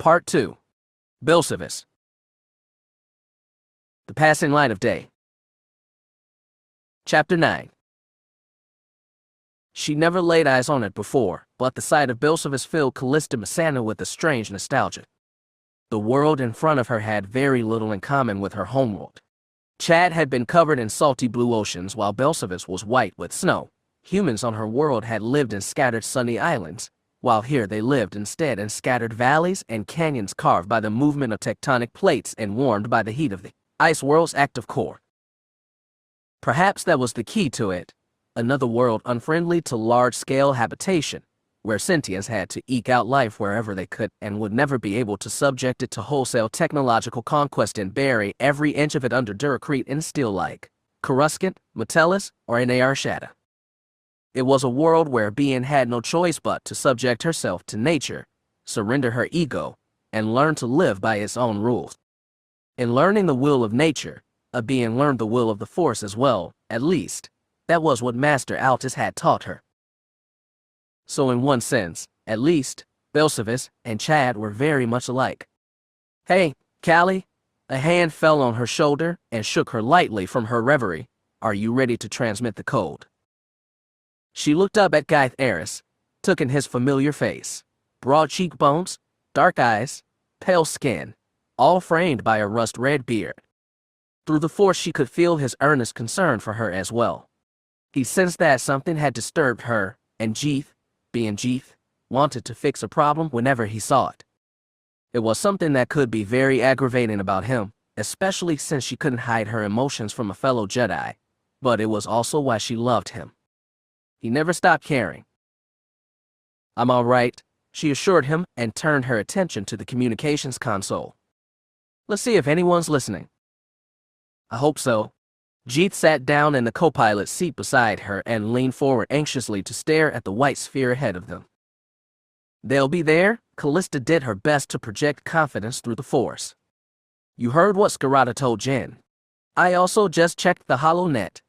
Part 2. Belsavis. The Passing Light of Day. Chapter 9. She never laid eyes on it before, but the sight of Belsavis filled Kalista Masana with a strange nostalgia. The world in front of her had very little in common with her homeworld. Chad had been covered in salty blue oceans while Belsavis was white with snow. Humans on her world had lived in scattered sunny islands, while here they lived instead in scattered valleys and canyons carved by the movement of tectonic plates and warmed by the heat of the ice world's active core. Perhaps that was the key to it, another world unfriendly to large-scale habitation, where sentients had to eke out life wherever they could and would never be able to subject it to wholesale technological conquest and bury every inch of it under Duracrete and steel like Coruscant, Metellus, or an A'Sharad. It was a world where being had no choice but to subject herself to nature, surrender her ego, and learn to live by its own rules. In learning the will of nature, a being learned the will of the Force as well, at least. That was what Master Altus had taught her. So in one sense, at least, Belsavis and Chad were very much alike. "Hey, Callie." A hand fell on her shoulder and shook her lightly from her reverie. "Are you ready to transmit the code?" She looked up at Gaith Eris, took in his familiar face. Broad cheekbones, dark eyes, pale skin, all framed by a rust-red beard. Through the Force she could feel his earnest concern for her as well. He sensed that something had disturbed her, and Jeeth, being Jeeth, wanted to fix a problem whenever he saw it. It was something that could be very aggravating about him, especially since she couldn't hide her emotions from a fellow Jedi, but it was also why she loved him. He never stopped caring. "I'm all right," she assured him and turned her attention to the communications console. "Let's see if anyone's listening." "I hope so." Jeeth sat down in the co-pilot seat beside her and leaned forward anxiously to stare at the white sphere ahead of them. "They'll be there." Kalista did her best to project confidence through the Force. "You heard what Skirata told Jen. I also just checked the HoloNet.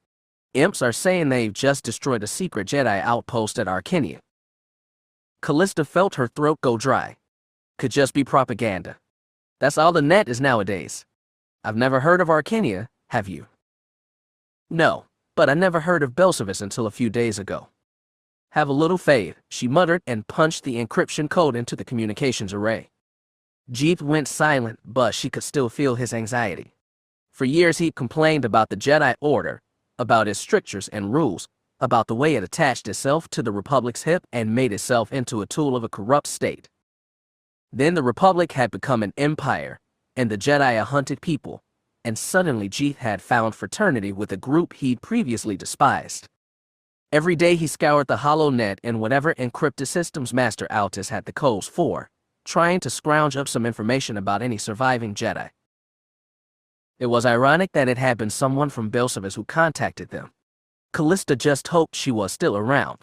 Imps are saying they've just destroyed a secret Jedi outpost at Archenia." Kalista felt her throat go dry. Could just be propaganda. That's all the net is nowadays. "I've never heard of Archenia, have you?" "No, but I never heard of Belsavis until a few days ago." "Have a little faith," she muttered and punched the encryption code into the communications array. Jeeth went silent, but she could still feel his anxiety. For years he'd complained about the Jedi Order, about its strictures and rules, about the way it attached itself to the Republic's hip and made itself into a tool of a corrupt state. Then the Republic had become an empire, and the Jedi a hunted people, and suddenly Jeeth had found fraternity with a group he'd previously despised. Every day he scoured the HoloNet and whatever encrypted systems Master Altus had the codes for, trying to scrounge up some information about any surviving Jedi. It was ironic that it had been someone from Belsavis who contacted them. Kalista just hoped she was still around.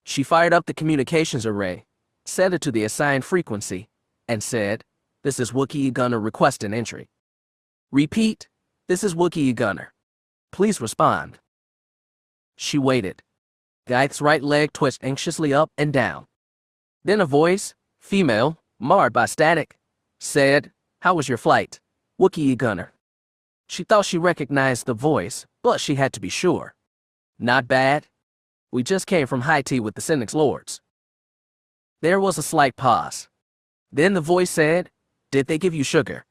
She fired up the communications array, set it to the assigned frequency, and said, "This is Wookiee Gunner requesting entry." "Repeat, this is Wookiee Gunner. Please respond." She waited. Gaith's right leg twitched anxiously up and down. Then a voice, female, marred by static, said, "How was your flight, Wookiee Gunner?" She thought she recognized the voice, but she had to be sure. "Not bad. We just came from high tea with the Sith's Lords." There was a slight pause. Then the voice said, "Did they give you sugar?"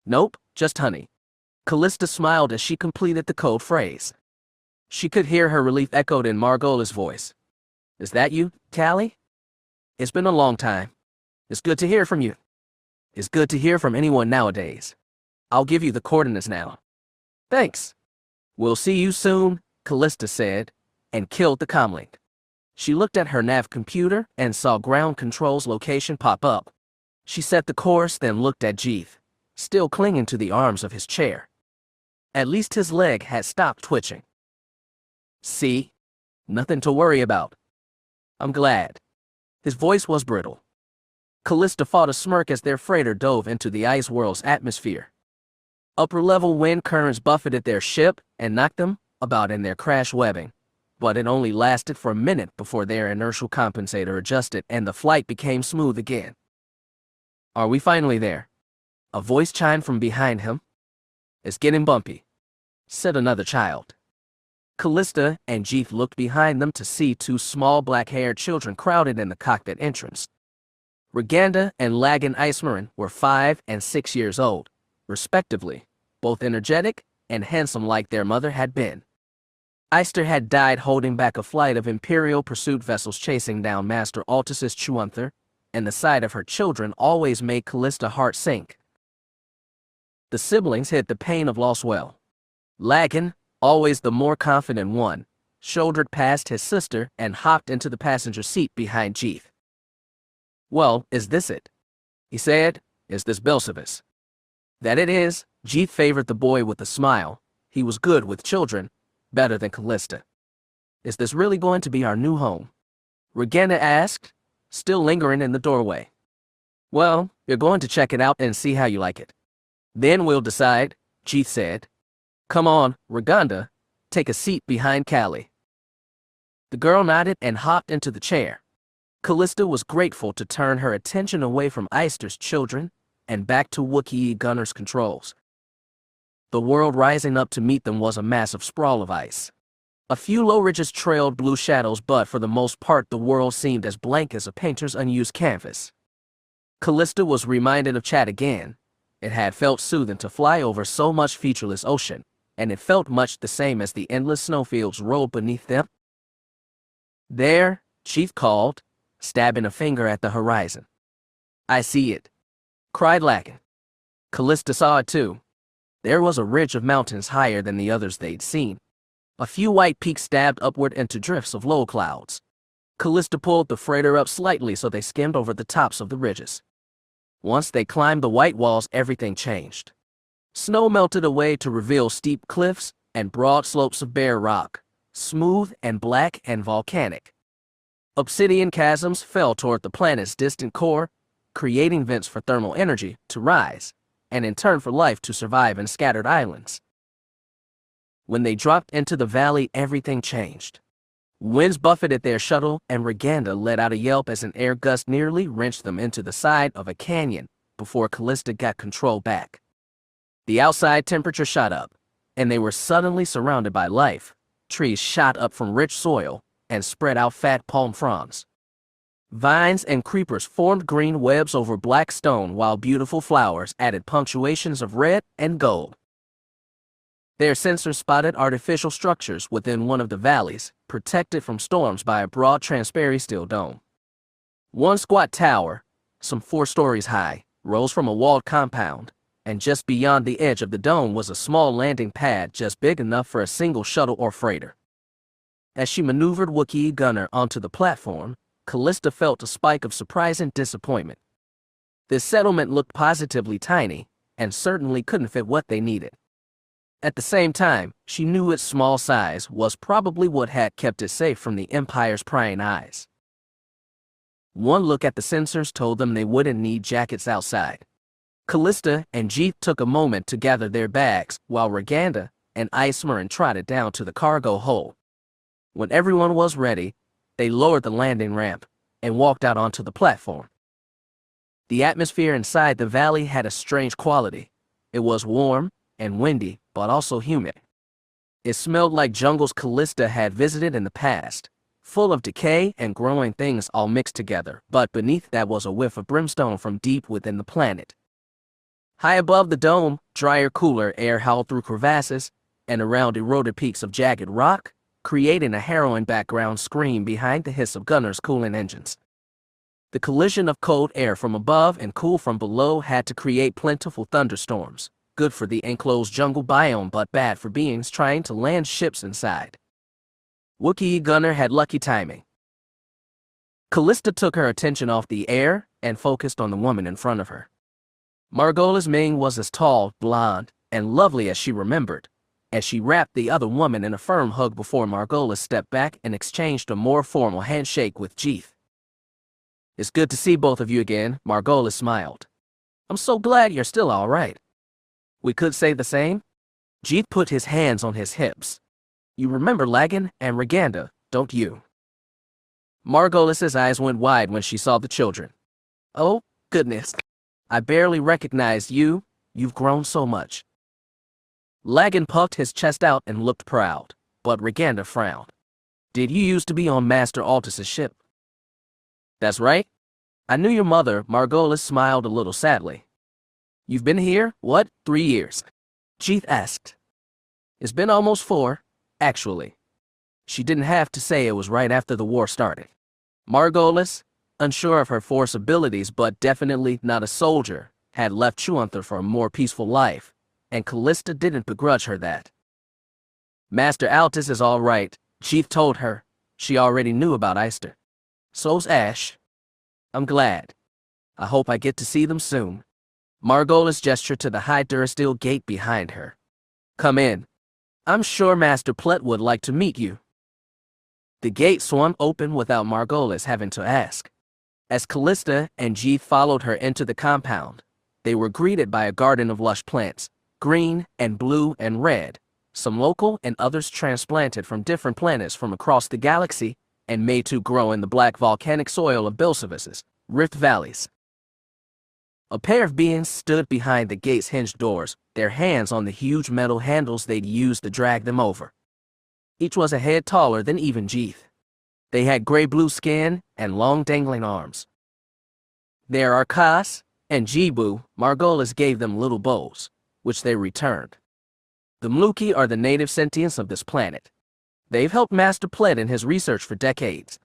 "Nope, just honey." Kalista smiled as she completed the code phrase. She could hear her relief echoed in Margola's voice. "Is that you, Callie? It's been a long time. It's good to hear from you. It's good to hear from anyone nowadays. I'll give you the coordinates now." "Thanks. We'll see you soon," Kalista said, and killed the comlink. She looked at her nav computer and saw ground control's location pop up. She set the course, then looked at Jeeth, still clinging to the arms of his chair. At least his leg had stopped twitching. "See? Nothing to worry about." "I'm glad." His voice was brittle. Kalista fought a smirk as their freighter dove into the ice world's atmosphere. Upper-level wind currents buffeted their ship and knocked them about in their crash webbing, but it only lasted for a minute before their inertial compensator adjusted and the flight became smooth again. Are we finally there? A voice chimed from behind him. It's getting bumpy, said another child. Kalista and Jeeth looked behind them to see two small black-haired children crowded in the cockpit entrance. Reganda and Lagan Icemarine were 5 and 6 years old, respectively, both energetic and handsome like their mother had been. Eister had died holding back a flight of Imperial pursuit vessels chasing down Master Altus's Chuunther, and the sight of her children always made Kalista's heart sink. The siblings hid the pain of loss well. Lagan, always the more confident one, shouldered past his sister and hopped into the passenger seat behind Jeeth. Well, is this it? He said. Is this Belsavis? That it is. Jeeth favored the boy with a smile. He was good with children, better than Kalista. Is this really going to be our new home? Reganda asked, still lingering in the doorway. Well, you're going to check it out and see how you like it. Then we'll decide, Jeeth said. Come on, Reganda, take a seat behind Callie. The girl nodded and hopped into the chair. Kalista was grateful to turn her attention away from Eister's children and back to Wookiee Gunner's controls. The world rising up to meet them was a massive sprawl of ice. A few low ridges trailed blue shadows, but for the most part the world seemed as blank as a painter's unused canvas. Kalista was reminded of Chad again. It had felt soothing to fly over so much featureless ocean, and it felt much the same as the endless snowfields rolled beneath them. There, Chief called, stabbing a finger at the horizon. I see it, cried Lagan. Kalista saw it too. There was a ridge of mountains higher than the others they'd seen. A few white peaks stabbed upward into drifts of low clouds. Kalista pulled the freighter up slightly so they skimmed over the tops of the ridges. Once they climbed the white walls, everything changed. Snow melted away to reveal steep cliffs and broad slopes of bare rock, smooth and black and volcanic. Obsidian chasms fell toward the planet's distant core, creating vents for thermal energy to rise, and in turn for life to survive in scattered islands. When they dropped into the valley, everything changed. Winds buffeted their shuttle, and Reganda let out a yelp as an air gust nearly wrenched them into the side of a canyon before Kalista got control back. The outside temperature shot up, and they were suddenly surrounded by life. Trees shot up from rich soil and spread out fat palm fronds. Vines and creepers formed green webs over black stone, while beautiful flowers added punctuations of red and gold. Their sensors spotted artificial structures within one of the valleys, protected from storms by a broad transparent steel dome. One squat tower, some 4 stories high, rose from a walled compound, and just beyond the edge of the dome was a small landing pad just big enough for a single shuttle or freighter. As she maneuvered Wookiee Gunner onto the platform, Kalista felt a spike of surprising disappointment. This settlement looked positively tiny, and certainly couldn't fit what they needed. At the same time, she knew its small size was probably what had kept it safe from the Empire's prying eyes. One look at the sensors told them they wouldn't need jackets outside. Kalista and Jeeth took a moment to gather their bags, while Reganda and Icemarine trotted down to the cargo hold. When everyone was ready, they lowered the landing ramp and walked out onto the platform. The atmosphere inside the valley had a strange quality. It was warm and windy, but also humid. It smelled like jungles Kalista had visited in the past, full of decay and growing things all mixed together, but beneath that was a whiff of brimstone from deep within the planet. High above the dome, drier, cooler air howled through crevasses and around eroded peaks of jagged rock, creating a harrowing background scream behind the hiss of gunners' cooling engines. The collision of cold air from above and cool from below had to create plentiful thunderstorms, good for the enclosed jungle biome but bad for beings trying to land ships inside. Wookiee Gunner had lucky timing. Kalista took her attention off the air and focused on the woman in front of her. Margola's Ming was as tall, blonde, and lovely as she remembered, as she wrapped the other woman in a firm hug before Margola stepped back and exchanged a more formal handshake with Jeeth. It's good to see both of you again, Margola smiled. I'm so glad you're still all right. We could say the same? Jeeth put his hands on his hips. You remember Lagan and Reganda, don't you? Margola's eyes went wide when she saw the children. Oh, goodness. I barely recognized you. You've grown so much. Lagan puffed his chest out and looked proud, but Reganda frowned. Did you used to be on Master Altus's ship? That's right. I knew your mother. Margolis smiled a little sadly. You've been here, what, 3 years? Jeeth asked. It's been almost 4, actually. She didn't have to say it was right after the war started. Margolis, unsure of her Force abilities but definitely not a soldier, had left Chuantha for a more peaceful life, and Kalista didn't begrudge her that. Master Altus is all right, Jeeth told her. She already knew about Eister. So's Ash. I'm glad. I hope I get to see them soon. Margolis gestured to the high durasteel gate behind her. Come in. I'm sure Master Plet would like to meet you. The gate swung open without Margolis having to ask. As Kalista and Jeeth followed her into the compound, they were greeted by a garden of lush plants, green and blue and red, some local and others transplanted from different planets from across the galaxy and made to grow in the black volcanic soil of Belsavis, Rift Valleys. A pair of beings stood behind the gate's hinged doors, their hands on the huge metal handles they'd used to drag them over. Each was a head taller than even Jeeth. They had gray-blue skin and long dangling arms. There are Kas and Jibu. Margolis gave them little bows, which they returned. The Mluki are the native sentients of this planet. They've helped Master Plet in his research for decades.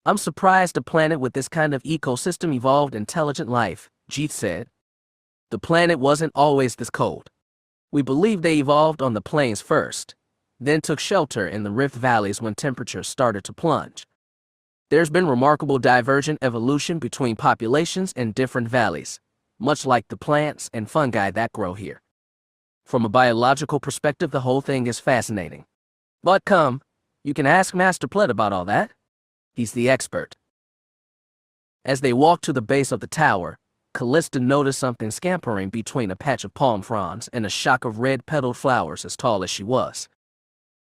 I'm surprised a planet with this kind of ecosystem evolved intelligent life, Jeeth said. The planet wasn't always this cold. We believe they evolved on the plains first, then took shelter in the Rift Valleys when temperatures started to plunge. There's been remarkable divergent evolution between populations in different valleys, much like the plants and fungi that grow here. From a biological perspective, the whole thing is fascinating. But come, you can ask Master Plet about all that. He's the expert. As they walked to the base of the tower, Kalista noticed something scampering between a patch of palm fronds and a shock of red-petaled flowers as tall as she was.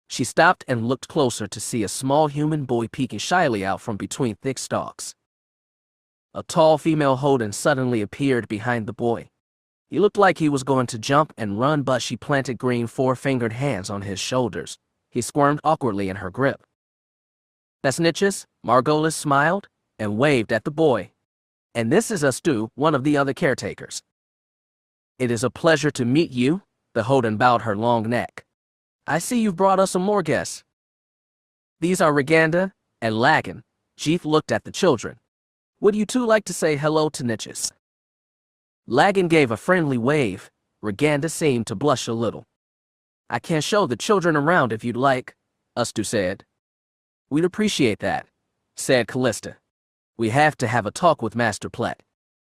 She stopped and looked closer to see a small human boy peeking shyly out from between thick stalks. A tall female Holden suddenly appeared behind the boy. He looked like he was going to jump and run, but she planted green four-fingered hands on his shoulders. He squirmed awkwardly in her grip. That's Nichus, Margolis smiled and waved at the boy. And this is Astu, one of the other caretakers. It is a pleasure to meet you, the Holden bowed her long neck. I see you've brought us some more guests. These are Reganda and Lagan. Jeeth looked at the children. Would you two like to say hello to Nichus? Lagan gave a friendly wave. Reganda seemed to blush a little. I can show the children around if you'd like, Astu said. We'd appreciate that, said Kalista. We have to have a talk with Master Plet.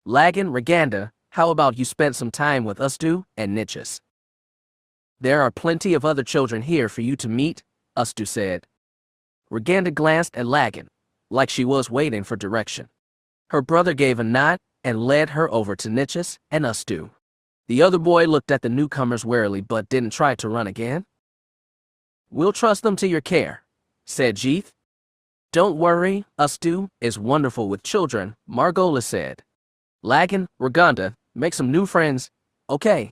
Lagan, Reganda, how about you spend some time with Astu and Nichus? There are plenty of other children here for you to meet, Astu said. Reganda glanced at Lagan, like she was waiting for direction. Her brother gave a nod and led her over to Nichus and Astu. The other boy looked at the newcomers warily but didn't try to run again. We'll trust them to your care, said Jeeth. Don't worry, Astu is wonderful with children, Margolis said. Lagan, Reganda, make some new friends, okay?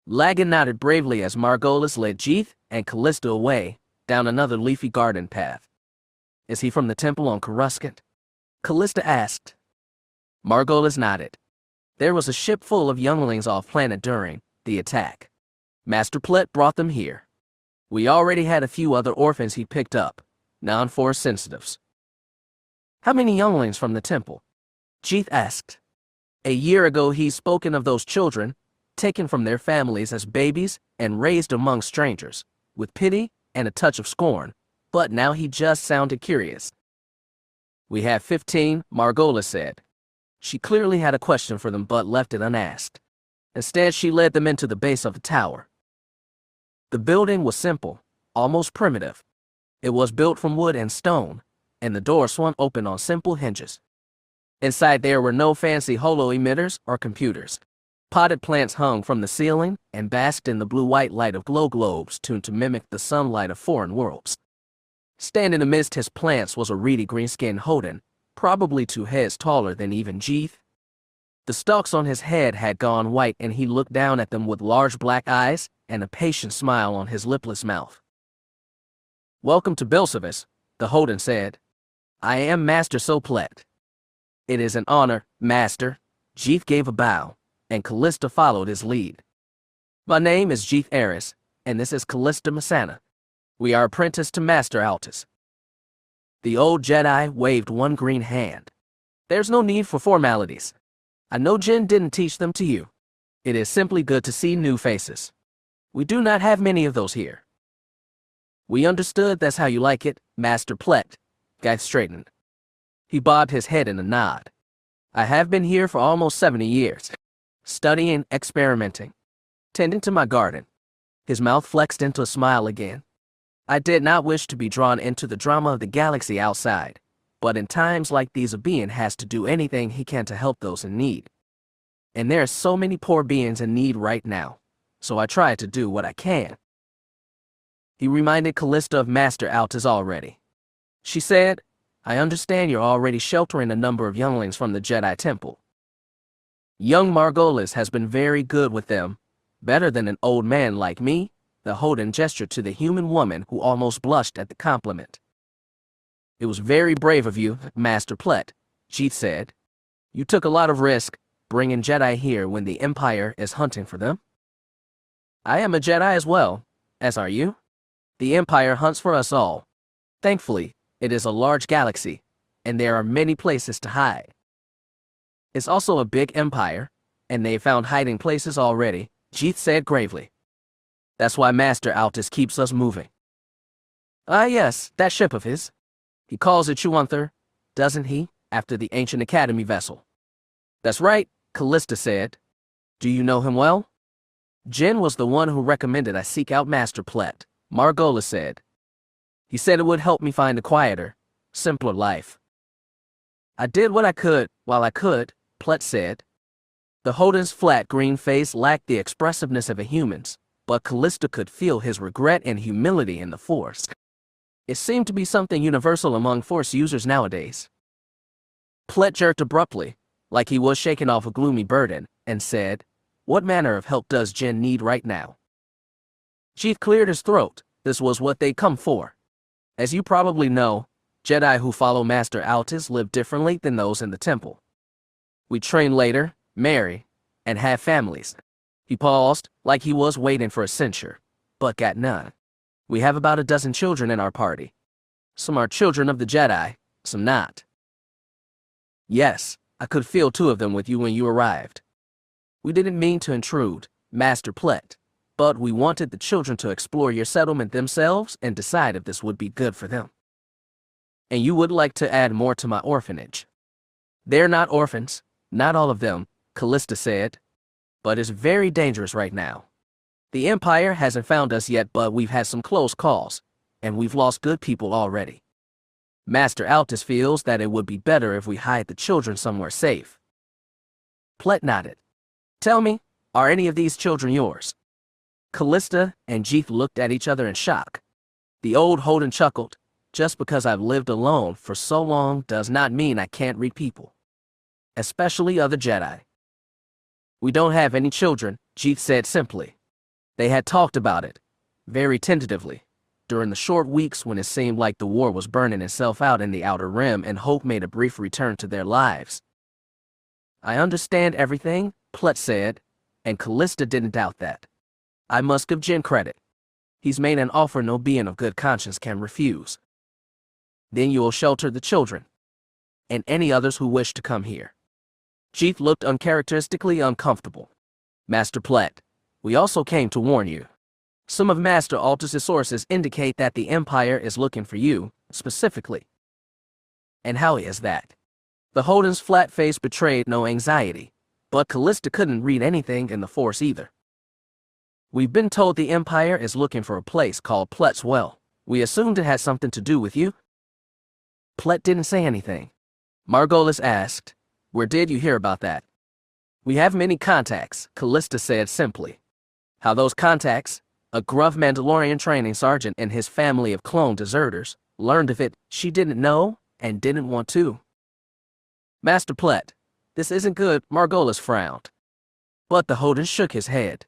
Lagan nodded bravely as Margolis led Jeeth and Kalista away, down another leafy garden path. Is he from the temple on Coruscant? Kalista asked. Margolis nodded. There was a ship full of younglings off planet during the attack. Master Plet brought them here. We already had a few other orphans he picked up, non-force sensitives. How many younglings from the temple? Jeeth asked. A year ago he's spoken of those children, taken from their families as babies and raised among strangers, with pity and a touch of scorn, but now he just sounded curious. We have 15, Margolis said. She clearly had a question for them but left it unasked. Instead, she led them into the base of the tower. The building was simple, almost primitive. It was built from wood and stone, and the door swung open on simple hinges. Inside there were no fancy holo emitters or computers. Potted plants hung from the ceiling and basked in the blue-white light of glow globes tuned to mimic the sunlight of foreign worlds. Standing amidst his plants was a reedy green-skinned Holden, probably 2 heads taller than even Jeeth. The stalks on his head had gone white and he looked down at them with large black eyes and a patient smile on his lipless mouth. "Welcome to Belsavis," the Holden said. "I am Master Soplet." "It is an honor, Master." Jeeth gave a bow, and Kalista followed his lead. "My name is Jeeth Eris, and this is Kalista Masana. We are apprenticed to Master Altus." The old Jedi waved one green hand. "There's no need for formalities. I know Jin didn't teach them to you. It is simply good to see new faces. We do not have many of those here." "We understood that's how you like it, Master Plet." Guy straightened. He bobbed his head in a nod. "I have been here for almost 70 years, studying, experimenting, tending to my garden." His mouth flexed into a smile again. "I did not wish to be drawn into the drama of the galaxy outside, but in times like these a being has to do anything he can to help those in need. And there are so many poor beings in need right now, so I try to do what I can." He reminded Kalista of Master Altus already. She said, "I understand you're already sheltering a number of younglings from the Jedi Temple. Young Margolis has been very good with them, better than an old man like me." The Holden gestured to the human woman who almost blushed at the compliment. "It was very brave of you, Master Plet," Jeeth said. "You took a lot of risk, bringing Jedi here when the Empire is hunting for them." "I am a Jedi as well, as are you. The Empire hunts for us all. Thankfully, it is a large galaxy, and there are many places to hide. It's also a big empire, and they've found hiding places already," Jeeth said gravely. "That's why Master Altus keeps us moving." "Ah yes, that ship of his. He calls it Chuanther, doesn't he, after the ancient Academy vessel?" "That's right," Kalista said. "Do you know him well?" "Jin was the one who recommended I seek out Master Plet," Margolis said. "He said it would help me find a quieter, simpler life." "I did what I could while I could," Plet said. The Holden's flat green face lacked the expressiveness of a human's, but Kalista could feel his regret and humility in the Force. It seemed to be something universal among Force users nowadays. Plet jerked abruptly, like he was shaking off a gloomy burden, and said, "What manner of help does Jin need right now?" Jeeth cleared his throat. This was what they'd come for. "As you probably know, Jedi who follow Master Altus live differently than those in the temple. We train later, marry, and have families." He paused, like he was waiting for a censure, but got none. "We have about a dozen children in our party. Some are children of the Jedi, some not." "Yes, I could feel 2 of them with you when you arrived. We didn't mean to intrude, Master Plet, but we wanted the children to explore your settlement themselves and decide if this would be good for them. And you would like to add more to my orphanage." "They're not orphans, not all of them," Kalista said. "But it's very dangerous right now. The Empire hasn't found us yet, but we've had some close calls, and we've lost good people already. Master Altus feels that it would be better if we hide the children somewhere safe." Plet nodded. "Tell me, are any of these children yours?" Kalista and Jeeth looked at each other in shock. The old Holden chuckled. "Just because I've lived alone for so long does not mean I can't read people, especially other Jedi." "We don't have any children," Jeeth said simply. They had talked about it, very tentatively, during the short weeks when it seemed like the war was burning itself out in the Outer Rim and hope made a brief return to their lives. "I understand everything," Plet said, and Kalista didn't doubt that. "I must give Jin credit. He's made an offer no being of good conscience can refuse." "Then you will shelter the children, and any others who wish to come here." Jeeth looked uncharacteristically uncomfortable. "Master Plet, we also came to warn you. Some of Master Altus' sources indicate that the Empire is looking for you, specifically." "And how is that?" The Holden's flat face betrayed no anxiety, but Kalista couldn't read anything in the Force either. "We've been told the Empire is looking for a place called Plet's Well. We assumed it had something to do with you." Plet didn't say anything. Margolis asked, "Where did you hear about that?" "We have many contacts," Kalista said simply. How those contacts, a gruff Mandalorian training sergeant and his family of clone deserters, learned of it, she didn't know and didn't want to. "Master Plet, This isn't good, Margolis frowned. But the Hoden shook his head.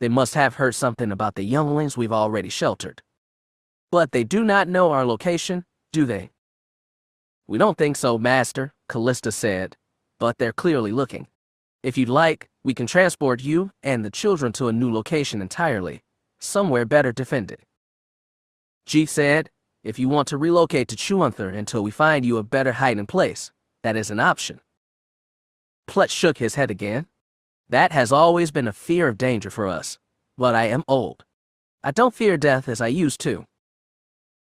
They must have heard something about the younglings we've already sheltered. But they do not know our location, do they? We don't think so, Master, Kalista said, but they're clearly looking. If you'd like, we can transport you and the children to a new location entirely, somewhere better defended. Jeef said, if you want to relocate to Chuanther until we find you a better hiding place, that is an option. Plet shook his head again. That has always been a fear of danger for us, but I am old. I don't fear death as I used to.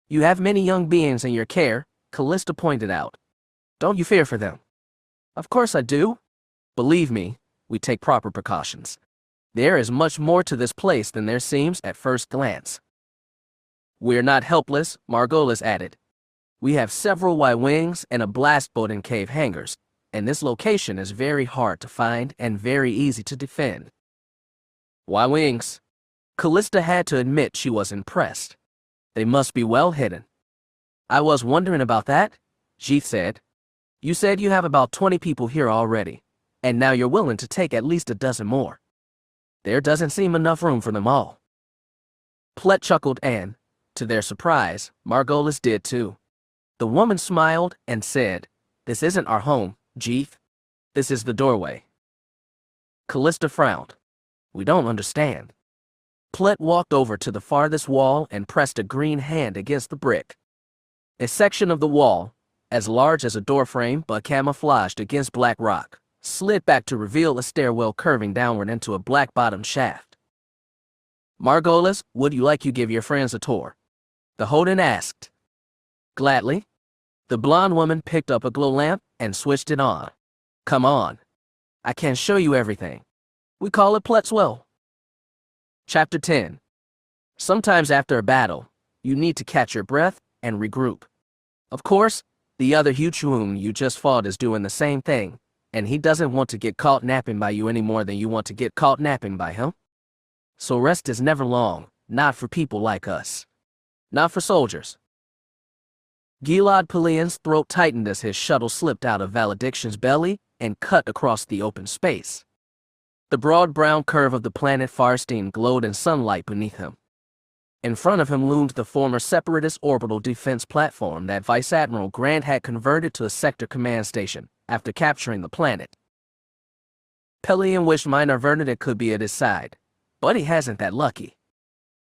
You have many young beings in your care, Kalista pointed out. Don't you fear for them? Of course I do. Believe me, we take proper precautions. There is much more to this place than there seems at first glance. We're not helpless, Margolis added. We have several Y-wings and a blast boat in cave hangars, and this location is very hard to find and very easy to defend. Y-wings. Kalista had to admit she was impressed. They must be well hidden. I was wondering about that, Jeef said. You said you have about 20 people here already, and now you're willing to take at least a dozen more. There doesn't seem enough room for them all. Plet chuckled and, to their surprise, Margolis did too. The woman smiled and said, This isn't our home, Jeef. This is the doorway. Kalista frowned. We don't understand. Plet walked over to the farthest wall and pressed a green hand against the brick. A section of the wall, as large as a doorframe but camouflaged against black rock, slid back to reveal a stairwell curving downward into a black-bottomed shaft. Margolis, would you like to give your friends a tour? The Hoden asked. Gladly. The blonde woman picked up a glow lamp and switched it on. Come on. I can show you everything. We call it Plet's Well. Chapter 10. Sometimes after a battle, you need to catch your breath and regroup. Of course, the other Huchun you just fought is doing the same thing, and he doesn't want to get caught napping by you any more than you want to get caught napping by him. So rest is never long, not for people like us. Not for soldiers. Gilad Pellaeon's throat tightened as his shuttle slipped out of Valediction's belly and cut across the open space. The broad brown curve of the planet Farsteen glowed in sunlight beneath him. In front of him loomed the former Separatist orbital defense platform that Vice Admiral Grant had converted to a sector command station after capturing the planet. Pellaeon wished Minor Vernitic could be at his side, but he hasn't that lucky.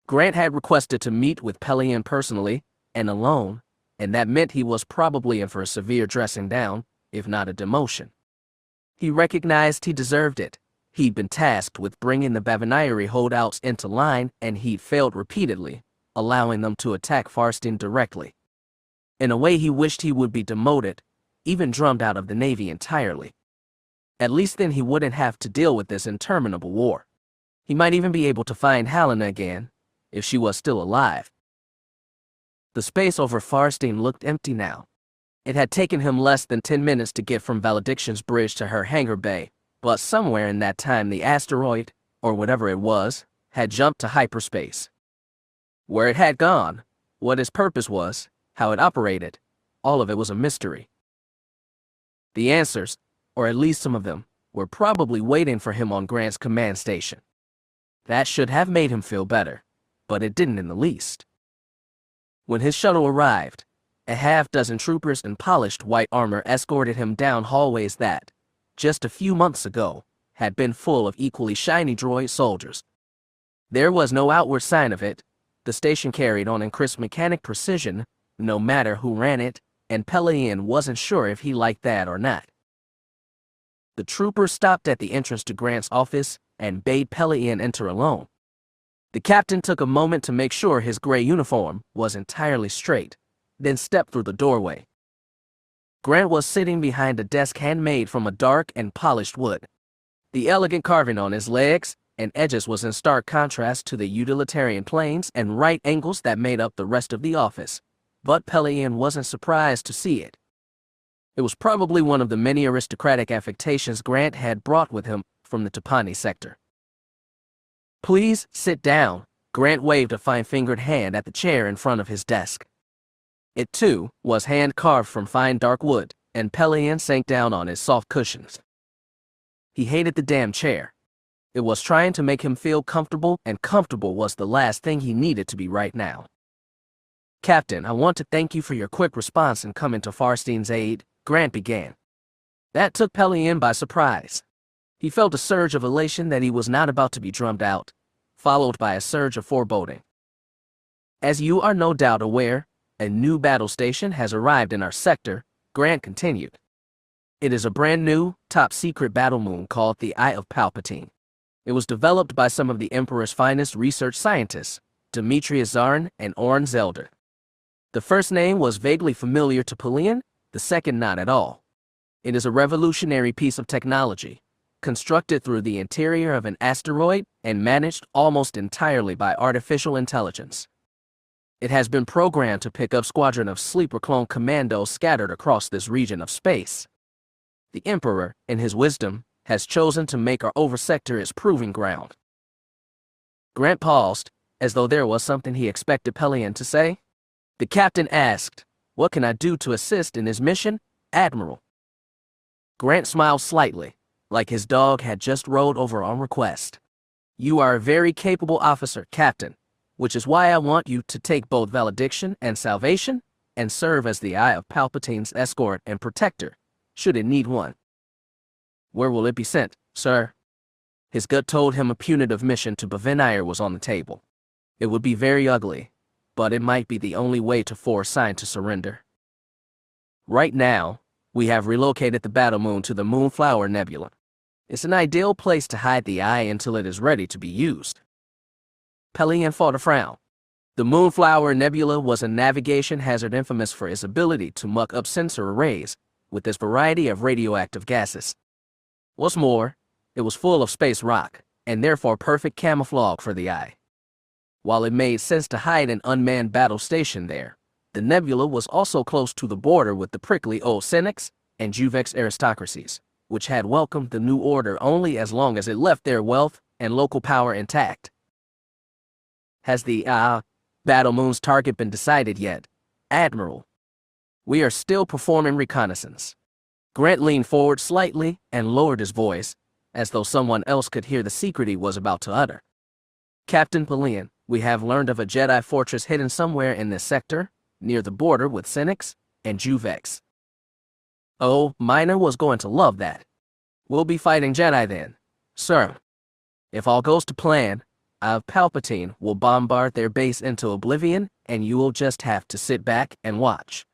Grant had requested to meet with Pellaeon personally and alone, and that meant he was probably in for a severe dressing down, if not a demotion. He recognized he deserved it. He'd been tasked with bringing the Bavanayari holdouts into line, and he'd failed repeatedly, allowing them to attack Farsteen directly. In a way, he wished he would be demoted, even drummed out of the Navy entirely. At least then he wouldn't have to deal with this interminable war. He might even be able to find Helena again, if she was still alive. The space over Farsteen looked empty now. It had taken him less than 10 minutes to get from Valediction's bridge to her hangar bay, but somewhere in that time the asteroid, or whatever it was, had jumped to hyperspace. Where it had gone, what its purpose was, how it operated, all of it was a mystery. The answers, or at least some of them, were probably waiting for him on Grant's command station. That should have made him feel better, but it didn't in the least. When his shuttle arrived, a half-dozen troopers in polished white armor escorted him down hallways that, just a few months ago, had been full of equally shiny droid soldiers. There was no outward sign of it. The station carried on in crisp mechanic precision, no matter who ran it, and Pellaeon wasn't sure if he liked that or not. The troopers stopped at the entrance to Grant's office and bade Pellaeon enter alone. The captain took a moment to make sure his gray uniform was entirely straight, then stepped through the doorway. Grant was sitting behind a desk handmade from a dark and polished wood. The elegant carving on his legs and edges was in stark contrast to the utilitarian planes and right angles that made up the rest of the office, but Pellaeon wasn't surprised to see it. It was probably one of the many aristocratic affectations Grant had brought with him from the Tapani sector. Please sit down, Grant waved a fine-fingered hand at the chair in front of his desk. It, too, was hand-carved from fine dark wood, and Pellaeon sank down on his soft cushions. He hated the damn chair. It was trying to make him feel comfortable, and comfortable was the last thing he needed to be right now. "Captain, I want to thank you for your quick response and coming to Farstein's aid," Grant began. That took Pellaeon by surprise. He felt a surge of elation that he was not about to be drummed out, followed by a surge of foreboding. "As you are no doubt aware, a new battle station has arrived in our sector," Grant continued. "It is a brand new, top-secret battle moon called the Eye of Palpatine. It was developed by some of the Emperor's finest research scientists, Demetrius Zarin and Orn Zelder. The first name was vaguely familiar to Pellaeon, the second not at all. It is a revolutionary piece of technology, constructed through the interior of an asteroid and managed almost entirely by artificial intelligence. It has been programmed to pick up squadron of sleeper clone commandos scattered across this region of space. The Emperor, in his wisdom, has chosen to make our oversector his proving ground." Grant paused, as though there was something he expected Pellaeon to say. The captain asked, "What can I do to assist in his mission, Admiral?" Grant smiled slightly, like his dog had just rolled over on request. "You are a very capable officer, Captain, which is why I want you to take both valediction and salvation and serve as the Eye of Palpatine's escort and protector, should it need one." "Where will it be sent, sir?" His gut told him a punitive mission to Bavinire was on the table. It would be very ugly, but it might be the only way to force Sign to surrender. "Right now, we have relocated the battle moon to the Moonflower Nebula. It's an ideal place to hide the eye until it is ready to be used." Pellaeon fought a frown. The Moonflower Nebula was a navigation hazard infamous for its ability to muck up sensor arrays with its variety of radioactive gases. What's more, it was full of space rock, and therefore perfect camouflage for the eye. While it made sense to hide an unmanned battle station there, the nebula was also close to the border with the prickly old Senex and Juvex aristocracies, which had welcomed the new order only as long as it left their wealth and local power intact. "Has the battle moon's target been decided yet, Admiral?" "We are still performing reconnaissance." Grant leaned forward slightly and lowered his voice, as though someone else could hear the secret he was about to utter. "Captain Pellaeon, we have learned of a Jedi fortress hidden somewhere in this sector, near the border with Senex and Juvex." "Oh, Minor was going to love that. We'll be fighting Jedi then, sir. If all goes to plan, Palpatine will bombard their base into oblivion, and you will just have to sit back and watch.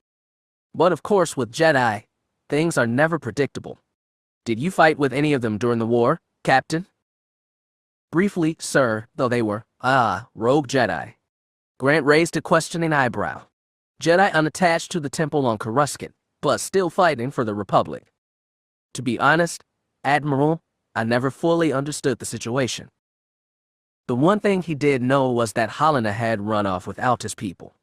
But of course with Jedi, things are never predictable. Did you fight with any of them during the war, Captain?" "Briefly, sir, though they were, rogue Jedi." Grant raised a questioning eyebrow. "Jedi unattached to the temple on Coruscant, but still fighting for the Republic. To be honest, Admiral, I never fully understood the situation. The one thing he did know was that Helena had run off with Altus people.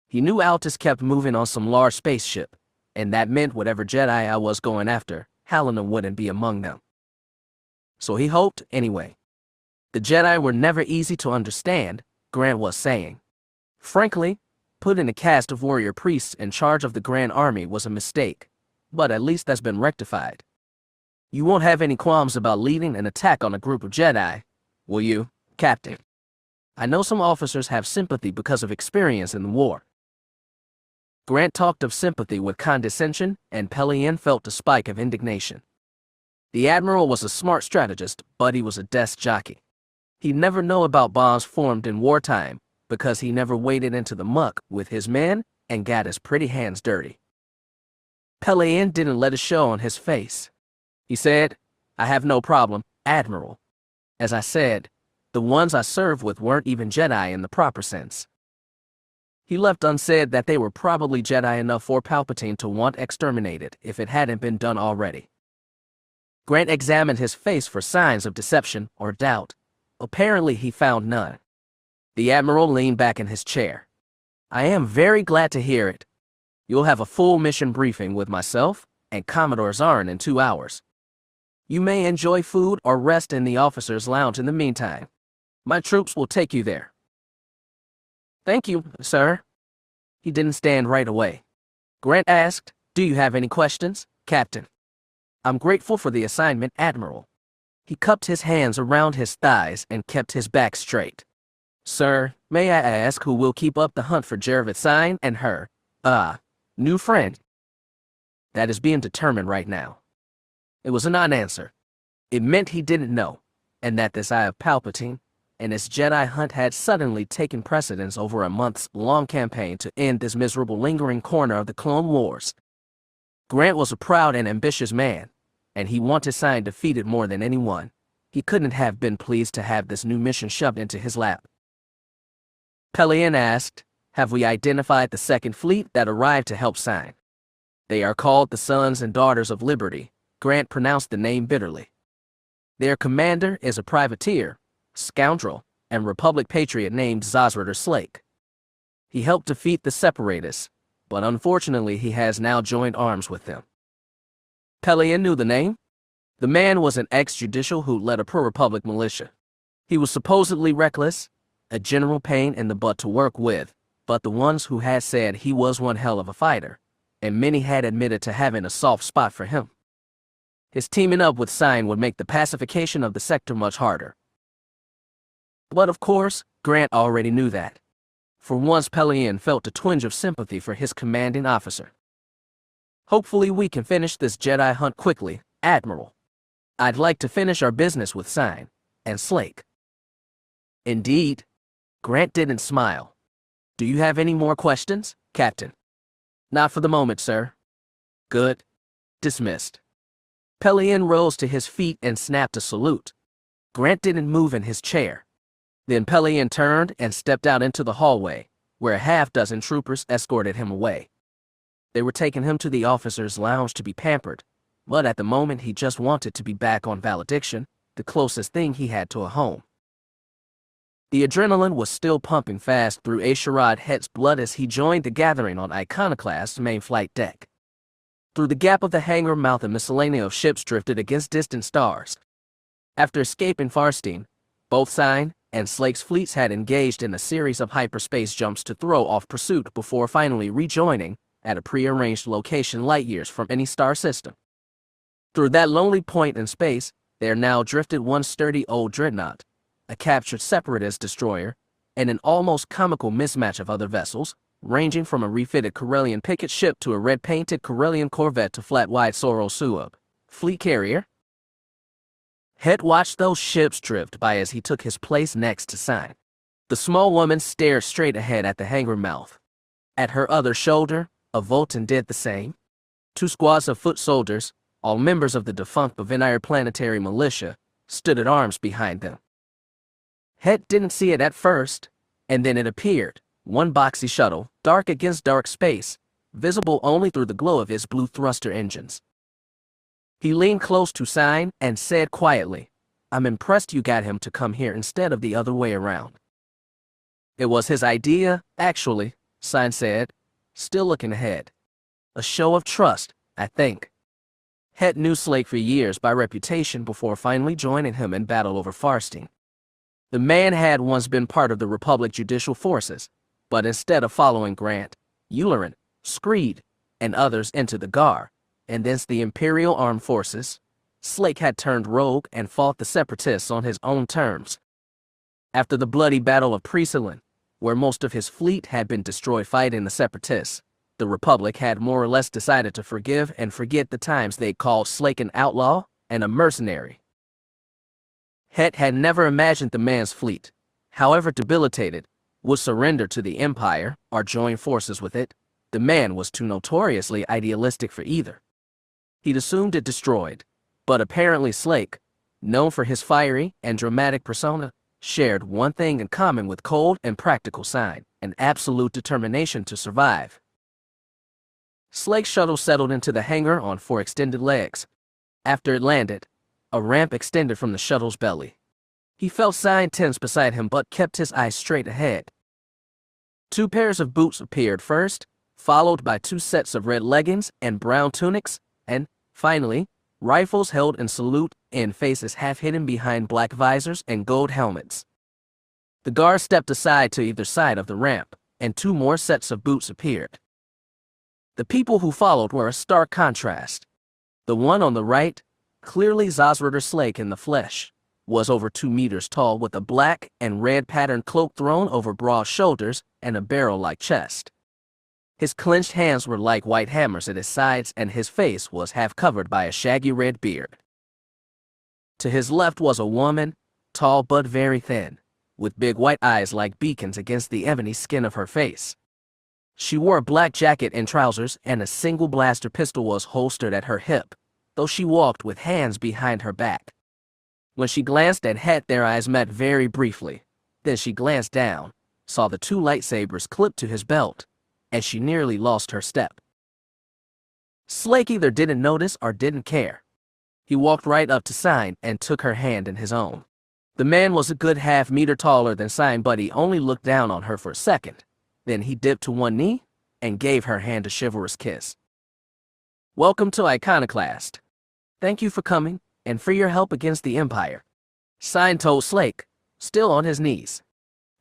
He knew Altus kept moving on some large spaceship, and that meant whatever Jedi I was going after, Helena wouldn't be among them. So he hoped, anyway. The Jedi were never easy to understand, Grant was saying. Frankly, putting a caste of warrior priests in charge of the Grand Army was a mistake, but at least that's been rectified. You won't have any qualms about leading an attack on a group of Jedi, will you, Captain? I know some officers have sympathy because of experience in the war." Grant talked of sympathy with condescension, and Pellaeon felt a spike of indignation. The Admiral was a smart strategist, but he was a desk jockey. He'd never know about bombs formed in wartime, because he never waded into the muck with his men and got his pretty hands dirty. Pellaeon didn't let it show on his face. He said, "I have no problem, Admiral. As I said, the ones I served with weren't even Jedi in the proper sense." He left unsaid that they were probably Jedi enough for Palpatine to want exterminated if it hadn't been done already. Grant examined his face for signs of deception or doubt. Apparently he found none. The Admiral leaned back in his chair. "I am very glad to hear it. You'll have a full mission briefing with myself and Commodore Zarin in 2 hours. You may enjoy food or rest in the officers' lounge in the meantime. My troops will take you there." "Thank you, sir." He didn't stand right away. Grant asked, Do you have any questions, Captain? I'm grateful for the assignment, Admiral. He cupped his hands around his thighs and kept his back straight. Sir, may I ask who will keep up the hunt for Jarvid Sign and her, new friend? That is being determined right now. It was a non-answer. It meant he didn't know, and that this eye of Palpatine and his Jedi hunt had suddenly taken precedence over a months-long campaign to end this miserable lingering corner of the Clone Wars. Grant was a proud and ambitious man, and he wanted Sign defeated more than anyone. He couldn't have been pleased to have this new mission shoved into his lap. Pellaeon asked, have we identified the second fleet that arrived to help Sign? They are called the Sons and Daughters of Liberty. Grant pronounced the name bitterly. Their commander is a privateer, scoundrel, and Republic patriot named Slake. He helped defeat the Separatists, but unfortunately he has now joined arms with them. Pellaeon knew the name. The man was an ex-judicial who led a pro-Republic militia. He was supposedly reckless, a general pain in the butt to work with, but the ones who had said he was one hell of a fighter, and many had admitted to having a soft spot for him. His teaming up with Sign would make the pacification of the sector much harder. But of course, Grant already knew that. For once, Pellaeon felt a twinge of sympathy for his commanding officer. Hopefully we can finish this Jedi hunt quickly, Admiral. I'd like to finish our business with Sign and Slake. Indeed. Grant didn't smile. Do you have any more questions, Captain? Not for the moment, sir. Good. Dismissed. Pellaeon rose to his feet and snapped a salute. Grant didn't move in his chair. Then Pellaeon turned and stepped out into the hallway, where a half-dozen troopers escorted him away. They were taking him to the officers' lounge to be pampered, but at the moment he just wanted to be back on Valediction, the closest thing he had to a home. The adrenaline was still pumping fast through A'Sharad Hett's blood as he joined the gathering on Iconoclast's main flight deck. Through the gap of the hangar mouth, a miscellany of ships drifted against distant stars. After escaping Farin, both Sign and Slake's fleets had engaged in a series of hyperspace jumps to throw off pursuit before finally rejoining at a prearranged location light years from any star system. Through that lonely point in space, there now drifted one sturdy old dreadnought, a captured Separatist destroyer, and an almost comical mismatch of other vessels, ranging from a refitted Corellian picket ship to a red-painted Corellian corvette to flat-wide Soro Suub fleet carrier. Hett watched those ships drift by as he took his place next to Sign. The small woman stared straight ahead at the hangar mouth. At her other shoulder, a Vultan did the same. Two squads of foot soldiers, all members of the defunct Bavinir planetary militia, stood at arms behind them. Hett didn't see it at first, and then it appeared. One boxy shuttle, dark against dark space, visible only through the glow of its blue thruster engines. He leaned close to Sign and said quietly, I'm impressed you got him to come here instead of the other way around. It was his idea, actually, Sign said, still looking ahead. A show of trust, I think. Hett knew Slake for years by reputation before finally joining him in battle over Farin. The man had once been part of the Republic judicial forces, but instead of following Grant, Ulerin, Screed, and others into the Gar, and thence the Imperial Armed Forces, Slake had turned rogue and fought the Separatists on his own terms. After the bloody Battle of Precelin, where most of his fleet had been destroyed fighting the Separatists, the Republic had more or less decided to forgive and forget the times they called Slake an outlaw and a mercenary. Hett had never imagined the man's fleet, however debilitated, would surrender to the Empire or join forces with it. The man was too notoriously idealistic for either. He'd assumed it destroyed, but apparently Slake, known for his fiery and dramatic persona, shared one thing in common with cold and practical Sign, an absolute determination to survive. Slake's shuttle settled into the hangar on 4 extended legs. After it landed, a ramp extended from the shuttle's belly. He felt Sign tense beside him but kept his eyes straight ahead. 2 pairs of boots appeared first, followed by 2 sets of red leggings and brown tunics, and, finally, rifles held in salute and faces half hidden behind black visors and gold helmets. The guards stepped aside to either side of the ramp, and 2 more sets of boots appeared. The people who followed were a stark contrast. The one on the right, clearly Zazrider Slake in the flesh, was over 2 meters tall with a black and red patterned cloak thrown over broad shoulders and a barrel-like chest. His clenched hands were like white hammers at his sides, and his face was half covered by a shaggy red beard. To his left was a woman, tall but very thin, with big white eyes like beacons against the ebony skin of her face. She wore a black jacket and trousers, and a single blaster pistol was holstered at her hip, though she walked with hands behind her back. When she glanced at Hett, their eyes met very briefly. Then she glanced down, saw the 2 lightsabers clipped to his belt, and she nearly lost her step. Slake either didn't notice or didn't care. He walked right up to Sign and took her hand in his own. The man was a good half-meter taller than Sign, but he only looked down on her for a second. Then he dipped to one knee and gave her hand a chivalrous kiss. "Welcome to Iconoclast. Thank you for coming and for your help against the Empire," Sign told Slake, still on his knees.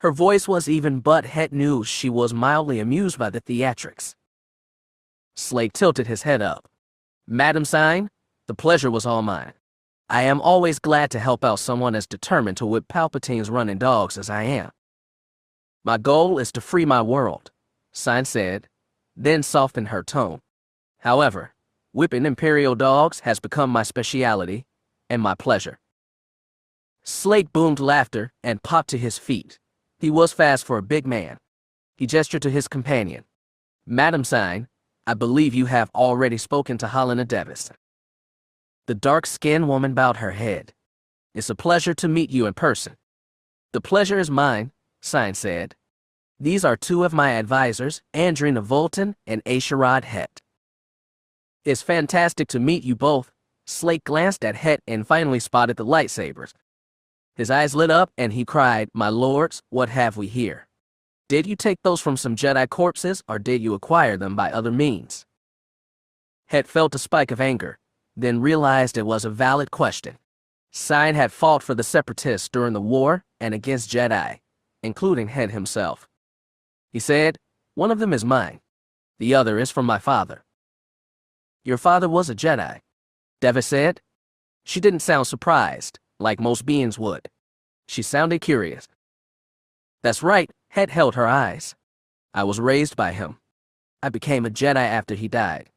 Her voice was even, but Hett knew she was mildly amused by the theatrics. Slake tilted his head up. "Madam Sign, the pleasure was all mine. I am always glad to help out someone as determined to whip Palpatine's running dogs as I am." "My goal is to free my world," Sign said, then softened her tone. "However, whipping Imperial dogs has become my speciality and my pleasure." Slake boomed laughter and popped to his feet. He was fast for a big man. He gestured to his companion. "Madam Sign, I believe you have already spoken to Helena Devis." The dark-skinned woman bowed her head. "It's a pleasure to meet you in person." "The pleasure is mine," Sign said. "These are 2 of my advisors, Andrina Volton and A'Sharad Hett." "It's fantastic to meet you both." Slake glanced at Hett and finally spotted the lightsabers. His eyes lit up and he cried, "My lords, what have we here? Did you take those from some Jedi corpses, or did you acquire them by other means?" Hett felt a spike of anger, then realized it was a valid question. Sign had fought for the Separatists during the war and against Jedi, including Hett himself. He said, "One of them is mine. The other is from my father." "Your father was a Jedi," Devis said. She didn't sound surprised, like most beings would. She sounded curious. "That's right," Hett held her eyes. "I was raised by him. I became a Jedi after he died."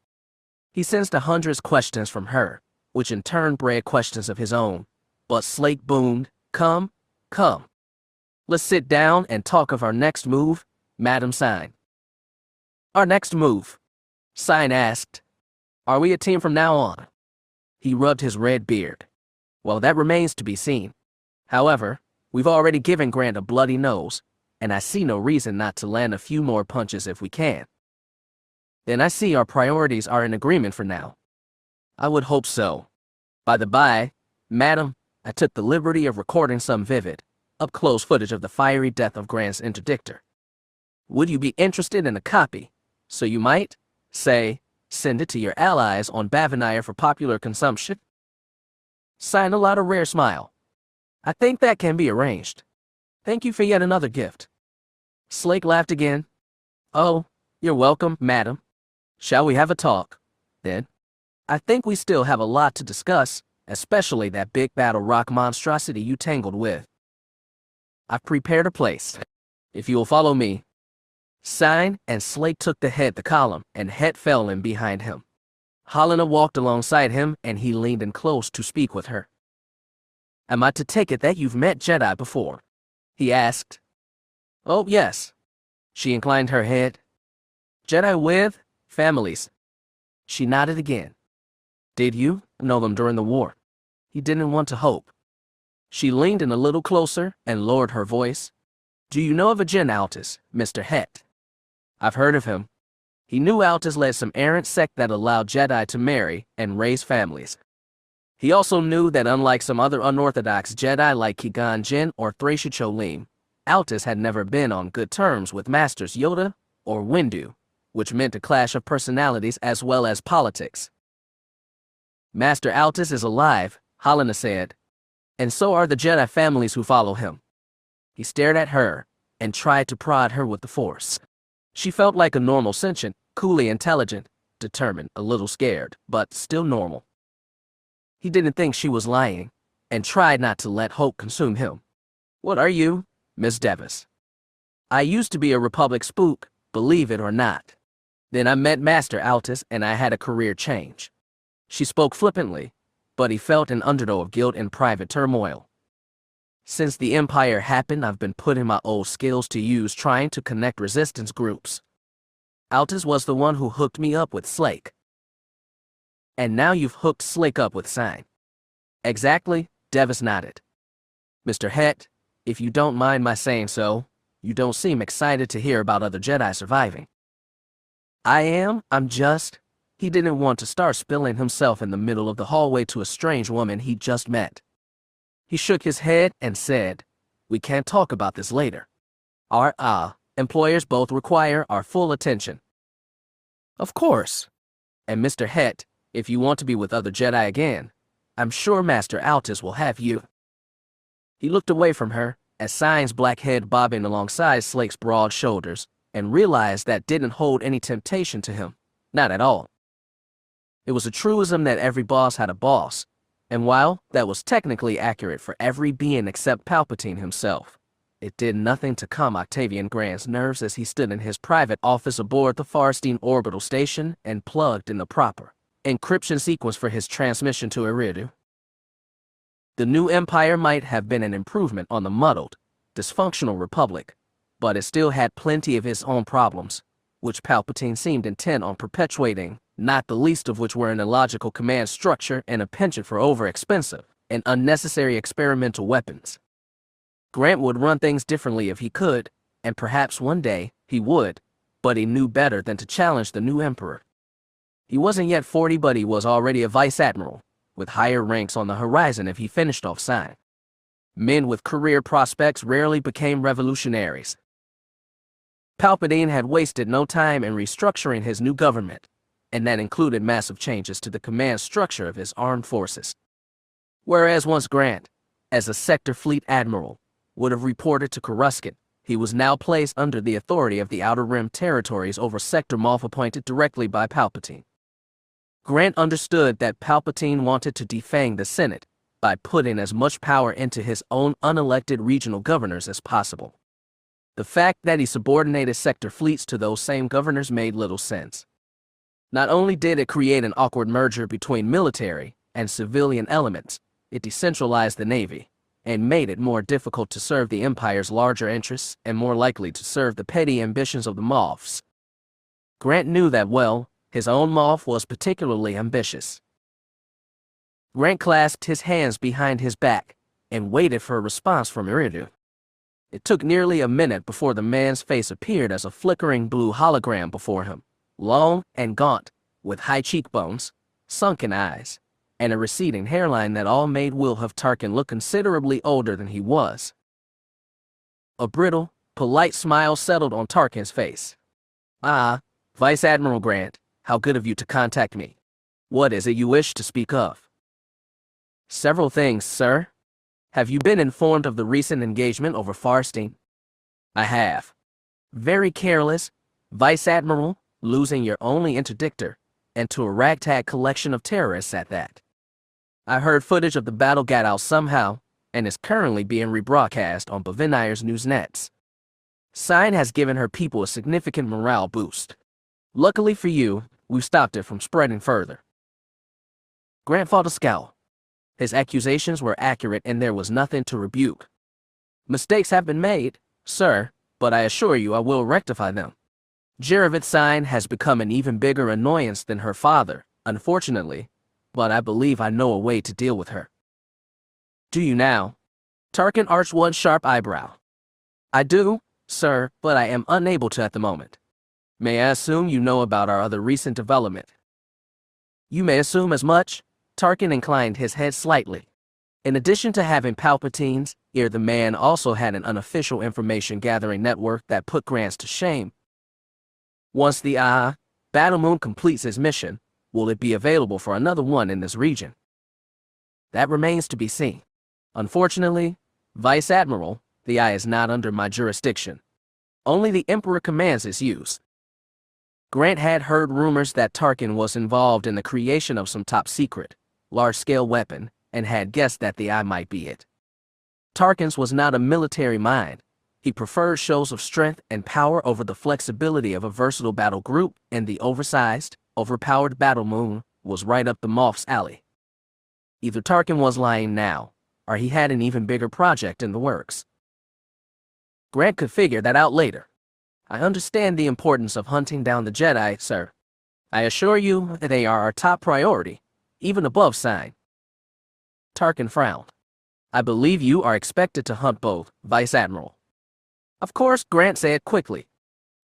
He sensed 100 questions from her, which in turn bred questions of his own, but Slake boomed, Come. Let's sit down and talk of our next move, Madam Sign." "Our next move?" Sign asked. "Are we a team from now on?" He rubbed his red beard. "Well, that remains to be seen. However, we've already given Grant a bloody nose, and I see no reason not to land a few more punches if we can." "Then I see our priorities are in agreement for now." "I would hope so. By the by, madam, I took the liberty of recording some vivid, up-close footage of the fiery death of Grant's interdictor. Would you be interested in a copy, so you might, say, send it to your allies on Bavanaya for popular consumption?" Sign allowed a rare smile. "I think that can be arranged. Thank you for yet another gift." Slake laughed again. "Oh, you're welcome, madam. Shall we have a talk, then? I think we still have a lot to discuss, especially that big battle rock monstrosity you tangled with. I've prepared a place, if you will follow me." Sign and Slake took the head the column, and Hett fell in behind him. Helena walked alongside him, and he leaned in close to speak with her. "Am I to take it that you've met Jedi before?" he asked. "Oh, yes." She inclined her head. "Jedi with families." She nodded again. "Did you know them during the war?" He didn't want to hope. She leaned in a little closer and lowered her voice. "Do you know of a Gen Altus, Mr. Hett?" "I've heard of him." He knew Altus led some errant sect that allowed Jedi to marry and raise families. He also knew that unlike some other unorthodox Jedi like Qui-Gon Jinn or Thracia Cholim, Altus had never been on good terms with Masters Yoda or Windu, which meant a clash of personalities as well as politics. "Master Altus is alive," Helena said, "and so are the Jedi families who follow him." He stared at her and tried to prod her with the Force. She felt like a normal sentient, coolly intelligent, determined, a little scared, but still normal. He didn't think she was lying, and tried not to let hope consume him. "What are you, Miss Davis?" "I used to be a Republic spook, believe it or not. Then I met Master Altus and I had a career change." She spoke flippantly, but he felt an undertow of guilt and private turmoil. "Since the Empire happened, I've been putting my old skills to use trying to connect resistance groups. Altus was the one who hooked me up with Slake. And now you've hooked Slake up with Sign." "Exactly," Davis nodded. "Mr. Hett, if you don't mind my saying so, you don't seem excited to hear about other Jedi surviving." I'm just..." He didn't want to start spilling himself in the middle of the hallway to a strange woman he'd just met. He shook his head and said, "We can't talk about this later. Our employers both require our full attention." "Of course. And Mr. Hett, if you want to be with other Jedi again, I'm sure Master Altus will have you." He looked away from her, as Sign's black head bobbing alongside Slake's broad shoulders, and realized that didn't hold any temptation to him, not at all. It was a truism that every boss had a boss, and while that was technically accurate for every being except Palpatine himself, it did nothing to calm Octavian Grant's nerves as he stood in his private office aboard the Farin orbital station and plugged in the proper encryption sequence for his transmission to Ordo. The new Empire might have been an improvement on the muddled, dysfunctional Republic, but it still had plenty of its own problems, which Palpatine seemed intent on perpetuating, not the least of which were an illogical command structure and a penchant for overexpensive and unnecessary experimental weapons. Grant would run things differently if he could, and perhaps one day he would, but he knew better than to challenge the new Emperor. He wasn't yet 40, but he was already a Vice Admiral, with higher ranks on the horizon if he finished off Sign. Men with career prospects rarely became revolutionaries. Palpatine had wasted no time in restructuring his new government, and that included massive changes to the command structure of his armed forces. Whereas once Grant, as a Sector Fleet Admiral, would have reported to Coruscant, he was now placed under the authority of the Outer Rim territories over Sector Moff appointed directly by Palpatine. Grant understood that Palpatine wanted to defang the Senate by putting as much power into his own unelected regional governors as possible. The fact that he subordinated sector fleets to those same governors made little sense. Not only did it create an awkward merger between military and civilian elements, it decentralized the Navy and made it more difficult to serve the Empire's larger interests and more likely to serve the petty ambitions of the Moffs. Grant knew that well. His own Moff was particularly ambitious. Grant clasped his hands behind his back and waited for a response from Ordo. It took nearly a minute before the man's face appeared as a flickering blue hologram before him, long and gaunt, with high cheekbones, sunken eyes, and a receding hairline that all made Wilhuff Tarkin look considerably older than he was. A brittle, polite smile settled on Tarkin's face. Vice Admiral Grant, how good of you to contact me. What is it you wish to speak of?" "Several things, sir. Have you been informed of the recent engagement over Farin?" "I have." "Very careless, Vice Admiral, losing your only interdictor, and to a ragtag collection of terrorists at that. I heard footage of the battle got out somehow, and is currently being rebroadcast on Bavinir's news nets. Sign has given her people a significant morale boost. Luckily for you, we've stopped it from spreading further." Grant fought a scowl. His accusations were accurate and there was nothing to rebuke. "Mistakes have been made, sir, but I assure you I will rectify them. Jaravith Sign has become an even bigger annoyance than her father, unfortunately, but I believe I know a way to deal with her." "Do you now?" Tarkin arched one sharp eyebrow. "I do, sir, but I am unable to at the moment. May I assume you know about our other recent development?" "You may assume as much." Tarkin inclined his head slightly. In addition to having Palpatine's ear, the man also had an unofficial information gathering network that put Grant to shame. "Once the Battle Moon completes its mission, will it be available for another one in this region?" "That remains to be seen. Unfortunately, Vice Admiral, the Eye is not under my jurisdiction. Only the Emperor commands its use." Grant had heard rumors that Tarkin was involved in the creation of some top-secret, large-scale weapon, and had guessed that the eye might be it. Tarkin's was not a military mind. He preferred shows of strength and power over the flexibility of a versatile battle group, and the oversized, overpowered battle moon was right up the Moff's alley. Either Tarkin was lying now, or he had an even bigger project in the works. Grant could figure that out later. I understand the importance of hunting down the Jedi, sir. I assure you that they are our top priority, even above Sign. Tarkin frowned. I believe you are expected to hunt both, Vice Admiral. Of course, Grant said quickly.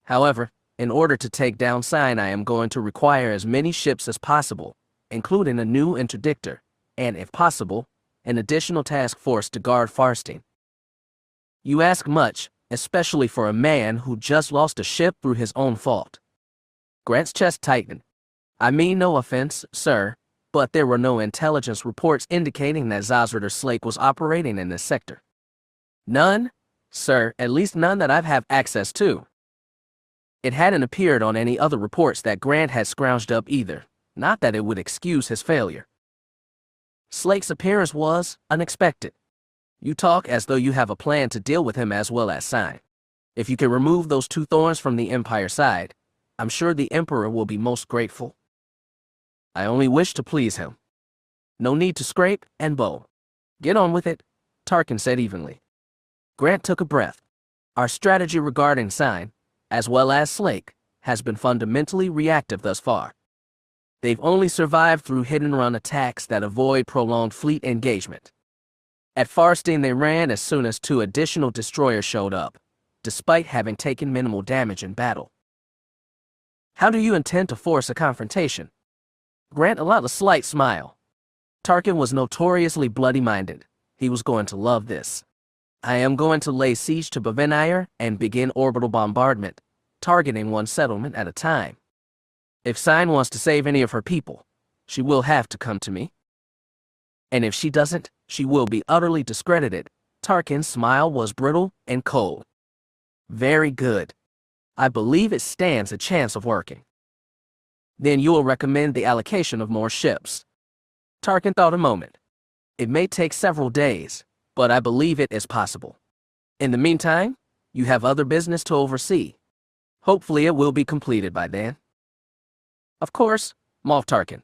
However, in order to take down Sign, I am going to require as many ships as possible, including a new interdictor, and if possible, an additional task force to guard Farsteen. You ask much, especially for a man who just lost a ship through his own fault. Grant's chest tightened. I mean no offense, sir, but there were no intelligence reports indicating that Zazrid or Slake was operating in this sector. None, sir, at least none that I've had access to. It hadn't appeared on any other reports that Grant had scrounged up either, not that it would excuse his failure. Slake's appearance was unexpected. You talk as though you have a plan to deal with him as well as Sign. If you can remove those two thorns from the Empire side, I'm sure the Emperor will be most grateful. I only wish to please him. No need to scrape and bow. Get on with it, Tarkin said evenly. Grant took a breath. Our strategy regarding Sign, as well as Slake, has been fundamentally reactive thus far. They've only survived through hit-and-run attacks that avoid prolonged fleet engagement. At Farsteen, they ran as soon as 2 additional destroyers showed up, despite having taken minimal damage in battle. How do you intend to force a confrontation? Grant allowed a slight smile. Tarkin was notoriously bloody-minded. He was going to love this. I am going to lay siege to Bavenire and begin orbital bombardment, targeting one settlement at a time. If Sign wants to save any of her people, she will have to come to me. And if she doesn't, she will be utterly discredited. Tarkin's smile was brittle and cold. Very good. I believe it stands a chance of working. Then you will recommend the allocation of more ships. Tarkin thought a moment. It may take several days, but I believe it is possible. In the meantime, you have other business to oversee. Hopefully it will be completed by then. Of course, Moff Tarkin.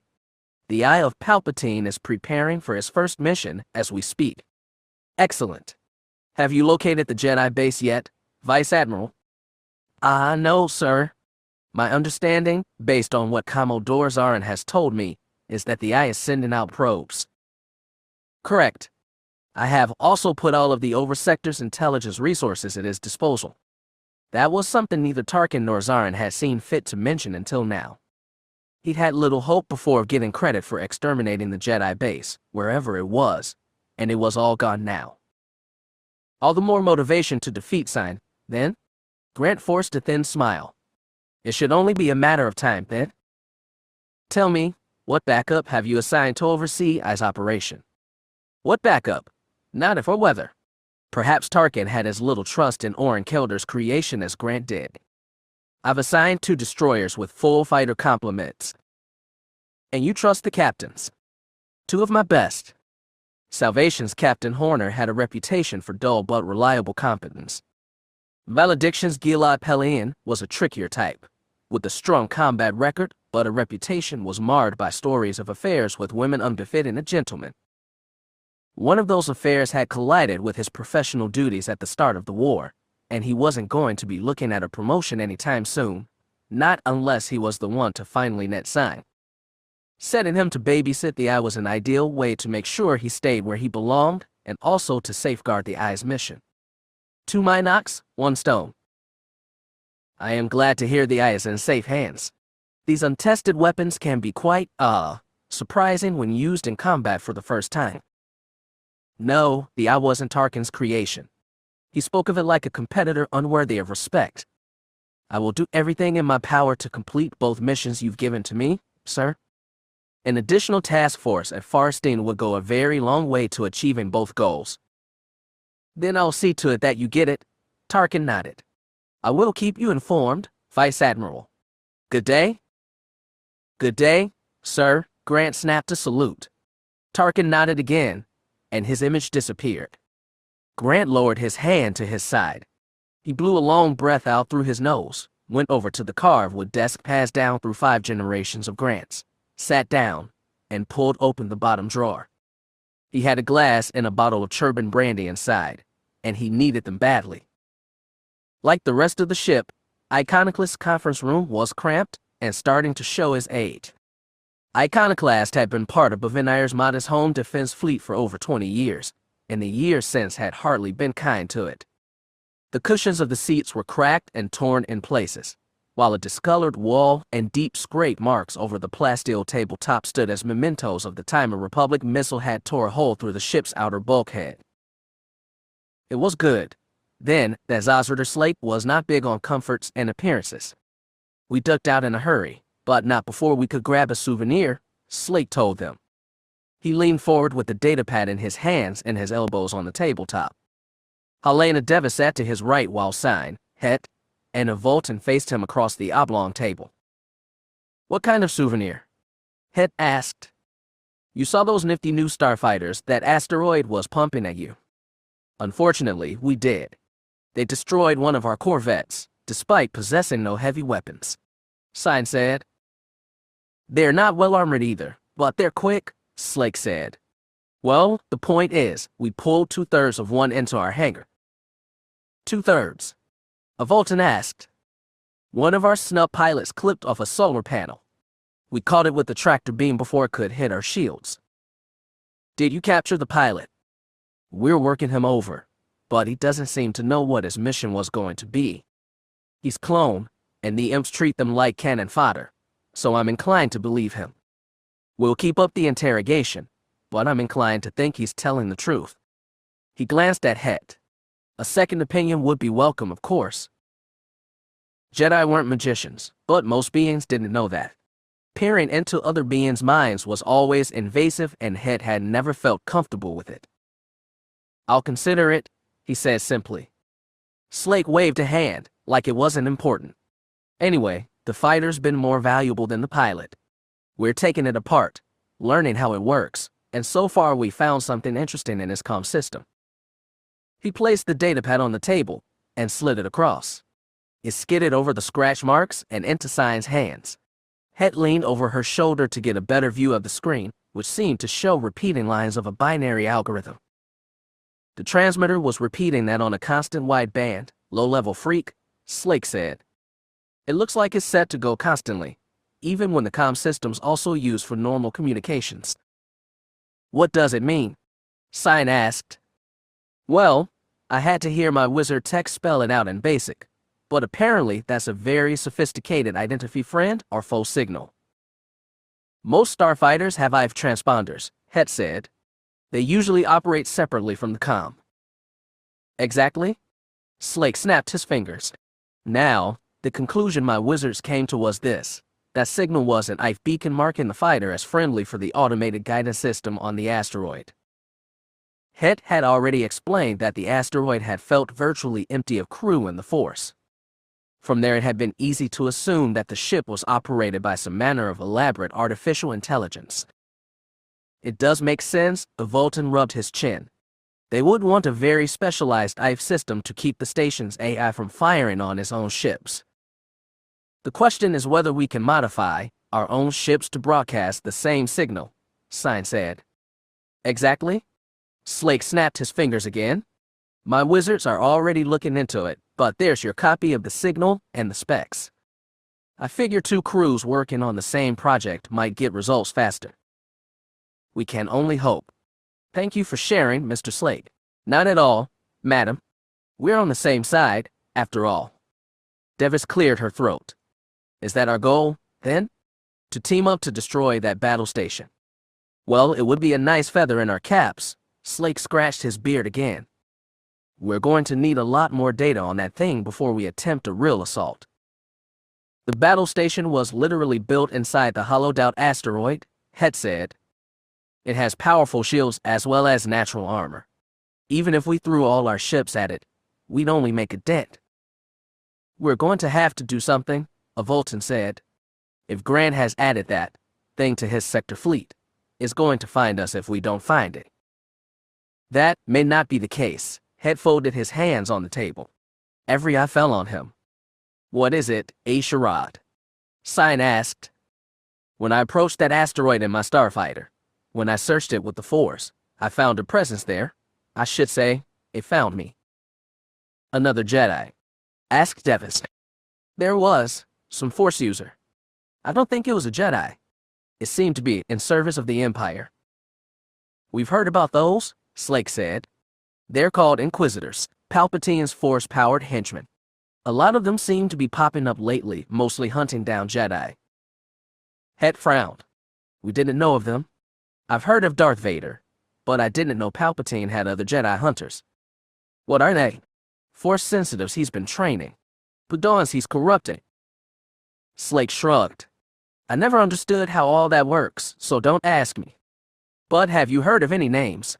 The Eye of Palpatine is preparing for his first mission as we speak. Excellent. Have you located the Jedi base yet, Vice Admiral? No, sir. My understanding, based on what Commodore Zarin has told me, is that the Eye is sending out probes. Correct. I have also put all of the Oversector's intelligence resources at his disposal. That was something neither Tarkin nor Zarin had seen fit to mention until now. He'd had little hope before of getting credit for exterminating the Jedi base, wherever it was, and it was all gone now. All the more motivation to defeat Sign, then? Grant forced a thin smile. It should only be a matter of time, then. Tell me, what backup have you assigned to oversee Eye's operation? What backup? Not if or whether. Perhaps Tarkin had as little trust in Oren Kelder's creation as Grant did. I've assigned 2 destroyers with full fighter complements. And you trust the captains. 2 of my best. Salvation's Captain Horner had a reputation for dull but reliable competence. Valediction's Captain Pellaeon was a trickier type, with a strong combat record, but a reputation was marred by stories of affairs with women unbefitting a gentleman. One of those affairs had collided with his professional duties at the start of the war, and he wasn't going to be looking at a promotion anytime soon, not unless he was the one to finally net Sign. Setting him to babysit the Eye was an ideal way to make sure he stayed where he belonged, and also to safeguard the Eye's mission. 2 Minox, 1 stone. I am glad to hear the Eye is in safe hands. These untested weapons can be quite, surprising when used in combat for the first time. No, the Eye wasn't Tarkin's creation. He spoke of it like a competitor unworthy of respect. I will do everything in my power to complete both missions you've given to me, sir. An additional task force at Farsteen would go a very long way to achieving both goals. Then I'll see to it that you get it. Tarkin nodded. I will keep you informed, Vice Admiral. Good day? Good day, sir. Grant snapped a salute. Tarkin nodded again, and his image disappeared. Grant lowered his hand to his side. He blew a long breath out through his nose, went over to the carved wood desk passed down through 5 generations of Grants, sat down, and pulled open the bottom drawer. He had a glass and a bottle of Churban brandy inside, and he needed them badly. Like the rest of the ship, Iconoclast's conference room was cramped and starting to show his age. Iconoclast had been part of Bavinair's modest home defense fleet for over 20 years, and the years since had hardly been kind to it. The cushions of the seats were cracked and torn in places, while a discolored wall and deep scrape marks over the plasteel tabletop stood as mementos of the time a Republic missile had tore a hole through the ship's outer bulkhead. It was good, then, that Zosrider Slake was not big on comforts and appearances. We ducked out in a hurry, but not before we could grab a souvenir, Slake told them. He leaned forward with the datapad in his hands and his elbows on the tabletop. Helena Devis sat to his right while Sign, Hett, and a Voltan faced him across the oblong table. What kind of souvenir? Hett asked. You saw those nifty new starfighters that asteroid was pumping at you. Unfortunately, we did. They destroyed one of our corvettes, despite possessing no heavy weapons. Sign said. They're not well armored either, but they're quick, Slake said. Well, the point is, we pulled 2/3 of one into our hangar. 2/3? A Voltan asked. One of our snub pilots clipped off a solar panel. We caught it with the tractor beam before it could hit our shields. Did you capture the pilot? We're working him over, but he doesn't seem to know what his mission was going to be. He's clone, and the imps treat them like cannon fodder, so I'm inclined to believe him. We'll keep up the interrogation, but I'm inclined to think he's telling the truth. He glanced at Hett. A second opinion would be welcome, of course. Jedi weren't magicians, but most beings didn't know that. Peering into other beings' minds was always invasive, and Hett had never felt comfortable with it. I'll consider it, he said simply. Slake waved a hand, like it wasn't important. Anyway, the fighter's been more valuable than the pilot. We're taking it apart, learning how it works, and so far we found something interesting in his comm system. He placed the datapad on the table and slid it across. It skidded over the scratch marks and into Sign's hands. Hett leaned over her shoulder to get a better view of the screen, which seemed to show repeating lines of a binary algorithm. The transmitter was repeating that on a constant wide band, low-level freak, Slake said. It looks like it's set to go constantly, even when the comm system's also used for normal communications. What does it mean? Sign asked. Well, I had to hear my wizard text spell it out in basic, but apparently that's a very sophisticated identify friend or foe signal. Most starfighters have IF transponders, Hett said. They usually operate separately from the comm. Exactly? Slake snapped his fingers. Now, the conclusion my wizards came to was this. That signal was an IF beacon marking the fighter as friendly for the automated guidance system on the asteroid. Hett had already explained that the asteroid had felt virtually empty of crew in the Force. From there it had been easy to assume that the ship was operated by some manner of elaborate artificial intelligence. It does make sense, the Voltan rubbed his chin. They would want a very specialized IF system to keep the station's AI from firing on its own ships. The question is whether we can modify our own ships to broadcast the same signal, Sign said. Exactly? Slake snapped his fingers again. My wizards are already looking into it, but there's your copy of the signal and the specs. I figure 2 crews working on the same project might get results faster. We can only hope. Thank you for sharing, Mr. Slake. Not at all, madam. We're on the same side, after all. Devis cleared her throat. Is that our goal, then? To team up to destroy that battle station. Well, it would be a nice feather in our caps. Slake scratched his beard again. We're going to need a lot more data on that thing before we attempt a real assault. The battle station was literally built inside the hollowed-out asteroid, Hett said. It has powerful shields as well as natural armor. Even if we threw all our ships at it, we'd only make a dent. We're going to have to do something, a Voltan said. If Grant has added that thing to his sector fleet, it's going to find us if we don't find it. That may not be the case. Hett folded his hands on the table. Every eye fell on him. What is it, A'Sharad? Sign asked. When I approached that asteroid in my starfighter, when I searched it with the Force, I found a presence there. I should say, it found me. Another Jedi? Asked Devis. There was, some Force user. I don't think it was a Jedi. It seemed to be in service of the Empire. We've heard about those, Slake said. They're called Inquisitors, Palpatine's Force-powered henchmen. A lot of them seem to be popping up lately, mostly hunting down Jedi. Hett frowned. We didn't know of them. I've heard of Darth Vader, but I didn't know Palpatine had other Jedi hunters. What are they? Force sensitives he's been training. Padaons he's corrupting. Slake shrugged. I never understood how all that works, so don't ask me. But have you heard of any names?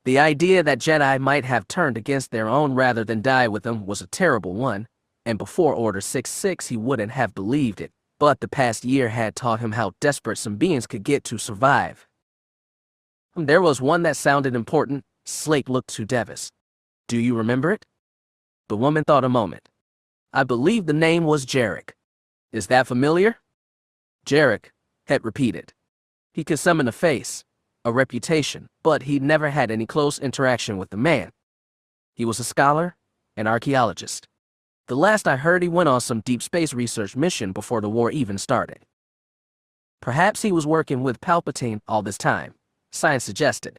The idea that Jedi might have turned against their own rather than die with them was a terrible one, and before Order 66 he wouldn't have believed it, but the past year had taught him how desperate some beings could get to survive. There was one that sounded important. Slake looked to Devis. Do you remember it? The woman thought a moment. I believe the name was Jarek. Is that familiar? Jarek, Hett repeated. He could summon a face, a reputation, but he'd never had any close interaction with the man. He was a scholar, an archaeologist. The last I heard, he went on some deep space research mission before the war even started. Perhaps he was working with Palpatine all this time, science suggested.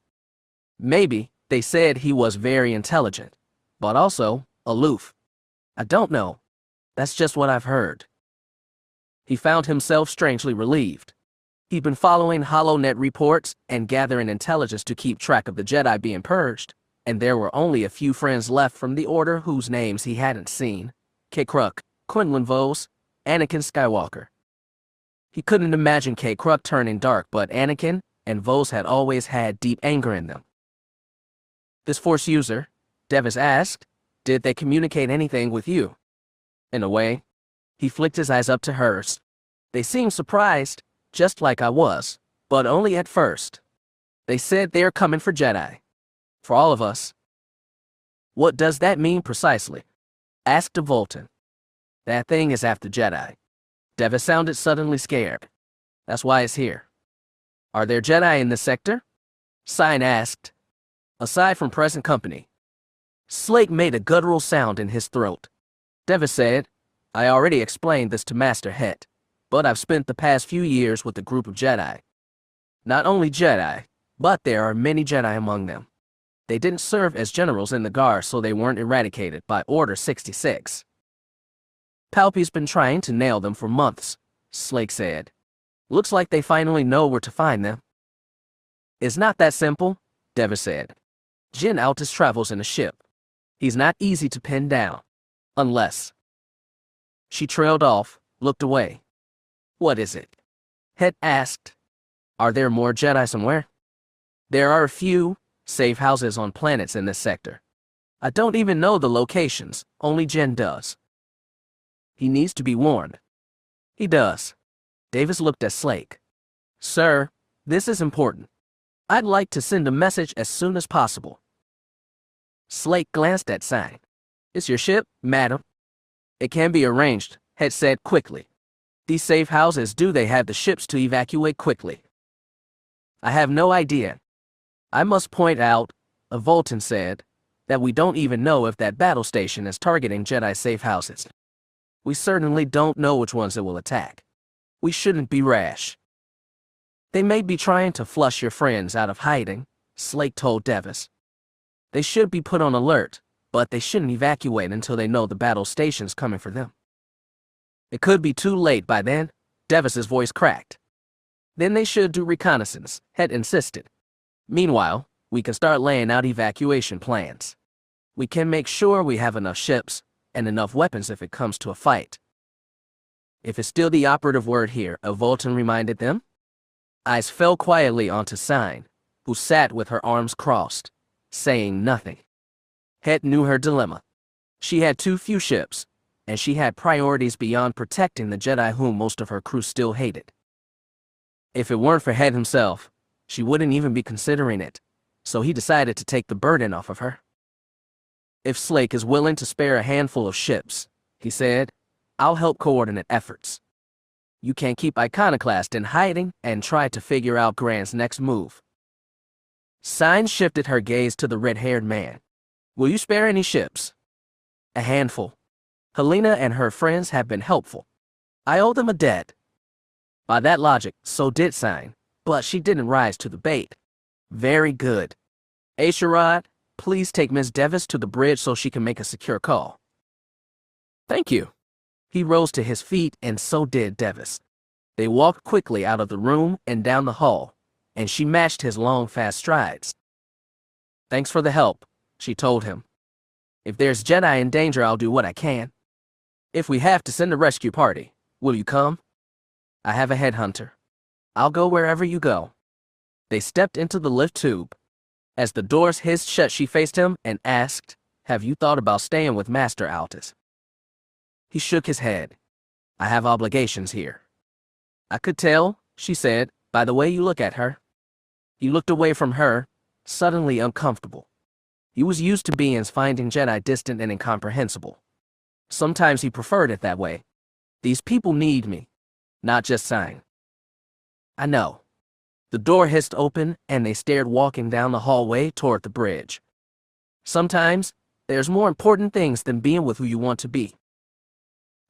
Maybe. They said he was very intelligent, but also aloof. I don't know. That's just what I've heard. He found himself strangely relieved. He'd been following HoloNet reports and gathering intelligence to keep track of the Jedi being purged, and there were only a few friends left from the Order whose names he hadn't seen. K-Kruk, Quinlan Vos, Anakin Skywalker. He couldn't imagine K-Kruk turning dark, but Anakin and Vos had always had deep anger in them. This Force user, Devis asked, did they communicate anything with you? In a way. He flicked his eyes up to hers. They seemed surprised, just like I was, but only at first. They said they're coming for Jedi. For all of us. What does that mean precisely? Asked De Volton. That thing is after Jedi. Devis sounded suddenly scared. That's why it's here. Are there Jedi in this sector? Sign asked. Aside from present company. Slake made a guttural sound in his throat. Devis said, I already explained this to Master Hett, but I've spent the past few years with a group of Jedi. Not only Jedi, but there are many Jedi among them. They didn't serve as generals in the Guard, so they weren't eradicated by Order 66. Palpy's been trying to nail them for months, Slake said. Looks like they finally know where to find them. It's not that simple, Devis said. Jin Altus travels in a ship. He's not easy to pin down. Unless. She trailed off, looked away. What is it? Hett asked. Are there more Jedi somewhere? There are a few safe houses on planets in this sector. I don't even know the locations, only Jin does. He needs to be warned. He does. Davis looked at Slake. Sir, this is important. I'd like to send a message as soon as possible. Slake glanced at Sign. It's your ship, madam. It can be arranged, Hett said quickly. These safe houses, do they have the ships to evacuate quickly? I have no idea. I must point out, Volton said, that we don't even know if that battle station is targeting Jedi safe houses. We certainly don't know which ones it will attack. We shouldn't be rash. They may be trying to flush your friends out of hiding, Slake told Devis. They should be put on alert, but they shouldn't evacuate until they know the battle station's coming for them. It could be too late by then, Devis's voice cracked. Then they should do reconnaissance, Hett insisted. Meanwhile, we can start laying out evacuation plans. We can make sure we have enough ships and enough weapons if it comes to a fight. If it's still the operative word here, Volton reminded them. Eyes fell quietly onto Sign, who sat with her arms crossed, saying nothing. Hett knew her dilemma. She had too few ships, and she had priorities beyond protecting the Jedi whom most of her crew still hated. If it weren't for Hett himself, she wouldn't even be considering it, so he decided to take the burden off of her. If Slake is willing to spare a handful of ships, he said, I'll help coordinate efforts. You can't keep Iconoclast in hiding and try to figure out Grant's next move. Sign shifted her gaze to the red-haired man. Will you spare any ships? A handful. Helena and her friends have been helpful. I owe them a debt. By that logic, so did Sign, but she didn't rise to the bait. Very good. A'Sharad, please take Miss Devis to the bridge so she can make a secure call. Thank you. He rose to his feet, and so did Devis. They walked quickly out of the room and down the hall, and she matched his long, fast strides. Thanks for the help, she told him. If there's Jedi in danger, I'll do what I can. If we have to send a rescue party, will you come? I have a headhunter. I'll go wherever you go. They stepped into the lift tube. As the doors hissed shut, she faced him and asked, Have you thought about staying with Master Altus? He shook his head. I have obligations here. I could tell, she said, by the way you look at her. He looked away from her, suddenly uncomfortable. He was used to beings finding Jedi distant and incomprehensible. Sometimes he preferred it that way. These people need me, not just Sign. I know. The door hissed open, and they stared walking down the hallway toward the bridge. Sometimes, there's more important things than being with who you want to be.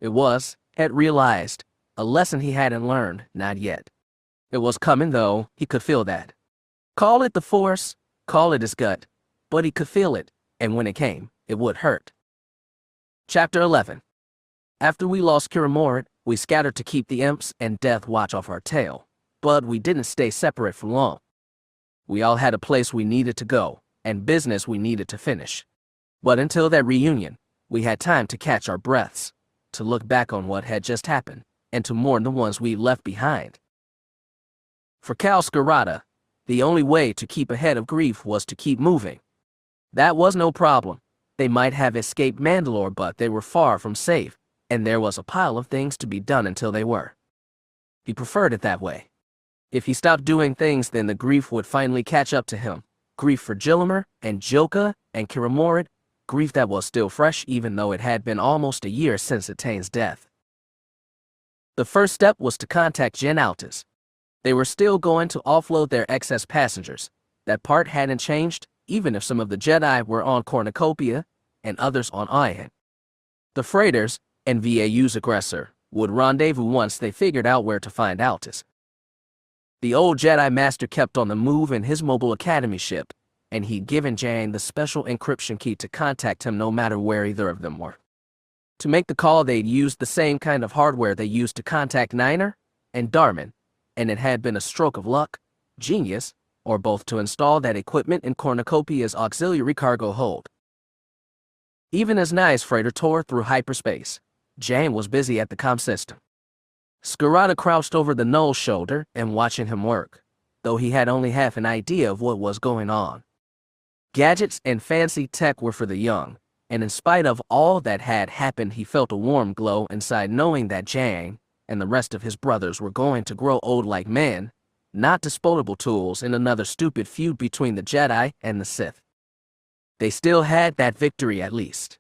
It was, Hett realized, a lesson he hadn't learned, not yet. It was coming, though, he could feel that. Call it the Force, call it his gut, but he could feel it, and when it came, it would hurt. Chapter 11. After we lost Kiramorit, we scattered to keep the imps and death watch off our tail, but we didn't stay separate for long. We all had a place we needed to go, and business we needed to finish. But until that reunion, we had time to catch our breaths, to look back on what had just happened, and to mourn the ones we left behind. For Kal Skirata, the only way to keep ahead of grief was to keep moving. That was no problem. They might have escaped Mandalore, but they were far from safe, and there was a pile of things to be done until they were. He preferred it that way. If he stopped doing things, then the grief would finally catch up to him. Grief for Jillimer and Joka and Kiramorit, grief that was still fresh even though it had been almost a year since Etane's death. The first step was to contact Gen Altus. They were still going to offload their excess passengers. That part hadn't changed, even if some of the Jedi were on Cornucopia and others on Ion. The freighters and VAU's aggressor would rendezvous once they figured out where to find Altus. The old Jedi Master kept on the move in his mobile academy ship, and he'd given Jane the special encryption key to contact him no matter where either of them were. To make the call, they'd used the same kind of hardware they used to contact Niner and Darman, and it had been a stroke of luck, genius, or both to install that equipment in Cornucopia's auxiliary cargo hold. Even as Nye's freighter tore through hyperspace, Jane was busy at the comm system. Skirata crouched over the Null's shoulder and watching him work, though he had only half an idea of what was going on. Gadgets and fancy tech were for the young, and in spite of all that had happened, he felt a warm glow inside knowing that Jang and the rest of his brothers were going to grow old like men, not disposable tools in another stupid feud between the Jedi and the Sith. They still had that victory at least.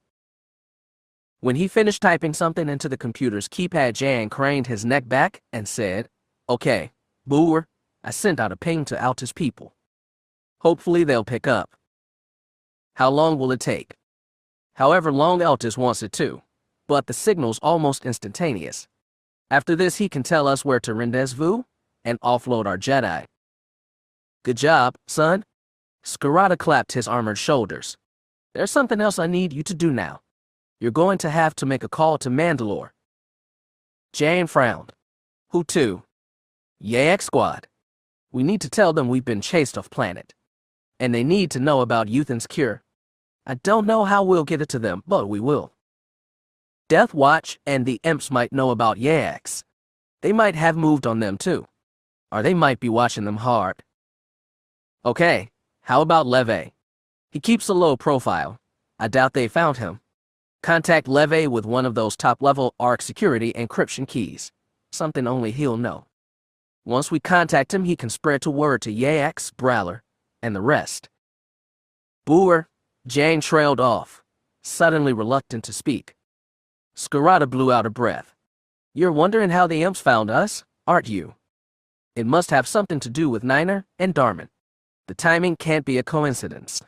When he finished typing something into the computer's keypad, Jang craned his neck back and said, Okay, Booer, I sent out a ping to Altus people. Hopefully they'll pick up. How long will it take? However long Altus wants it to, but the signal's almost instantaneous. After this, he can tell us where to rendezvous and offload our Jedi. Good job, son. Skirata clapped his armored shoulders. There's something else I need you to do now. You're going to have to make a call to Mandalore. Jane frowned. Who to? Yayak Squad. We need to tell them we've been chased off planet. And they need to know about Euthan's cure. I don't know how we'll get it to them, but we will. Death Watch and the imps might know about Yaks. They might have moved on them too. Or they might be watching them hard. Okay, how about Leve? He keeps a low profile. I doubt they found him. Contact Leve with one of those top-level ARC security encryption keys. Something only he'll know. Once we contact him, he can spread the word to Yax, Brawler, and the rest. Boer, Jane trailed off, suddenly reluctant to speak. Skirata blew out a breath. You're wondering how the imps found us, aren't you? It must have something to do with Niner and Darman. The timing can't be a coincidence.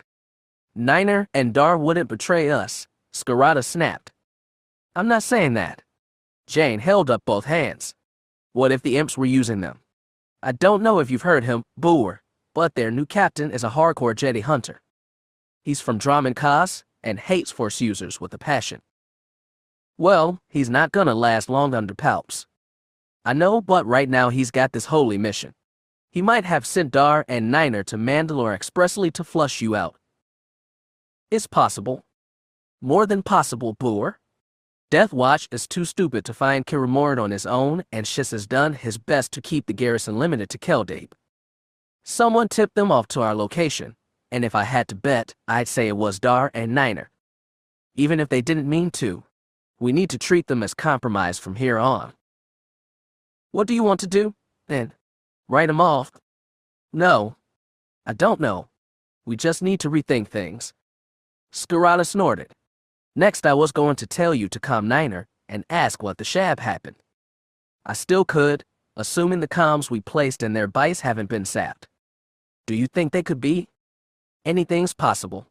Niner and Dar wouldn't betray us, Skirata snapped. I'm not saying that. Jane held up both hands. What if the imps were using them? I don't know if you've heard him, Boer, but their new captain is a hardcore Jedi hunter. He's from Darman Kaz and hates Force users with a passion. Well, he's not gonna last long under Palps. I know, but right now he's got this holy mission. He might have sent Dar and Niner to Mandalore expressly to flush you out. It's possible. More than possible, Boer. Death Watch is too stupid to find Kiramord on his own, and Shiz has done his best to keep the garrison limited to Keldabe. Someone tipped them off to our location, and if I had to bet, I'd say it was Dar and Niner. Even if they didn't mean to, we need to treat them as compromised from here on. What do you want to do, then? Write them off? No. I don't know. We just need to rethink things. Skirata snorted. Next I was going to tell you to calm Niner and ask what the shab happened. I still could, assuming the comms we placed in their bice haven't been sapped. Do you think they could be? Anything's possible.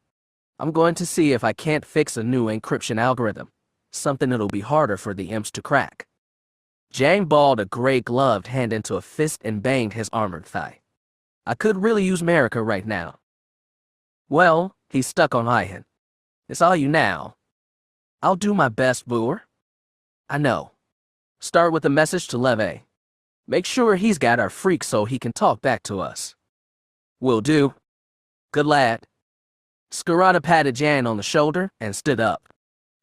I'm going to see if I can't fix a new encryption algorithm, something that'll be harder for the imps to crack. Jang balled a gray-gloved hand into a fist and banged his armored thigh. I could really use America right now. Well, he's stuck on Ihan. It's all you now. I'll do my best, Boer. I know. Start with a message to Leve. Make sure he's got our freak so he can talk back to us. Will do. Good lad. Skirata patted Jan on the shoulder and stood up.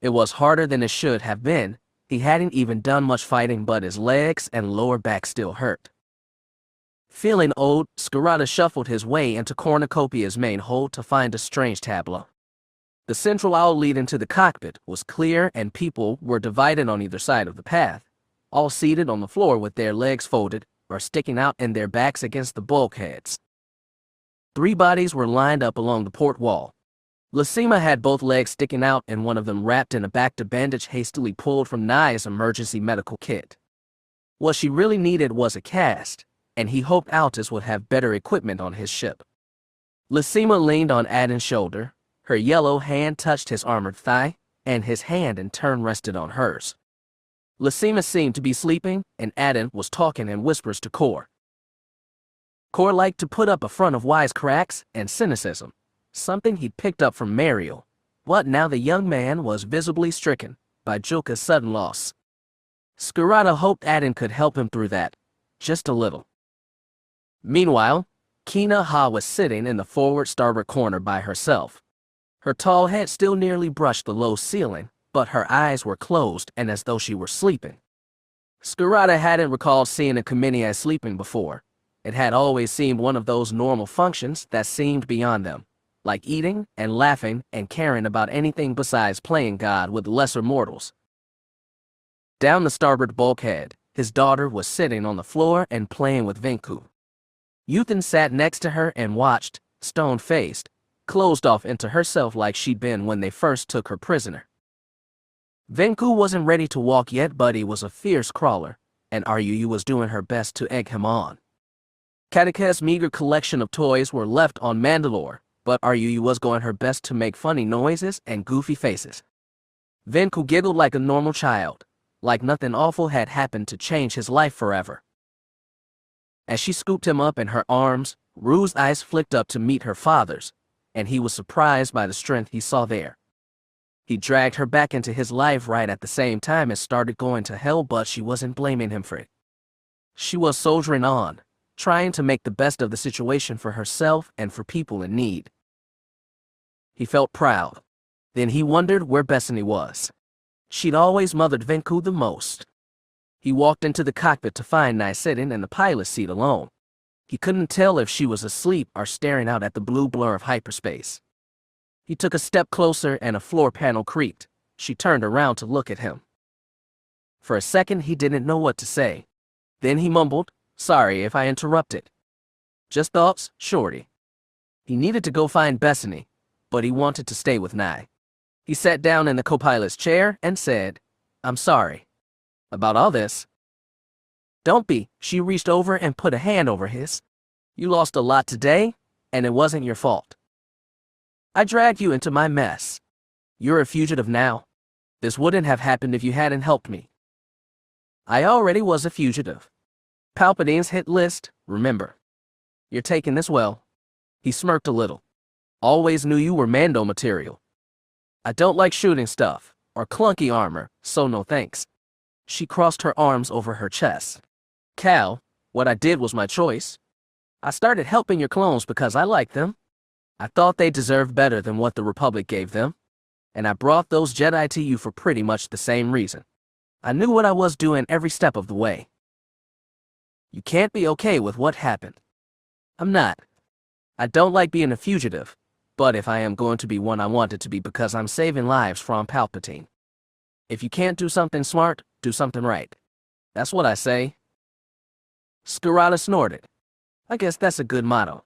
It was harder than it should have been. He hadn't even done much fighting, but his legs and lower back still hurt. Feeling old, Skirata shuffled his way into Cornucopia's main hold to find a strange tableau. The central aisle leading to the cockpit was clear, and people were divided on either side of the path, all seated on the floor with their legs folded or sticking out and their backs against the bulkheads. 3 bodies were lined up along the port wall. Lasima had both legs sticking out and one of them wrapped in a Bacta bandage hastily pulled from Nai's emergency medical kit. What she really needed was a cast, and he hoped Altus would have better equipment on his ship. Lasima leaned on Adan's shoulder, her yellow hand touched his armored thigh, and his hand in turn rested on hers. Lasima seemed to be sleeping, and Adan was talking in whispers to Kor. Kor liked to put up a front of wisecracks and cynicism, something he'd picked up from Mariel, but now the young man was visibly stricken by Julka's sudden loss. Skirata hoped Adan could help him through that, just a little. Meanwhile, Kina Ha was sitting in the forward starboard corner by herself. Her tall head still nearly brushed the low ceiling, but her eyes were closed and as though she were sleeping. Skirata hadn't recalled seeing a Kamini sleeping before. It had always seemed one of those normal functions that seemed beyond them, like eating and laughing and caring about anything besides playing God with lesser mortals. Down the starboard bulkhead, his daughter was sitting on the floor and playing with Venku. Yuthan sat next to her and watched, stone-faced, closed off into herself like she'd been when they first took her prisoner. Venku wasn't ready to walk yet, but he was a fierce crawler, and Ryuyu was doing her best to egg him on. Kataka's meager collection of toys were left on Mandalore, but Ryuyu was going her best to make funny noises and goofy faces. Venku giggled like a normal child, like nothing awful had happened to change his life forever. As she scooped him up in her arms, Rue's eyes flicked up to meet her father's, and he was surprised by the strength he saw there. He dragged her back into his life right at the same time as started going to hell, but she wasn't blaming him for it. She was soldiering on, trying to make the best of the situation for herself and for people in need. He felt proud. Then he wondered where Bethany was. She'd always mothered Venku the most. He walked into the cockpit to find Nai sitting in the pilot's seat alone. He couldn't tell if she was asleep or staring out at the blue blur of hyperspace. He took a step closer and a floor panel creaked, she turned around to look at him. For a second, he didn't know what to say. Then he mumbled, "Sorry if I interrupted." "Just thoughts, shorty." He needed to go find Bethany, but he wanted to stay with Nye. He sat down in the co-pilot's chair and said, "I'm sorry. About all this." "Don't be." She reached over and put a hand over his. "You lost a lot today, and it wasn't your fault. I dragged you into my mess. You're a fugitive now. This wouldn't have happened if you hadn't helped me." "I already was a fugitive. Palpatine's hit list, remember. You're taking this well." He smirked a little. "Always knew you were Mando material. I don't like shooting stuff, or clunky armor, so no thanks." She crossed her arms over her chest. "Kal, what I did was my choice. I started helping your clones because I liked them. I thought they deserved better than what the Republic gave them. And I brought those Jedi to you for pretty much the same reason. I knew what I was doing every step of the way. You can't be okay with what happened." "I'm not. I don't like being a fugitive, but if I am going to be one, I want it to be because I'm saving lives from Palpatine. If you can't do something smart, do something right. That's what I say." Skirata snorted. "I guess that's a good motto.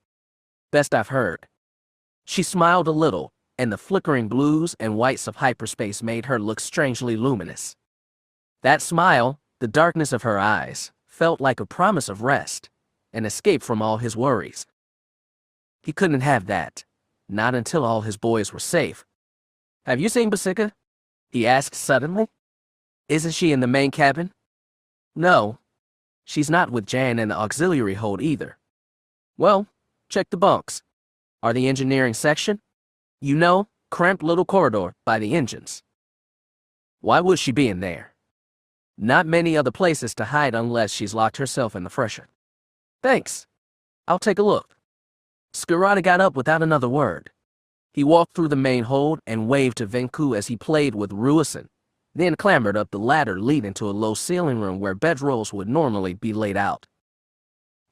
Best I've heard." She smiled a little, and the flickering blues and whites of hyperspace made her look strangely luminous. That smile, the darkness of her eyes, felt like a promise of rest, an escape from all his worries. He couldn't have that, not until all his boys were safe. "Have you seen Basica?" he asked suddenly. "Isn't she in the main cabin?" "No. She's not with Jan in the auxiliary hold either." "Well, check the bunks. Are the engineering section? You know, cramped little corridor by the engines." "Why would she be in there? Not many other places to hide unless she's locked herself in the fresher." "Thanks. I'll take a look." Skirata got up without another word. He walked through the main hold and waved to Venku as he played with Ruisan, then clambered up the ladder leading to a low ceiling room where bedrolls would normally be laid out.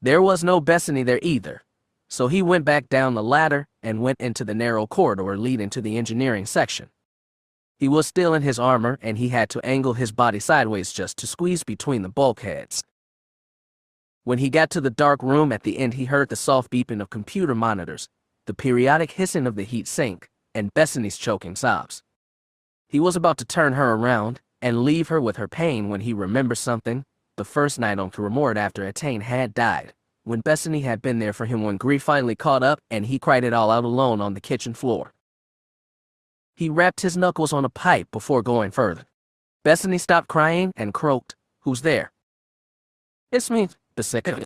There was no Bethany there either, so he went back down the ladder and went into the narrow corridor leading to the engineering section. He was still in his armor and he had to angle his body sideways just to squeeze between the bulkheads. When he got to the dark room at the end, he heard the soft beeping of computer monitors, the periodic hissing of the heat sink, and Bethany's choking sobs. He was about to turn her around and leave her with her pain when he remembered something. The first night on Kiramord after Attain had died, when Bethany had been there for him when grief finally caught up and he cried it all out alone on the kitchen floor. He rapped his knuckles on a pipe before going further. Bethany stopped crying and croaked, "Who's there?" "It's me, Basica."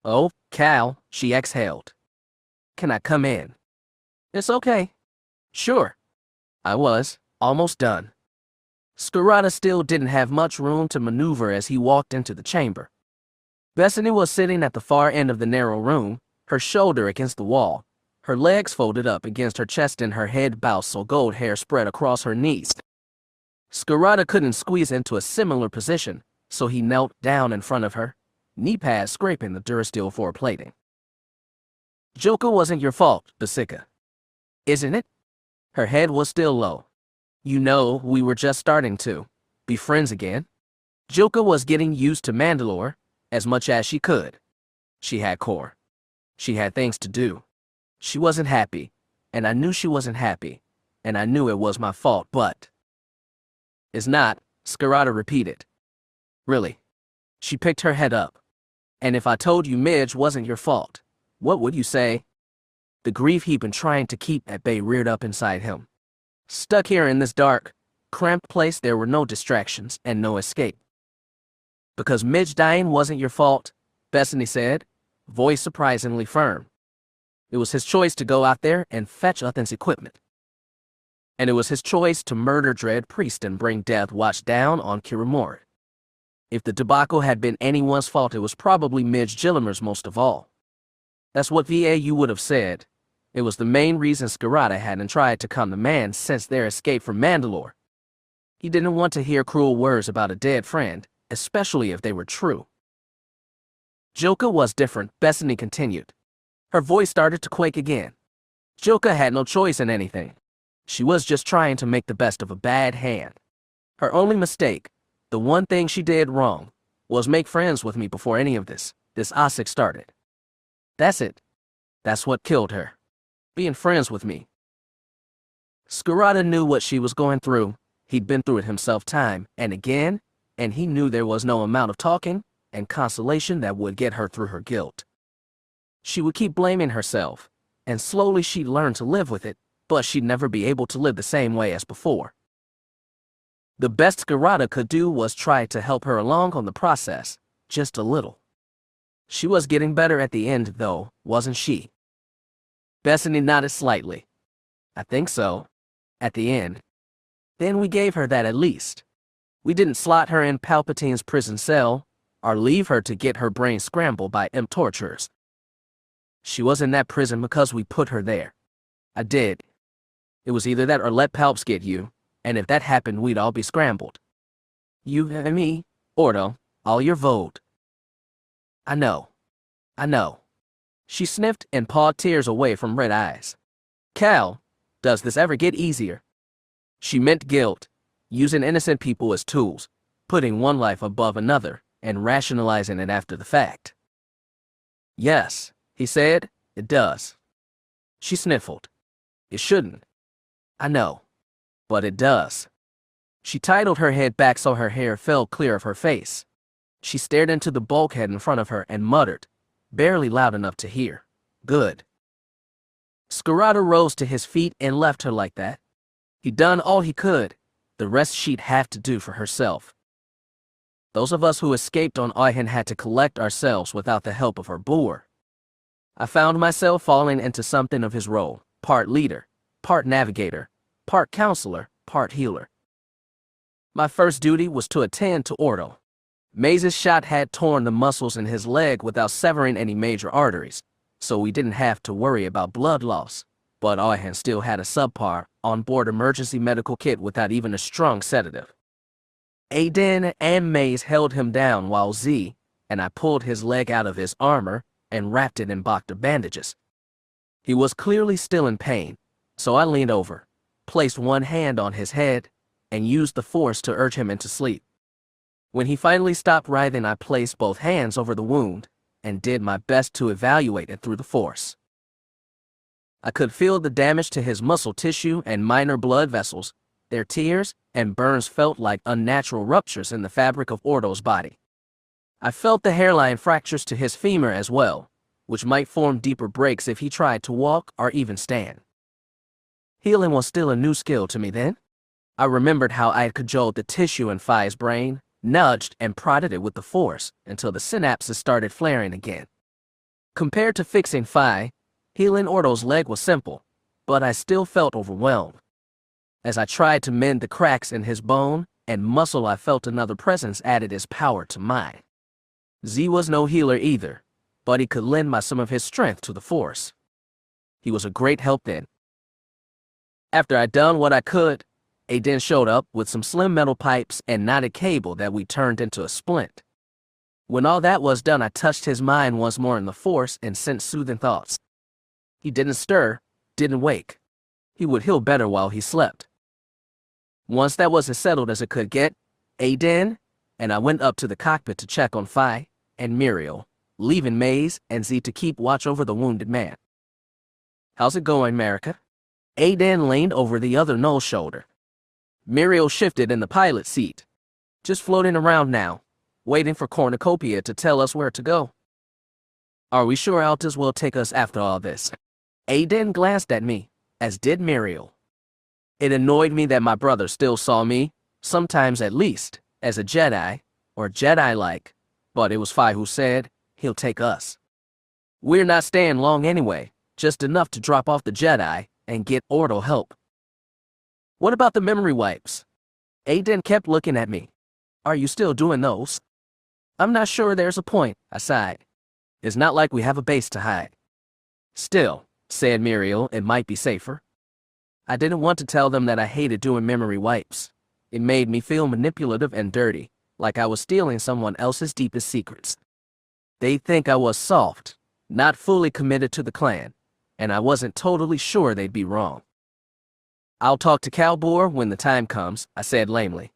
"Oh, Kal," she exhaled. "Can I come in?" "It's okay." "Sure." I was almost done. Skirata still didn't have much room to maneuver as he walked into the chamber. Bethany was sitting at the far end of the narrow room, her shoulder against the wall, her legs folded up against her chest and her head bowed so gold hair spread across her knees. Skirata couldn't squeeze into a similar position, so he knelt down in front of her, knee pads scraping the durasteel floor plating. "Joker wasn't your fault, Basica. Isn't it?" Her head was still low. "You know, we were just starting to be friends again. Joker was getting used to Mandalore as much as she could. She had core. She had things to do. She wasn't happy, and I knew she wasn't happy, and I knew it was my fault, but..." "It's not," Skirata repeated. "Really?" She picked her head up. "And if I told you Midge wasn't your fault, what would you say?" The grief he'd been trying to keep at bay reared up inside him. Stuck here in this dark, cramped place, there were no distractions and no escape. "Because Midge dying wasn't your fault," Bethany said, voice surprisingly firm. "It was his choice to go out there and fetch Uthan's equipment. And it was his choice to murder Dread Priest and bring Death Watch down on Kiramord. If the debacle had been anyone's fault, it was probably Midge Gillimer's most of all. That's what VAU would have said. It was the main reason Skirata hadn't tried to calm the man since their escape from Mandalore. He didn't want to hear cruel words about a dead friend, especially if they were true. Joker was different," Bethany continued. Her voice started to quake again. "Joker had no choice in anything. She was just trying to make the best of a bad hand. Her only mistake, the one thing she did wrong, was make friends with me before any of this ossic started. That's it. That's what killed her. Being friends with me. Skirata knew what she was going through. He'd been through it himself time and again, and he knew there was no amount of talking and consolation that would get her through her guilt. She would keep blaming herself, and slowly she'd learn to live with it, but she'd never be able to live the same way as before. The best Skirata could do was try to help her along on the process, just a little. She was getting better at the end, though, wasn't she? Bethany nodded slightly. I think so. At the end. Then we gave her that at least. We didn't slot her in Palpatine's prison cell, or leave her to get her brain scrambled by imp torturers. She was in that prison because we put her there. I did. It was either that or let Palps get you, and if that happened we'd all be scrambled. You and me, Ordo, all your vote. I know. She sniffed and pawed tears away from red eyes. Kal, does this ever get easier? She meant guilt, using innocent people as tools, putting one life above another, and rationalizing it after the fact. Yes, he said, it does. She sniffled. It shouldn't. I know. But it does. She titled her head back so her hair fell clear of her face. She stared into the bulkhead in front of her and muttered, barely loud enough to hear, good. Skirata rose to his feet and left her like that. He'd done all he could. The rest she'd have to do for herself. Those of us who escaped on Oihan had to collect ourselves without the help of her boor. I found myself falling into something of his role, part leader, part navigator, part counselor, part healer. My first duty was to attend to Ordo. Maze's shot had torn the muscles in his leg without severing any major arteries, so we didn't have to worry about blood loss, but Oihan still had a subpar, on-board emergency medical kit without even a strong sedative. Aiden and Maze held him down while Z and I pulled his leg out of his armor and wrapped it in Bacta bandages. He was clearly still in pain, so I leaned over, placed one hand on his head, and used the force to urge him into sleep. When he finally stopped writhing, I placed both hands over the wound and did my best to evaluate it through the force. I could feel the damage to his muscle tissue and minor blood vessels. Their tears and burns felt like unnatural ruptures in the fabric of Ordo's body. I felt the hairline fractures to his femur as well, which might form deeper breaks if he tried to walk or even stand. Healing was still a new skill to me then. I remembered how I had cajoled the tissue in Phi's brain, nudged and prodded it with the force until the synapses started flaring again. Compared to fixing Phi, healing Ordo's leg was simple, but I still felt overwhelmed. As I tried to mend the cracks in his bone and muscle, I felt another presence added his power to mine. Z was no healer either, but he could lend some of his strength to the force. He was a great help then. After I'd done what I could, Aiden showed up with some slim metal pipes and knotted cable that we turned into a splint. When all that was done, I touched his mind once more in the force and sent soothing thoughts. He didn't stir, didn't wake. He would heal better while he slept. Once that was as settled as it could get, Aiden and I went up to the cockpit to check on Phi and Muriel, leaving Maze and Z to keep watch over the wounded man. How's it going, Marika? Aiden leaned over the other Null's shoulder. Muriel shifted in the pilot seat. Just floating around now, waiting for Cornucopia to tell us where to go. Are we sure Altus will take us after all this? Aiden glanced at me, as did Muriel. It annoyed me that my brother still saw me, sometimes at least, as a Jedi, or Jedi-like, but it was Phi who said, he'll take us. We're not staying long anyway, just enough to drop off the Jedi and get Ordo help. What about the memory wipes? Aiden kept looking at me. Are you still doing those? I'm not sure there's a point, I sighed. It's not like we have a base to hide. Still, said Muriel, it might be safer. I didn't want to tell them that I hated doing memory wipes. It made me feel manipulative and dirty, like I was stealing someone else's deepest secrets. They'd think I was soft, not fully committed to the clan, and I wasn't totally sure they'd be wrong. I'll talk to Calbor when the time comes, I said lamely.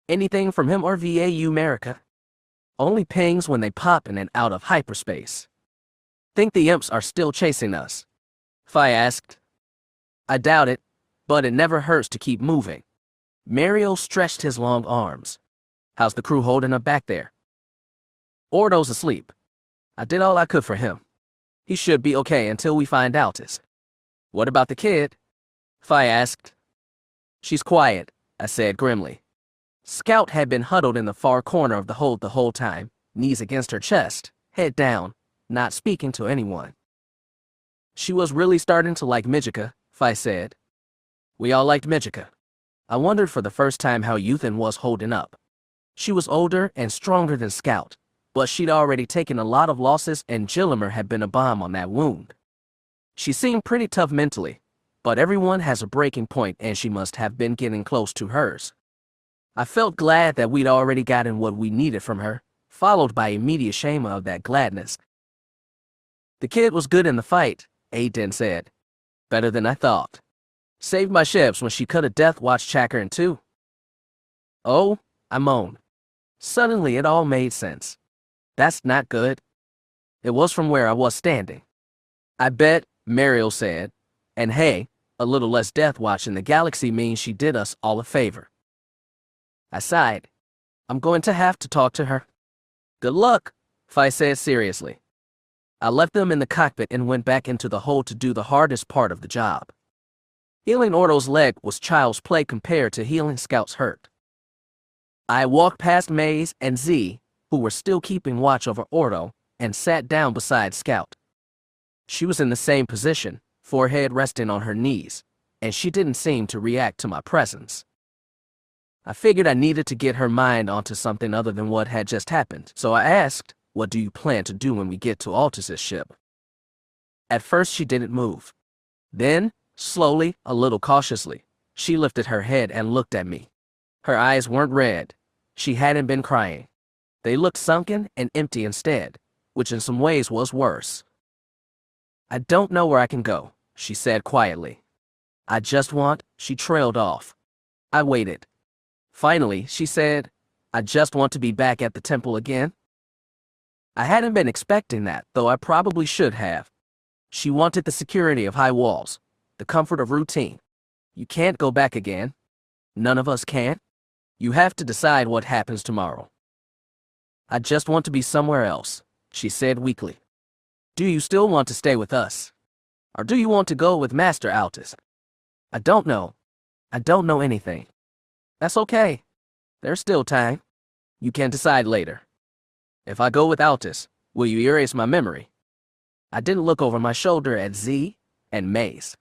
Anything from him or VAU America? Only pings when they pop in and out of hyperspace. Think the imps are still chasing us? Fi asked. I doubt it, but it never hurts to keep moving. Mario stretched his long arms. How's the crew holding up back there? Ordo's asleep. I did all I could for him. He should be okay until we find Altus. What about the kid? Fi asked. She's quiet, I said grimly. Scout had been huddled in the far corner of the hold the whole time, knees against her chest, head down, not speaking to anyone. She was really starting to like Mijika, Fi said. We all liked Mijika. I wondered for the first time how Yuthan was holding up. She was older and stronger than Scout, but she'd already taken a lot of losses and Gillimer had been a bomb on that wound. She seemed pretty tough mentally, but everyone has a breaking point and she must have been getting close to hers. I felt glad that we'd already gotten what we needed from her, followed by immediate shame of that gladness. The kid was good in the fight, Aiden said. Better than I thought. Saved my ships when she cut a Death Watch tracker in two. Oh, I moaned. Suddenly it all made sense. That's not good. It was from where I was standing. I bet, Mariel said. And hey, a little less Death Watch in the galaxy means she did us all a favor. I sighed. I'm going to have to talk to her. Good luck, Fi said seriously. I left them in the cockpit and went back into the hold to do the hardest part of the job. Healing Ordo's leg was child's play compared to healing Scout's hurt. I walked past Maze and Z, who were still keeping watch over Ordo, and sat down beside Scout. She was in the same position, forehead resting on her knees, and she didn't seem to react to my presence. I figured I needed to get her mind onto something other than what had just happened, so I asked, what do you plan to do when we get to Altus's ship? At first she didn't move. Then, slowly, a little cautiously, she lifted her head and looked at me. Her eyes weren't red. She hadn't been crying. They looked sunken and empty instead, which in some ways was worse. I don't know where I can go, she said quietly. I just want, she trailed off. I waited. Finally, she said, I just want to be back at the temple again. I hadn't been expecting that, though I probably should have. She wanted the security of high walls, the comfort of routine. You can't go back again. None of us can. You have to decide what happens tomorrow. I just want to be somewhere else, she said weakly. Do you still want to stay with us? Or do you want to go with Master Altus? I don't know. I don't know anything. That's okay. There's still time. You can decide later. If I go with Altus, will you erase my memory? I didn't look over my shoulder at Z and Maze.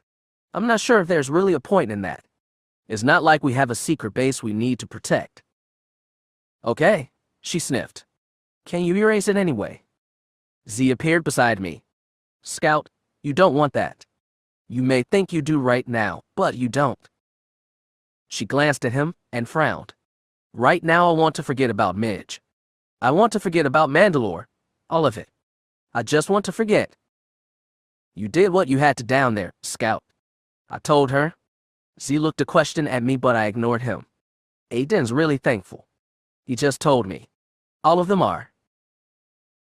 I'm not sure if there's really a point in that. It's not like we have a secret base we need to protect. Okay, she sniffed. Can you erase it anyway? Z appeared beside me. Scout, you don't want that. You may think you do right now, but you don't. She glanced at him and frowned. Right now I want to forget about Midge. I want to forget about Mandalore. All of it. I just want to forget. You did what you had to down there, Scout. I told her. Z looked a question at me, but I ignored him. Aiden's really thankful. He just told me. All of them are.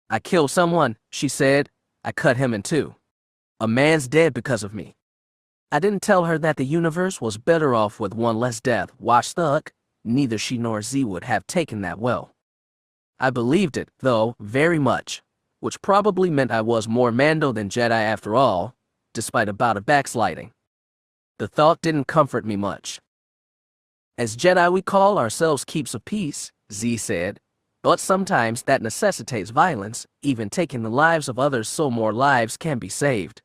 I killed someone, she said. I cut him in two. A man's dead because of me. I didn't tell her that the universe was better off with one less death. Watch the hook. Neither she nor Z would have taken that well. I believed it, though, very much, which probably meant I was more Mando than Jedi after all, despite a bout of backsliding. The thought didn't comfort me much. As Jedi we call ourselves keeps of peace, Z said, but sometimes that necessitates violence, even taking the lives of others so more lives can be saved.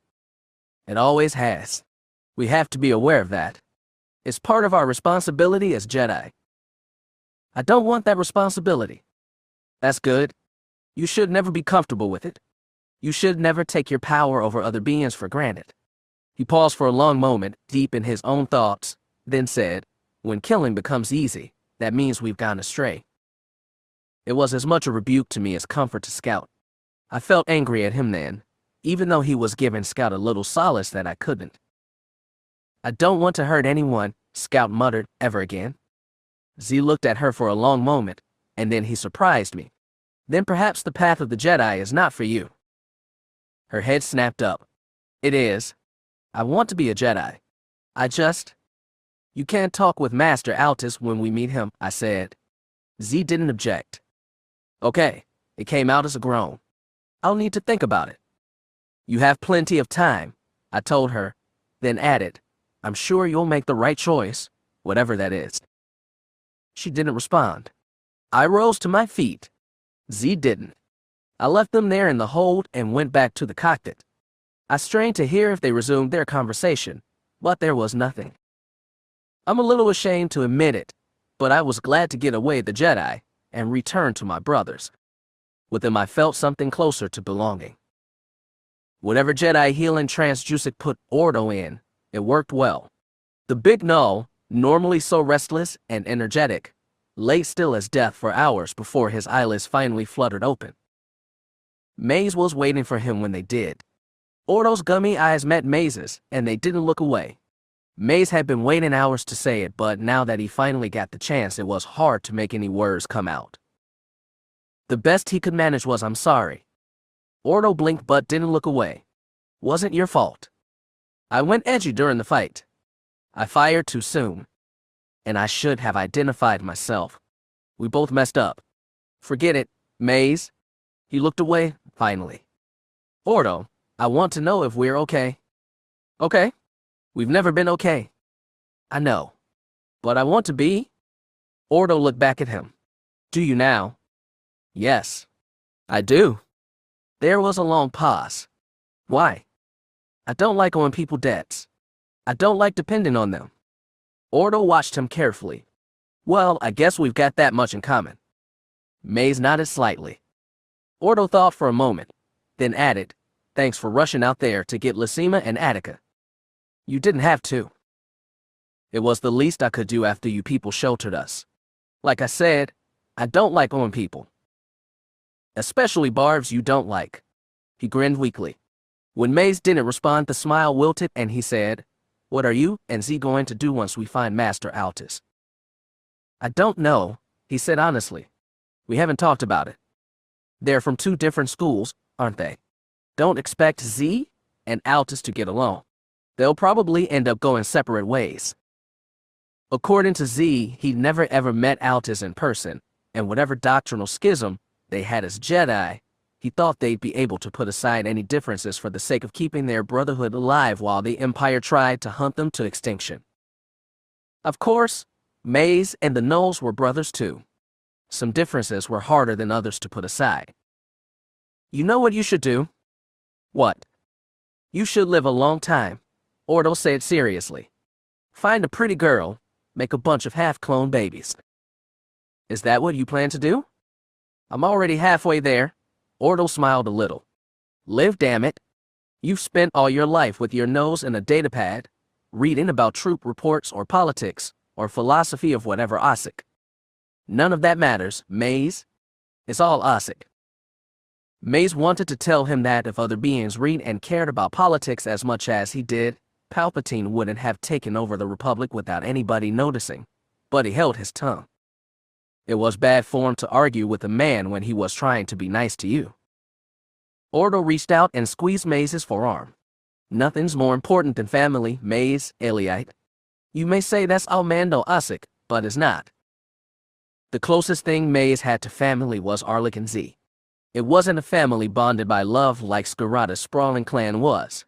It always has. We have to be aware of that. It's part of our responsibility as Jedi. I don't want that responsibility. That's good. You should never be comfortable with it. You should never take your power over other beings for granted. He paused for a long moment, deep in his own thoughts, then said, when killing becomes easy, that means we've gone astray. It was as much a rebuke to me as comfort to Scout. I felt angry at him then, even though he was giving Scout a little solace that I couldn't. I don't want to hurt anyone, Scout muttered, ever again. Z looked at her for a long moment, and then he surprised me. Then perhaps the path of the Jedi is not for you. Her head snapped up. It is. I want to be a Jedi. You can't talk with Master Altus when we meet him, I said. Z didn't object. Okay, it came out as a groan. I'll need to think about it. You have plenty of time, I told her, then added, I'm sure you'll make the right choice, whatever that is. She didn't respond. I rose to my feet. Z didn't. I left them there in the hold and went back to the cockpit. I strained to hear if they resumed their conversation, but there was nothing. I'm a little ashamed to admit it, but I was glad to get away the Jedi and return to my brothers. With them I felt something closer to belonging. Whatever Jedi healing transjusic put Ordo in, it worked well. The big Null, normally so restless and energetic, lay still as death for hours before his eyelids finally fluttered open. Maze was waiting for him when they did. Ordo's gummy eyes met Maze's, and they didn't look away. Maze had been waiting hours to say it, but now that he finally got the chance, it was hard to make any words come out. The best he could manage was, I'm sorry. Ordo blinked but didn't look away. Wasn't your fault. I went edgy during the fight. I fired too soon. And I should have identified myself. We both messed up. Forget it, Maze. He looked away, finally. Ordo, I want to know if we're okay. Okay. We've never been okay. I know. But I want to be. Ordo looked back at him. Do you now? Yes. I do. There was a long pause. Why? I don't like owing people debts. I don't like depending on them. Ordo watched him carefully. Well, I guess we've got that much in common. Maze nodded slightly. Ordo thought for a moment, then added, thanks for rushing out there to get Lysima and Attica. You didn't have to. It was the least I could do after you people sheltered us. Like I said, I don't like owing people. Especially barbs you don't like. He grinned weakly. When Maze didn't respond, the smile wilted and he said, what are you and Z going to do once we find Master Altus? I don't know, he said honestly. We haven't talked about it. They're from two different schools, aren't they? Don't expect Z and Altus to get along. They'll probably end up going separate ways. According to Z, he'd never ever met Altus in person, and whatever doctrinal schism they had as Jedi, he thought they'd be able to put aside any differences for the sake of keeping their brotherhood alive while the Empire tried to hunt them to extinction. Of course, Maze and the Knolls were brothers too. Some differences were harder than others to put aside. You know what you should do? What? You should live a long time, Ordo said seriously. Find a pretty girl, make a bunch of half-clone babies. Is that what you plan to do? I'm already halfway there. Ordo smiled a little. Live, damn it. You've spent all your life with your nose in a datapad, reading about troop reports or politics, or philosophy of whatever OSIC. None of that matters, Maze. It's all OSIC. Maze wanted to tell him that if other beings read and cared about politics as much as he did, Palpatine wouldn't have taken over the Republic without anybody noticing, but he held his tongue. It was bad form to argue with a man when he was trying to be nice to you. Ordo reached out and squeezed Maze's forearm. Nothing's more important than family, Maze, Eliite. You may say that's all Mando OSIC, but it's not. The closest thing Maze had to family was Arlik and Z. It wasn't a family bonded by love like Skirata's sprawling clan was.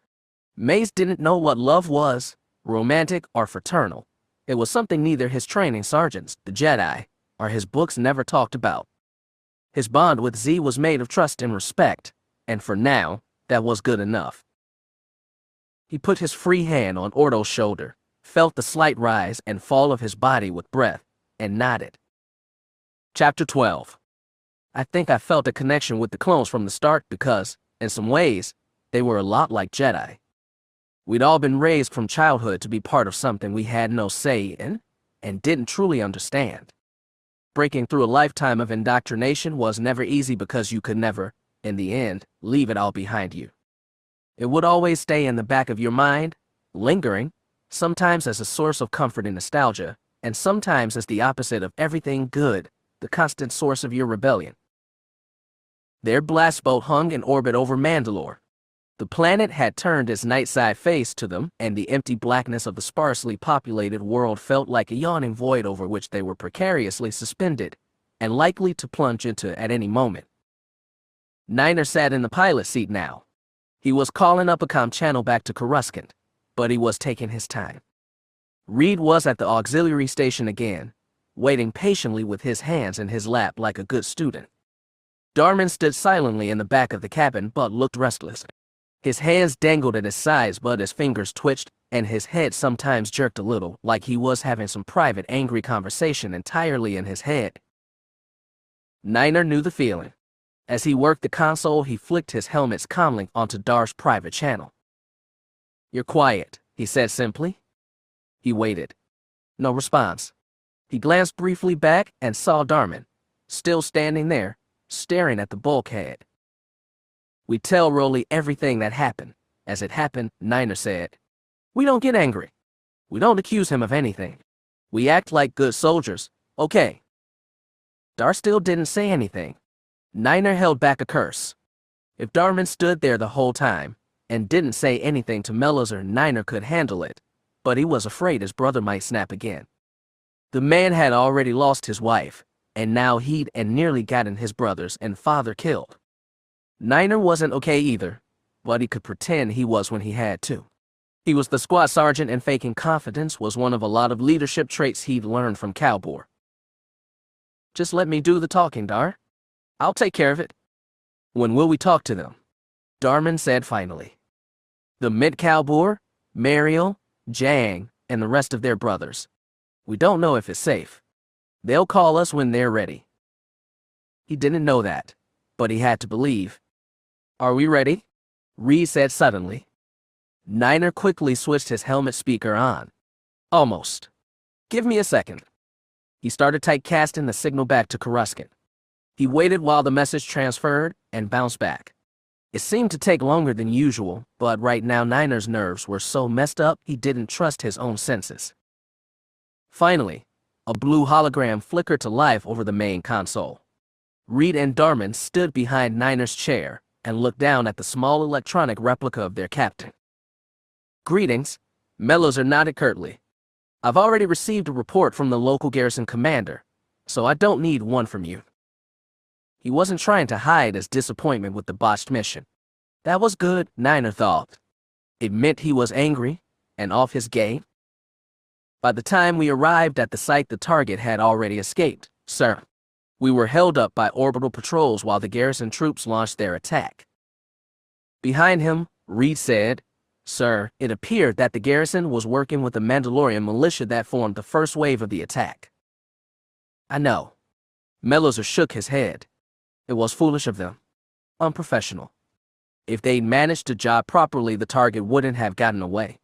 Maze didn't know what love was, romantic or fraternal. It was something neither his training sergeants, the Jedi, or his books never talked about. His bond with Z was made of trust and respect, and for now, that was good enough. He put his free hand on Ordo's shoulder, felt the slight rise and fall of his body with breath, and nodded. Chapter 12. I think I felt a connection with the clones from the start because, in some ways, they were a lot like Jedi. We'd all been raised from childhood to be part of something we had no say in, and didn't truly understand. Breaking through a lifetime of indoctrination was never easy because you could never, in the end, leave it all behind you. It would always stay in the back of your mind, lingering, sometimes as a source of comfort and nostalgia, and sometimes as the opposite of everything good, the constant source of your rebellion. Their blast boat hung in orbit over Mandalore. The planet had turned its night side face to them, and the empty blackness of the sparsely populated world felt like a yawning void over which they were precariously suspended, and likely to plunge into at any moment. Niner sat in the pilot seat now. He was calling up a comm channel back to Coruscant, but he was taking his time. Reed was at the auxiliary station again, waiting patiently with his hands in his lap like a good student. Darman stood silently in the back of the cabin but looked restless. His hands dangled at his sides but his fingers twitched, and his head sometimes jerked a little, like he was having some private angry conversation entirely in his head. Niner knew the feeling. As he worked the console, he flicked his helmet's comlink onto Dar's private channel. "You're quiet," he said simply. He waited. No response. He glanced briefly back and saw Darman, still standing there, staring at the bulkhead. "We tell Rolly everything that happened, as it happened," Niner said. "We don't get angry. We don't accuse him of anything. We act like good soldiers, okay?" Dar still didn't say anything. Niner held back a curse. If Darman stood there the whole time and didn't say anything to Mellozer, Niner could handle it, but he was afraid his brother might snap again. The man had already lost his wife, and now he'd nearly gotten his brothers and father killed. Niner wasn't okay either, but he could pretend he was when he had to. He was the squad sergeant, and faking confidence was one of a lot of leadership traits he'd learned from Calbor. "Just let me do the talking, Dar. I'll take care of it." "When will we talk to them?" Darman said finally. "The Mid-Calbor, Mariel, Jang, and the rest of their brothers. We don't know if it's safe. They'll call us when they're ready." He didn't know that, but he had to believe. "Are we ready?" Reed said suddenly. Niner quickly switched his helmet speaker on. "Almost. Give me a second." He started typecasting the signal back to Coruscant. He waited while the message transferred and bounced back. It seemed to take longer than usual, but right now Niner's nerves were so messed up he didn't trust his own senses. Finally, a blue hologram flickered to life over the main console. Reed and Darman stood behind Niner's chair and looked down at the small electronic replica of their captain. "Greetings," Mellozer nodded curtly. "I've already received a report from the local garrison commander, so I don't need one from you." He wasn't trying to hide his disappointment with the botched mission. That was good, Niner thought. It meant he was angry and off his game. "By the time we arrived at the site, the target had already escaped, sir. We were held up by orbital patrols while the garrison troops launched their attack." Behind him, Reed said, "Sir, it appeared that the garrison was working with the Mandalorian militia that formed the first wave of the attack." "I know." Mellozer shook his head. "It was foolish of them. Unprofessional. If they'd managed to job properly, the target wouldn't have gotten away."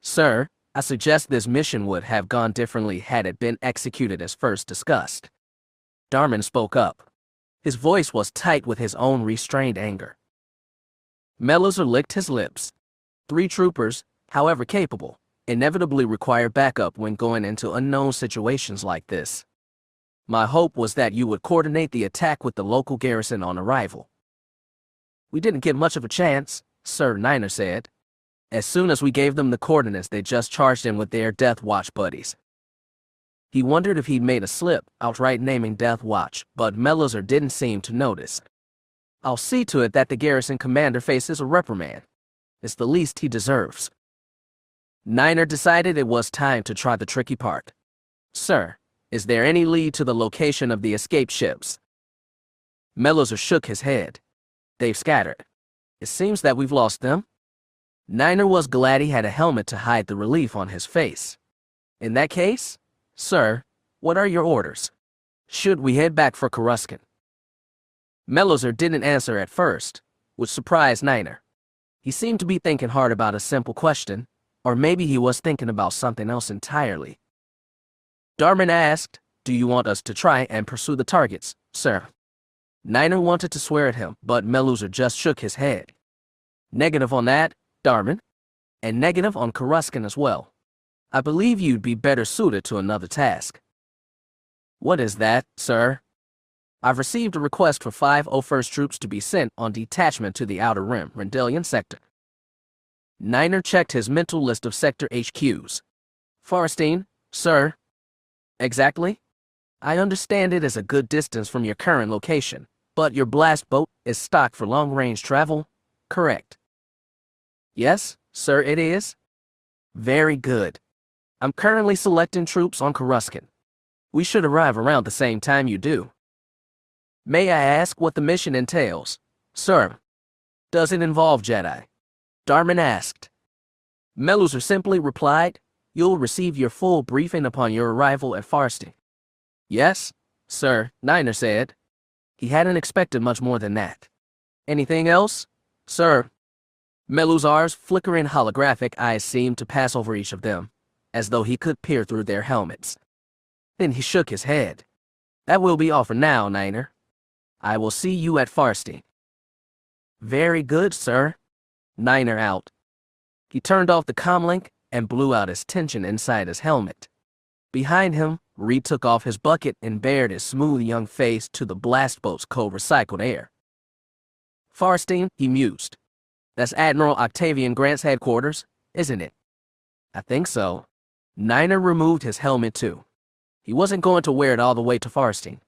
"Sir, I suggest this mission would have gone differently had it been executed as first discussed." Darman spoke up. His voice was tight with his own restrained anger. Mellozer licked his lips. 3 troopers, however capable, inevitably require backup when going into unknown situations like this. My hope was that you would coordinate the attack with the local garrison on arrival. "We didn't get much of a chance," Sir Niner said. "As soon as we gave them the coordinates, they just charged in with their Death Watch buddies." He wondered if he'd made a slip, outright naming Death Watch, but Mellozer didn't seem to notice. "I'll see to it that the garrison commander faces a reprimand. It's the least he deserves." Niner decided it was time to try the tricky part. "Sir, is there any lead to the location of the escaped ships?" Mellozer shook his head. "They've scattered. It seems that we've lost them." Niner was glad he had a helmet to hide the relief on his face. "In that case, sir, what are your orders? Should we head back for Coruscant?" Mellozer didn't answer at first, which surprised Niner. He seemed to be thinking hard about a simple question, or maybe he was thinking about something else entirely. Darman asked, "Do you want us to try and pursue the targets, sir?" Niner wanted to swear at him, but Mellozer just shook his head. "Negative on that, Darman. and negative on Coruscant as well. I believe you'd be better suited to another task. What is that, sir? I've received a request for 501st troops to be sent on detachment to the Outer Rim, Rendelian Sector. Niner checked his mental list of sector HQs. Forrestine, sir. Exactly? I understand it is a good distance from your current location, but your blast boat is stocked for long-range travel, correct? Yes, sir, it is. Very good. I'm currently selecting troops on Coruscant. We should arrive around the same time you do. May I ask what the mission entails, sir? Does it involve Jedi? Darman asked. Meluser simply replied, you'll receive your full briefing upon your arrival at Farsting. Yes, sir, Niner said. He hadn't expected much more than that. Anything else, sir? Meluser's flickering holographic eyes seemed to pass over each of them, as though he could peer through their helmets. Then he shook his head. That will be all for now, Niner. I will see you at Farsting. Very good, sir. Niner out. He turned off the comlink and blew out his tension inside his helmet. Behind him, Reed took off his bucket and bared his smooth young face to the blast boat's cold recycled air. Farsting, he mused. That's Admiral Octavian Grant's headquarters, isn't it? I think so. Niner removed his helmet too. He wasn't going to wear it all the way to Farsting.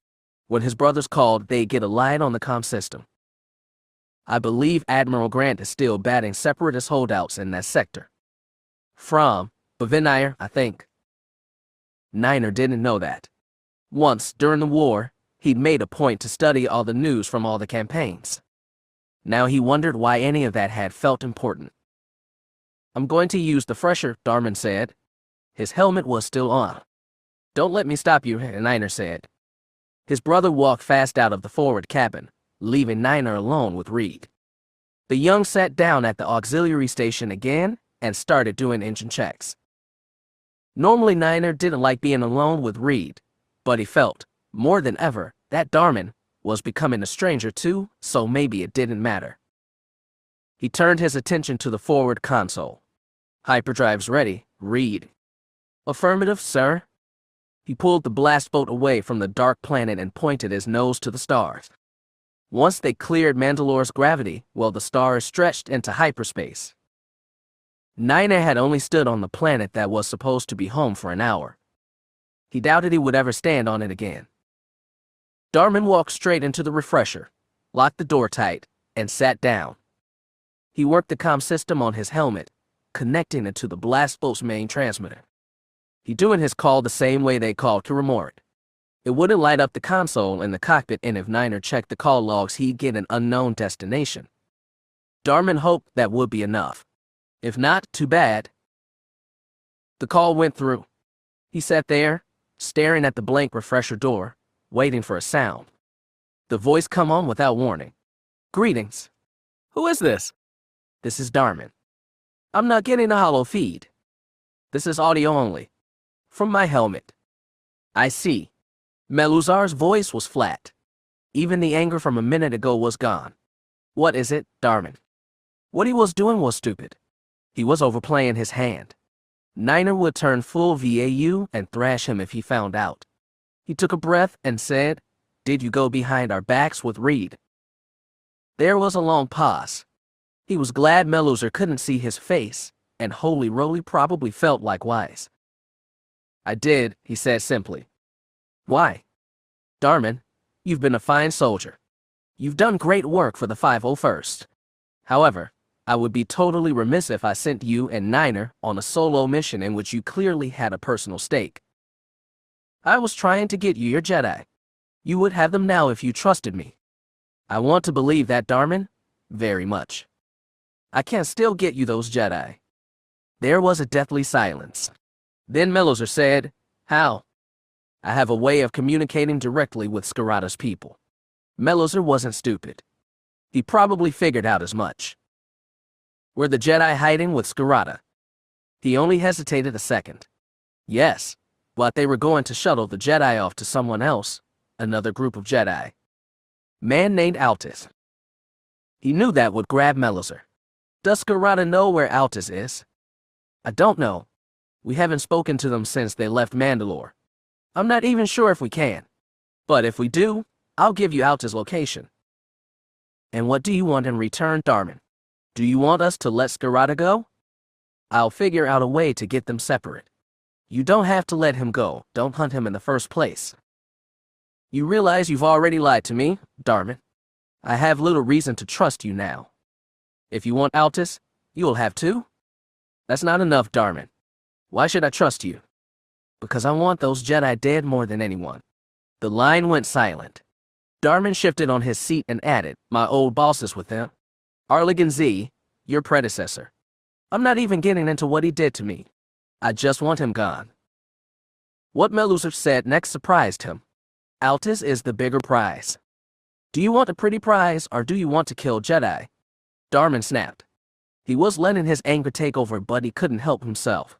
When his brothers called, they'd get a light on the comm system. I believe Admiral Grant is still batting separatist holdouts in that sector. From Bavinire, I think. Niner didn't know that. Once, during the war, he'd made a point to study all the news from all the campaigns. Now he wondered why any of that had felt important. I'm going to use the fresher, Darman said. His helmet was still on. Don't let me stop you, Niner said. His brother walked fast out of the forward cabin, leaving Niner alone with Reed. The young sat down at the auxiliary station again and started doing engine checks. Normally Niner didn't like being alone with Reed, but he felt, more than ever, that Darman was becoming a stranger too, so maybe it didn't matter. He turned his attention to the forward console. Hyperdrive's ready, Reed. Affirmative, sir. He pulled the blast boat away from the dark planet and pointed his nose to the stars. Once they cleared Mandalore's gravity, well, the stars stretched into hyperspace. Niner had only stood on the planet that was supposed to be home for an hour. He doubted he would ever stand on it again. Darman walked straight into the refresher, locked the door tight, and sat down. He worked the comm system on his helmet, connecting it to the blast boat's main transmitter. He doing his call the same way they called Kiramorit. It wouldn't light up the console in the cockpit, and if Niner checked the call logs, he'd get an unknown destination. Darman hoped that would be enough. If not, too bad. The call went through. He sat there, staring at the blank refresher door, waiting for a sound. The voice come on without warning. Greetings. Who is this? This is Darman. I'm not getting a hollow feed. This is audio only. From my helmet. I see. Meluser's voice was flat. Even the anger from a minute ago was gone. What is it, Darman? What he was doing was stupid. He was overplaying his hand. Niner would turn full VAU and thrash him if he found out. He took a breath and said, Did you go behind our backs with Reed? There was a long pause. He was glad Meluser couldn't see his face, and Holy Roly probably felt likewise. I did, he said simply. Why? Darman, you've been a fine soldier. You've done great work for the 501st. However, I would be totally remiss if I sent you and Niner on a solo mission in which you clearly had a personal stake. I was trying to get you your Jedi. You would have them now if you trusted me. I want to believe that, Darman, very much. I can still get you those Jedi. There was a deathly silence. Then Meluser said, How? I have a way of communicating directly with Skirata's people. Meluser wasn't stupid. He probably figured out as much. Were the Jedi hiding with Skirata? He only hesitated a second. Yes, but they were going to shuttle the Jedi off to someone else, another group of Jedi. Man named Altis. He knew that would grab Meluser. Does Skirata know where Altis is? I don't know. We haven't spoken to them since they left Mandalore. I'm not even sure if we can. But if we do, I'll give you Alta's location. And what do you want in return, Darman? Do you want us to let Skirata go? I'll figure out a way to get them separate. You don't have to let him go. Don't hunt him in the first place. You realize you've already lied to me, Darman. I have little reason to trust you now. If you want Altis, you will have two? That's not enough, Darman. Why should I trust you? Because I want those Jedi dead more than anyone. The line went silent. Darman shifted on his seat and added, my old boss is with him. Arligan Z, your predecessor. I'm not even getting into what he did to me. I just want him gone. What Melusov said next surprised him. Altis is the bigger prize. Do you want a pretty prize or do you want to kill Jedi? Darman snapped. He was letting his anger take over, but he couldn't help himself.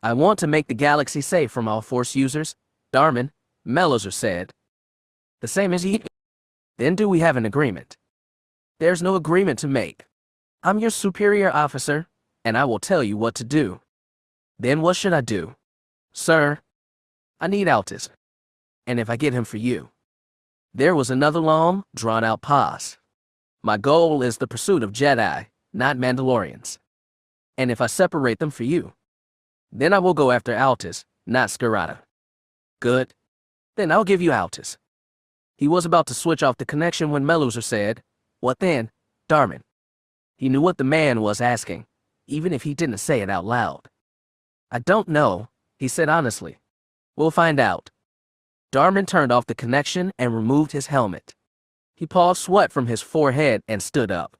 I want to make the galaxy safe from all Force users, Darman, Melusov said. The same as you? Then do we have an agreement? There's no agreement to make. I'm your superior officer, and I will tell you what to do. Then what should I do? Sir, I need Altis. And if I get him for you. There was another long, drawn-out pause. My goal is the pursuit of Jedi, not Mandalorians. And if I separate them for you, then I will go after Altis, not Skirata. Good. Then I'll give you Altis. He was about to switch off the connection when Melusov said, what then, Darman? He knew what the man was asking, even if he didn't say it out loud. I don't know, he said honestly. We'll find out. Darman turned off the connection and removed his helmet. He paused sweat from his forehead and stood up.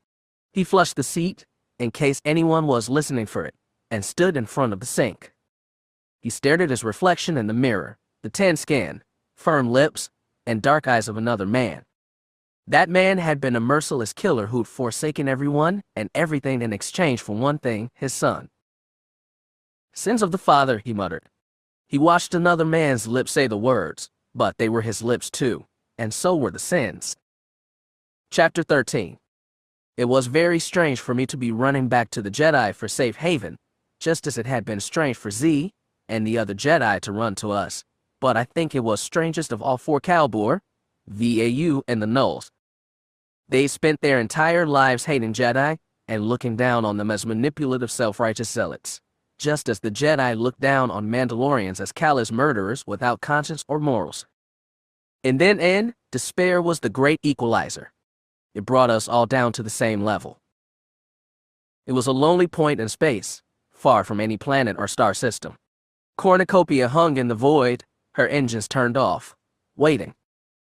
He flushed the seat, in case anyone was listening for it, and stood in front of the sink. He stared at his reflection in the mirror, the tan skin, firm lips, and dark eyes of another man. That man had been a merciless killer who'd forsaken everyone and everything in exchange for one thing, his son. Sins of the father, he muttered. He watched another man's lips say the words, but they were his lips too, and so were the sins. Chapter 13. It was very strange for me to be running back to the Jedi for safe haven, just as it had been strange for Z and the other Jedi to run to us, but I think it was strangest of all for Calbor, VAU, and the Nulls. They spent their entire lives hating Jedi and looking down on them as manipulative, self-righteous zealots, just as the Jedi looked down on Mandalorians as callous murderers without conscience or morals. And then despair was the great equalizer. It brought us all down to the same level. It was a lonely point in space, far from any planet or star system. Cornucopia hung in the void, her engines turned off, waiting.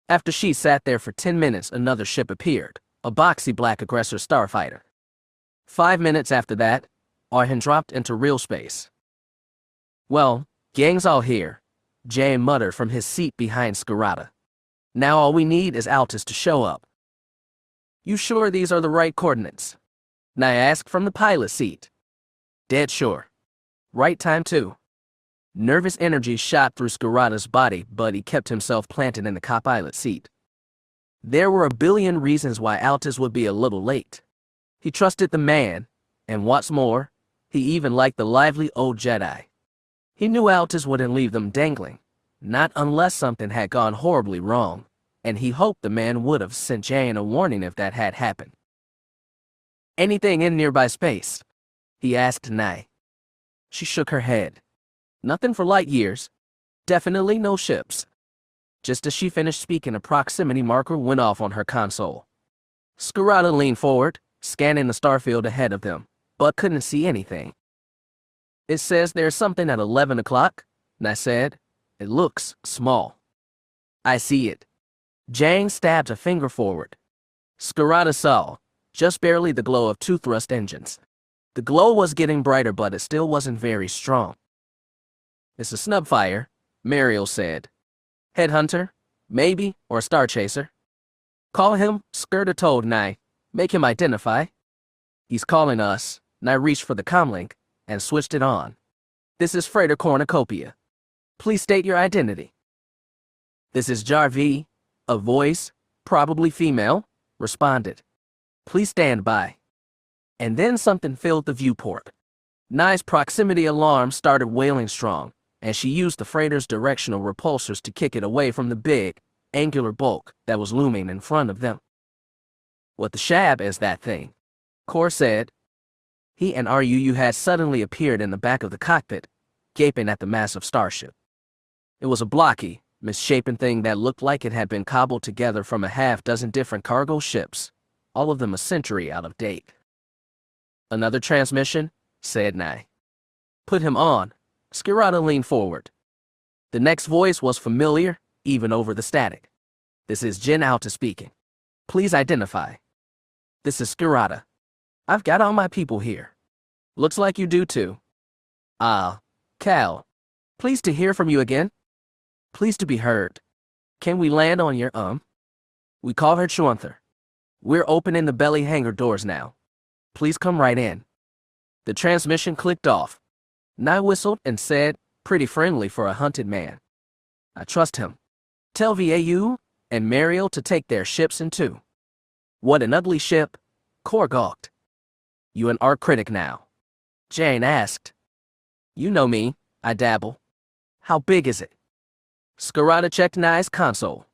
After she sat there for 10 minutes, another ship appeared, a boxy black aggressor starfighter. 5 minutes after that, Arhin dropped into real space. Well, gang's all here, Jay muttered from his seat behind Skirata. Now all we need is Altis to show up. You sure these are the right coordinates? Nai asked from the pilot seat. Dead sure. Right time too. Nervous energy shot through Skirata's body, but he kept himself planted in the co-pilot seat. There were a billion reasons why Altis would be a little late. He trusted the man, and what's more, he even liked the lively old Jedi. He knew Altis wouldn't leave them dangling, not unless something had gone horribly wrong, and he hoped the man would have sent Jane a warning if that had happened. Anything in nearby space? He asked Nai. She shook her head. Nothing for light years. Definitely no ships. Just as she finished speaking, a proximity marker went off on her console. Skirata leaned forward, scanning the starfield ahead of them, but couldn't see anything. It says there's something at 11 o'clock, Nai said. It looks small. I see it. Jang stabbed a finger forward. Skirata saw, just barely, the glow of two thrust engines. The glow was getting brighter, but it still wasn't very strong. It's a snub fire, Mariel said. Headhunter, maybe, or Star Chaser. Call him, Skirta told Nai. Make him identify. He's calling us. Nai reached for the comlink and switched it on. This is Freighter Cornucopia. Please state your identity. This is Jarvi, a voice, probably female, responded. Please stand by. And then something filled the viewport. Nye's proximity alarm started wailing strong, and she used the freighter's directional repulsors to kick it away from the big, angular bulk that was looming in front of them. "What the shab is that thing?" Kor said. He and RUU had suddenly appeared in the back of the cockpit, gaping at the massive starship. It was a blocky, misshapen thing that looked like it had been cobbled together from a half-dozen different cargo ships, all of them a century out of date. "Another transmission?" said Nye. "Put him on." Skirata leaned forward. The next voice was familiar, even over the static. "This is Jyn Alta speaking. Please identify." "This is Skirata. I've got all my people here." "Looks like you do too." Kal. Pleased to hear from you again." "Pleased to be heard. Can we land on your, We call her Chuanther. We're opening the belly hangar doors now. Please come right in." The transmission clicked off. Nye whistled and said, pretty friendly for a hunted man, "I trust him. Tell VAU and Mariel to take their ships in too." "What an ugly ship," Kor gawked. "You an art critic now?" Jane asked. "You know me, I dabble. How big is it?" Skirata checked Nye's console.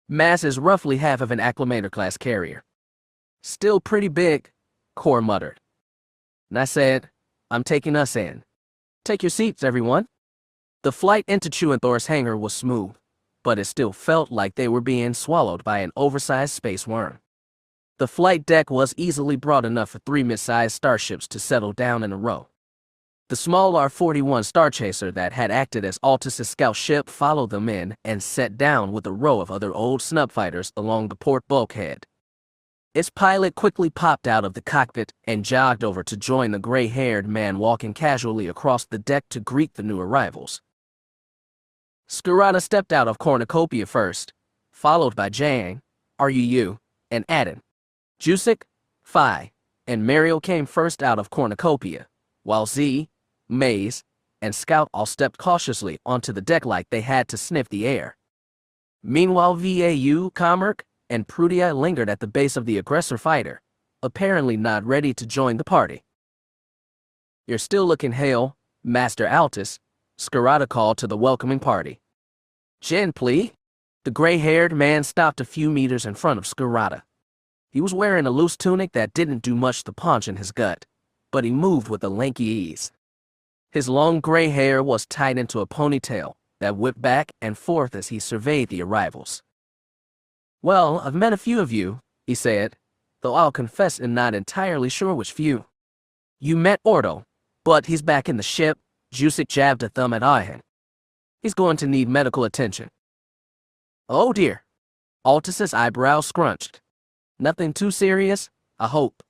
"Mass is roughly half of an acclimator-class carrier." "Still pretty big," Kor muttered. Nye said, "I'm taking us in. Take your seats, everyone." The flight into Chuanthor's hangar was smooth, but it still felt like they were being swallowed by an oversized space worm. The flight deck was easily broad enough for 3 mid-sized starships to settle down in a row. The small R-41 Star Chaser that had acted as Altus' scout ship followed them in and set down with a row of other old snub fighters along the port bulkhead. Its pilot quickly popped out of the cockpit and jogged over to join the gray-haired man walking casually across the deck to greet the new arrivals. Skirata stepped out of Cornucopia first, followed by Jang, RUU, and Adin. Jusik, Phi, and Mariel came first out of Cornucopia, while Z, Maze, and Scout all stepped cautiously onto the deck like they had to sniff the air. Meanwhile, VAU, Commerk, and Prudia lingered at the base of the aggressor fighter, apparently not ready to join the party. "You're still looking hale, Master Altus," Skirata called to the welcoming party. "Jyn, please." The gray-haired man stopped a few meters in front of Skirata. He was wearing a loose tunic that didn't do much to punch in his gut, but he moved with a lanky ease. His long gray hair was tied into a ponytail that whipped back and forth as he surveyed the arrivals. "Well, I've met a few of you," he said, "though I'll confess I'm not entirely sure which few." "You met Ordo, but he's back in the ship." Jusik jabbed a thumb at Ihan. "He's going to need medical attention." "Oh dear." Altus's eyebrows scrunched. "Nothing too serious, I hope."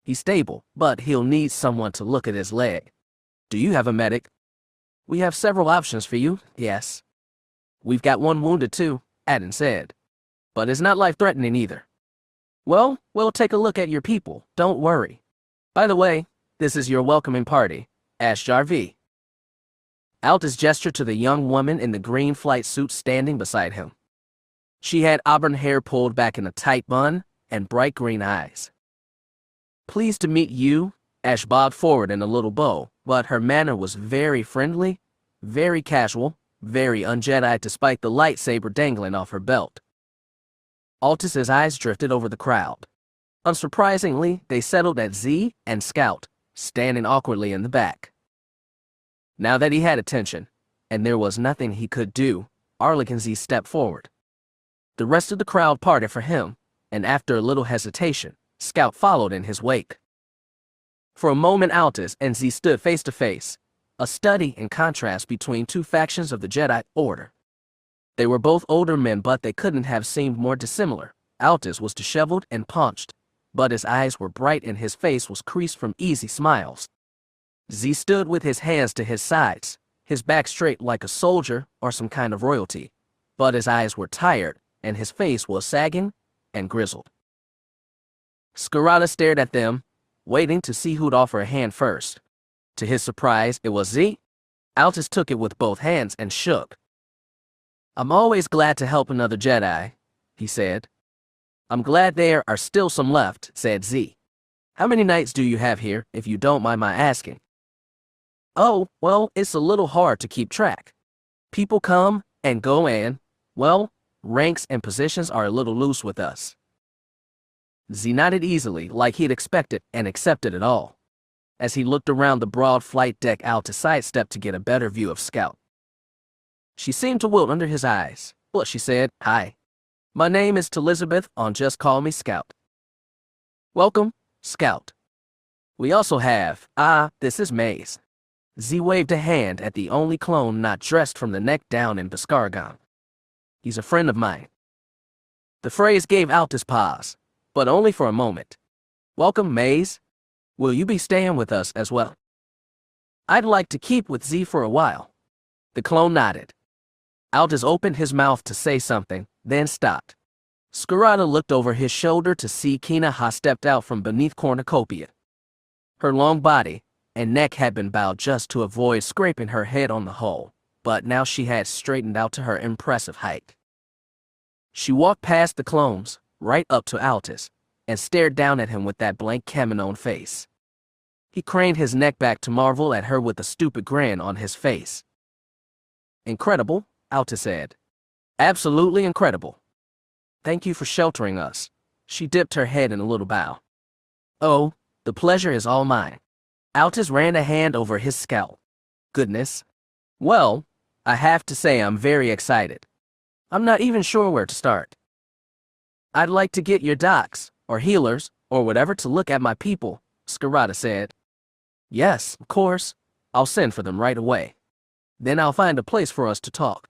"He's stable, but he'll need someone to look at his leg." "Do you have a medic?" "We have several options for you, yes." "We've got one wounded too," Adin said. "But it's not life-threatening either." "Well, we'll take a look at your people, don't worry. By the way, this is your welcoming party, Ashjar V." Altus gestured to the young woman in the green flight suit standing beside him. She had auburn hair pulled back in a tight bun and bright green eyes. "Pleased to meet you," Ash bobbed forward in a little bow, but her manner was very friendly, very casual, very un-Jedi despite the lightsaber dangling off her belt. Altus's eyes drifted over the crowd. Unsurprisingly, they settled at Z and Scout, standing awkwardly in the back. Now that he had attention, and there was nothing he could do, Arlekin Z stepped forward. The rest of the crowd parted for him, and after a little hesitation, Scout followed in his wake. For a moment, Altus and Z stood face to face, a study in contrast between two factions of the Jedi Order. They were both older men, but they couldn't have seemed more dissimilar. Altus was disheveled and paunched, but his eyes were bright and his face was creased from easy smiles. Z stood with his hands to his sides, his back straight like a soldier or some kind of royalty, but his eyes were tired and his face was sagging and grizzled. Skirata stared at them, waiting to see who'd offer a hand first. To his surprise, it was Z. Altus took it with both hands and shook. "I'm always glad to help another Jedi," he said. "I'm glad there are still some left," said Z. "How many knights do you have here, if you don't mind my asking?" Oh, well, it's a little hard to keep track. People come and go and, well, ranks and positions are a little loose with us. Z nodded easily, like he'd expected and accepted it all. As he looked around the broad flight deck, Altis sidestepped to get a better view of Scout. She seemed to wilt under his eyes, but she said, "Hi. My name is Elizabeth, on just call me Scout." "Welcome, Scout. We also have, this is Maze." Z waved a hand at the only clone not dressed from the neck down in Biscargon. "He's a friend of mine." The phrase gave Altis pause, but only for a moment. "Welcome, Maze. Will you be staying with us as well?" "I'd like to keep with Z for a while." The clone nodded. Altis opened his mouth to say something, then stopped. Skirata looked over his shoulder to see Kinaha stepped out from beneath cornucopia. Her long body and neck had been bowed just to avoid scraping her head on the hull, but now she had straightened out to her impressive height. She walked past the clones, right up to Altis, and stared down at him with that blank Kaminoan face. He craned his neck back to marvel at her with a stupid grin on his face. "Incredible," Altis said. "Absolutely incredible. Thank you for sheltering us." She dipped her head in a little bow. "Oh, the pleasure is all mine." Altis ran a hand over his scalp. "Goodness. Well, I have to say I'm very excited. I'm not even sure where to start. I'd like to get your docs, or healers, or whatever to look at my people," Skirata said. "Yes, of course. I'll send for them right away. Then I'll find a place for us to talk."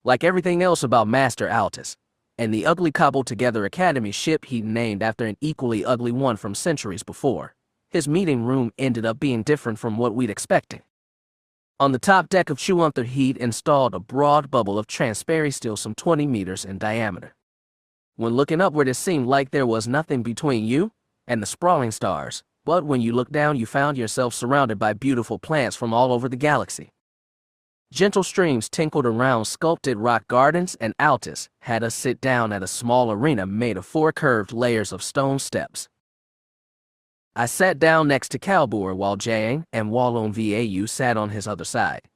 Like everything else about Master Altis, and the ugly cobbled-together academy ship he'd named after an equally ugly one from centuries before, his meeting room ended up being different from what we'd expected. On the top deck of Chuunther, he'd installed a broad bubble of transparency steel some 20 meters in diameter. When looking upward, it seemed like there was nothing between you and the sprawling stars, but when you looked down, you found yourself surrounded by beautiful plants from all over the galaxy. Gentle streams tinkled around sculpted rock gardens, and Altis had us sit down at a small arena made of 4 curved layers of stone steps. I sat down next to Kalbur while Jang and Wallon Vau sat on his other side.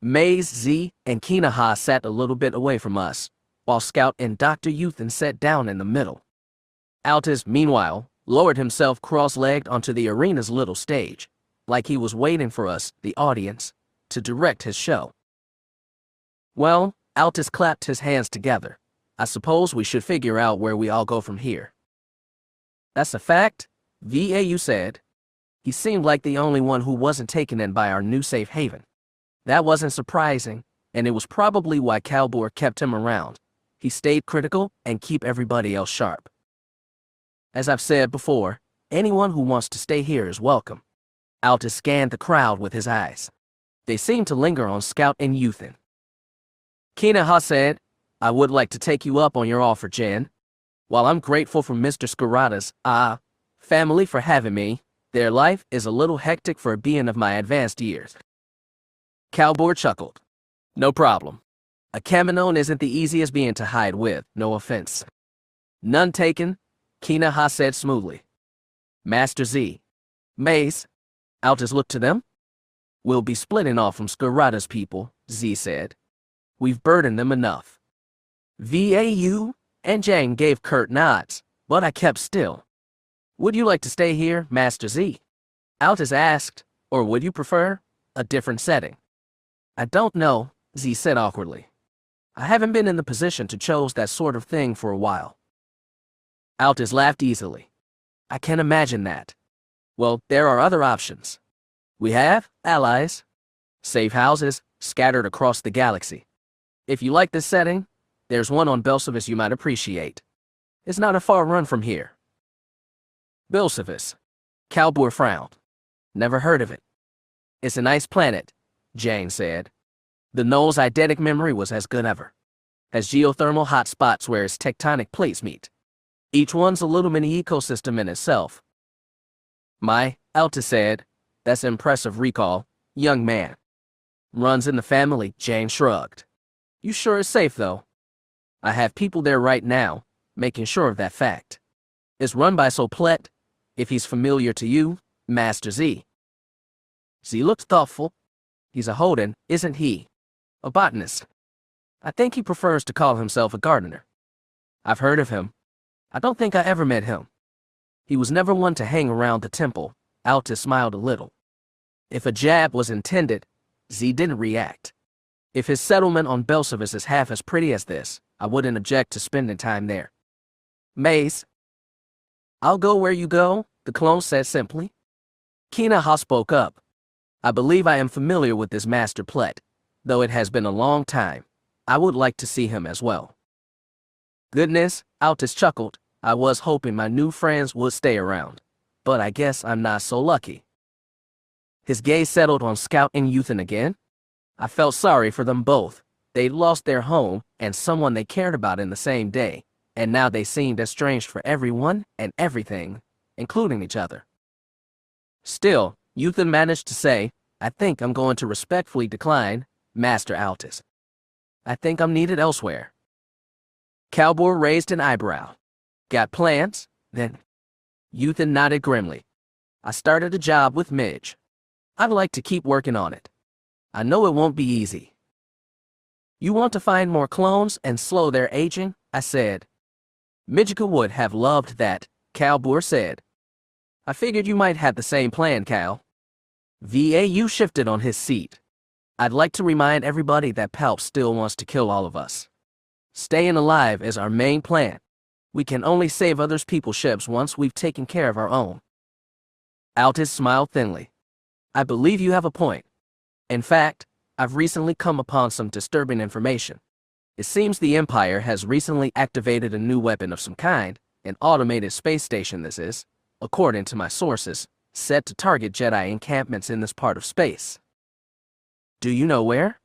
Maze, Z, and Kinaha sat a little bit away from us, while Scout and Dr. Euthan sat down in the middle. Altis, meanwhile, lowered himself cross-legged onto the arena's little stage, like he was waiting for us, the audience, to direct his show. "Well," Altis clapped his hands together, "I suppose we should figure out where we all go from here." "That's a fact," Vau said. He seemed like the only one who wasn't taken in by our new safe haven. That wasn't surprising, and it was probably why Kalbur kept him around. He stayed critical and keep everybody else sharp. "As I've said before, anyone who wants to stay here is welcome." Altis scanned the crowd with his eyes. They seemed to linger on Scout and Euthan. Kinaha said, "I would like to take you up on your offer, Jen. While I'm grateful for Mr. Skirata's, family for having me, their life is a little hectic for a being of my advanced years." Kalbur chuckled. "No problem. A Kaminoan isn't the easiest being to hide with, no offense." "None taken," Kinaha said smoothly. "Master Z. Mace." Altis looked to them. "We'll be splitting off from Skirata's people," Z said. "We've burdened them enough." Vau and Jang gave curt nods, but I kept still. "Would you like to stay here, Master Z?" Altis asked, "Or would you prefer a different setting?" "I don't know," Z said awkwardly. "I haven't been in the position to choose that sort of thing for a while." Altis laughed easily. "I can imagine that. Well, there are other options. We have allies, safe houses scattered across the galaxy. If you like this setting, there's one on Belsavis you might appreciate. It's not a far run from here." "Belsavis." Kalbur frowned. "Never heard of it." "It's a nice planet," Jane said. "The Null's eidetic memory was as good ever. Has geothermal hot spots where its tectonic plates meet. Each one's a little mini ecosystem in itself." Altis said, "That's impressive recall, young man." "Runs in the family," Jane shrugged. "You sure it's safe, though?" "I have people there right now, making sure of that fact. It's run by Soplet, if he's familiar to you, Master Z." Z looked thoughtful. He's a Holden, isn't he? A botanist. I think he prefers to call himself a gardener. I've heard of him. I don't think I ever met him. He was never one to hang around the temple. Altus smiled a little. If a jab was intended, Z didn't react. If his settlement on Belsavis is half as pretty as this, I wouldn't object to spending time there. Maze. I'll go where you go, the clone said simply. Kinaha spoke up. I believe I am familiar with this Master Plet, though it has been a long time. I would like to see him as well. Goodness, Altus chuckled. I was hoping my new friends would stay around, but I guess I'm not so lucky. His gaze settled on Scout and Euthan again. I felt sorry for them both. They'd lost their home and someone they cared about in the same day, and now they seemed estranged for everyone and everything, including each other. Still, Euthan managed to say, I think I'm going to respectfully decline, Master Altus. I think I'm needed elsewhere. Calbor raised an eyebrow. Got plans? Then. Euthan nodded grimly. I started a job with Midge. I'd like to keep working on it. I know it won't be easy. You want to find more clones and slow their aging? I said. Midgeka would have loved that, Calbor said. I figured you might have the same plan, Cal. VAU shifted on his seat. I'd like to remind everybody that Palp still wants to kill all of us. Staying alive is our main plan. We can only save others people's ships once we've taken care of our own. Altus smiled thinly. I believe you have a point. In fact, I've recently come upon some disturbing information. It seems the Empire has recently activated a new weapon of some kind, an automated space station this is, according to my sources, set to target Jedi encampments in this part of space. Do you know where?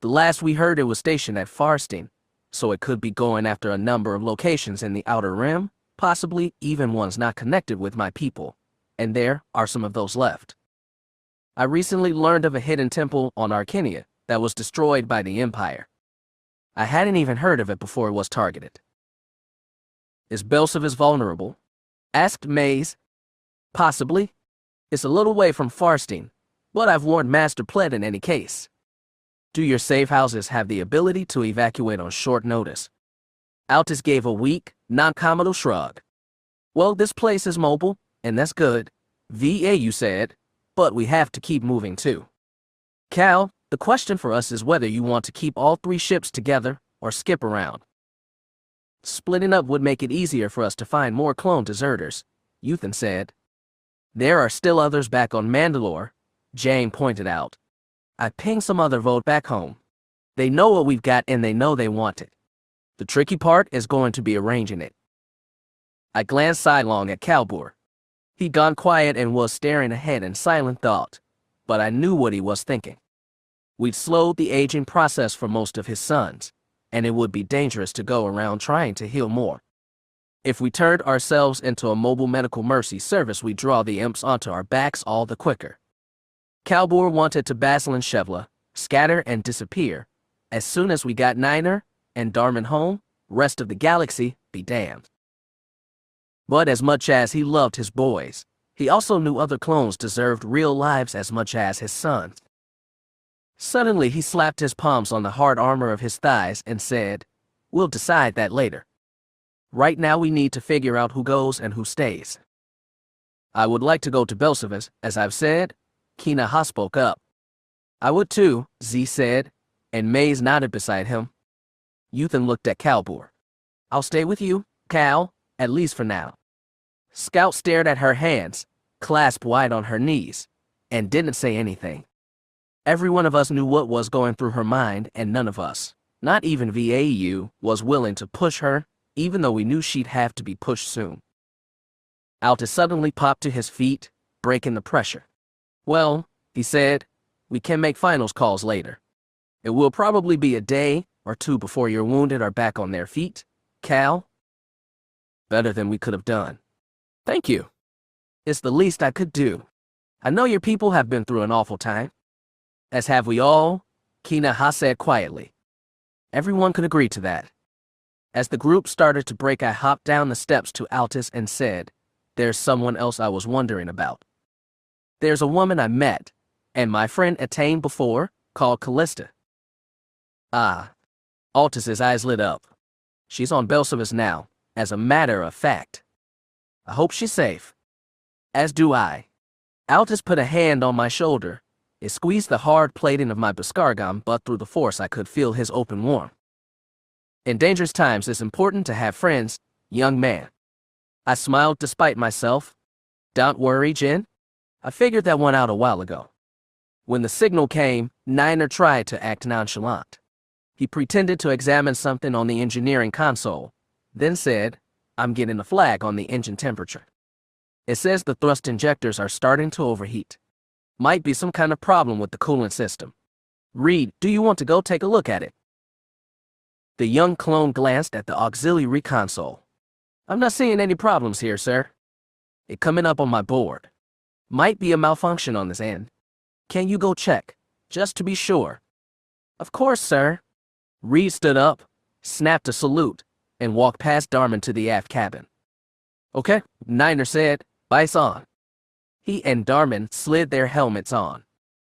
The last we heard it was stationed at Farsteen, so it could be going after a number of locations in the Outer Rim, possibly even ones not connected with my people, and there are some of those left. I recently learned of a hidden temple on Archenia that was destroyed by the Empire. I hadn't even heard of it before it was targeted. Is Belsavis vulnerable? Asked Maze. Possibly. It's a little way from Farsteen, but I've warned Master Plet in any case. Do your safe houses have the ability to evacuate on short notice? Altus gave a weak, non-committal shrug. Well, this place is mobile, and that's good, VAU said, but we have to keep moving too. Cal, the question for us is whether you want to keep all 3 ships together or skip around. Splitting up would make it easier for us to find more clone deserters, Euthan said. There are still others back on Mandalore, Jane pointed out. I pinged some other vote back home. They know what we've got and they know they want it. The tricky part is going to be arranging it. I glanced sidelong at Calbor. He'd gone quiet and was staring ahead in silent thought, but I knew what he was thinking. We'd slowed the aging process for most of his sons, and it would be dangerous to go around trying to heal more. If we turned ourselves into a mobile medical mercy service, we'd draw the imps onto our backs all the quicker. Calbor wanted to Basil and Shevla, scatter and disappear. As soon as we got Niner and Darman home, rest of the galaxy be damned. But as much as he loved his boys, he also knew other clones deserved real lives as much as his sons. Suddenly he slapped his palms on the hard armor of his thighs and said, We'll decide that later. Right now we need to figure out who goes and who stays. I would like to go to Belsavis, as I've said. Kinaha spoke up. I would too, Z said, and Maze nodded beside him. Euthan looked at Calbor. I'll stay with you, Cal, at least for now. Scout stared at her hands, clasped wide on her knees, and didn't say anything. Every one of us knew what was going through her mind, and none of us, not even VAU, was willing to push her, even though we knew she'd have to be pushed soon. Altus suddenly popped to his feet, breaking the pressure. Well, he said, we can make finals calls later. It will probably be a day or 2 before your wounded are back on their feet, Cal. Better than we could have done. Thank you. It's the least I could do. I know your people have been through an awful time. As have we all, Kinaha said quietly. Everyone could agree to that. As the group started to break, I hopped down the steps to Altus and said, There's someone else I was wondering about. There's a woman I met, And my friend attained before, called Kalista. Ah. Altus's eyes lit up. She's on Belsavis now, as a matter of fact. I hope she's safe. As do I. Altus put a hand on my shoulder. It squeezed the hard plating of my Bascargon, but through the force I could feel his open warmth. In dangerous times it's important to have friends, young man. I smiled despite myself. Don't worry, Jen. I figured that one out a while ago. When the signal came, Niner tried to act nonchalant. He pretended to examine something on the engineering console, then said, I'm getting a flag on the engine temperature. It says the thrust injectors are starting to overheat. Might be some kind of problem with the coolant system. Reed, do you want to go take a look at it? The young clone glanced at the auxiliary console. I'm not seeing any problems here, sir. It coming up on my board. Might be a malfunction on this end. Can you go check, just to be sure? Of course, sir. Reed stood up, snapped a salute, and walked past Darman to the aft cabin. Okay, Niner said, Vice on. He and Darman slid their helmets on.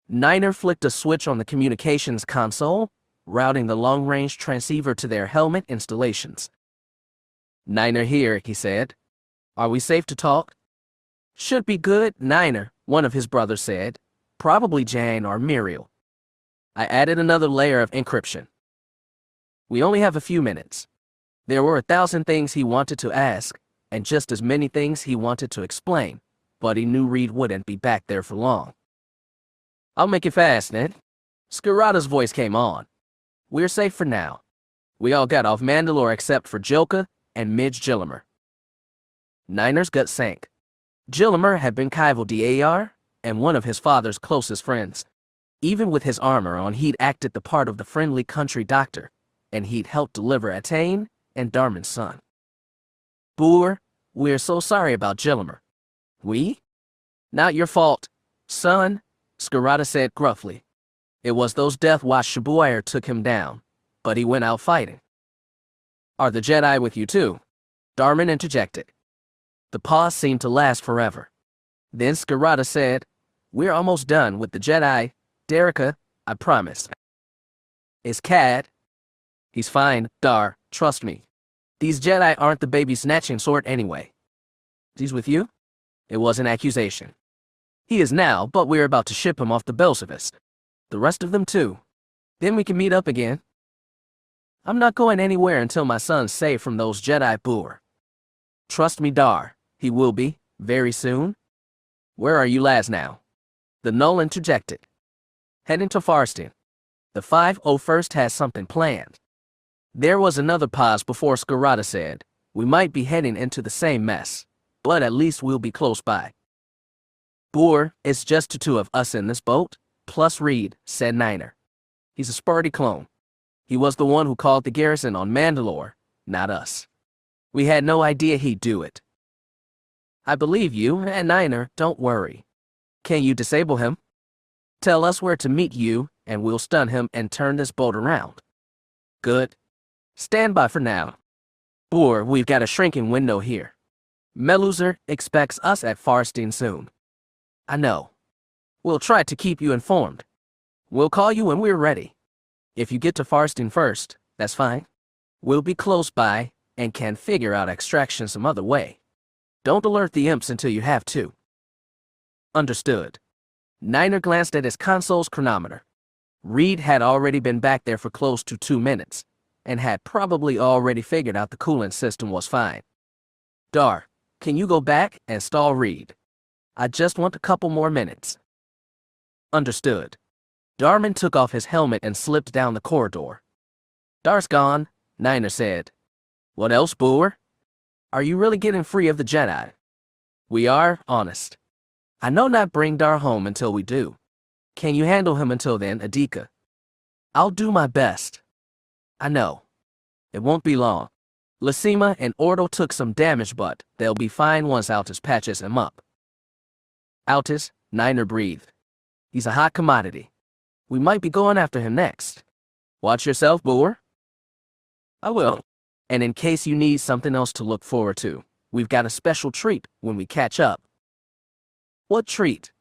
Niner flicked a switch on the communications console, routing the long-range transceiver to their helmet installations. Niner here, he said. Are we safe to talk? Should be good, Niner, one of his brothers said. Probably Jane or Muriel. I added another layer of encryption. We only have a few minutes. There were 1,000 things he wanted to ask, and just as many things he wanted to explain, but he knew Reed wouldn't be back there for long. I'll make it fast, Ned. Skirata's voice came on. We're safe for now. We all got off Mandalore except for Joka and Midge Gillimer. Niner's gut sank. Gillimer had been Kyval Dar, and one of his father's closest friends. Even with his armor on, he'd acted the part of the friendly country doctor, and he'd helped deliver Attain and Darman's son. Boor, we're so sorry about Gillimer. We? Not your fault, son, Skirata said gruffly. It was those Death Watch Shabuire took him down, but he went out fighting. Are the Jedi with you too? Darman interjected. The pause seemed to last forever. Then Skirata said, We're almost done with the Jedi, Derica, I promise. Is Cad? He's fine, Dar, trust me. These Jedi aren't the baby-snatching sort anyway. He's with you? It was an accusation. He is now, but we're about to ship him off to Belsavis. The rest of them too. Then we can meet up again. I'm not going anywhere until my son's safe from those Jedi Boor. Trust me, Dar, he will be, very soon. Where are you lads now? The Null interjected. Heading to Farston. The 501st has something planned. There was another pause before Skirata said, We might be heading into the same mess, but at least we'll be close by. Boor, it's just the two of us in this boat, plus Reed, said Niner. He's a Sparty clone. He was the one who called the garrison on Mandalore, not us. We had no idea he'd do it. I believe you, and Niner, don't worry. Can you disable him? Tell us where to meet you, and we'll stun him and turn this boat around. Good. Stand by for now. Boor, we've got a shrinking window here. Meluzer expects us at Farsteen soon. I know. We'll try to keep you informed. We'll call you when we're ready. If you get to Farsteen first, that's fine. We'll be close by and can figure out extraction some other way. Don't alert the imps until you have to. Understood. Niner glanced at his console's chronometer. Reed had already been back there for close to 2 minutes, and had probably already figured out the coolant system was fine. Dar, can you go back and stall Reed? I just want a couple more minutes. Understood. Darman took off his helmet and slipped down the corridor. Dar's gone, Niner said. What else, Boor? Are you really getting free of the Jedi? We are, honest. I know not bring Dar home until we do. Can you handle him until then, Adika? I'll do my best. I know. It won't be long. Lasima and Ordo took some damage, but they'll be fine once Altus patches him up. Altus, Niner breathed. He's a hot commodity. We might be going after him next. Watch yourself, Boor. I will. And in case you need something else to look forward to, we've got a special treat when we catch up. What treat?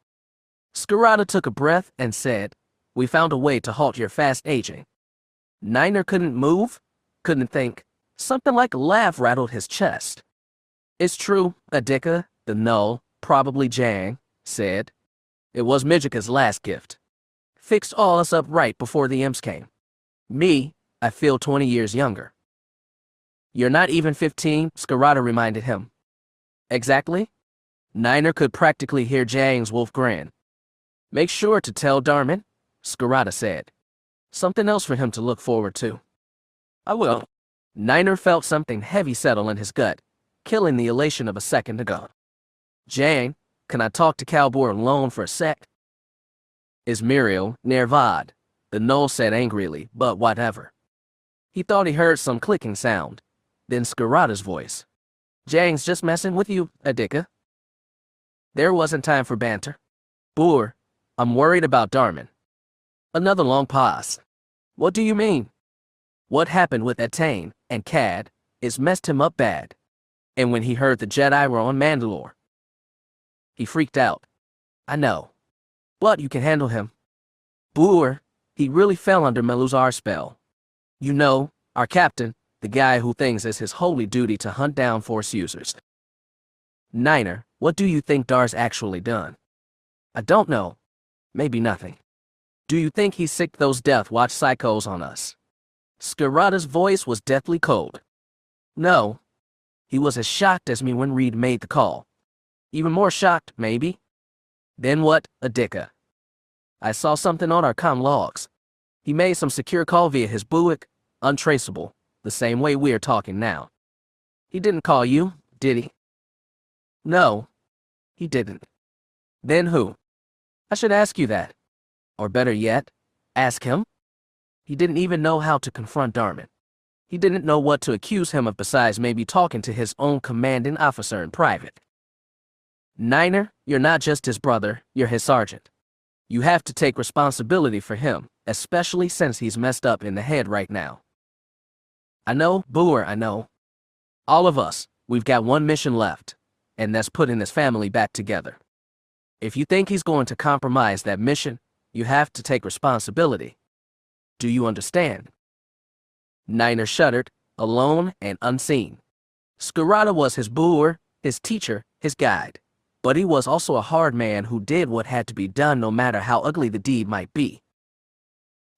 Skirata took a breath and said, "We found a way to halt your fast aging." Niner couldn't move, couldn't think. Something like a laugh rattled his chest. "It's true, Adika, the Null, probably Jang, said. It was Mijika's last gift. Fixed all us up right before the imps came. Me, I feel 20 years younger." "You're not even 15, Skirata reminded him. "Exactly?" Niner could practically hear Jang's wolf grin. "Make sure to tell Darman," Skirata said. "Something else for him to look forward to." "I will." Niner felt something heavy settle in his gut, killing the elation of a second ago. "Jang, can I talk to Calbor alone for a sec?" "Is Muriel Nervad?" the Null said angrily, but whatever. He thought he heard some clicking sound, then Skirata's voice. "Jang's just messing with you, Adika." There wasn't time for banter. "Boor, I'm worried about Darman." Another long pause. "What do you mean?" "What happened with Atane and Cad is messed him up bad. And when he heard the Jedi were on Mandalore, he freaked out." "I know. But you can handle him." "Boor, he really fell under Meluzar's spell. You know, our captain, the guy who thinks it's his holy duty to hunt down Force users." "Niner, what do you think Dar's actually done?" "I don't know. Maybe nothing." "Do you think he sicked those Death Watch psychos on us?" Skirata's voice was deathly cold. "No. He was as shocked as me when Reed made the call. Even more shocked, maybe." "Then what, Adika?" "I saw something on our comm logs. He made some secure call via his buick, untraceable, the same way we're talking now." "He didn't call you, did he?" "No, he didn't." "Then who?" "I should ask you that. Or better yet, ask him." He didn't even know how to confront Darman. He didn't know what to accuse him of besides maybe talking to his own commanding officer in private. "Niner, you're not just his brother, you're his sergeant. You have to take responsibility for him, especially since he's messed up in the head right now." "I know, Boor, I know. All of us, we've got one mission left, and that's putting his family back together. If you think he's going to compromise that mission, you have to take responsibility. Do you understand?" Niner shuddered, alone and unseen. Skirata was his Boor, his teacher, his guide. But he was also a hard man who did what had to be done no matter how ugly the deed might be.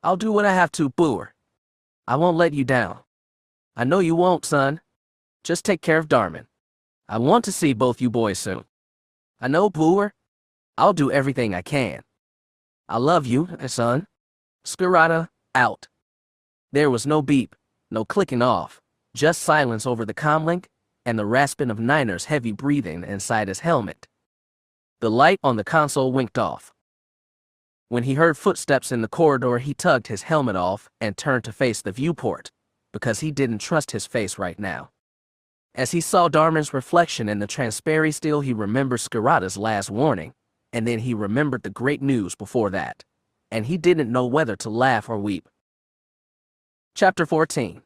"I'll do what I have to, Boor. I won't let you down." "I know you won't, son. Just take care of Darman. I want to see both you boys soon." "I know, Boor. I'll do everything I can. I love you, son." Skirata, out. There was no beep, no clicking off, just silence over the comlink and the rasping of Niner's heavy breathing inside his helmet. The light on the console winked off. When he heard footsteps in the corridor, he tugged his helmet off and turned to face the viewport, because he didn't trust his face right now. As he saw Darman's reflection in the transparent steel, he remembered Skirata's last warning, and then he remembered the great news before that, and he didn't know whether to laugh or weep. Chapter 14.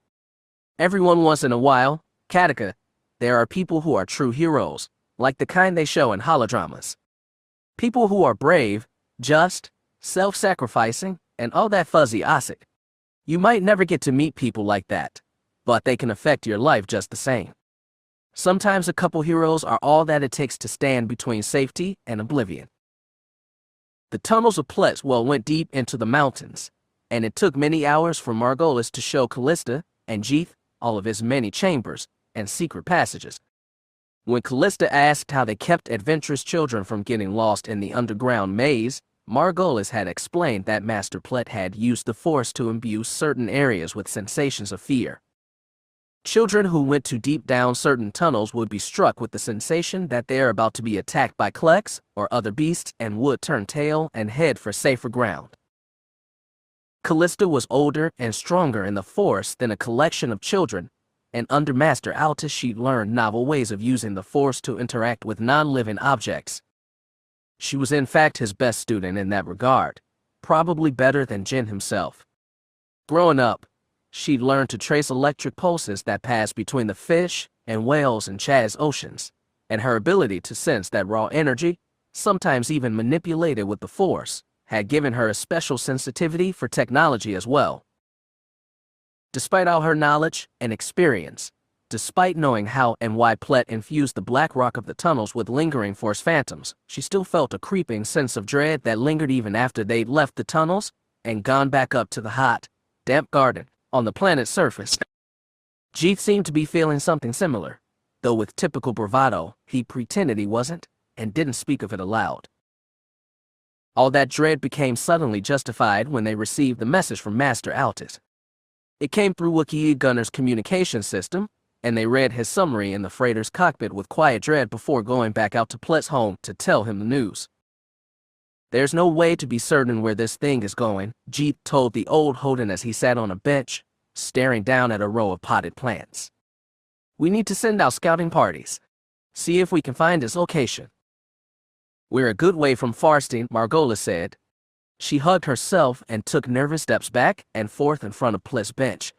Every once in a while, Katika, there are people who are true heroes, like the kind they show in holodramas. People who are brave, just, self-sacrificing, and all that fuzzy ossic. You might never get to meet people like that, but they can affect your life just the same. Sometimes a couple heroes are all that it takes to stand between safety and oblivion. The tunnels of Pletzwell went deep into the mountains, and it took many hours for Margolis to show Kalista and Jeeth all of his many chambers and secret passages. When Kalista asked how they kept adventurous children from getting lost in the underground maze, Margolis had explained that Master Plet had used the Force to imbue certain areas with sensations of fear. Children who went too deep down certain tunnels would be struck with the sensation that they are about to be attacked by Klex or other beasts and would turn tail and head for safer ground. Kalista was older and stronger in the Force than a collection of children, and under Master Altus she'd learned novel ways of using the Force to interact with non-living objects. She was in fact his best student in that regard, probably better than Jin himself. Growing up, she'd learned to trace electric pulses that passed between the fish and whales in Chaz oceans, and her ability to sense that raw energy, sometimes even manipulated with the Force, had given her a special sensitivity for technology as well. Despite all her knowledge and experience, despite knowing how and why Plet infused the black rock of the tunnels with lingering Force phantoms, she still felt a creeping sense of dread that lingered even after they'd left the tunnels and gone back up to the hot, damp garden on the planet's surface. Jeeth seemed to be feeling something similar, though with typical bravado, he pretended he wasn't and didn't speak of it aloud. All that dread became suddenly justified when they received the message from Master Altis. It came through Wookiee Gunner's communication system, and they read his summary in the freighter's cockpit with quiet dread before going back out to Plet's home to tell him the news. "There's no way to be certain where this thing is going," Jeeth told the old Holden as he sat on a bench, staring down at a row of potted plants. "We need to send out scouting parties. See if we can find its location." "We're a good way from Farsteen," Margolis said. She hugged herself and took nervous steps back and forth in front of Plet's bench.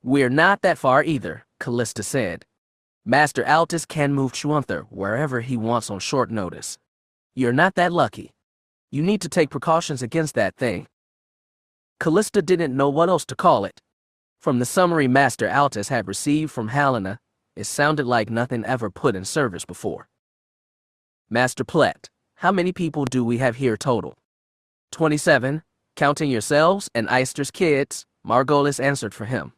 "We're not that far either," Kalista said. "Master Altis can move Chuanther wherever he wants on short notice. You're not that lucky. You need to take precautions against that thing." Kalista didn't know what else to call it. From the summary Master Altis had received from Helena, it sounded like nothing ever put in service before. "Master Plet, how many people do we have here total?" 27, counting yourselves and Eister's kids," Margolis answered for him.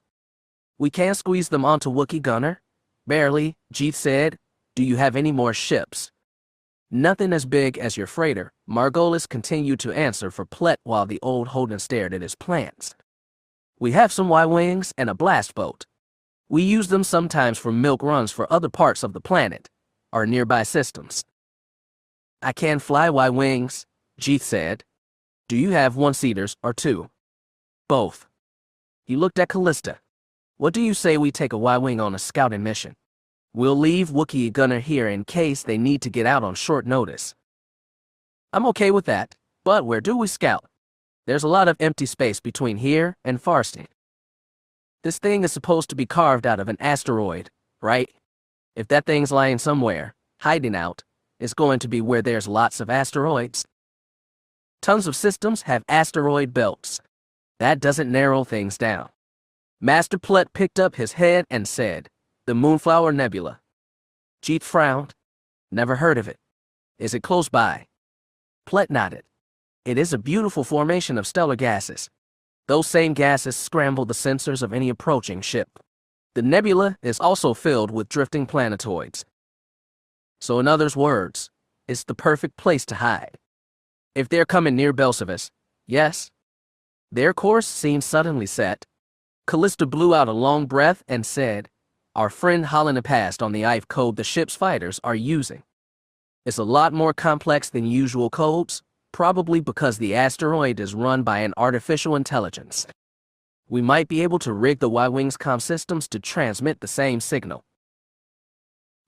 "We can't squeeze them onto Wookiee Gunner." "Barely," Jeeth said. "Do you have any more ships?" "Nothing as big as your freighter," Margolis continued to answer for Plet while the old Holden stared at his plants. "We have some Y-wings and a blast boat. We use them sometimes for milk runs for other parts of the planet, or nearby systems." "I can fly Y-wings," Jeeth said. "Do you have one-seaters or two?" "Both." He looked at Kalista. "What do you say we take a Y-wing on a scouting mission? We'll leave Wookiee Gunner here in case they need to get out on short notice." "I'm okay with that, but where do we scout? There's a lot of empty space between here and Farsteen. This thing is supposed to be carved out of an asteroid, right? If that thing's lying somewhere, hiding out, it's going to be where there's lots of asteroids. Tons of systems have asteroid belts. That doesn't narrow things down." Master Plet picked up his head and said, "The Moonflower Nebula." Jeeth frowned. "Never heard of it. Is it close by?" Plet nodded. "It is a beautiful formation of stellar gases. Those same gases scramble the sensors of any approaching ship. The nebula is also filled with drifting planetoids. So in others' words, it's the perfect place to hide. If they're coming near Belsavis, yes." Their course seemed suddenly set. Kalista blew out a long breath and said, "Our friend Helena passed on the IVE code the ship's fighters are using. It's a lot more complex than usual codes, probably because the asteroid is run by an artificial intelligence. We might be able to rig the Y-Wing's comm systems to transmit the same signal."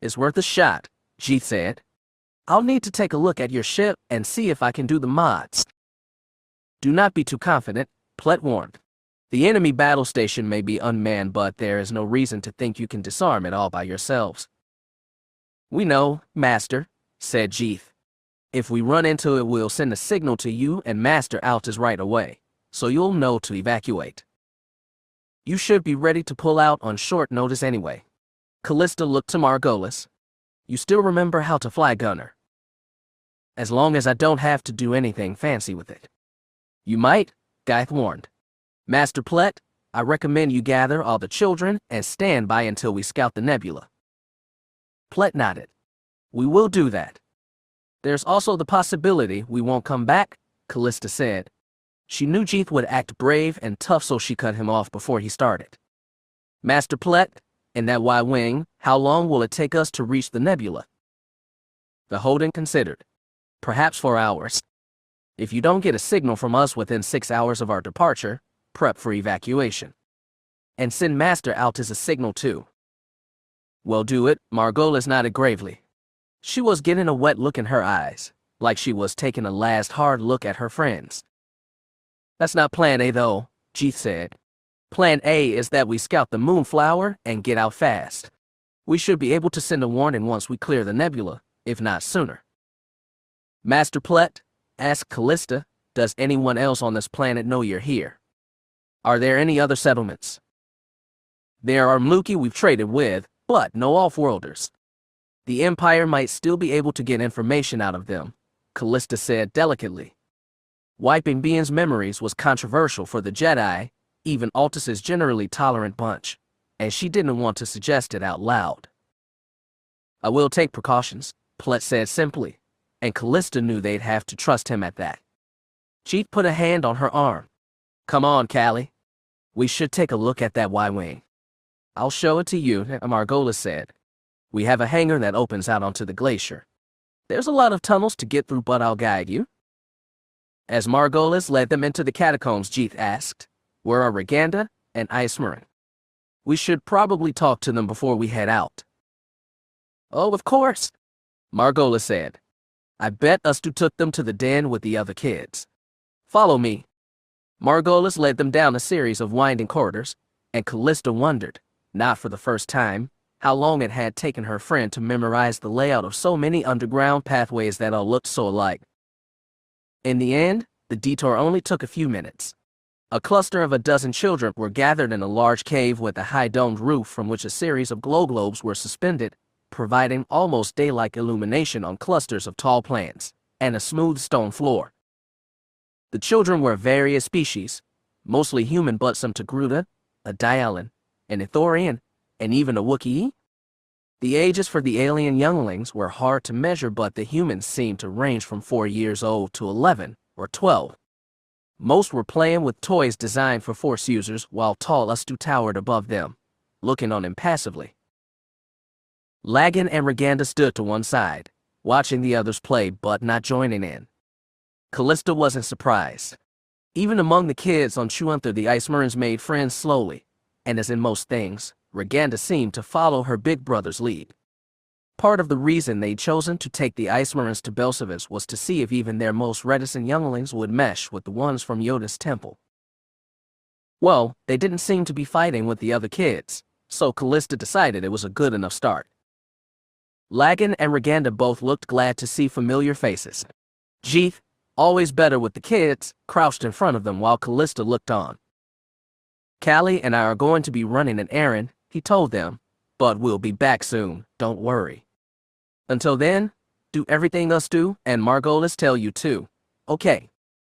"It's worth a shot," Jeeth said. "I'll need to take a look at your ship and see if I can do the mods." "Do not be too confident," Plet warned. "The enemy battle station may be unmanned, but there is no reason to think you can disarm it all by yourselves." "We know, Master," said Jeeth. "If we run into it, we'll send a signal to you and Master Altis right away, so you'll know to evacuate. You should be ready to pull out on short notice anyway." Kalista looked to Margolis. "You still remember how to fly Gunner?" "As long as I don't have to do anything fancy with it." "You might," Geith warned. "Master Plet, I recommend you gather all the children and stand by until we scout the nebula." Plet nodded. "We will do that. There's also the possibility we won't come back," Kalista said. She knew Jeeth would act brave and tough, so she cut him off before he started. "Master Plet, in that Y-Wing, how long will it take us to reach the nebula?" The Holden considered. "Perhaps 4 hours. If you don't get a signal from us within 6 hours of our departure, prep for evacuation. And send Master Altis a signal too." "Well, do it," Margolis nodded gravely. She was getting a wet look in her eyes, like she was taking a last hard look at her friends. "That's not Plan A though," Jeeth said. "Plan A is that we scout the Moonflower and get out fast. We should be able to send a warning once we clear the nebula, if not sooner." Master Plet, asked Kalista, does anyone else on this planet know you're here? Are there any other settlements? There are Mluki we've traded with, but no off-worlders. The Empire might still be able to get information out of them, Kalista said delicately. Wiping Bean's memories was controversial for the Jedi, even Altus's generally tolerant bunch, and she didn't want to suggest it out loud. I will take precautions, Plet said simply, and Kalista knew they'd have to trust him at that. Chief put a hand on her arm. Come on, Callie. We should take a look at that Y-Wing. I'll show it to you, Margolis said. We have a hangar that opens out onto the glacier. There's a lot of tunnels to get through, but I'll guide you. As Margolis led them into the catacombs, Jeeth asked, where are Reganda and Ismarin? We should probably talk to them before we head out. Oh, of course, Margolis said. I bet Ustu took them to the den with the other kids. Follow me. Margolis led them down a series of winding corridors, and Kalista wondered, not for the first time, how long it had taken her friend to memorize the layout of so many underground pathways that all looked so alike. In the end, the detour only took a few minutes. A cluster of a dozen children were gathered in a large cave with a high domed roof from which a series of glow globes were suspended, providing almost day-like illumination on clusters of tall plants and a smooth stone floor. The children were various species, mostly human but some Togruta, a Dialan, an Ithorian, and even a Wookiee. The ages for the alien younglings were hard to measure, but the humans seemed to range from 4 years old to 11 or 12. Most were playing with toys designed for Force users, while tall Ustu towered above them, looking on impassively. Lagan and Reganda stood to one side, watching the others play but not joining in. Kalista wasn't surprised. Even among the kids on Chuantha, the Ice Marines made friends slowly, and as in most things, Reganda seemed to follow her big brother's lead. Part of the reason they'd chosen to take the Ice Marines to Belsavis was to see if even their most reticent younglings would mesh with the ones from Yoda's temple. Well, they didn't seem to be fighting with the other kids, so Kalista decided it was a good enough start. Lagan and Reganda both looked glad to see familiar faces. Jeeth, always better with the kids, crouched in front of them while Kalista looked on. Callie and I are going to be running an errand, he told them, but we'll be back soon, don't worry. Until then, do everything us do and Margolis tell you to. Okay.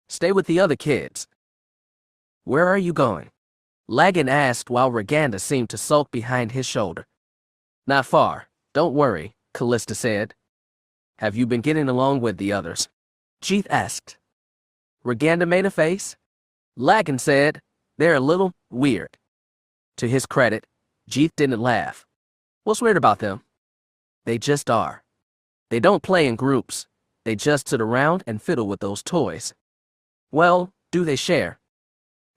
Stay with the other kids. Where are you going? Lagan asked while Reganda seemed to sulk behind his shoulder. Not far, don't worry, Kalista said. Have you been getting along with the others? Jeeth asked. Reganda made a face. Lagan said, they're a little weird. To his credit, Jeeth didn't laugh. What's weird about them? They just are. They don't play in groups. They just sit around and fiddle with those toys. Well, do they share?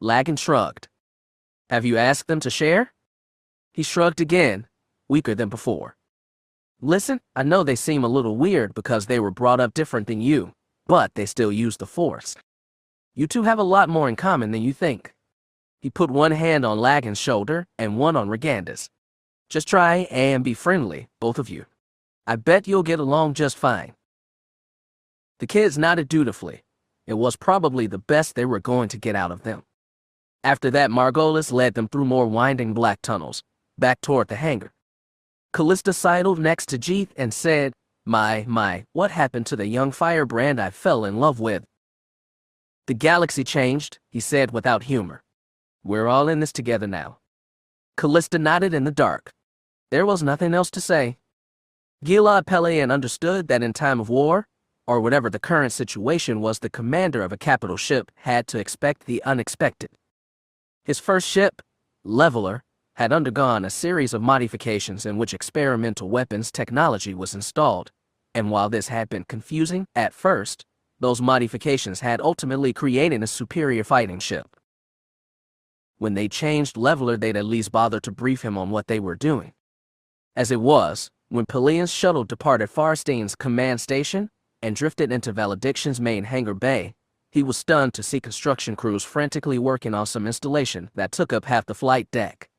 Lagan shrugged. Have you asked them to share? He shrugged again, weaker than before. Listen, I know they seem a little weird because they were brought up different than you, but they still use the Force. You two have a lot more in common than you think. He put one hand on Lagan's shoulder and one on Reganda's. Just try and be friendly, both of you. I bet you'll get along just fine. The kids nodded dutifully. It was probably the best they were going to get out of them. After that, Margolis led them through more winding black tunnels, back toward the hangar. Kalista sidled next to Jeeth and said, My, what happened to the young firebrand I fell in love with? The galaxy changed, he said without humor. We're all in this together now. Kalista nodded in the dark. There was nothing else to say. Gilad Pellaeon understood that in time of war, or whatever the current situation was, the commander of a capital ship had to expect the unexpected. His first ship, Leveler, had undergone a series of modifications in which experimental weapons technology was installed, and while this had been confusing at first, those modifications had ultimately created a superior fighting ship. When they changed Leveler, they'd at least bother to brief him on what they were doing. As it was, when Pellaeon's shuttle departed Farstein's command station and drifted into Valediction's main hangar bay, he was stunned to see construction crews frantically working on some installation that took up half the flight deck.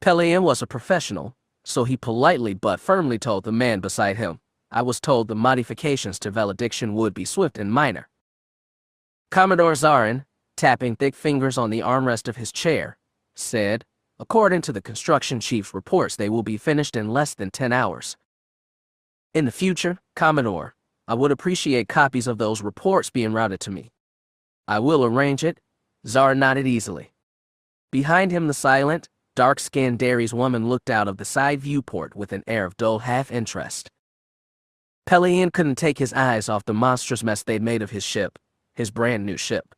Pellaeon was a professional, so he politely but firmly told the man beside him, I was told the modifications to valediction would be swift and minor. Commodore Zarin, tapping thick fingers on the armrest of his chair, said, according to the construction chief's reports, they will be finished in less than 10 hours. In the future, Commodore, I would appreciate copies of those reports being routed to me. I will arrange it. Zarin nodded easily. Behind him, the silent, dark-skinned Dares woman looked out of the side viewport with an air of dull half-interest. Pellaeon couldn't take his eyes off the monstrous mess they'd made of his ship, his brand-new ship.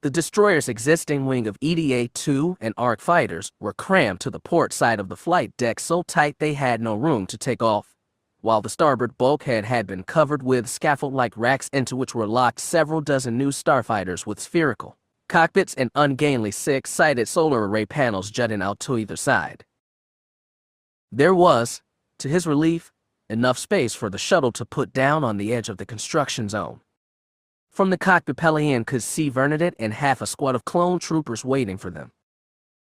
The destroyer's existing wing of EDA-2 and ARC fighters were crammed to the port side of the flight deck so tight they had no room to take off, while the starboard bulkhead had been covered with scaffold-like racks into which were locked several dozen new starfighters with spherical cockpits and ungainly six-sided solar array panels jutting out to either side. There was, to his relief, enough space for the shuttle to put down on the edge of the construction zone. From the cockpit, Pellaeon could see Bernadette and half a squad of clone troopers waiting for them.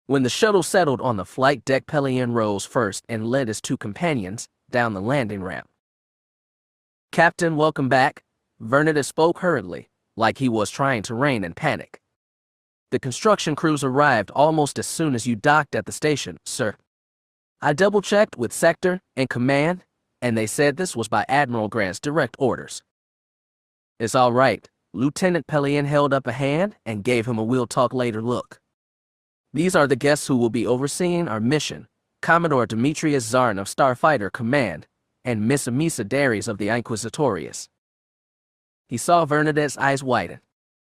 When the shuttle settled on the flight deck, Pellaeon rose first and led his two companions down the landing ramp. "Captain, welcome back," Bernadette spoke hurriedly, like he was trying to rein in panic. "The construction crews arrived almost as soon as you docked at the station, sir. I double-checked with Sector and Command, and they said this was by Admiral Grant's direct orders." "It's all right." Lieutenant Pellaeon held up a hand and gave him a "we'll talk later" look. "These are the guests who will be overseeing our mission: Commodore Demetrius Zarin of Starfighter Command and Miss Amisa Dares of the Inquisitorius." He saw Bernadette's eyes widen.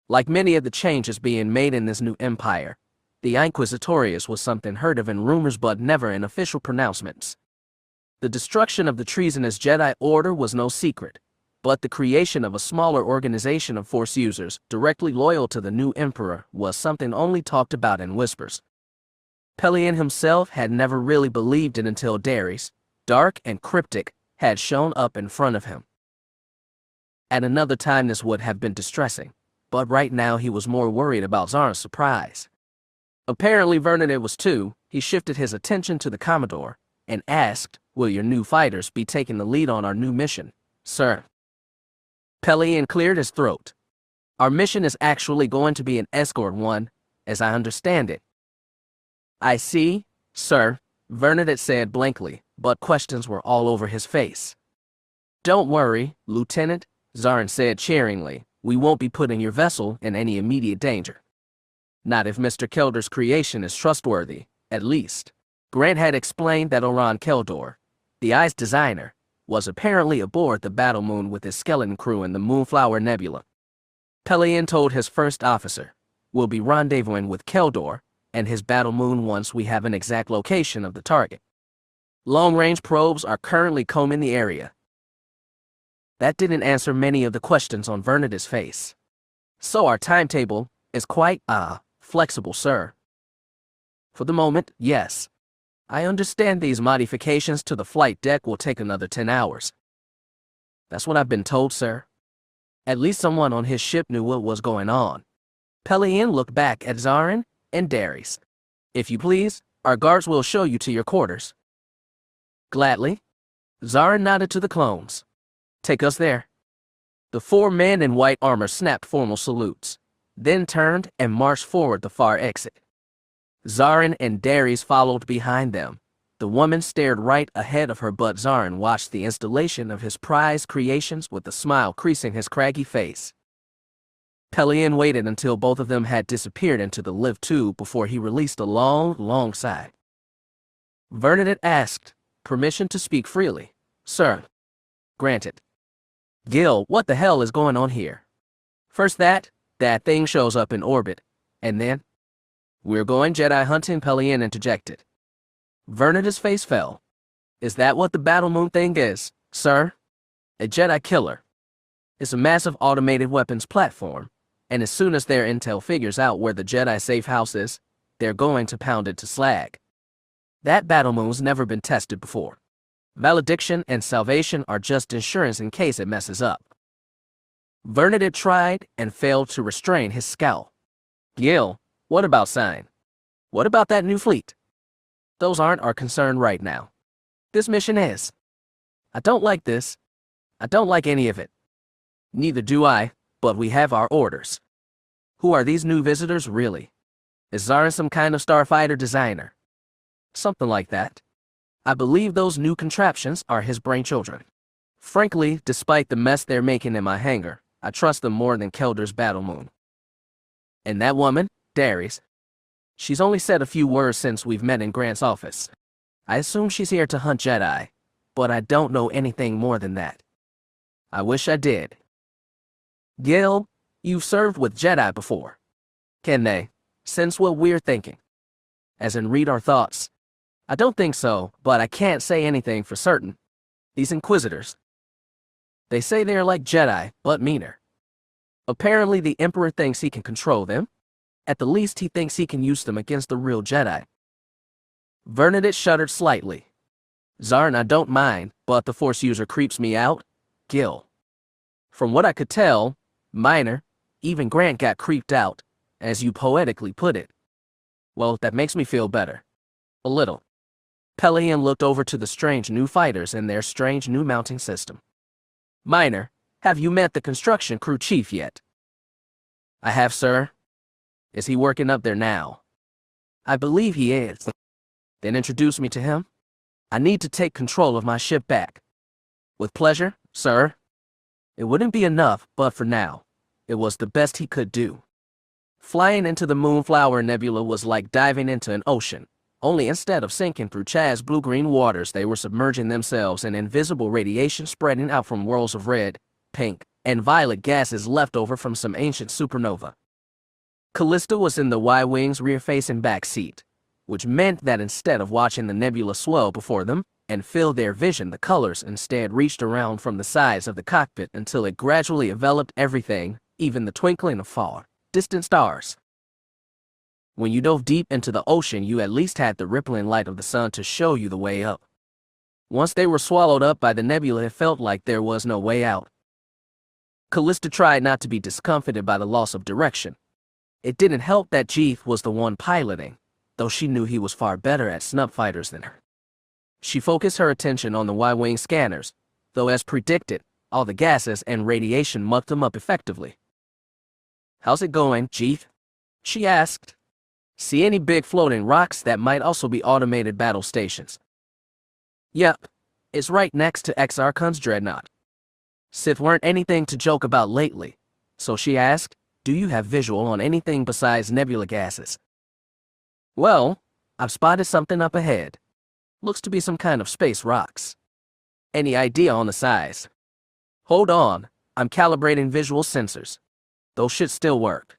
Like many of the changes being made in this new empire, the Inquisitorius was something heard of in rumors but never in official pronouncements. The destruction of the treasonous Jedi Order was no secret, but the creation of a smaller organization of Force users directly loyal to the new Emperor was something only talked about in whispers. Pellaeon himself had never really believed it until Dares, dark and cryptic, had shown up in front of him. At another time this would have been distressing, but right now he was more worried about Zarin's surprise. Apparently Bernadette was too. He shifted his attention to the Commodore and asked, "Will your new fighters be taking the lead on our new mission, sir?" Pellaeon cleared his throat. "Our mission is actually going to be an escort one, as I understand it." "I see, sir," Bernadette said blankly, but questions were all over his face. "Don't worry, Lieutenant," Zarin said cheeringly. "We won't be putting your vessel in any immediate danger. Not if Mr. Kelder's creation is trustworthy, at least." Grant had explained that Oran Keldor, the Eye's designer, was apparently aboard the Battle Moon with his skeleton crew in the Moonflower Nebula. Pellaeon told his first officer, "We'll be rendezvousing with Keldor and his Battle Moon once we have an exact location of the target. Long-range probes are currently combing the area." That didn't answer many of the questions on Bernadette's face. "So our timetable is quite, flexible, sir." "For the moment, yes. I understand these modifications to the flight deck will take another 10 hours. That's what I've been told, sir. At least someone on his ship knew what was going on." Pellaeon looked back at Zarin and Dares. "If you please, our guards will show you to your quarters." "Gladly." Zarin nodded to the clones. "Take us there." The four men in white armor snapped formal salutes, then turned and marched forward the far exit. Zarin and Dares followed behind them. The woman stared right ahead of her, but Zarin watched the installation of his prized creations with a smile creasing his craggy face. Pellaeon waited until both of them had disappeared into the lift tube before he released a long, long sigh. Bernadette asked, "Permission to speak freely, sir?" "Granted." "Gil, what the hell is going on here? First that thing shows up in orbit, and then—" "We're going Jedi hunting," Pellaeon interjected. Bernadette's face fell. "Is that what the Battle Moon thing is, sir?" "A Jedi killer. It's a massive automated weapons platform, and as soon as their intel figures out where the Jedi safehouse is, they're going to pound it to slag. That Battle Moon's never been tested before. Valediction and salvation are just insurance in case it messes up." Bernadette tried and failed to restrain his scowl. "Gil, what about Sign? What about that new fleet? Those aren't our concern right now. This mission is." "I don't like this," I don't like any of it. Neither do I, but we have our orders. Who are these new visitors, really? Is Zarin some kind of starfighter designer? Something like that. I believe those new contraptions are his brainchildren. Frankly, despite the mess they're making in my hangar, I trust them more than Kelder's battle moon. And that woman, Darius, she's only said a few words since we've met in Grant's office. I assume she's here to hunt Jedi, but I don't know anything more than that. I wish I did. Gil, you've served with Jedi before. Can they sense what we're thinking? As in read our thoughts? I don't think so, but I can't say anything for certain. These Inquisitors. They say they're like Jedi, but meaner. Apparently the Emperor thinks he can control them. At the least he thinks he can use them against the real Jedi. Bernadette shuddered slightly. Zarin, I don't mind, but the Force user creeps me out. Gil. From what I could tell, Minor, even Grant got creeped out, as you poetically put it. Well, that makes me feel better. A little. Pellaeon looked over to the strange new fighters and their strange new mounting system. Minor, have you met the construction crew chief yet? I have, sir. Is he working up there now? I believe he is. Then introduce me to him. I need to take control of my ship back. With pleasure, sir. It wouldn't be enough, but for now, it was the best he could do. Flying into the Moonflower Nebula was like diving into an ocean, only instead of sinking through Chaz's blue-green waters, they were submerging themselves in invisible radiation spreading out from whirls of red, pink, and violet gases left over from some ancient supernova. Kalista was in the Y-Wing's rear-facing back seat, which meant that instead of watching the nebula swell before them and fill their vision, the colors instead reached around from the sides of the cockpit until it gradually enveloped everything, even the twinkling of far, distant stars. When you dove deep into the ocean, you at least had the rippling light of the sun to show you the way up. Once they were swallowed up by the nebula, it felt like there was no way out. Kalista tried not to be discomfited by the loss of direction. It didn't help that Jeeth was the one piloting, though she knew he was far better at snub fighters than her. She focused her attention on the Y-Wing scanners, though as predicted, all the gases and radiation mucked them up effectively. How's it going, Jeeth? She asked. See any big floating rocks that might also be automated battle stations? Yep, it's right next to Exarchon's dreadnought. Sith weren't anything to joke about lately, so she asked, do you have visual on anything besides nebula gases? Well, I've spotted something up ahead. Looks to be some kind of space rocks. Any idea on the size? Hold on, I'm calibrating visual sensors. Those should still work.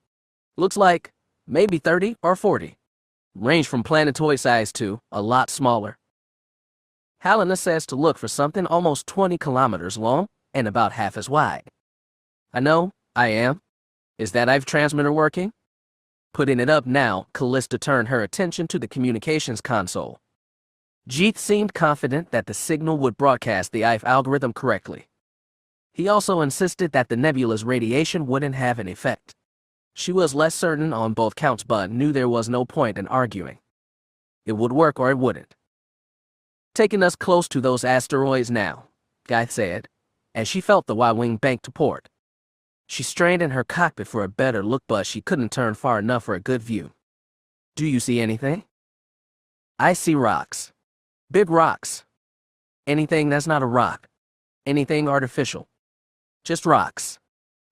Looks like maybe 30 or 40. Range from planetoid size to a lot smaller. Helena says to look for something almost 20 kilometers long and about half as wide. I know, I am. Is that IVE transmitter working? Putting it up now, Kalista turned her attention to the communications console. Jeeth seemed confident that the signal would broadcast the IVE algorithm correctly. He also insisted that the nebula's radiation wouldn't have an effect. She was less certain on both counts but knew there was no point in arguing. It would work or it wouldn't. Taking us close to those asteroids now, Guy said, as she felt the Y-Wing bank to port. She strained in her cockpit for a better look but she couldn't turn far enough for a good view. Do you see anything? I see rocks. Big rocks. Anything that's not a rock. Anything artificial. Just rocks.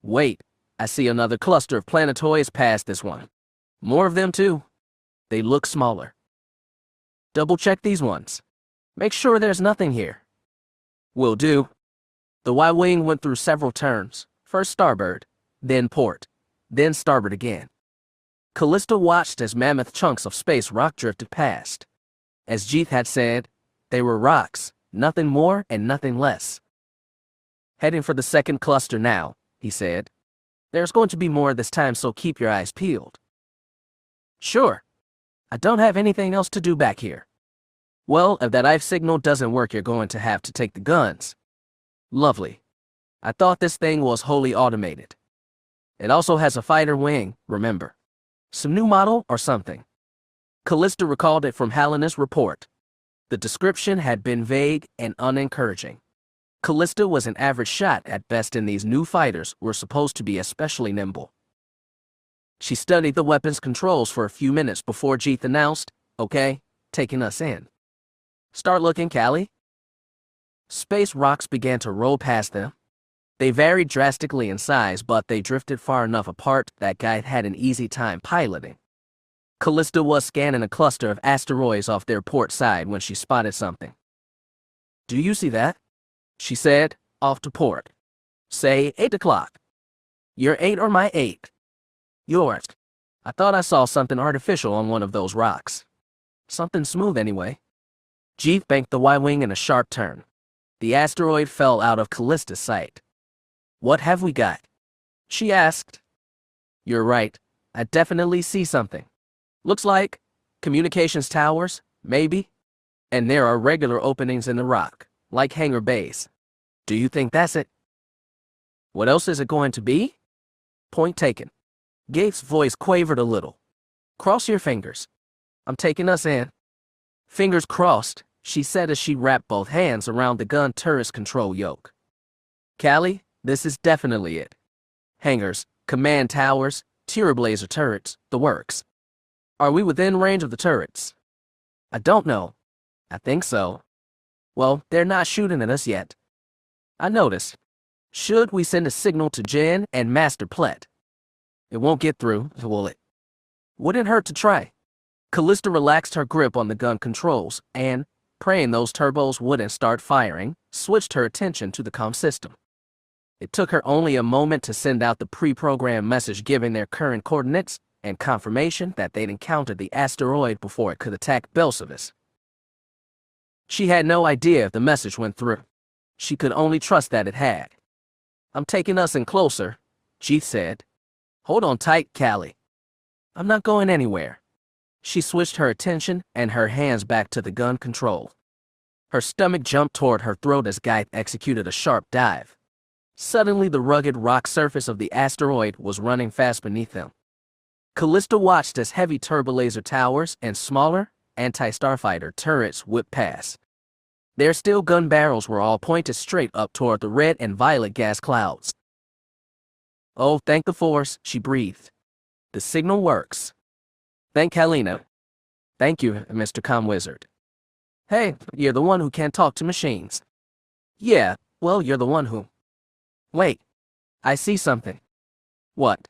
Wait, I see another cluster of planetoids past this one. More of them too. They look smaller. Double check these ones. Make sure there's nothing here. Will do. The Y-Wing went through several turns. First starboard, then port, then starboard again. Kalista watched as mammoth chunks of space rock drifted past. As Jeeth had said, they were rocks, nothing more and nothing less. Heading for the second cluster now, he said. There's going to be more this time, so keep your eyes peeled. Sure. I don't have anything else to do back here. Well, if that IVE signal doesn't work, you're going to have to take the guns. Lovely. I thought this thing was wholly automated. It also has a fighter wing, remember. Some new model or something. Kalista recalled it from Helena's report. The description had been vague and unencouraging. Kalista was an average shot at best, and these new fighters were supposed to be especially nimble. She studied the weapons controls for a few minutes before Jeeth announced, "Okay, taking us in. Start looking, Callie." Space rocks began to roll past them. They varied drastically in size, but they drifted far enough apart that Guy had an easy time piloting. Kalista was scanning a cluster of asteroids off their port side when she spotted something. "Do you see that?" she said, off to port. "Say 8 o'clock. Your 8 or my 8? Yours. I thought I saw something artificial on one of those rocks. Something smooth anyway." Jeeth banked the Y-wing in a sharp turn. The asteroid fell out of Kalista's sight. "What have we got?" she asked. "You're right. I definitely see something. Looks like communications towers, maybe. And there are regular openings in the rock, like hangar bays. Do you think that's it?" "What else is it going to be?" "Point taken." Gates' voice quavered a little. "Cross your fingers. I'm taking us in." "Fingers crossed," she said as she wrapped both hands around the gun turret's control yoke. "Callie, this is definitely it. Hangars, command towers, tier blazer turrets, the works. Are we within range of the turrets?" "I don't know. I think so. Well, they're not shooting at us yet. I noticed. Should we send a signal to Jen and Master Plet? It won't get through, will it?" "Wouldn't hurt to try." Kalista relaxed her grip on the gun controls and, praying those turbos wouldn't start firing, switched her attention to the comm system. It took her only a moment to send out the pre-programmed message giving their current coordinates and confirmation that they'd encountered the asteroid before it could attack Belsavis. She had no idea if the message went through. She could only trust that it had. "I'm taking us in closer," Jeeth said. "Hold on tight, Callie. I'm not going anywhere." She switched her attention and her hands back to the gun control. Her stomach jumped toward her throat as Guy executed a sharp dive. Suddenly, the rugged rock surface of the asteroid was running fast beneath them. Kalista watched as heavy turbolaser towers and smaller anti-starfighter turrets whipped past. Their steel gun barrels were all pointed straight up toward the red and violet gas clouds. "Oh, thank the Force," she breathed. "The signal works." "Thank Helena." "Thank you, Mr. Comwizard." "Hey, you're the one who can't talk to machines." "Yeah, well, you're the one who..." "Wait, I see something." "What?"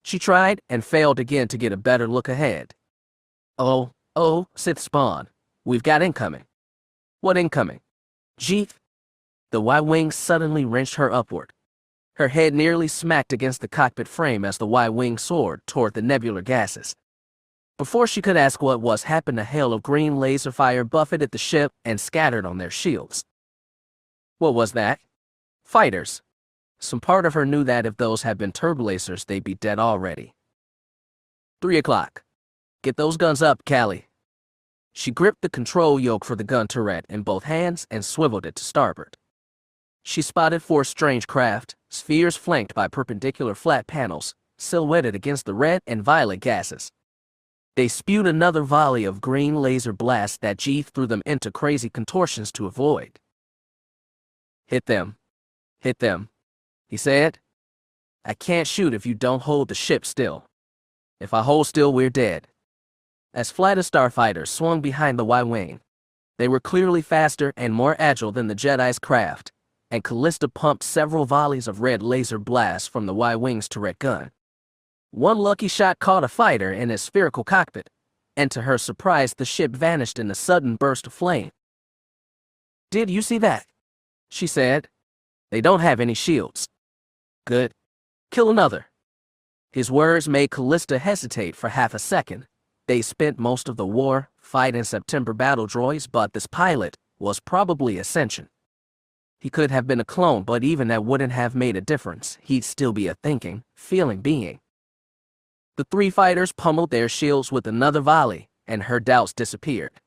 She tried and failed again to get a better look ahead. Oh, Sith spawn. We've got incoming." "What incoming?" "Jeeth." The Y-wing suddenly wrenched her upward. Her head nearly smacked against the cockpit frame as the Y-wing soared toward the nebular gases. Before she could ask what was happened, a hail of green laser fire buffeted the ship and scattered on their shields. What was that? Fighters. Some part of her knew that if those had been turbolasers, they'd be dead already. 3 o'clock. Get those guns up, Callie. She gripped the control yoke for the gun turret in both hands and swiveled it to starboard. She spotted 4 strange craft, spheres flanked by perpendicular flat panels, silhouetted against the red and violet gases. They spewed another volley of green laser blasts that Jeeth threw them into crazy contortions to avoid. Hit them, he said. "I can't shoot if you don't hold the ship still. If I hold still, we're dead." As flight of starfighters swung behind the Y-wing, they were clearly faster and more agile than the Jedi's craft, and Kalista pumped several volleys of red laser blasts from the Y-wing's turret gun. One lucky shot caught a fighter in its spherical cockpit, and to her surprise, the ship vanished in a sudden burst of flame. "Did you see that?" she said. "They don't have any shields." "Good. Kill another." His words made Kalista hesitate for half a second. They spent most of the war fighting September battle droids, but this pilot was probably Ascension. He could have been a clone, but even that wouldn't have made a difference. He'd still be a thinking, feeling being. The 3 fighters pummeled their shields with another volley, and her doubts disappeared.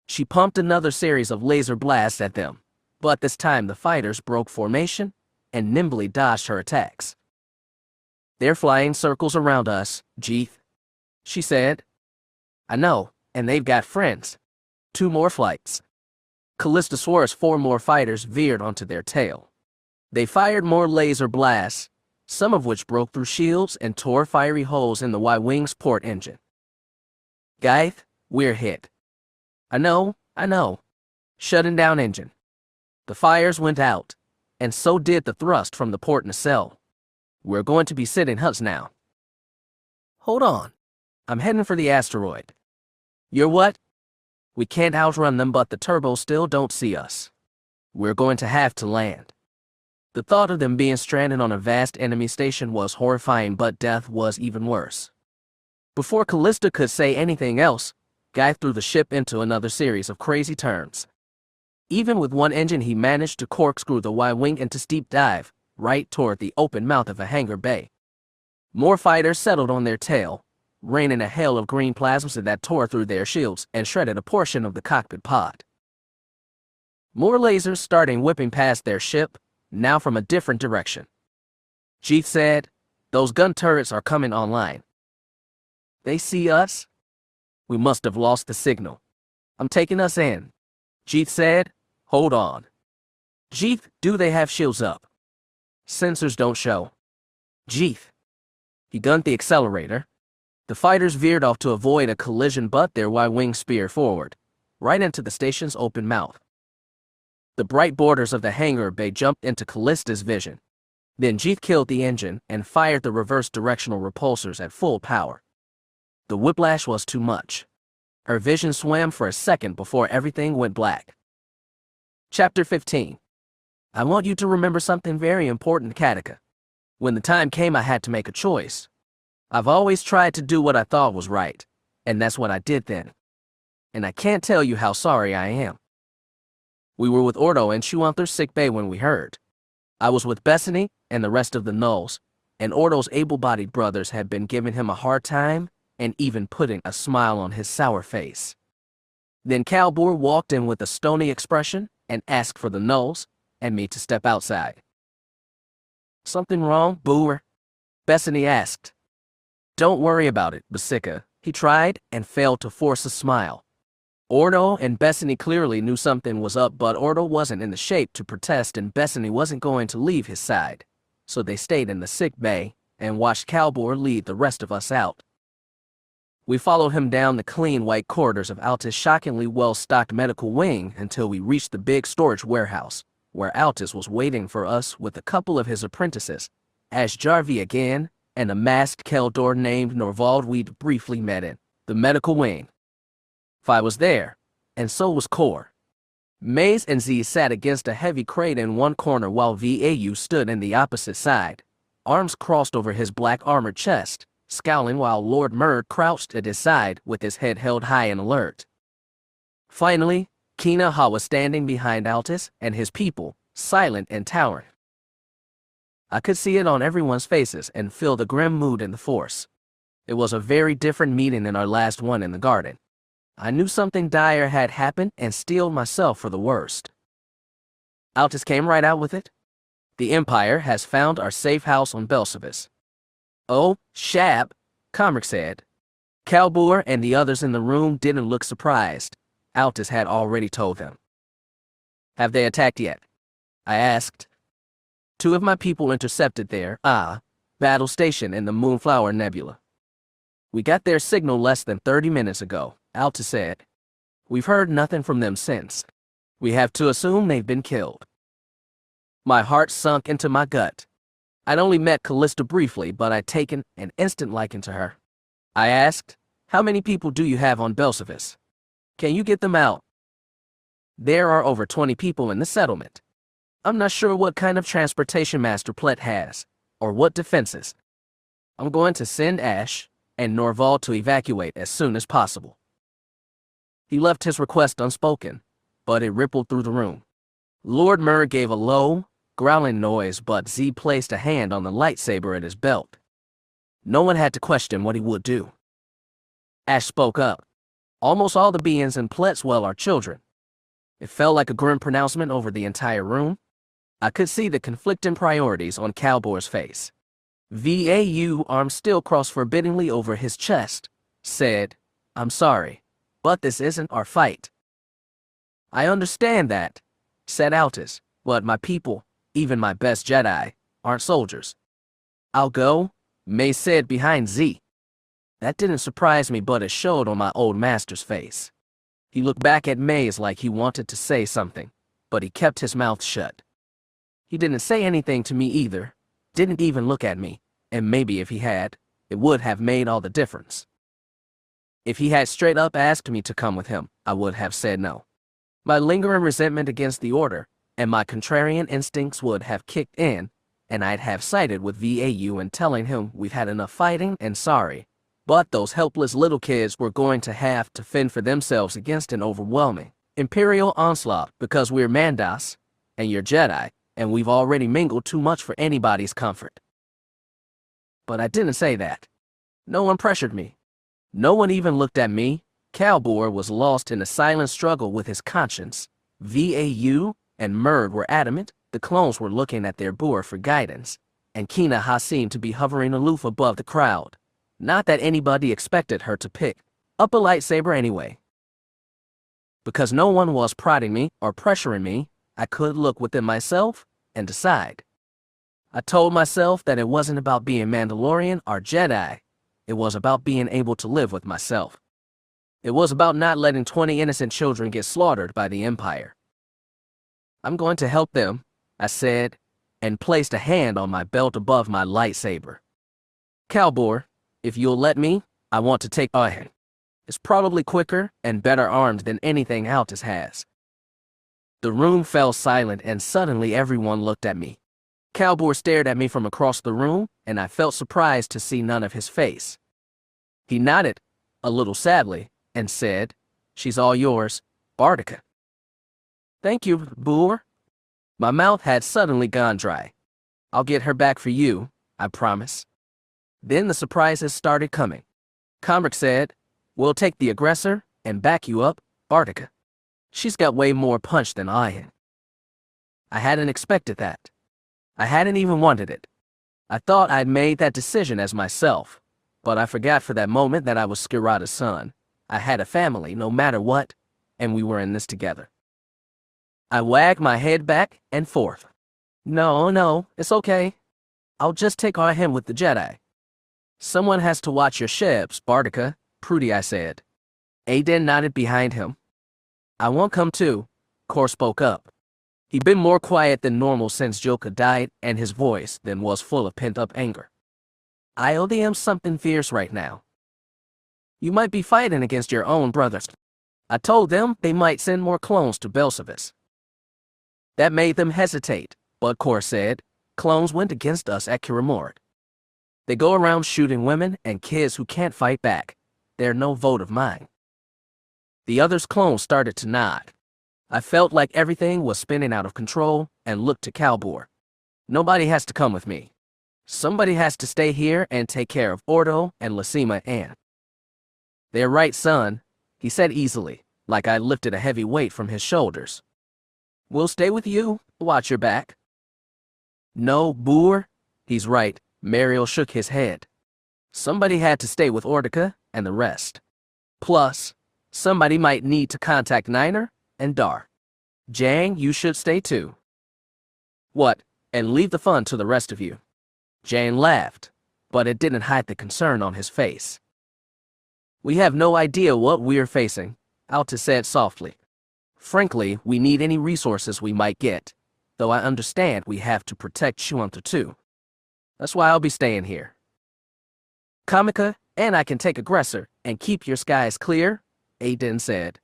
She pumped another series of laser blasts at them, but this time the fighters broke formation and nimbly dodged her attacks. "They're flying circles around us, Jeeth," she said. "I know, and they've got friends. 2 more flights." Kalista swore as 4 more fighters veered onto their tail. They fired more laser blasts, some of which broke through shields and tore fiery holes in the Y-Wing's port engine. "Gaith, we're hit." I know. Shutting down engine." The fires went out, and so did the thrust from the port nacelle. "We're going to be sitting huts now." "Hold on. I'm heading for the asteroid." "You're what?" "We can't outrun them, but the turbos still don't see us. We're going to have to land." The thought of them being stranded on a vast enemy station was horrifying, but death was even worse. Before Kalista could say anything else, Guy threw the ship into another series of crazy turns. Even with one engine, he managed to corkscrew the Y-Wing into steep dive, right toward the open mouth of a hangar bay. More fighters settled on their tail, raining a hail of green plasmas that tore through their shields and shredded a portion of the cockpit pod. More lasers started whipping past their ship, now from a different direction. Jeeth said, "Those gun turrets are coming online." "They see us?" "We must have lost the signal." "I'm taking us in." Jeeth said, "Hold on." "Jeeth, do they have shields up?" "Sensors don't show." "Jeeth." He gunned the accelerator. The fighters veered off to avoid a collision, but their Y-Wing speared forward, right into the station's open mouth. The bright borders of the hangar bay jumped into Kallista's vision. Then Jeeth killed the engine and fired the reverse directional repulsors at full power. The whiplash was too much. Her vision swam for a second before everything went black. Chapter 15. I want you to remember something very important, Katika. When the time came, I had to make a choice. I've always tried to do what I thought was right, and that's what I did then. And I can't tell you how sorry I am. We were with Ordo in Shuanther's sick bay when we heard. I was with Bethany and the rest of the Nulls, and Ordo's able-bodied brothers had been giving him a hard time and even putting a smile on his sour face. Then Kalbur walked in with a stony expression and asked for the Nulls and me to step outside. "Something wrong, Booer?" Bethany asked. "Don't worry about it, Basika," he tried and failed to force a smile. Ordo and Bethany clearly knew something was up, but Ordo wasn't in the shape to protest and Bethany wasn't going to leave his side, so they stayed in the sick bay and watched Kalbur lead the rest of us out. We followed him down the clean white corridors of Altis' shockingly well-stocked medical wing until we reached the big storage warehouse, where Altis was waiting for us with a couple of his apprentices, Ash Jarvi again, and a masked Keldor named Norvald we'd briefly met in the medical wing. Fi was there, and so was Kor. Maze and Z sat against a heavy crate in one corner while Vau stood in the opposite side, arms crossed over his black armored chest, scowling while Lord Murd crouched at his side with his head held high and alert. Finally, Kina Ha was standing behind Altis and his people, silent and towering. I could see it on everyone's faces and feel the grim mood in the force. It was a very different meeting than our last one in the garden. I knew something dire had happened and steeled myself for the worst. Altis came right out with it. "The Empire has found our safe house on Belsavis." "Oh, Shab," Comric said. Kalbur and the others in the room didn't look surprised. Altis had already told them. "Have they attacked yet?" I asked. "2 of my people intercepted their battle station in the Moonflower Nebula. We got their signal less than 30 minutes ago," Altis said. "We've heard nothing from them since. We have to assume they've been killed." My heart sunk into my gut. I'd only met Kalista briefly, but I'd taken an instant liking to her. I asked, "How many people do you have on Belsavis? Can you get them out?" "There are over 20 people in the settlement. I'm not sure what kind of transportation Master Plett has, or what defenses. I'm going to send Ash and Norvald to evacuate as soon as possible." He left his request unspoken, but it rippled through the room. Lord Murr gave a low, growling noise, but Z placed a hand on the lightsaber at his belt. No one had to question what he would do. Ash spoke up. "Almost all the beings in Pletzwell are children." It felt like a grim pronouncement over the entire room. I could see the conflicting priorities on Kalbur's face. Vau, arms still crossed forbiddingly over his chest, said, "I'm sorry, but this isn't our fight." I understand that, said Altus, but my people, even my best Jedi, aren't soldiers. I'll go, May said behind Z. That didn't surprise me, but it showed on my old master's face. He looked back at Maze like he wanted to say something, but he kept his mouth shut. He didn't say anything to me either, didn't even look at me, and maybe if he had, it would have made all the difference. If he had straight up asked me to come with him, I would have said no. My lingering resentment against the Order and my contrarian instincts would have kicked in, and I'd have sided with VAU and telling him we've had enough fighting and sorry. But those helpless little kids were going to have to fend for themselves against an overwhelming Imperial onslaught because we're Mandos, and you're Jedi, and we've already mingled too much for anybody's comfort. But I didn't say that. No one pressured me. No one even looked at me. Calbor was lost in a silent struggle with his conscience. VAU and Murd were adamant. The clones were looking at their boar for guidance, and Kina Ha seemed to be hovering aloof above the crowd. Not that anybody expected her to pick up a lightsaber anyway. Because no one was prodding me or pressuring me, I could look within myself and decide. I told myself that it wasn't about being Mandalorian or Jedi. It was about being able to live with myself. It was about not letting 20 innocent children get slaughtered by the Empire. I'm going to help them, I said, and placed a hand on my belt above my lightsaber. Calbor, if you'll let me, I want to take Ahen. It's probably quicker and better armed than anything Altus has. The room fell silent and suddenly everyone looked at me. Calbor stared at me from across the room, and I felt surprised to see none of his face. He nodded, a little sadly, and said, "She's all yours, Boudica." "Thank you, Boor." My mouth had suddenly gone dry. "I'll get her back for you, I promise." Then the surprises started coming. Comric said, "We'll take the aggressor and back you up, Boudica. She's got way more punch than I had." I hadn't expected that. I hadn't even wanted it. I thought I'd made that decision as myself, but I forgot for that moment that I was Skirata's son. I had a family no matter what, and we were in this together. I wagged my head back and forth. No, it's okay. I'll just take Ahen with the Jedi." "Someone has to watch your shebs, Boudica," Prudy I said. Aiden nodded behind him. "I won't come too," Kor spoke up. He'd been more quiet than normal since Joka died, and his voice then was full of pent-up anger. "I owe them something fierce right now. You might be fighting against your own brothers. I told them they might send more clones to Belsavis." That made them hesitate, but Kor said, "Clones went against us at Kiramord. They go around shooting women and kids who can't fight back. They're no vote of mine." The others' clones started to nod. I felt like everything was spinning out of control and looked to Calbor. "Nobody has to come with me. Somebody has to stay here and take care of Ordo and Lasima and..." "They're right, son," he said easily, like I lifted a heavy weight from his shoulders. "We'll stay with you, watch your back." "No, Boor, he's right," Mariel shook his head. "Somebody had to stay with Ordica and the rest. Plus, somebody might need to contact Niner and Dar. Jang, you should stay too." "What, and leave the fun to the rest of you?" Jang laughed, but it didn't hide the concern on his face. "We have no idea what we're facing," Alta said softly. "Frankly, we need any resources we might get, though I understand we have to protect Shuantha too. That's why I'll be staying here. Kamika and I can take aggressor and keep your skies clear," Aiden said.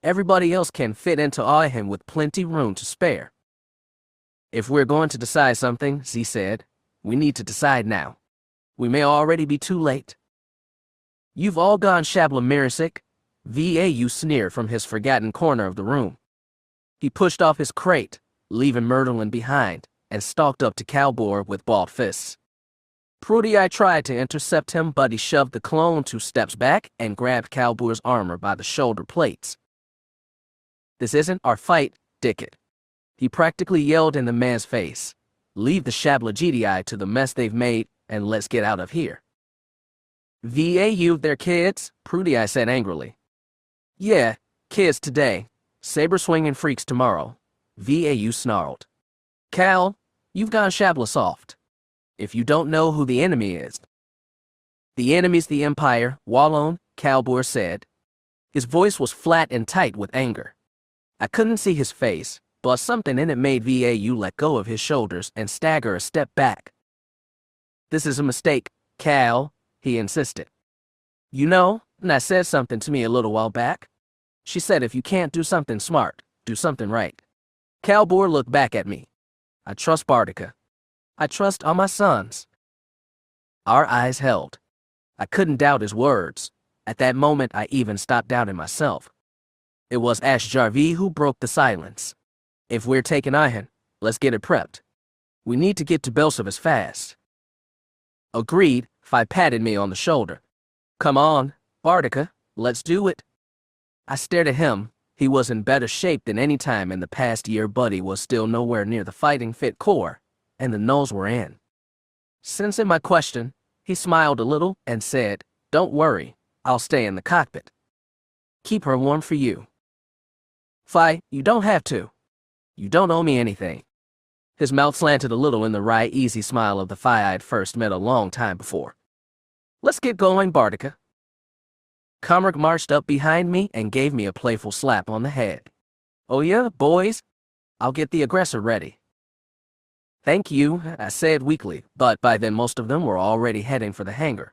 "Everybody else can fit into Ahen with plenty room to spare." "If we're going to decide something," Z said, "we need to decide now. We may already be too late." "You've all gone Shabla Mirasik," VAU sneered from his forgotten corner of the room. He pushed off his crate, leaving Myrtlin behind, and stalked up to Calbor with balled fists. Prudy I tried to intercept him, but he shoved the clone 2 steps back and grabbed Calbor's armor by the shoulder plates. "This isn't our fight, Dickett," he practically yelled in the man's face. "Leave the Shabla GDI to the mess they've made, and let's get out of here." "VAU, they're kids," Prudy I said angrily. "Yeah, kids today," Saber-swinging freaks tomorrow, VAU snarled. Kal, you've gone shabla soft. If you don't know who the enemy is. The enemy's the Empire, Wallone, Kalbor said. His voice was flat and tight with anger. I couldn't see his face, but something in it made VAU let go of his shoulders and stagger a step back. This is a mistake, Kal, he insisted. You know, Nai said something to me a little while back. She said if you can't do something smart, do something right. Kalbor looked back at me. I trust Boudica. I trust all my sons. Our eyes held. I couldn't doubt his words. At that moment, I even stopped doubting myself. It was Ash Jarvi who broke the silence. If we're taking Ihan, let's get it prepped. We need to get to Belsavis fast. Agreed, Fi patted me on the shoulder. Come on, Boudica, let's do it. I stared at him. He was in better shape than any time in the past year, but he was still nowhere near the fighting fit core, and the nulls were in. Sensing my question, he smiled a little and said, Don't worry, I'll stay in the cockpit. Keep her warm for you. Fi, you don't have to. You don't owe me anything. His mouth slanted a little in the wry, easy smile of the Fi I'd first met a long time before. Let's get going, Boudica. Comric marched up behind me and gave me a playful slap on the head. Oh yeah, boys? I'll get the aggressor ready. Thank you, I said weakly, but by then most of them were already heading for the hangar.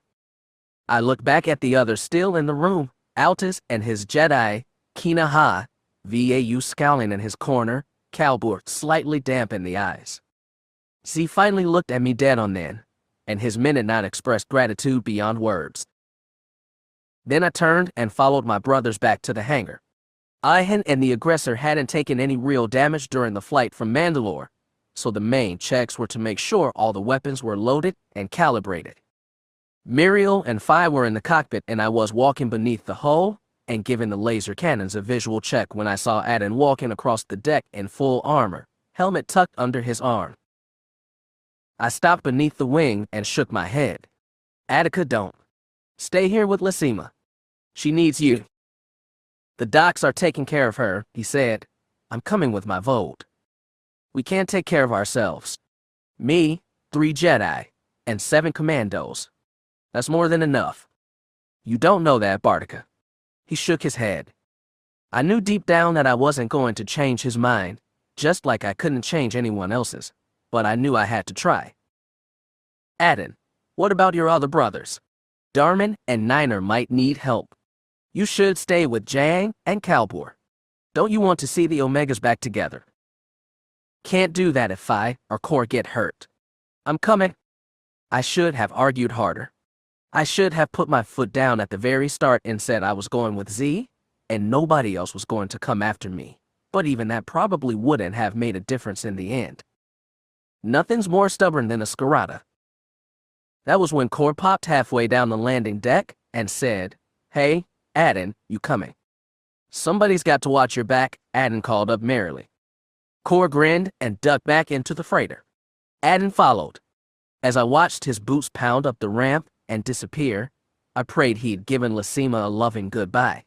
I looked back at the others still in the room, Altus and his Jedi, Kinaha, VAU scowling in his corner, Kalbor slightly damp in the eyes. Z finally looked at me dead on then, and his minute not expressed gratitude beyond words. Then I turned and followed my brothers back to the hangar. Ihan and the aggressor hadn't taken any real damage during the flight from Mandalore, so the main checks were to make sure all the weapons were loaded and calibrated. Muriel and Fi were in the cockpit and I was walking beneath the hull and giving the laser cannons a visual check when I saw Adin walking across the deck in full armor, helmet tucked under his arm. I stopped beneath the wing and shook my head. Attica, don't. Stay here with Lasima. She needs you. The docs are taking care of her, he said. I'm coming with my vote. We can't take care of ourselves. Me, 3 Jedi, and 7 commandos. That's more than enough. You don't know that, Boudica. He shook his head. I knew deep down that I wasn't going to change his mind, just like I couldn't change anyone else's, but I knew I had to try. Adin, what about your other brothers? Darman and Niner might need help. You should stay with Jang and Kalbor. Don't you want to see the Omegas back together? Can't do that if Fi or Kor get hurt. I'm coming. I should have argued harder. I should have put my foot down at the very start and said I was going with Z, and nobody else was going to come after me. But even that probably wouldn't have made a difference in the end. Nothing's more stubborn than a Skirata. That was when Kor popped halfway down the landing deck and said, Hey, Adin, you coming? Somebody's got to watch your back, Adin called up merrily. Kor grinned and ducked back into the freighter. Adin followed. As I watched his boots pound up the ramp and disappear, I prayed he'd given Lasima a loving goodbye.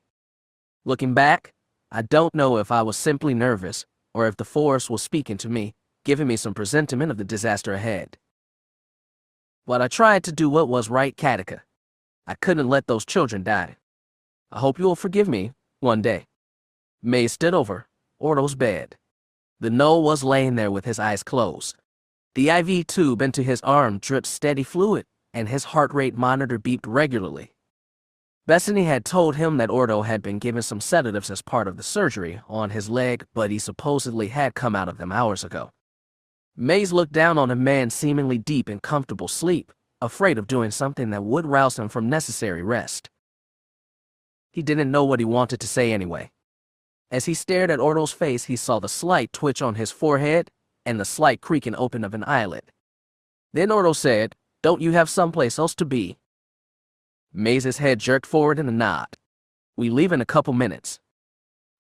Looking back, I don't know if I was simply nervous or if the Force was speaking to me, giving me some presentiment of the disaster ahead. But I tried to do what was right, Katika. I couldn't let those children die. I hope you'll forgive me one day. May stood over Ordo's bed. The Null was laying there with his eyes closed. The IV tube into his arm dripped steady fluid, and his heart rate monitor beeped regularly. Bethany had told him that Ordo had been given some sedatives as part of the surgery on his leg, but he supposedly had come out of them hours ago. Maze looked down on a man seemingly deep in comfortable sleep, afraid of doing something that would rouse him from necessary rest. He didn't know what he wanted to say anyway. As he stared at Ordo's face, he saw the slight twitch on his forehead and the slight creaking open of an eyelid. Then Ordo said, Don't you have someplace else to be? Maze's head jerked forward in a nod. We leave in a couple minutes.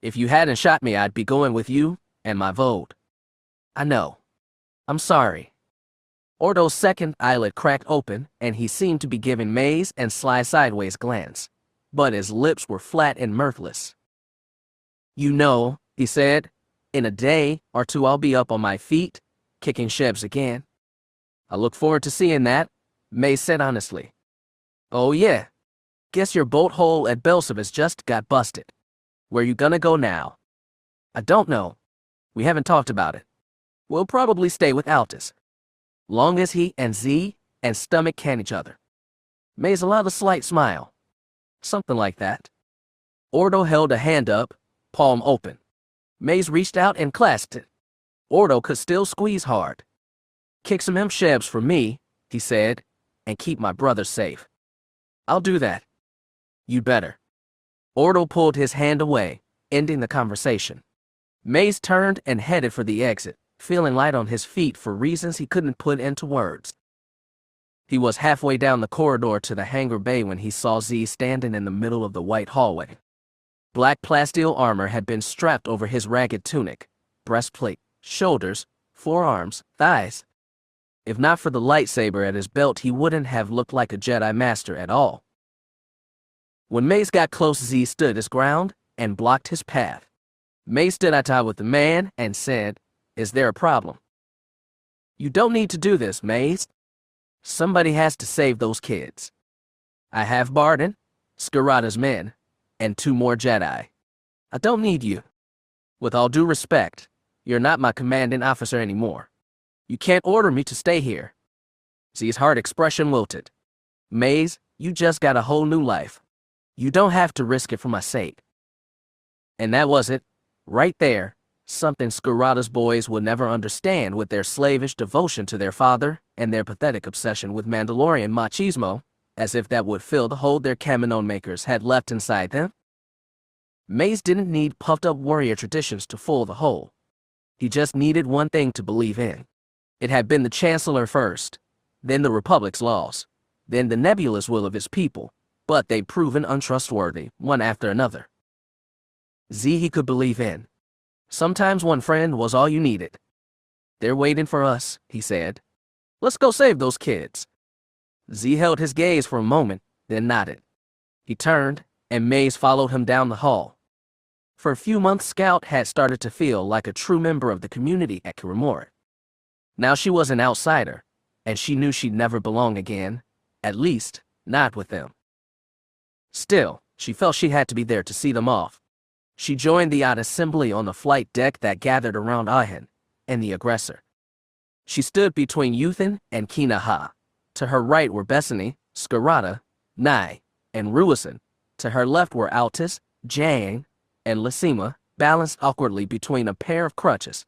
If you hadn't shot me, I'd be going with you and my vote. I know. I'm sorry. Ordo's second eyelid cracked open, and he seemed to be giving Maze and sly sideways glance, but his lips were flat and mirthless. You know, he said. In a day or two I'll be up on my feet, kicking shibs again. I look forward to seeing that, Mace said honestly. Oh yeah. Guess your boat hole at Belsavis just got busted. Where you gonna go now? I don't know. We haven't talked about it. We'll probably stay with Altus. Long as he and Z and Stomach can each other. Mace allowed a slight smile. Something like that. Ordo held a hand up, palm open. Mace reached out and clasped it. Ordo could still squeeze hard. Kick some shebs for me, he said, and keep my brother safe. I'll do that. You better. Ordo pulled his hand away, ending the conversation. Mace turned and headed for the exit, feeling light on his feet for reasons he couldn't put into words. He was halfway down the corridor to the hangar bay when he saw Z standing in the middle of the white hallway. Black plasteel armor had been strapped over his ragged tunic, breastplate, shoulders, forearms, thighs. If not for the lightsaber at his belt, he wouldn't have looked like a Jedi Master at all. When Mace got close, Z stood his ground and blocked his path. Mace stood eye-to-eye with the man and said, "Is there a problem?" "You don't need to do this, Mace. Somebody has to save those kids. I have Barden, Scarata's men, and 2 more Jedi. I don't need you. With all due respect, you're not my commanding officer anymore. You can't order me to stay here." Z's hard expression wilted. "Maze, you just got a whole new life. You don't have to risk it for my sake." And that was it, right there, something Scarata's boys would never understand with their slavish devotion to their father and their pathetic obsession with Mandalorian machismo, as if that would fill the hole their canon makers had left inside them. Mace didn't need puffed-up warrior traditions to fill the hole. He just needed one thing to believe in. It had been the Chancellor first, then the Republic's laws, then the nebulous will of his people, but they'd proven untrustworthy, one after another. Z he could believe in. Sometimes one friend was all you needed. "They're waiting for us," he said. "Let's go save those kids." Z held his gaze for a moment, then nodded. He turned, and Maze followed him down the hall. For a few months, Scout had started to feel like a true member of the community at Kiramora. Now she was an outsider, and she knew she'd never belong again, at least, not with them. Still, she felt she had to be there to see them off. She joined the odd assembly on the flight deck that gathered around Ahen and the aggressor. She stood between Yuthan and Kinaha. To her right were Bessani, Scarata, Nai, and Ruisan. To her left were Altis, Jang, and Lysima, balanced awkwardly between a pair of crutches.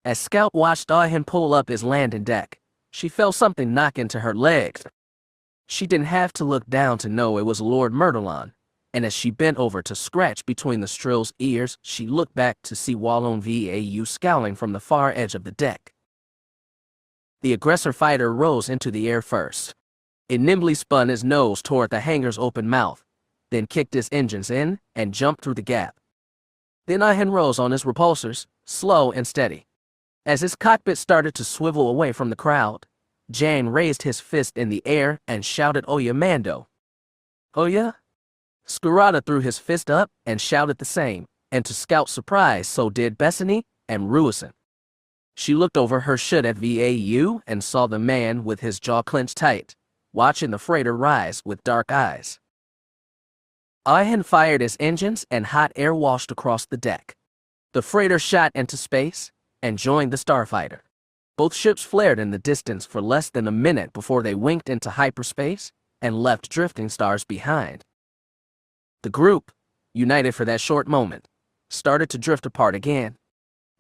As Scout watched Ahen pull up his landing deck, she felt something knock into her legs. She didn't have to look down to know it was Lord Myrtilon, and as she bent over to scratch between the Strill's ears, she looked back to see Wallon Vau scowling from the far edge of the deck. The aggressor fighter rose into the air first. It nimbly spun his nose toward the hangar's open mouth, then kicked its engines in and jumped through the gap. Then Ahen rose on his repulsors, slow and steady. As his cockpit started to swivel away from the crowd, Jane raised his fist in the air and shouted, "Oya Mando." "Oya?" Scarata threw his fist up and shouted the same, and to Scout's surprise, so did Bessani and Ruisan. She looked over her shoot at Vau and saw the man with his jaw clenched tight, watching the freighter rise with dark eyes. Ahen fired its engines and hot air washed across the deck. The freighter shot into space and joined the starfighter. Both ships flared in the distance for less than a minute before they winked into hyperspace and left drifting stars behind. The group, united for that short moment, started to drift apart again.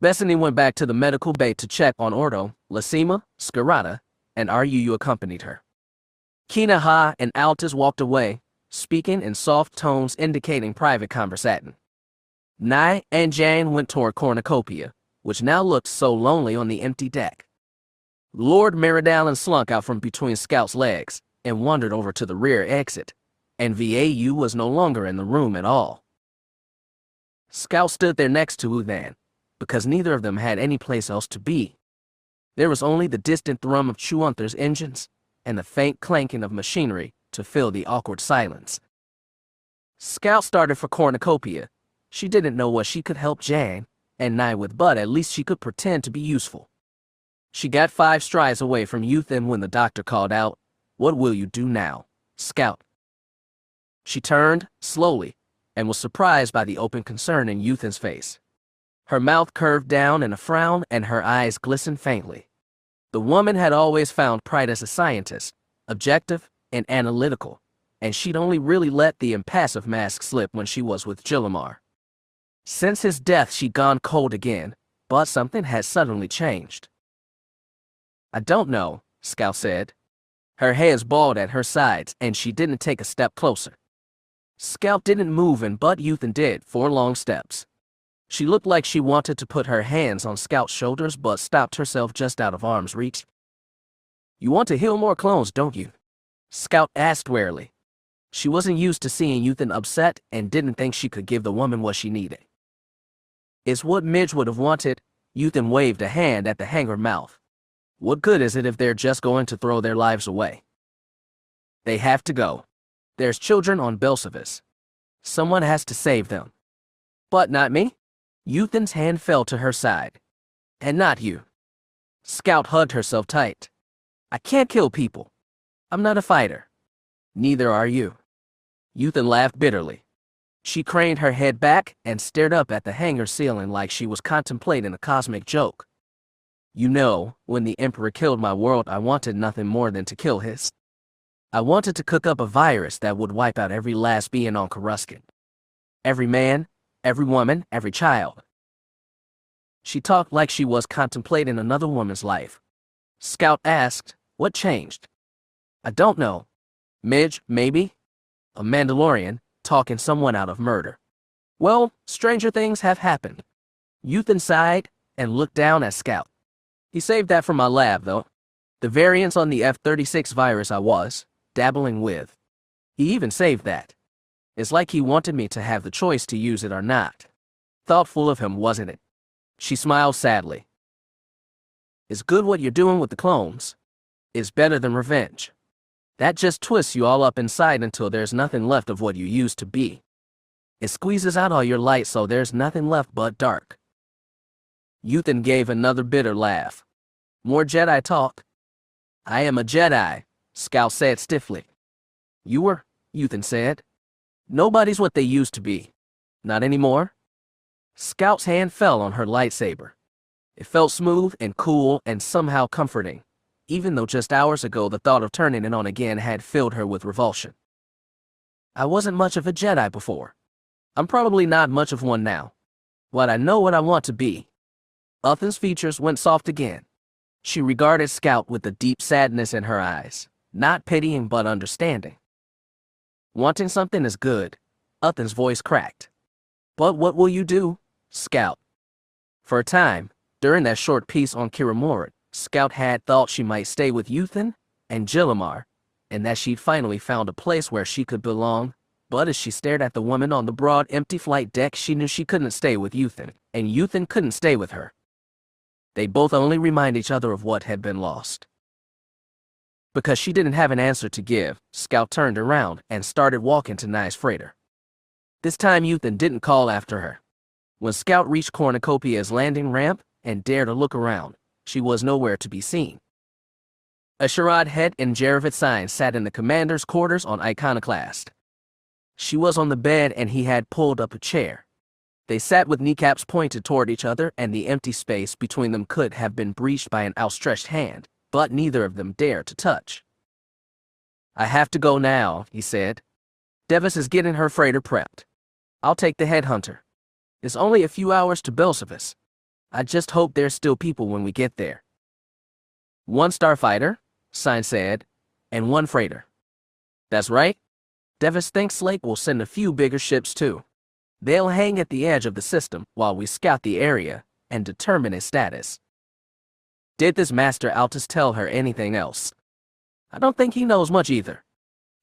Bessani went back to the medical bay to check on Ordo, Lysima, Scarata, and Ruu accompanied her. Kinaha and Altis walked away, speaking in soft tones indicating private conversation. Nai and Jane went toward Cornucopia, which now looked so lonely on the empty deck. Lord Meridalan slunk out from between Scout's legs and wandered over to the rear exit, and Vau was no longer in the room at all. Scout stood there next to Uthan, because neither of them had any place else to be. There was only the distant thrum of Chuanthar's engines and the faint clanking of machinery to fill the awkward silence. Scout started for Cornucopia, She didn't know what she could help Jan, and neither with, but at least she could pretend to be useful. She got 5 strides away from Yuthan when the doctor called out, "What will you do now, Scout?" She turned, slowly, and was surprised by the open concern in Yuthan's face. Her mouth curved down in a frown and her eyes glistened faintly. The woman had always found pride as a scientist, objective and analytical, and she'd only really let the impassive mask slip when she was with Gillimar. Since his death she'd gone cold again, but something had suddenly changed. "I don't know," Scout said. Her hands balled at her sides and she didn't take a step closer. Scout didn't move and but Yuthan did 4 long steps. She looked like she wanted to put her hands on Scout's shoulders but stopped herself just out of arm's reach. "You want to heal more clones, don't you?" Scout asked wearily. She wasn't used to seeing Yuthan upset and didn't think she could give the woman what she needed. "It's what Midge would have wanted." Yuthan waved a hand at the hangar mouth. "What good is it if they're just going to throw their lives away? They have to go. There's children on Belsavis. Someone has to save them." "But not me." Yuthan's hand fell to her side. "And not you." Scout hugged herself tight. "I can't kill people. I'm not a fighter." "Neither are you." Yuthan laughed bitterly. She craned her head back and stared up at the hangar ceiling like she was contemplating a cosmic joke. "You know, when the Emperor killed my world, I wanted nothing more than to kill his. I wanted to cook up a virus that would wipe out every last being on Coruscant. Every man, every woman, every child." She talked like she was contemplating another woman's life. Scout asked, "What changed?" "I don't know. Midge, maybe. A Mandalorian, talking someone out of murder. Well, stranger things have happened." Yuthan sighed and looked down at Scout. "He saved that from my lab, though. The variants on the F-36 virus I was dabbling with. He even saved that. It's like he wanted me to have the choice to use it or not. Thoughtful of him, wasn't it?" She smiled sadly. "It's good what you're doing with the clones. It's better than revenge. That just twists you all up inside until there's nothing left of what you used to be. It squeezes out all your light so there's nothing left but dark." Yuthan gave another bitter laugh. "More Jedi talk." "I am a Jedi," Scout said stiffly. "You were," Yuthan said. "Nobody's what they used to be. Not anymore." Scout's hand fell on her lightsaber. It felt smooth and cool and somehow comforting, even though just hours ago the thought of turning it on again had filled her with revulsion. "I wasn't much of a Jedi before. I'm probably not much of one now. But I know what I want to be." Yuthan's features went soft again. She regarded Scout with a deep sadness in her eyes, not pitying but understanding. "Wanting something is good." Yuthan's voice cracked. "But what will you do, Scout?" For a time, during that short piece on Kiramorit, Scout had thought she might stay with Yuthan and Gillimar, and that she'd finally found a place where she could belong, but as she stared at the woman on the broad, empty flight deck, she knew she couldn't stay with Yuthan, and Yuthan couldn't stay with her. They both only remind each other of what had been lost. Because she didn't have an answer to give, Scout turned around and started walking to Nye's freighter. This time Yuthan didn't call after her. When Scout reached Cornucopia's landing ramp and dared to look around, she was nowhere to be seen. A'Sharad Hett and Jaravit Sign sat in the commander's quarters on Iconoclast. She was on the bed and he had pulled up a chair. They sat with kneecaps pointed toward each other, and the empty space between them could have been breached by an outstretched hand, but neither of them dared to touch. "I have to go now," he said. "Devis is getting her freighter prepped. I'll take the headhunter. It's only a few hours to Belsavis. I just hope there's still people when we get there." "1 starfighter," Sign said, "and 1 freighter." "That's right. Devis thinks Slake will send a few bigger ships too. They'll hang at the edge of the system while we scout the area and determine its status." "Did this Master Altus tell her anything else?" "I don't think he knows much either.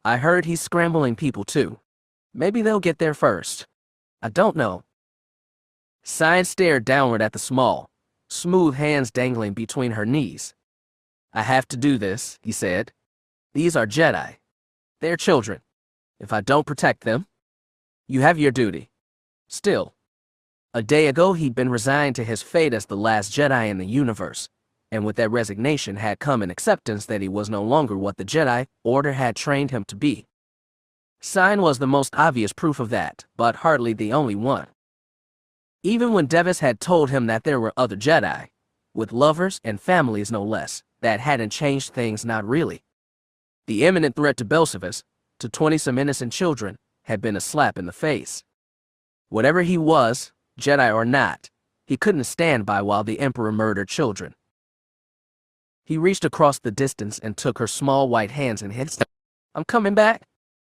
I heard he's scrambling people too. Maybe they'll get there first. I don't know." Sign stared downward at the small, smooth hands dangling between her knees. "I have to do this," he said. "These are Jedi. They're children. If I don't protect them..." "You have your duty. Still, A day ago he'd been resigned to his fate as the last Jedi in the universe, and with that resignation had come an acceptance that he was no longer what the Jedi Order had trained him to be. Sign was the most obvious proof of that, but hardly the only one. Even when Devis had told him that there were other Jedi, with lovers and families no less, that hadn't changed things, not really. The imminent threat to Belsavis, to 20-some innocent children, had been a slap in the face. Whatever he was, Jedi or not, he couldn't stand by while the Emperor murdered children. He reached across the distance and took her small white hands in his. I'm coming back,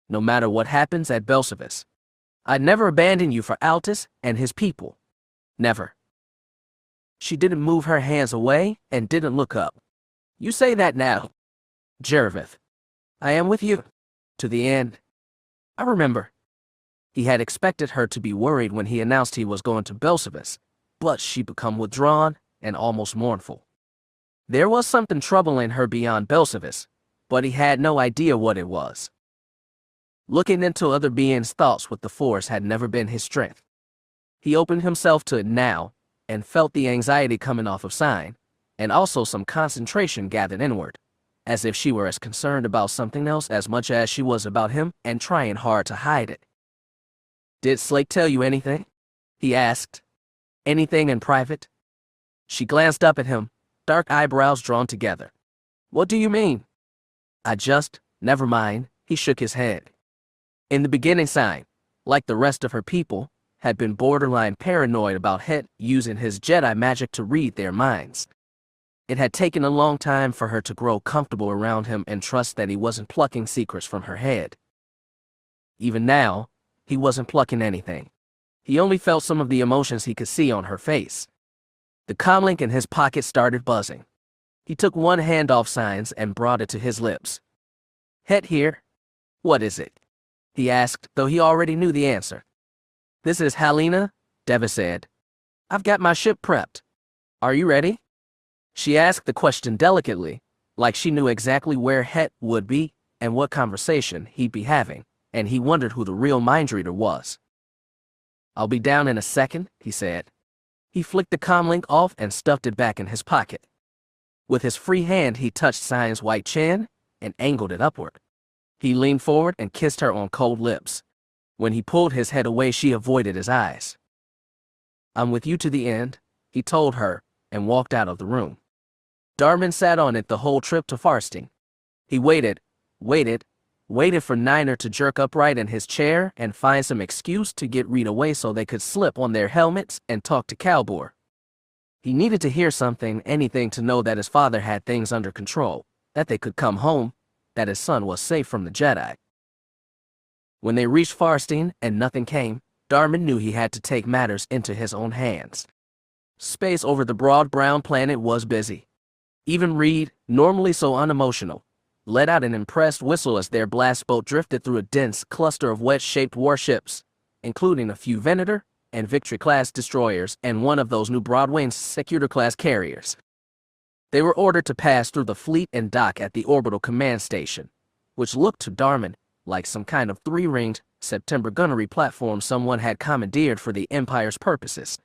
no matter what happens at Belsavis. I'd never abandon you for Altus and his people. Never. She didn't move her hands away and didn't look up. You say that now, Jervith. I am with you. To the end. I remember. He had expected her to be worried when he announced he was going to Belsavis, but she became withdrawn and almost mournful. There was something troubling her beyond Belsavis, but he had no idea what it was. Looking into other beings' thoughts with the Force had never been his strength. He opened himself to it now, and felt the anxiety coming off of Sign, and also some concentration gathered inward, as if she were as concerned about something else as much as she was about him and trying hard to hide it. Did Slake tell you anything? He asked. Anything in private? She glanced up at him, dark eyebrows drawn together. What do you mean? Never mind, he shook his head. In the beginning, Sign, like the rest of her people, had been borderline paranoid about Hett using his Jedi magic to read their minds. It had taken a long time for her to grow comfortable around him and trust that he wasn't plucking secrets from her head. Even now, he wasn't plucking anything. He only felt some of the emotions he could see on her face. The comlink in his pocket started buzzing. He took one hand off Sign's and brought it to his lips. Hett here? What is it? He asked, though he already knew the answer. This is Halina, Devis said. I've got my ship prepped. Are you ready? She asked the question delicately, like she knew exactly where Hett would be and what conversation he'd be having, and he wondered who the real mind reader was. I'll be down in a second, he said. He flicked the comlink off and stuffed it back in his pocket. With his free hand, he touched Sign's white chin and angled it upward. He leaned forward and kissed her on cold lips. When he pulled his head away, she avoided his eyes. I'm with you to the end, he told her, and walked out of the room. Darman sat on it the whole trip to Farsting. He waited for Niner to jerk upright in his chair and find some excuse to get Reed away so they could slip on their helmets and talk to Calbor. He needed to hear something, anything to know that his father had things under control, that they could come home, that his son was safe from the Jedi. When they reached Farsting and nothing came, Darman knew he had to take matters into his own hands. Space over the broad brown planet was busy. Even Reed, normally so unemotional, let out an impressed whistle as their blast boat drifted through a dense cluster of wedge-shaped warships, including a few Venator and Victory-class destroyers and one of those new Broadway's Secutor-class carriers. They were ordered to pass through the fleet and dock at the orbital command station, which looked to Darman like some kind of three-ringed September gunnery platform someone had commandeered for the Empire's purposes.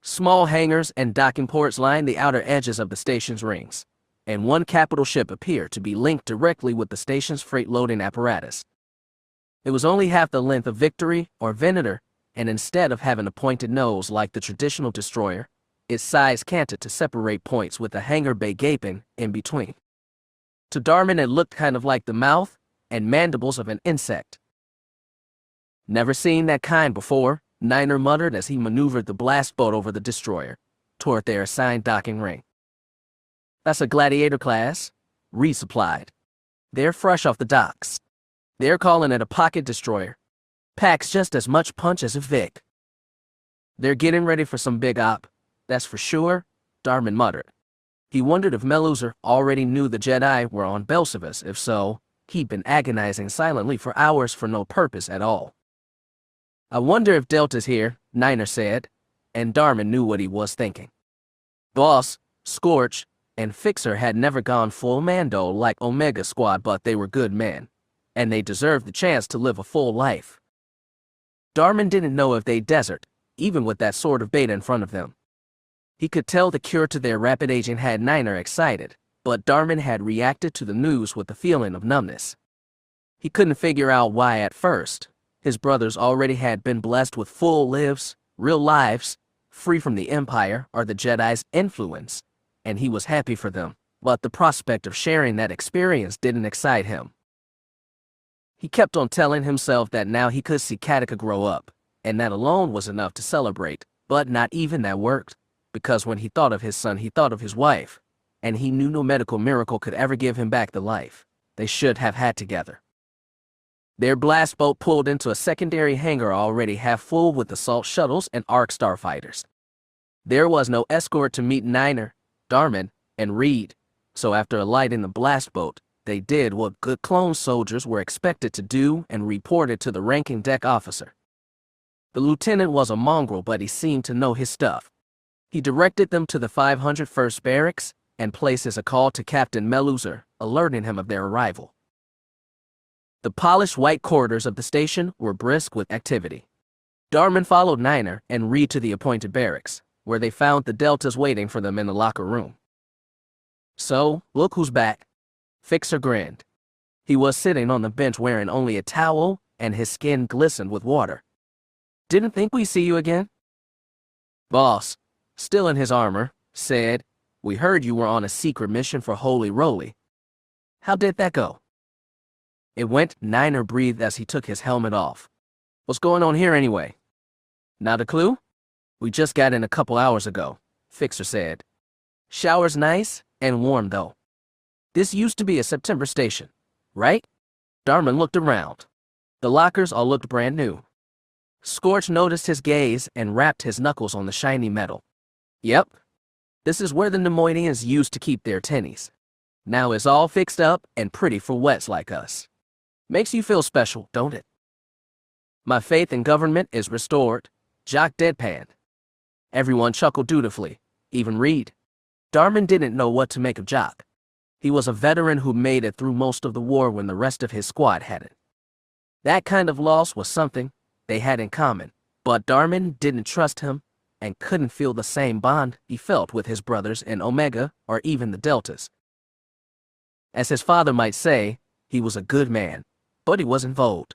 Small hangars and docking ports lined the outer edges of the station's rings, and one capital ship appeared to be linked directly with the station's freight-loading apparatus. It was only half the length of Victory or Venator, and instead of having a pointed nose like the traditional destroyer, its sides canted to separate points with a hangar bay gaping in between. To Darman, it looked kind of like the mouth and mandibles of an insect. Never seen that kind before, Niner muttered as he maneuvered the blast boat over the destroyer, toward their assigned docking ring. That's a Gladiator class, Reed supplied. They're fresh off the docks. They're calling it a pocket destroyer. Packs just as much punch as a Vic. They're getting ready for some big op, that's for sure, Darman muttered. He wondered if Meluzer already knew the Jedi were on Belsavis. If so, he'd been agonizing silently for hours for no purpose at all. I wonder if Delta's here, Niner said, and Darman knew what he was thinking. Boss, Scorch, and Fixer had never gone full Mando like Omega Squad, but they were good men, and they deserved the chance to live a full life. Darman didn't know if they'd desert, even with that sort of beta in front of them. He could tell the cure to their rapid aging had Niner excited, but Darman had reacted to the news with a feeling of numbness. He couldn't figure out why at first. His brothers already had been blessed with full lives, real lives, free from the Empire or the Jedi's influence, and he was happy for them, but the prospect of sharing that experience didn't excite him. He kept on telling himself that now he could see Katika grow up, and that alone was enough to celebrate, but not even that worked, because when he thought of his son, he thought of his wife, and he knew no medical miracle could ever give him back the life they should have had together. Their blast boat pulled into a secondary hangar already half full with assault shuttles and ARC starfighters. There was no escort to meet Niner, Darman, and Reed, so after alighting the blast boat, they did what good clone soldiers were expected to do and reported to the ranking deck officer. The lieutenant was a mongrel, but he seemed to know his stuff. He directed them to the 501st Barracks and places a call to Captain Pellaeon, alerting him of their arrival. The polished white corridors of the station were brisk with activity. Darman followed Niner and Reed to the appointed barracks, where they found the Deltas waiting for them in the locker room. "So, look who's back." Fixer grinned. He was sitting on the bench wearing only a towel, and his skin glistened with water. "Didn't think we'd see you again." Boss, still in his armor, said, "We heard you were on a secret mission for Holy Roly. How did that go?" "It went," Niner breathed as he took his helmet off. "What's going on here anyway?" "Not a clue? We just got in a couple hours ago," Fixer said. "Shower's nice and warm though. This used to be a September station, right?" Darman looked around. The lockers all looked brand new. Scorch noticed his gaze and rapped his knuckles on the shiny metal. "Yep. This is where the Nemoidians used to keep their tinnies. Now it's all fixed up and pretty for wets like us. Makes you feel special, don't it?" "My faith in government is restored," Jock deadpanned. Everyone chuckled dutifully, even Reed. Darman didn't know what to make of Jock. He was a veteran who made it through most of the war when the rest of his squad hadn't. That kind of loss was something they had in common, but Darman didn't trust him and couldn't feel the same bond he felt with his brothers in Omega or even the Deltas. As his father might say, he was a good man, but he wasn't bold.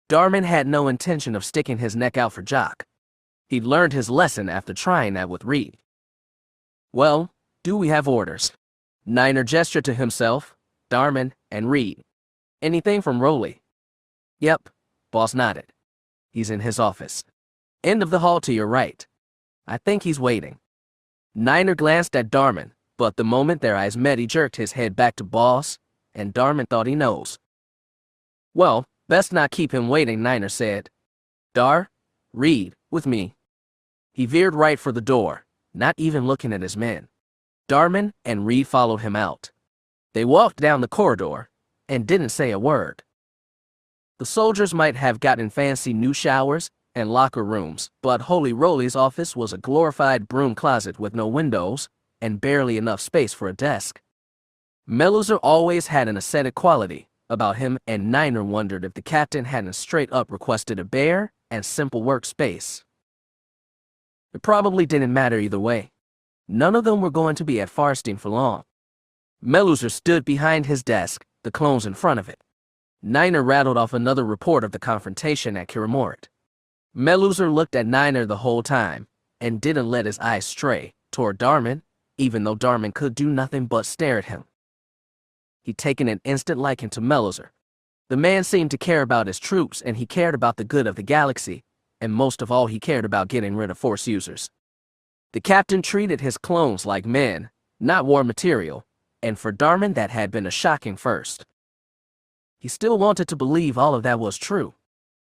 Darman had no intention of sticking his neck out for Jock. He'd learned his lesson after trying that with Reed. "Well, do we have orders?" Niner gestured to himself, Darman, and Reed. "Anything from Roly?" "Yep," Boss nodded. "He's in his office. End of the hall to your right. I think he's waiting." Niner glanced at Darman, but the moment their eyes met, he jerked his head back to Boss, and Darman thought he knows. "Well, best not keep him waiting," Niner said. Reed, with me." He veered right for the door, not even looking at his men. Darman and Reed followed him out. They walked down the corridor and didn't say a word. The soldiers might have gotten fancy new showers and locker rooms, but Holy Roly's office was a glorified broom closet with no windows and barely enough space for a desk. Pellaeon always had an ascetic quality about him, and Niner wondered if the captain hadn't straight up requested a bare and simple workspace. It probably didn't matter either way. None of them were going to be at Farsteen for long. Pellaeon stood behind his desk, the clones in front of it. Niner rattled off another report of the confrontation at Kiramorit. Pellaeon looked at Niner the whole time and didn't let his eyes stray toward Darman, even though Darman could do nothing but stare at him. He'd taken an instant liking to Pellaeon. The man seemed to care about his troops, and he cared about the good of the galaxy, and most of all he cared about getting rid of Force users. The captain treated his clones like men, not war material, and for Darman that had been a shocking first. He still wanted to believe all of that was true.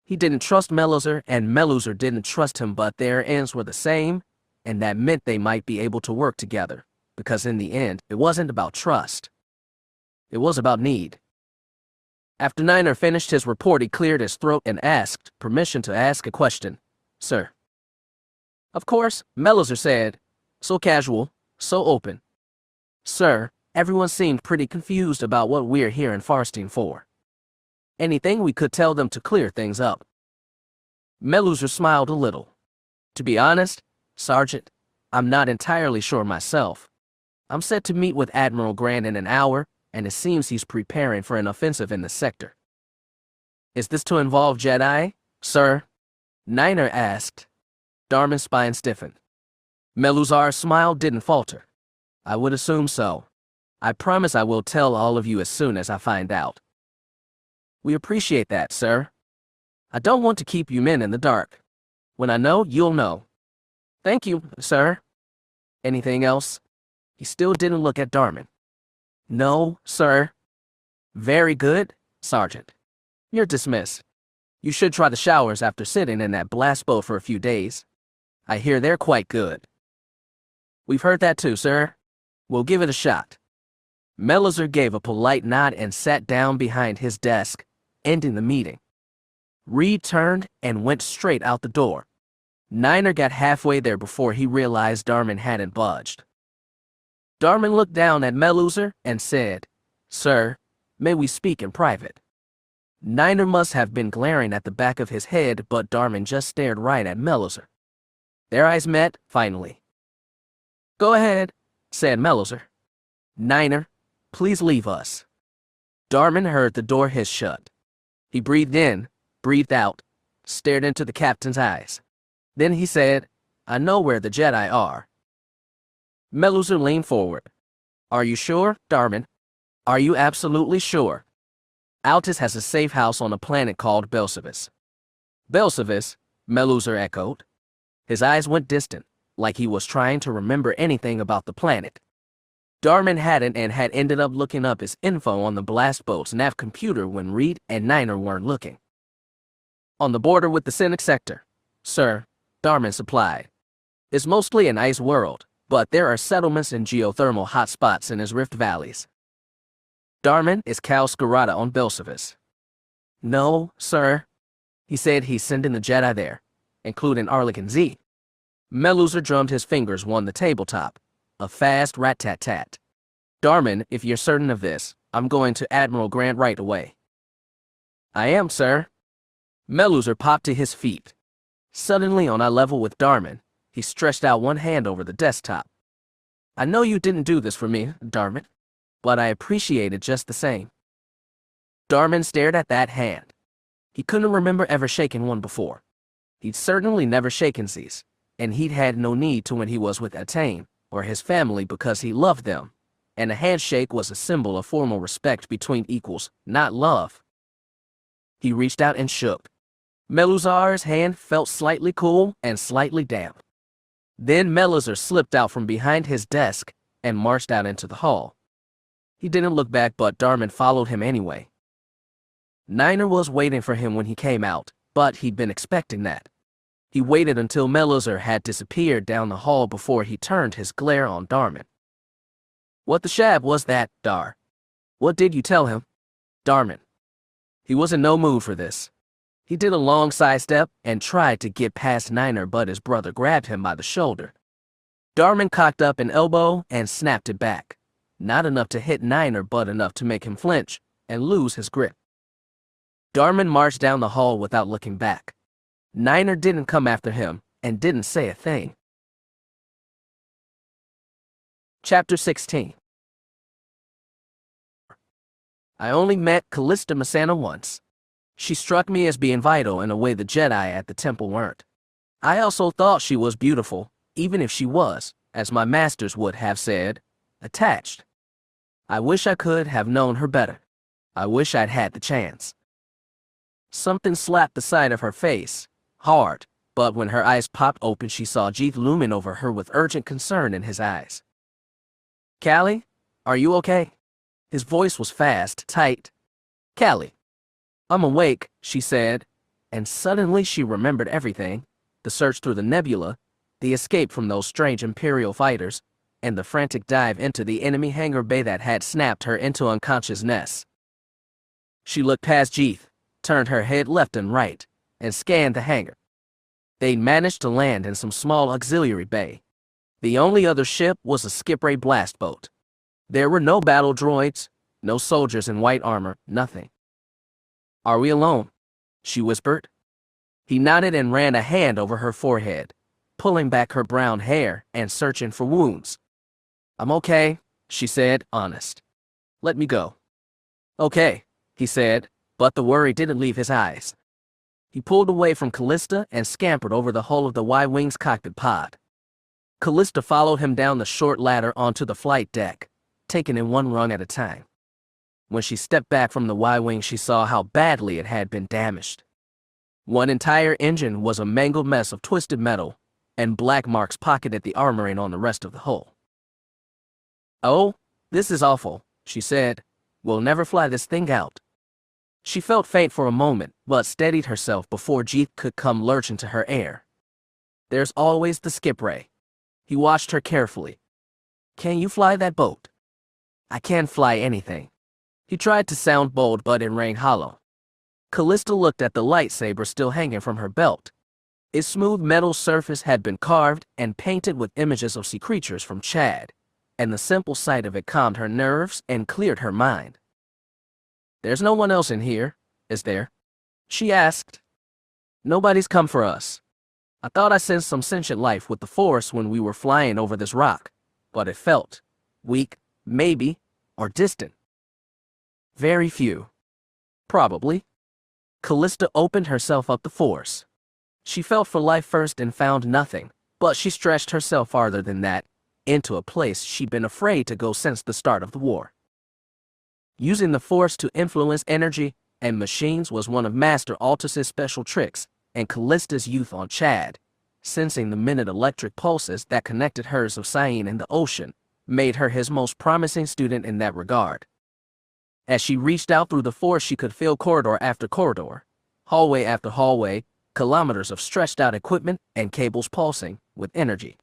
He didn't trust Pellaeon, and Pellaeon didn't trust him, but their ends were the same, and that meant they might be able to work together, because in the end, it wasn't about trust. It was about need. After Niner finished his report, he cleared his throat and asked permission to ask a question. "Sir." "Of course," Pellaeon said, so casual, so open. "Sir, everyone seemed pretty confused about what we're here in Farsteen for. Anything we could tell them to clear things up?" Pellaeon smiled a little. To be honest, Sergeant, I'm not entirely sure myself. I'm set to meet with Admiral Grant in an hour, and it seems he's preparing for an offensive in the sector. Is this to involve Jedi, sir? Niner asked. Darman's spine stiffened. Meluzar's smile didn't falter. I would assume so. I promise I will tell all of you as soon as I find out. We appreciate that, sir. I don't want to keep you men in the dark. When I know, you'll know. Thank you, sir. Anything else? He still didn't look at Darman. No, sir. Very good, Sergeant. You're dismissed. You should try the showers after sitting in that blast boat for a few days. I hear they're quite good. We've heard that too, sir. We'll give it a shot. Meluzar gave a polite nod and sat down behind his desk, ending the meeting. Reed turned and went straight out the door. Niner got halfway there before he realized Darman hadn't budged. Darman looked down at Meluzar and said, Sir, may we speak in private? Niner must have been glaring at the back of his head, but Darman just stared right at Meluzar. Their eyes met, finally. Go ahead, said Meluzar. Niner, please leave us. Darman heard the door hiss shut. He breathed in, breathed out, stared into the captain's eyes. Then he said, I know where the Jedi are. Meluzar leaned forward. Are you sure, Darman? Are you absolutely sure? Altus has a safe house on a planet called Belsavis. Belsavis, Meluzar echoed. His eyes went distant, like he was trying to remember anything about the planet. Darman hadn't and had ended up looking up his info on the blast boat's nav computer when Reed and Niner weren't looking. On the border with the Senate sector, sir, Darman supplied. It's mostly an ice world, but there are settlements and geothermal hotspots in his rift valleys. Darman is Kal Skirata on Belsavis. No, sir. He said he's sending the Jedi there, including Arlik and Z. Meluzar drummed his fingers on the tabletop, a fast rat-tat-tat. Darman, if you're certain of this, I'm going to Admiral Grant right away. I am, sir. Meluzar popped to his feet. Suddenly on eye level with Darman, he stretched out one hand over the desktop. I know you didn't do this for me, Darman, but I appreciate it just the same. Darman stared at that hand. He couldn't remember ever shaking one before. He'd certainly never shaken Z's, and he'd had no need to when he was with Attain or his family because he loved them, and a handshake was a symbol of formal respect between equals, not love. He reached out and shook. Meluzar's hand felt slightly cool and slightly damp. Then Meluzar slipped out from behind his desk and marched out into the hall. He didn't look back, but Darman followed him anyway. Niner was waiting for him when he came out, but he'd been expecting that. He waited until Meluzar had disappeared down the hall before he turned his glare on Darman. What the shab was that, Dar? What did you tell him? Darman. He was in no mood for this. He did a long sidestep and tried to get past Niner, but his brother grabbed him by the shoulder. Darman cocked up an elbow and snapped it back. Not enough to hit Niner, but enough to make him flinch and lose his grip. Darman marched down the hall without looking back. Niner didn't come after him and didn't say a thing. Chapter 16. I only met Kalista Masana once. She struck me as being vital in a way the Jedi at the temple weren't. I also thought she was beautiful, even if she was, as my masters would have said, attached. I wish I could have known her better. I wish I'd had the chance. Something slapped the side of her face, hard, but when her eyes popped open she saw Jeeth looming over her with urgent concern in his eyes. Callie, are you okay? His voice was fast, tight. Callie. I'm awake, she said, and suddenly she remembered everything. The search through the nebula, the escape from those strange Imperial fighters, and the frantic dive into the enemy hangar bay that had snapped her into unconsciousness. She looked past Jeeth, turned her head left and right, and scanned the hangar. They'd managed to land in some small auxiliary bay. The only other ship was a skip-ray blast boat. There were no battle droids, no soldiers in white armor, nothing. Are we alone? She whispered. He nodded and ran a hand over her forehead. pulling back her brown hair and searching for wounds. "I'm okay," she said, honest. "Let me go." "Okay," he said, but the worry didn't leave his eyes. He pulled away from Kalista and scampered over the hull of the Y-Wing's cockpit pod. Kalista followed him down the short ladder onto the flight deck, taking it one rung at a time. When she stepped back from the Y-Wing, she saw how badly it had been damaged. One entire engine was a mangled mess of twisted metal, and black marks pocketed the armoring on the rest of the hull. "Oh, this is awful," she said. "We'll never fly this thing out." She felt faint for a moment, but steadied herself before Jeeth could come lurching to her air. "There's always the skip ray." He watched her carefully. "Can you fly that boat?" "I can't fly anything." He tried to sound bold, but it rang hollow. Kalista looked at the lightsaber still hanging from her belt. Its smooth metal surface had been carved and painted with images of sea creatures from Chad, and the simple sight of it calmed her nerves and cleared her mind. "There's no one else in here, is there?" she asked. "Nobody's come for us. I thought I sensed some sentient life with the Force when we were flying over this rock, but it felt weak, maybe, or distant." "Very few. Probably." Kalista opened herself up the Force. She felt for life first and found nothing, but she stretched herself farther than that, into a place she'd been afraid to go since the start of the war. Using the Force to influence energy and machines was one of Master Altus's special tricks, and Kallista's youth on Chad, sensing the minute electric pulses that connected hers of Cyan in the ocean, made her his most promising student in that regard. As she reached out through the Force, she could feel corridor after corridor, hallway after hallway, kilometers of stretched-out equipment and cables pulsing with energy.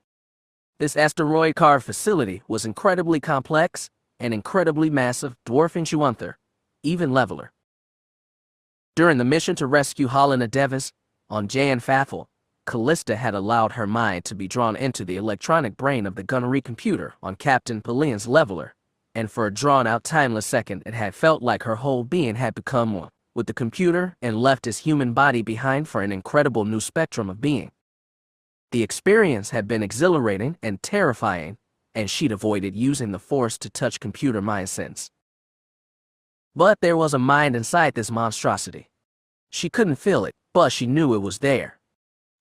This asteroid-carved facility was incredibly complex, an incredibly massive, dwarfing Chuanther, even leveler. During the mission to rescue Helena Devis on Jan Fathel, Kalista had allowed her mind to be drawn into the electronic brain of the gunnery computer on Captain Pellaeon's leveler, and for a drawn-out timeless second it had felt like her whole being had become one with the computer and left his human body behind for an incredible new spectrum of being. The experience had been exhilarating and terrifying, and she'd avoided using the Force to touch computer mind sense. But there was a mind inside this monstrosity. She couldn't feel it, but she knew it was there.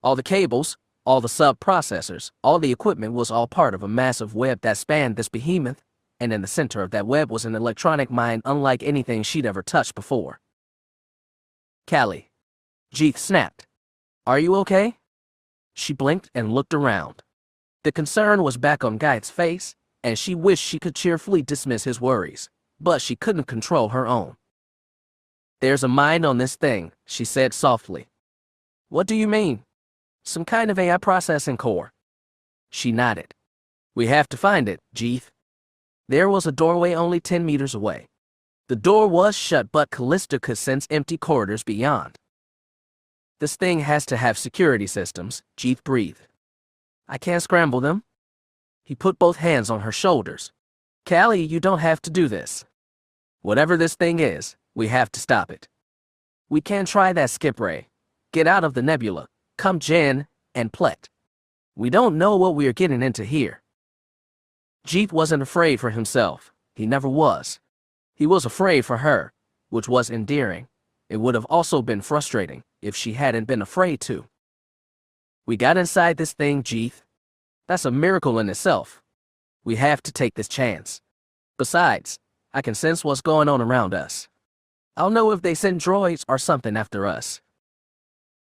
All the cables, all the sub-processors, all the equipment was all part of a massive web that spanned this behemoth, and in the center of that web was an electronic mind unlike anything she'd ever touched before. "Callie," Jeeth snapped. "Are you okay?" She blinked and looked around. The concern was back on Guy's face, and she wished she could cheerfully dismiss his worries, but she couldn't control her own. "There's a mind on this thing," she said softly. "What do you mean?" "Some kind of AI processing core." She nodded. "We have to find it, Jeeth." There was a doorway only 10 meters away. The door was shut, but Kalista could sense empty corridors beyond. "This thing has to have security systems," Jeeth breathed. "I can't scramble them." He put both hands on her shoulders. "Callie, you don't have to do this. Whatever this thing is, we have to stop it. We can't try that skip ray. Get out of the nebula, come Jen, and Plet. We don't know what we are getting into here." Jeeth wasn't afraid for himself. He never was. He was afraid for her, which was endearing. It would have also been frustrating if she hadn't been afraid too. "We got inside this thing, Jeeth. That's a miracle in itself. We have to take this chance. Besides, I can sense what's going on around us. I'll know if they send droids or something after us."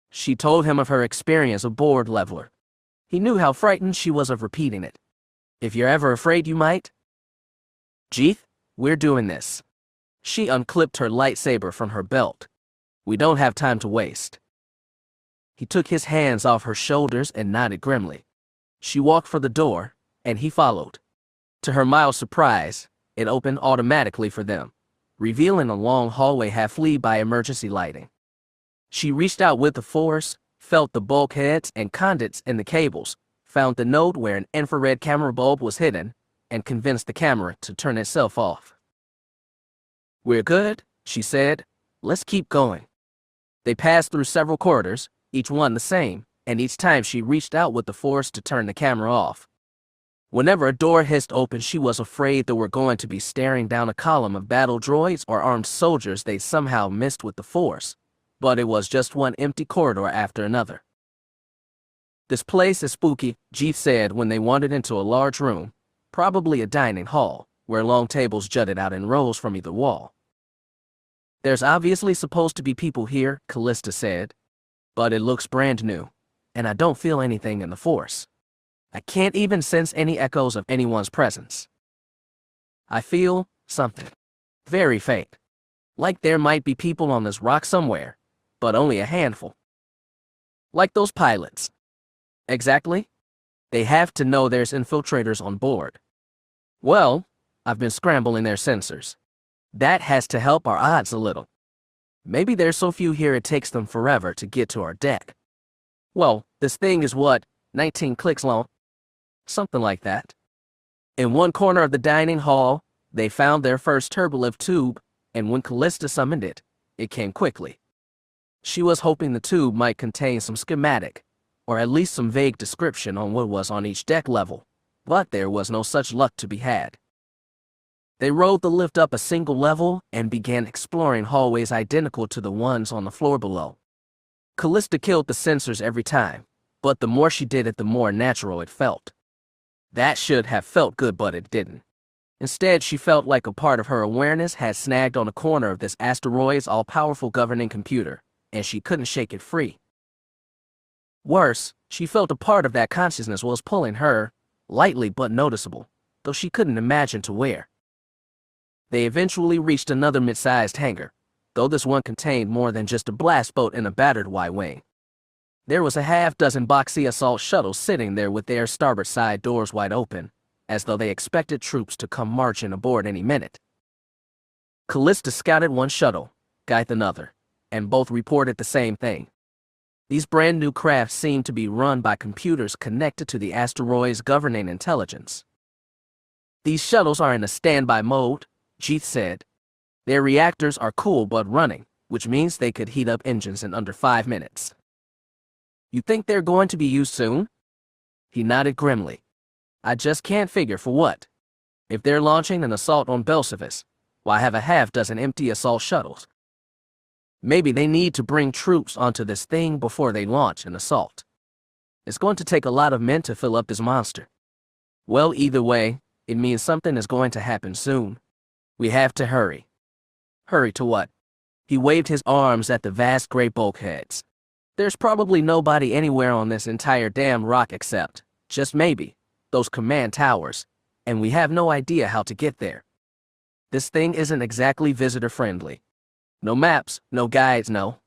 She told him of her experience aboard Leveler. He knew how frightened she was of repeating it. "If you're ever afraid you might." "Jeeth, we're doing this." She unclipped her lightsaber from her belt. "We don't have time to waste." He took his hands off her shoulders and nodded grimly. She walked for the door, and he followed. To her mild surprise, it opened automatically for them, revealing a long hallway half lit by emergency lighting. She reached out with the Force, felt the bulkheads and conduits in the cables, found the node where an infrared camera bulb was hidden, and convinced the camera to turn itself off. "We're good," she said. "Let's keep going." They passed through several corridors, each one the same, and each time she reached out with the force to turn the camera off. Whenever a door hissed open, she was afraid they were going to be staring down a column of battle droids or armed soldiers they somehow missed with the force, but it was just one empty corridor after another. "This place is spooky," Jeeth said when they wandered into a large room, probably a dining hall, where long tables jutted out in rows from either wall. "There's obviously supposed to be people here," Kalista said, "but it looks brand new, and I don't feel anything in the force. I can't even sense any echoes of anyone's presence. I feel something very faint, like there might be people on this rock somewhere, but only a handful. Like those pilots." "Exactly. They have to know there's infiltrators on board." "Well, I've been scrambling their sensors. That has to help our odds a little. Maybe there's so few here it takes them forever to get to our deck. Well, this thing is what, 19 clicks long? Something like that." In one corner of the dining hall, they found their first turbolift tube, and when Kalista summoned it, it came quickly. She was hoping the tube might contain some schematic, or at least some vague description on what was on each deck level, but there was no such luck to be had. They rode the lift up a single level and began exploring hallways identical to the ones on the floor below. Kalista killed the sensors every time, but the more she did it, the more natural it felt. That should have felt good, but it didn't. Instead, she felt like a part of her awareness had snagged on a corner of this asteroid's all-powerful governing computer, and she couldn't shake it free. Worse, she felt a part of that consciousness was pulling her, lightly but noticeable, though she couldn't imagine to where. They eventually reached another mid-sized hangar, though this one contained more than just a blast boat and a battered Y-wing. There was a half-dozen boxy assault shuttles sitting there with their starboard side doors wide open, as though they expected troops to come marching aboard any minute. Kalista scouted one shuttle, Geith another, and both reported the same thing. These brand new crafts seemed to be run by computers connected to the asteroid's governing intelligence. "These shuttles are in a standby mode," Jeeth said. "Their reactors are cool but running, which means they could heat up engines in under 5 minutes. You think they're going to be used soon?" He nodded grimly. "I just can't figure for what. If they're launching an assault on Belsavis, why have a half-dozen empty assault shuttles? Maybe they need to bring troops onto this thing before they launch an assault. It's going to take a lot of men to fill up this monster. Well, either way, it means something is going to happen soon. We have to hurry." "Hurry to what?" He waved his arms at the vast gray bulkheads. "There's probably nobody anywhere on this entire damn rock except, just maybe, those command towers, and we have no idea how to get there. This thing isn't exactly visitor-friendly. No maps, no guides, no."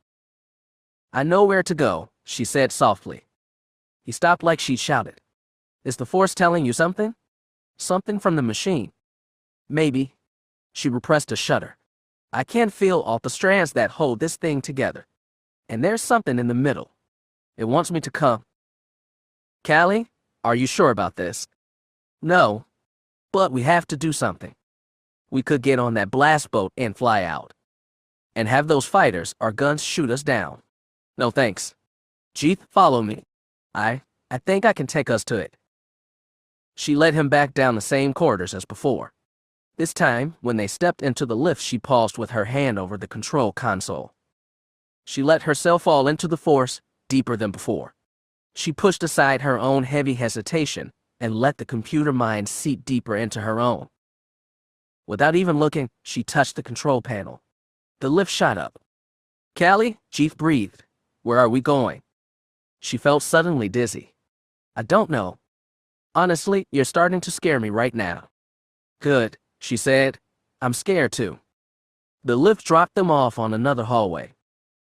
"I know where to go," she said softly. He stopped like she shouted. "Is the Force telling you something? Something from the machine?" "Maybe." She repressed a shudder. "I can feel all the strands that hold this thing together. And there's something in the middle. It wants me to come." "Callie, are you sure about this?" "No. But we have to do something. We could get on that blast boat and fly out. And have those fighters or guns shoot us down." "No thanks. Jeeth, follow me. I think I can take us to it." She led him back down the same corridors as before. This time, when they stepped into the lift, she paused with her hand over the control console. She let herself fall into the Force, deeper than before. She pushed aside her own heavy hesitation and let the computer mind seep deeper into her own. Without even looking, she touched the control panel. The lift shot up. "Callie," Jeeth breathed. "Where are we going?" She felt suddenly dizzy. "I don't know. Honestly, you're starting to scare me right now." "Good," she said. "I'm scared too." The lift dropped them off on another hallway.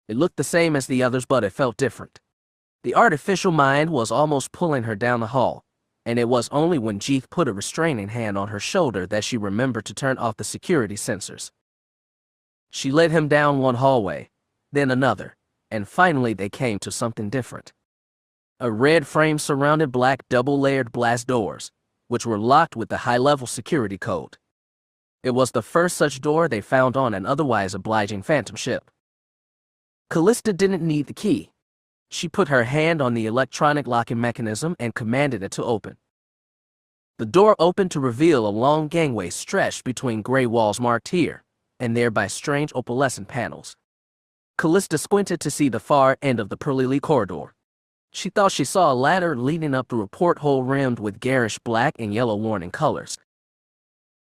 It looked the same as the others, but it felt different. The artificial mind was almost pulling her down the hall, and it was only when Jeeth put a restraining hand on her shoulder that she remembered to turn off the security sensors. She led him down one hallway, then another, and finally they came to something different. A red frame surrounded black double-layered blast doors, which were locked with the high-level security code. It was the first such door they found on an otherwise obliging phantom ship. Kalista didn't need the key. She put her hand on the electronic locking mechanism and commanded it to open. The door opened to reveal a long gangway stretched between gray walls marked here and there by strange opalescent panels. Kalista squinted to see the far end of the pearly corridor. She thought she saw a ladder leading up through a porthole rimmed with garish black and yellow warning colors.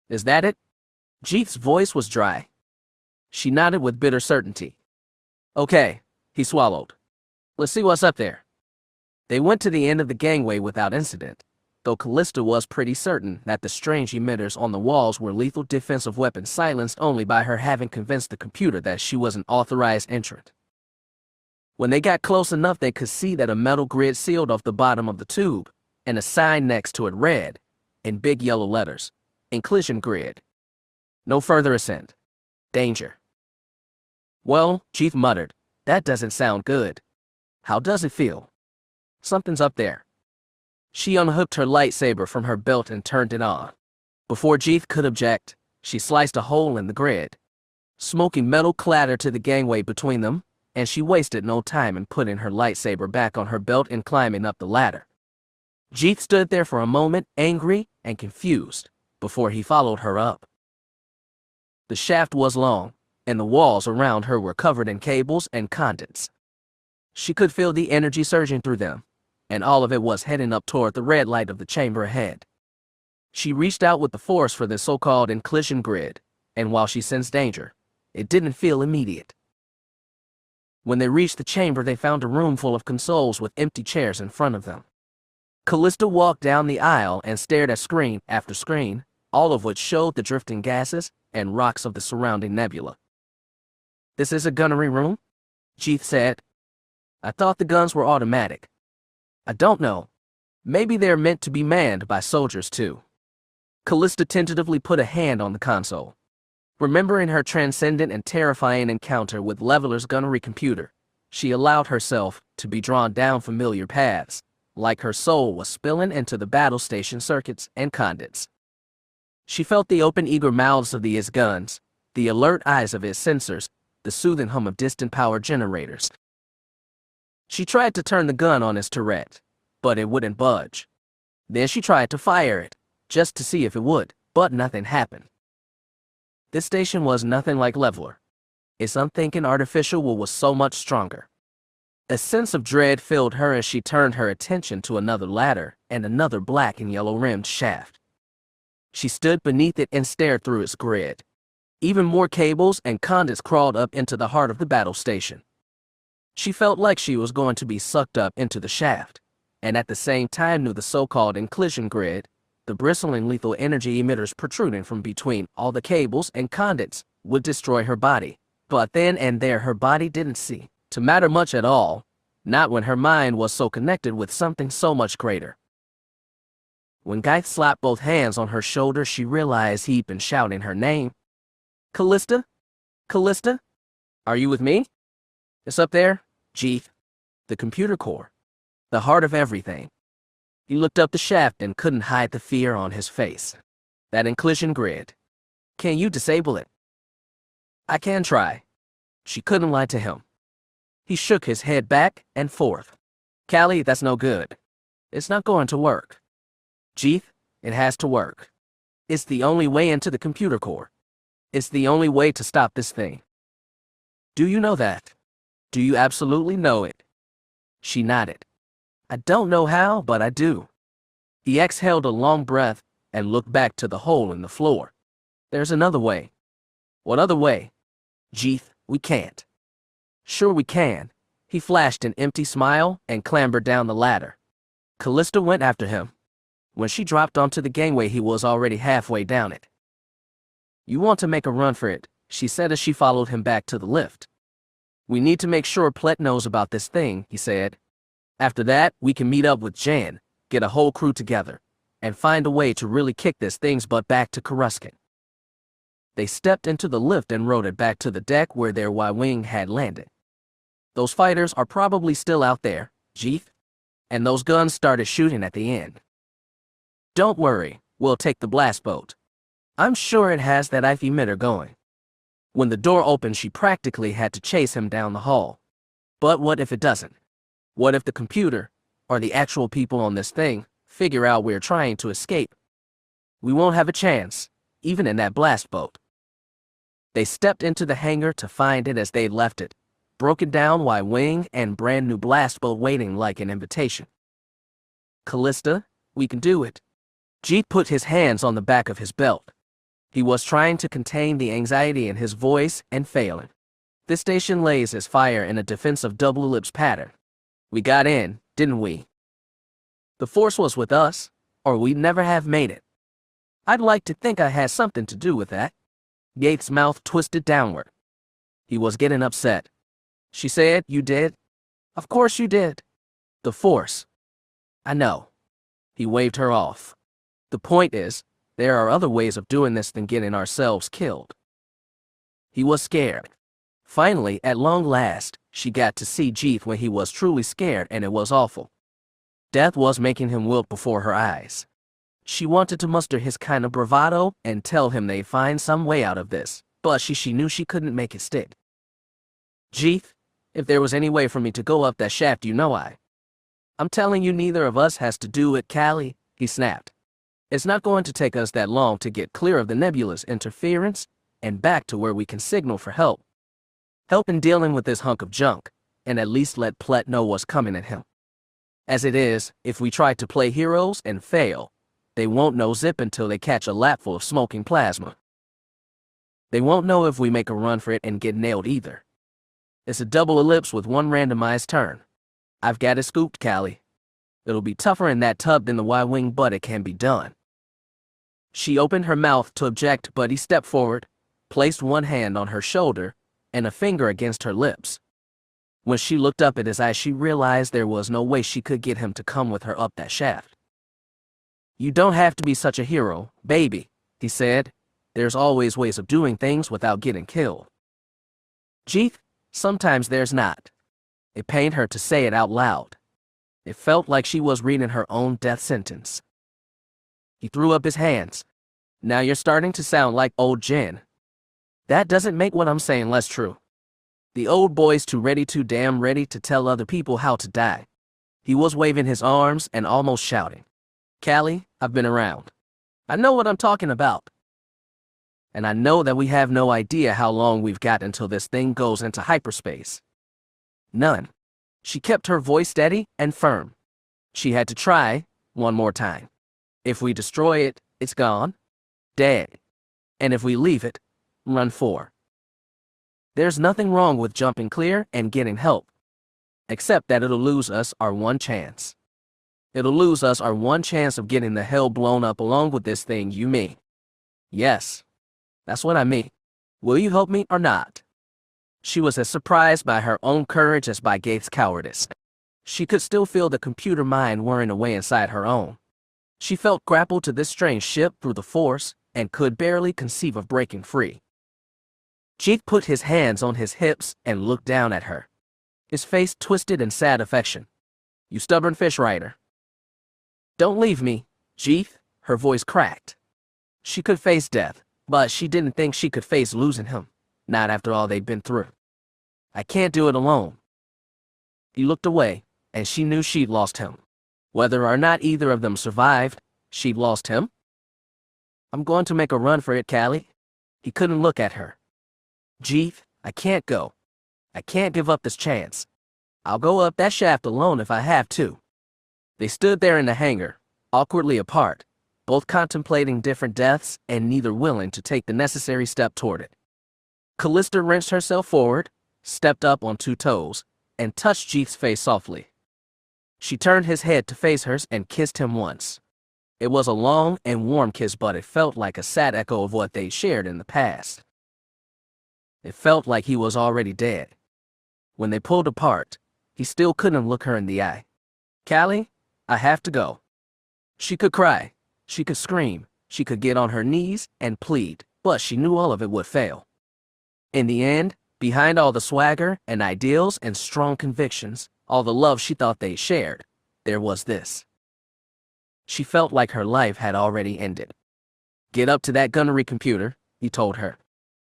Is that it? Jeeth's voice was dry. She nodded with bitter certainty. Okay, he swallowed. Let's see what's up there. They went to the end of the gangway without incident, though Kalista was pretty certain that the strange emitters on the walls were lethal defensive weapons silenced only by her having convinced the computer that she was an authorized entrant. When they got close enough, they could see that a metal grid sealed off the bottom of the tube, and a sign next to it read, in big yellow letters, Inclusion Grid. No further ascent. Danger. Well, Jeeth muttered, that doesn't sound good. How does it feel? Something's up there. She unhooked her lightsaber from her belt and turned it on. Before Jeeth could object, she sliced a hole in the grid. Smoking metal clattered to the gangway between them, and she wasted no time in putting her lightsaber back on her belt and climbing up the ladder. Jeeth stood there for a moment, angry and confused, before he followed her up. The shaft was long, and the walls around her were covered in cables and conduits. She could feel the energy surging through them, and all of it was heading up toward the red light of the chamber ahead. She reached out with the force for the so-called inclusion grid, and while she sensed danger, it didn't feel immediate. When they reached the chamber, they found a room full of consoles with empty chairs in front of them. Kalista walked down the aisle and stared at screen after screen, all of which showed the drifting gases and rocks of the surrounding nebula. This is a gunnery room? Jeeth said. I thought the guns were automatic. I don't know. Maybe they're meant to be manned by soldiers too. Kalista tentatively put a hand on the console. Remembering her transcendent and terrifying encounter with Leveler's gunnery computer, she allowed herself to be drawn down familiar paths, like her soul was spilling into the battle station circuits and conduits. She felt the open, eager mouths of his guns, the alert eyes of his sensors, the soothing hum of distant power generators. She tried to turn the gun on his turret, but it wouldn't budge. Then she tried to fire it, just to see if it would, but nothing happened. This station was nothing like Leveler. Its unthinking artificial will was so much stronger. A sense of dread filled her as she turned her attention to another ladder and another black and yellow-rimmed shaft. She stood beneath it and stared through its grid. Even more cables and conduits crawled up into the heart of the battle station. She felt like she was going to be sucked up into the shaft, and at the same time knew the so-called inclusion grid, the bristling lethal energy emitters protruding from between all the cables and conduits, would destroy her body. But then and there her body didn't seem to matter much at all, not when her mind was so connected with something so much greater. When Geith slapped both hands on her shoulder, she realized he'd been shouting her name. Kalista? Kalista? Are you with me? It's up there, Jeeth. The computer core. The heart of everything. He looked up the shaft and couldn't hide the fear on his face. That inclusion grid. Can you disable it? I can try. She couldn't lie to him. He shook his head back and forth. Callie, that's no good. It's not going to work. Jeeth, it has to work. It's the only way into the computer core. It's the only way to stop this thing. Do you know that? Do you absolutely know it? She nodded. I don't know how, but I do. He exhaled a long breath and looked back to the hole in the floor. There's another way. What other way? Jeeth, we can't. Sure we can. He flashed an empty smile and clambered down the ladder. Kalista went after him. When she dropped onto the gangway, he was already halfway down it. You want to make a run for it, she said as she followed him back to the lift. We need to make sure Plet knows about this thing, he said. After that, we can meet up with Jan, get a whole crew together, and find a way to really kick this thing's butt back to Coruscant. They stepped into the lift and rode it back to the deck where their Y-Wing had landed. Those fighters are probably still out there, Jeeth, and those guns started shooting at the end. Don't worry, we'll take the blast boat. I'm sure it has that IV emitter going. When the door opened, she practically had to chase him down the hall. But what if it doesn't? What if the computer, or the actual people on this thing, figure out we're trying to escape? We won't have a chance, even in that blast boat. They stepped into the hangar to find it as they'd left it, broken down Y-wing and brand new blast boat waiting like an invitation. Kalista, we can do it. Jeet put his hands on the back of his belt. He was trying to contain the anxiety in his voice and failing. This station lays as fire in a defensive double ellipse pattern. We got in, didn't we? The Force was with us, or we'd never have made it. I'd like to think I had something to do with that. Yates' mouth twisted downward. He was getting upset. She said, you did? Of course you did. The Force. I know. He waved her off. The point is, there are other ways of doing this than getting ourselves killed. He was scared. Finally, at long last, she got to see Jeet when he was truly scared, and it was awful. Death was making him wilt before her eyes. She wanted to muster his kind of bravado and tell him they'd find some way out of this, but she knew she couldn't make it stick. Jeet, if there was any way for me to go up that shaft, I'm telling you, neither of us has to do it, Callie, he snapped. It's not going to take us that long to get clear of the nebula's interference and back to where we can signal for help. Help in dealing with this hunk of junk, and at least let Plet know what's coming at him. As it is, if we try to play heroes and fail, they won't know zip until they catch a lapful of smoking plasma. They won't know if we make a run for it and get nailed either. It's a double ellipse with one randomized turn. I've got it scooped, Callie. It'll be tougher in that tub than the Y-wing, but it can be done. She opened her mouth to object, but he stepped forward, placed one hand on her shoulder, and a finger against her lips. When she looked up at his eyes, she realized there was no way she could get him to come with her up that shaft. You don't have to be such a hero, baby, he said. There's always ways of doing things without getting killed. Jeet, sometimes there's not. It pained her to say it out loud. It felt like she was reading her own death sentence. He threw up his hands. Now you're starting to sound like old Jen. That doesn't make what I'm saying less true. The old boy's too damn ready to tell other people how to die. He was waving his arms and almost shouting. Callie, I've been around. I know what I'm talking about. And I know that we have no idea how long we've got until this thing goes into hyperspace. None. She kept her voice steady and firm. She had to try one more time. If we destroy it, it's gone. Dead. And if we leave it, run for. There's nothing wrong with jumping clear and getting help. Except that it'll lose us our one chance. It'll lose us our one chance of getting the hell blown up along with this thing, you mean? Yes. That's what I mean. Will you help me or not? She was as surprised by her own courage as by Gates' cowardice. She could still feel the computer mind whirring away inside her own. She felt grappled to this strange ship through the Force and could barely conceive of breaking free. Jeet put his hands on his hips and looked down at her. His face twisted in sad affection. You stubborn fish rider. Don't leave me, Jeet, her voice cracked. She could face death, but she didn't think she could face losing him, not after all they'd been through. I can't do it alone. He looked away, and she knew she'd lost him. Whether or not either of them survived, she'd lost him. I'm going to make a run for it, Callie. He couldn't look at her. Jeet, I can't go. I can't give up this chance. I'll go up that shaft alone if I have to. They stood there in the hangar, awkwardly apart, both contemplating different deaths and neither willing to take the necessary step toward it. Kalista wrenched herself forward, stepped up on 2 toes, and touched Jeet's face softly. She turned his head to face hers and kissed him once. It was a long and warm kiss, but it felt like a sad echo of what they'd shared in the past. It felt like he was already dead. When they pulled apart, he still couldn't look her in the eye. Callie, I have to go. She could cry, she could scream, she could get on her knees and plead, but she knew all of it would fail. In the end, behind all the swagger and ideals and strong convictions, all the love she thought they shared, there was this. She felt like her life had already ended. Get up to that gunnery computer, he told her.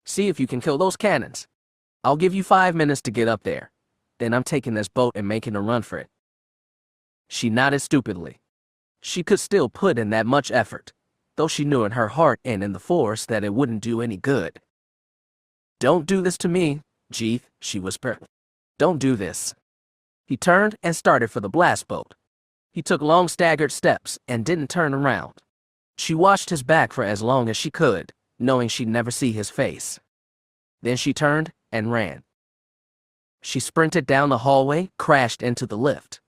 See if you can kill those cannons. I'll give you 5 minutes to get up there. Then I'm taking this boat and making a run for it. She nodded stupidly. She could still put in that much effort, though she knew in her heart and in the Force that it wouldn't do any good. "Don't do this to me, Jeeth," she whispered. "Don't do this." He turned and started for the blast bolt. He took long staggered steps and didn't turn around. She watched his back for as long as she could, knowing she'd never see his face. Then she turned and ran. She sprinted down the hallway, crashed into the lift.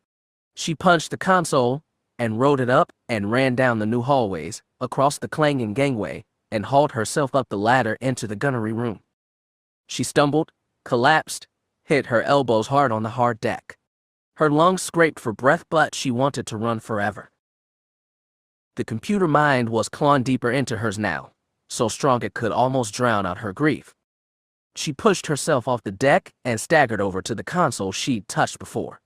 She punched the console and rode it up and ran down the new hallways, across the clanging gangway, and hauled herself up the ladder into the gunnery room. She stumbled, collapsed, hit her elbows hard on the hard deck. Her lungs scraped for breath, but she wanted to run forever. The computer mind was clawing deeper into hers now, so strong it could almost drown out her grief. She pushed herself off the deck and staggered over to the console she'd touched before.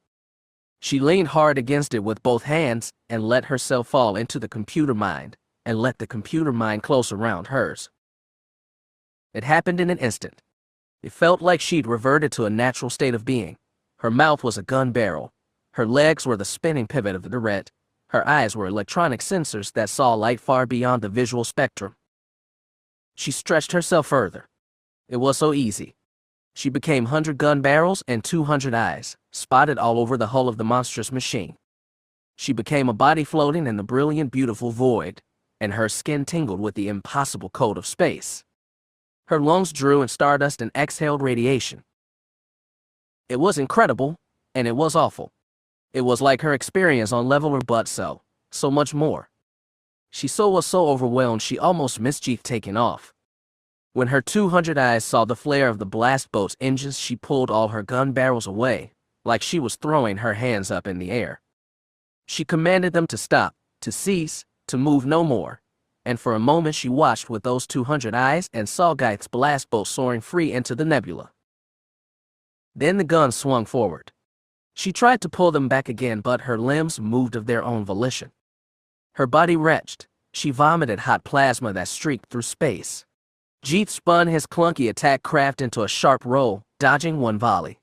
She leaned hard against it with both hands and let herself fall into the computer mind, and let the computer mind close around hers. It happened in an instant. It felt like she'd reverted to a natural state of being. Her mouth was a gun barrel. Her legs were the spinning pivot of the turret. Her eyes were electronic sensors that saw light far beyond the visual spectrum. She stretched herself further. It was so easy. She became 100 gun barrels and 200 eyes, spotted all over the hull of the monstrous machine. She became a body floating in the brilliant, beautiful void, and her skin tingled with the impossible cold of space. Her lungs drew in stardust and exhaled radiation. It was incredible, and it was awful. It was like her experience on Leveler, but so much more. She was so overwhelmed she almost missed Jeeth taking off. When her 200 eyes saw the flare of the blast boat's engines, she pulled all her gun barrels away, like she was throwing her hands up in the air. She commanded them to stop, to cease, to move no more, and for a moment she watched with those 200 eyes and saw Geith's blast boat soaring free into the nebula. Then the guns swung forward. She tried to pull them back again, but her limbs moved of their own volition. Her body retched. She vomited hot plasma that streaked through space. Jeeth spun his clunky attack craft into a sharp roll, dodging one volley.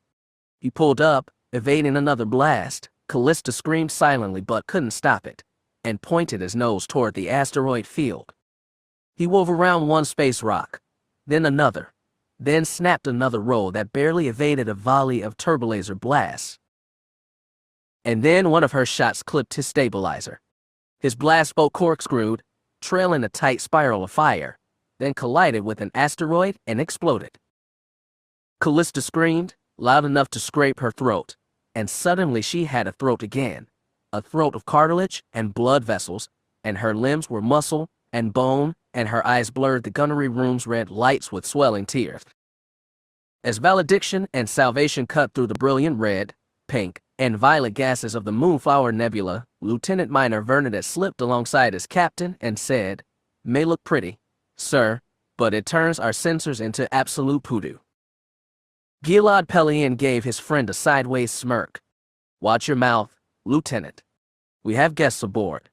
He pulled up, evading another blast. Kalista screamed silently but couldn't stop it, and pointed his nose toward the asteroid field. He wove around one space rock, then another, then snapped another roll that barely evaded a volley of turbolaser blasts. And then one of her shots clipped his stabilizer. His blast boat corkscrewed, trailing a tight spiral of fire, then collided with an asteroid and exploded. Kalista screamed, loud enough to scrape her throat, and suddenly she had a throat again, a throat of cartilage and blood vessels, and her limbs were muscle and bone, and her eyes blurred the gunnery room's red lights with swelling tears. As valediction and salvation cut through the brilliant red, pink, and violet gases of the Moonflower Nebula, Lieutenant Minor Vernadet slipped alongside his captain and said, "May look pretty, sir, but it turns our sensors into absolute poodoo." Gilad Pellaeon gave his friend a sideways smirk. "Watch your mouth, Lieutenant. We have guests aboard."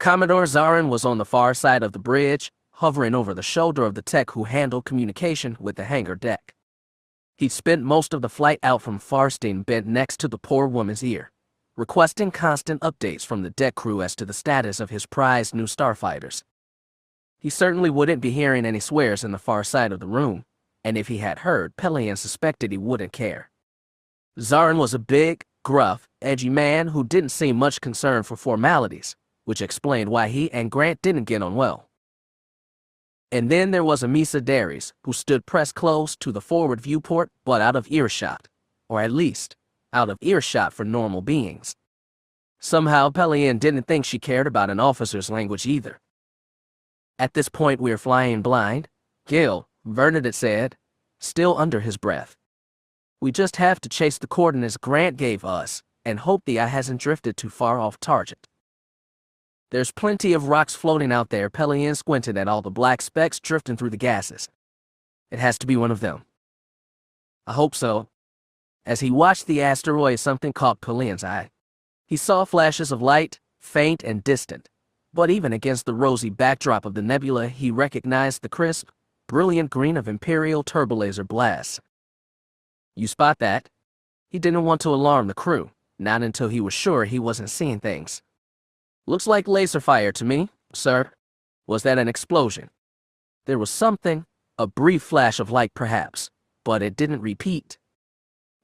Commodore Zarin was on the far side of the bridge, hovering over the shoulder of the tech who handled communication with the hangar deck. He'd spent most of the flight out from Farstein bent next to the poor woman's ear, requesting constant updates from the deck crew as to the status of his prized new starfighters. He certainly wouldn't be hearing any swears in the far side of the room, and if he had heard, Pellaeon suspected he wouldn't care. Zarin was a big, gruff, edgy man who didn't seem much concerned for formalities, which explained why he and Grant didn't get on well. And then there was Amisa Darius, who stood pressed close to the forward viewport but out of earshot, or at least, out of earshot for normal beings. Somehow Pellaeon didn't think she cared about an officer's language either. "At this point we're flying blind, Gil," Vernadet said, still under his breath. "We just have to chase the coordinates Grant gave us and hope the eye hasn't drifted too far off target. There's plenty of rocks floating out there." Pellaeon squinted at all the black specks drifting through the gases. "It has to be one of them." "I hope so." As he watched the asteroid, something caught Pellaeon's eye. He saw flashes of light, faint and distant, but even against the rosy backdrop of the nebula he recognized the crisp, brilliant green of Imperial turbolaser blasts. "You spot that?" He didn't want to alarm the crew, not until he was sure he wasn't seeing things. Looks like laser fire to me, sir. Was that an explosion? There was something, a brief flash of light perhaps, but it didn't repeat.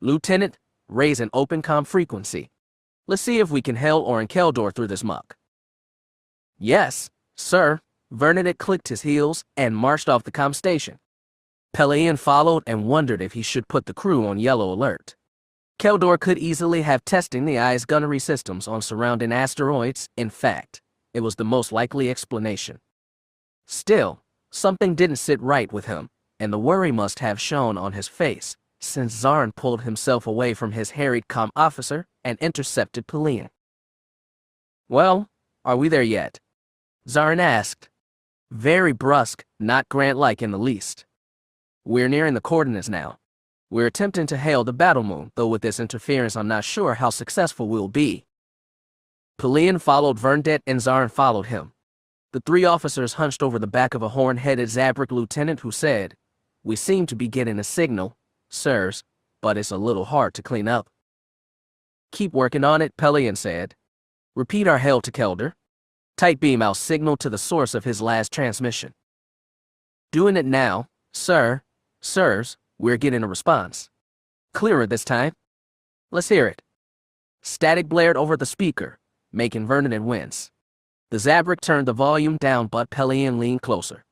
Lieutenant, raise an open comm frequency. Let's see if we can hail Orin Keldor through this muck. Yes, sir. Vernon clicked his heels and marched off the comm station. Pellaeon followed and wondered if he should put the crew on yellow alert. Keldor could easily have testing the eye's gunnery systems on surrounding asteroids. In fact, it was the most likely explanation. Still, something didn't sit right with him, and the worry must have shown on his face, since Zarin pulled himself away from his harried comm officer and intercepted Pellaeon. Well, are we there yet? Zarin asked. Very brusque, not Grant-like in the least. We're nearing the coordinates now. We're attempting to hail the battle moon, though with this interference I'm not sure how successful we'll be. Pellaeon followed Vernet and Zarin followed him. The three officers hunched over the back of a horn-headed Zabrak lieutenant who said, "We seem to be getting a signal, sirs, but it's a little hard to clean up." "Keep working on it," Pellaeon said. "Repeat our hail to Keldor. Tight beam out signal to the source of his last transmission." "Doing it now, sir. Sirs, we're getting a response. Clearer this time. Let's hear it." Static blared over the speaker, making Vernon wince. The Zabrak turned the volume down, but Pellaeon leaned closer.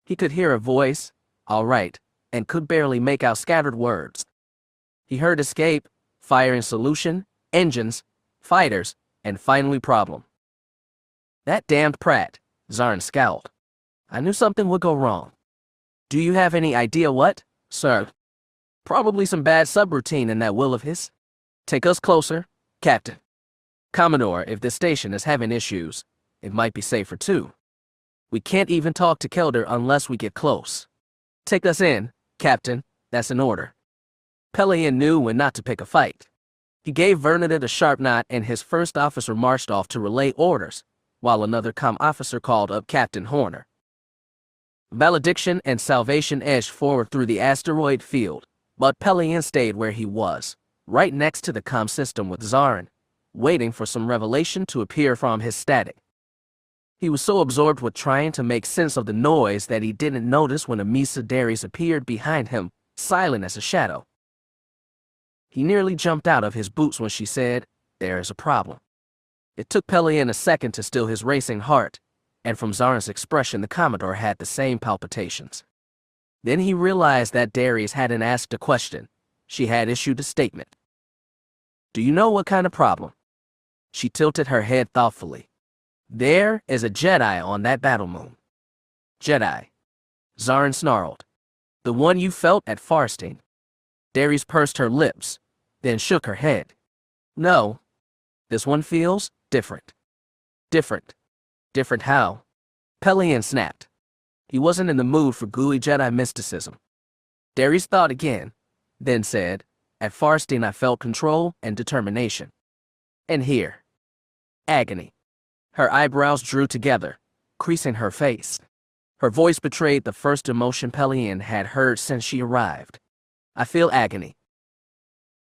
He could hear a voice, all right, and could barely make out scattered words. He heard escape, fire in solution, engines, fighters, and finally problem. "That damned Pratt," Zarin scowled. "I knew something would go wrong." "Do you have any idea what, sir?" "Probably some bad subroutine in that will of his. Take us closer, Captain. Commodore, if this station is having issues, it might be safer too. We can't even talk to Keldor unless we get close. Take us in, Captain, that's an order." Pellaeon knew when not to pick a fight. He gave Vernon a sharp nod and his first officer marched off to relay orders, while another comm officer called up Captain Horner. Valediction and Salvation edged forward through the asteroid field, but Pellaeon stayed where he was, right next to the comm system with Zarin, waiting for some revelation to appear from his static. He was so absorbed with trying to make sense of the noise that he didn't notice when Amisa Darius appeared behind him, silent as a shadow. He nearly jumped out of his boots when she said, "There is a problem." It took Pellaeon a second to still his racing heart, and from Zarin's expression the Commodore had the same palpitations. Then he realized that Darius hadn't asked a question. She had issued a statement. "Do you know what kind of problem?" She tilted her head thoughtfully. "There is a Jedi on that battle moon." "Jedi?" Zarin snarled. "The one you felt at Farsteen." Darius pursed her lips, then shook her head. "No. This one feels different." "Different? Different how?" Pellaeon snapped. He wasn't in the mood for gooey Jedi mysticism. Darius thought again, then said, "At Farsteen I felt control and determination. And here, agony." Her eyebrows drew together, creasing her face. Her voice betrayed the first emotion Pellaeon had heard since she arrived. "I feel agony."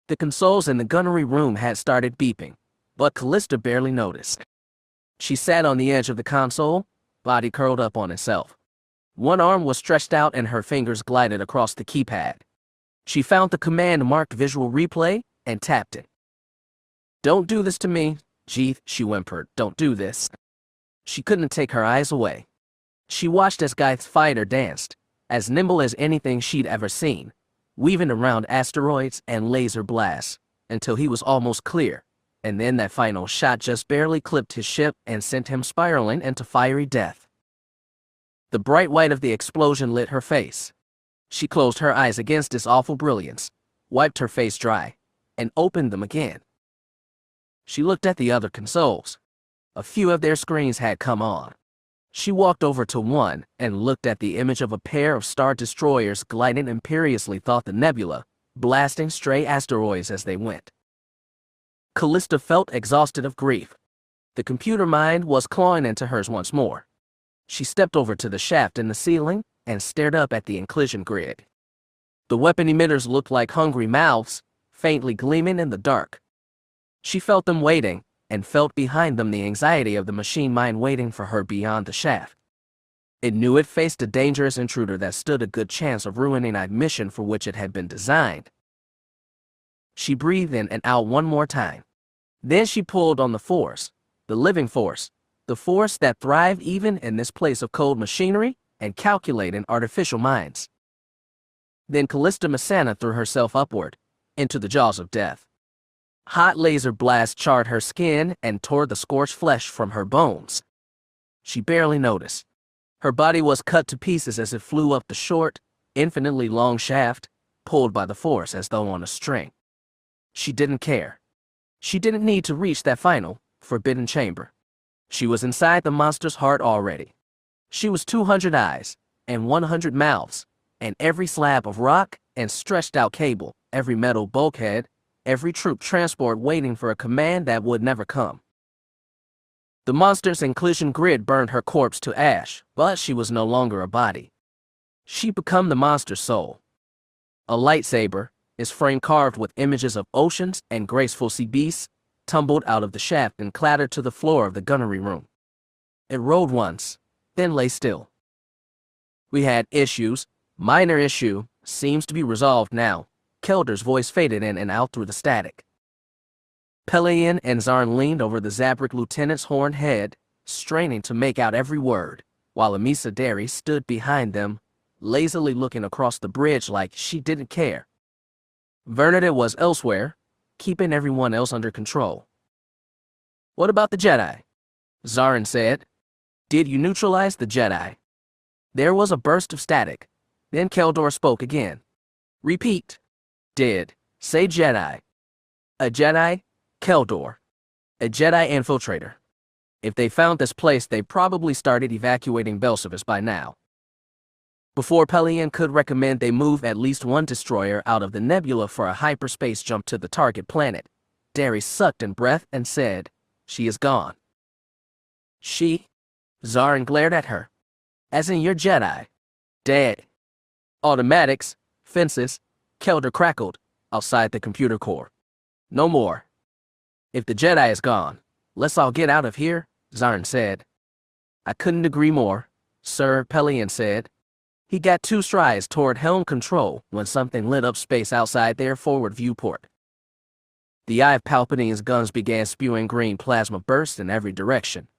The consoles in the gunnery room had started beeping, but Kalista barely noticed. She sat on the edge of the console, body curled up on itself. One arm was stretched out and her fingers glided across the keypad. She found the command-marked visual replay and tapped it. "Don't do this to me, Jeeth," she whimpered. "Don't do this." She couldn't take her eyes away. She watched as Guy's fighter danced, as nimble as anything she'd ever seen, weaving around asteroids and laser blasts, until he was almost clear, and then that final shot just barely clipped his ship and sent him spiraling into fiery death. The bright white of the explosion lit her face. She closed her eyes against its awful brilliance, wiped her face dry, and opened them again. She looked at the other consoles. A few of their screens had come on. She walked over to one and looked at the image of a pair of star destroyers gliding imperiously through the nebula, blasting stray asteroids as they went. Kalista felt exhausted of grief. The computer mind was clawing into hers once more. She stepped over to the shaft in the ceiling and stared up at the inclusion grid. The weapon emitters looked like hungry mouths, faintly gleaming in the dark. She felt them waiting, and felt behind them the anxiety of the machine mind waiting for her beyond the shaft. It knew it faced a dangerous intruder that stood a good chance of ruining that mission for which it had been designed. She breathed in and out one more time. Then she pulled on the force, the living force, the force that thrived even in this place of cold machinery and calculating artificial minds. Then Kalista Masana threw herself upward, into the jaws of death. Hot laser blasts charred her skin and tore the scorched flesh from her bones. She barely noticed. Her body was cut to pieces as it flew up the short, infinitely long shaft, pulled by the force as though on a string. She didn't care. She didn't need to reach that final, forbidden chamber. She was inside the monster's heart already. She was 200 eyes, and 100 mouths, and every slab of rock and stretched-out cable, every metal bulkhead, every troop transport waiting for a command that would never come. The monster's inclusion grid burned her corpse to ash, but she was no longer a body. She'd become the monster's soul. A lightsaber, its frame carved with images of oceans and graceful sea beasts, tumbled out of the shaft and clattered to the floor of the gunnery room. It rolled once, then lay still. We had issues. Minor issue, seems to be resolved now. Kelder's voice faded in and out through the static. Pellaeon and Zarn leaned over the Zabrak lieutenant's horned head, straining to make out every word, while Amisa Dari stood behind them, lazily looking across the bridge like she didn't care. Vernadette was elsewhere, keeping everyone else under control. "What about the Jedi?" Zarn said. "Did you neutralize the Jedi?" There was a burst of static. Then Keldor spoke again. "Repeat. Did. Say Jedi." "A Jedi, Keldor. A Jedi infiltrator. If they found this place, they probably started evacuating Belsavis by now." Before Pellaeon could recommend they move at least one destroyer out of the nebula for a hyperspace jump to the target planet, Dari sucked in breath and said, "She is gone." "She?" Zarn glared at her. "As in your Jedi. Dead." "Automatics, fences," Kelder crackled, outside the computer core. "No more." "If the Jedi is gone, let's all get out of here," Zarn said. "I couldn't agree more, sir," Pellaeon said. He got 2 strides toward helm control when something lit up space outside their forward viewport. The eye of Palpatine's guns began spewing green plasma bursts in every direction.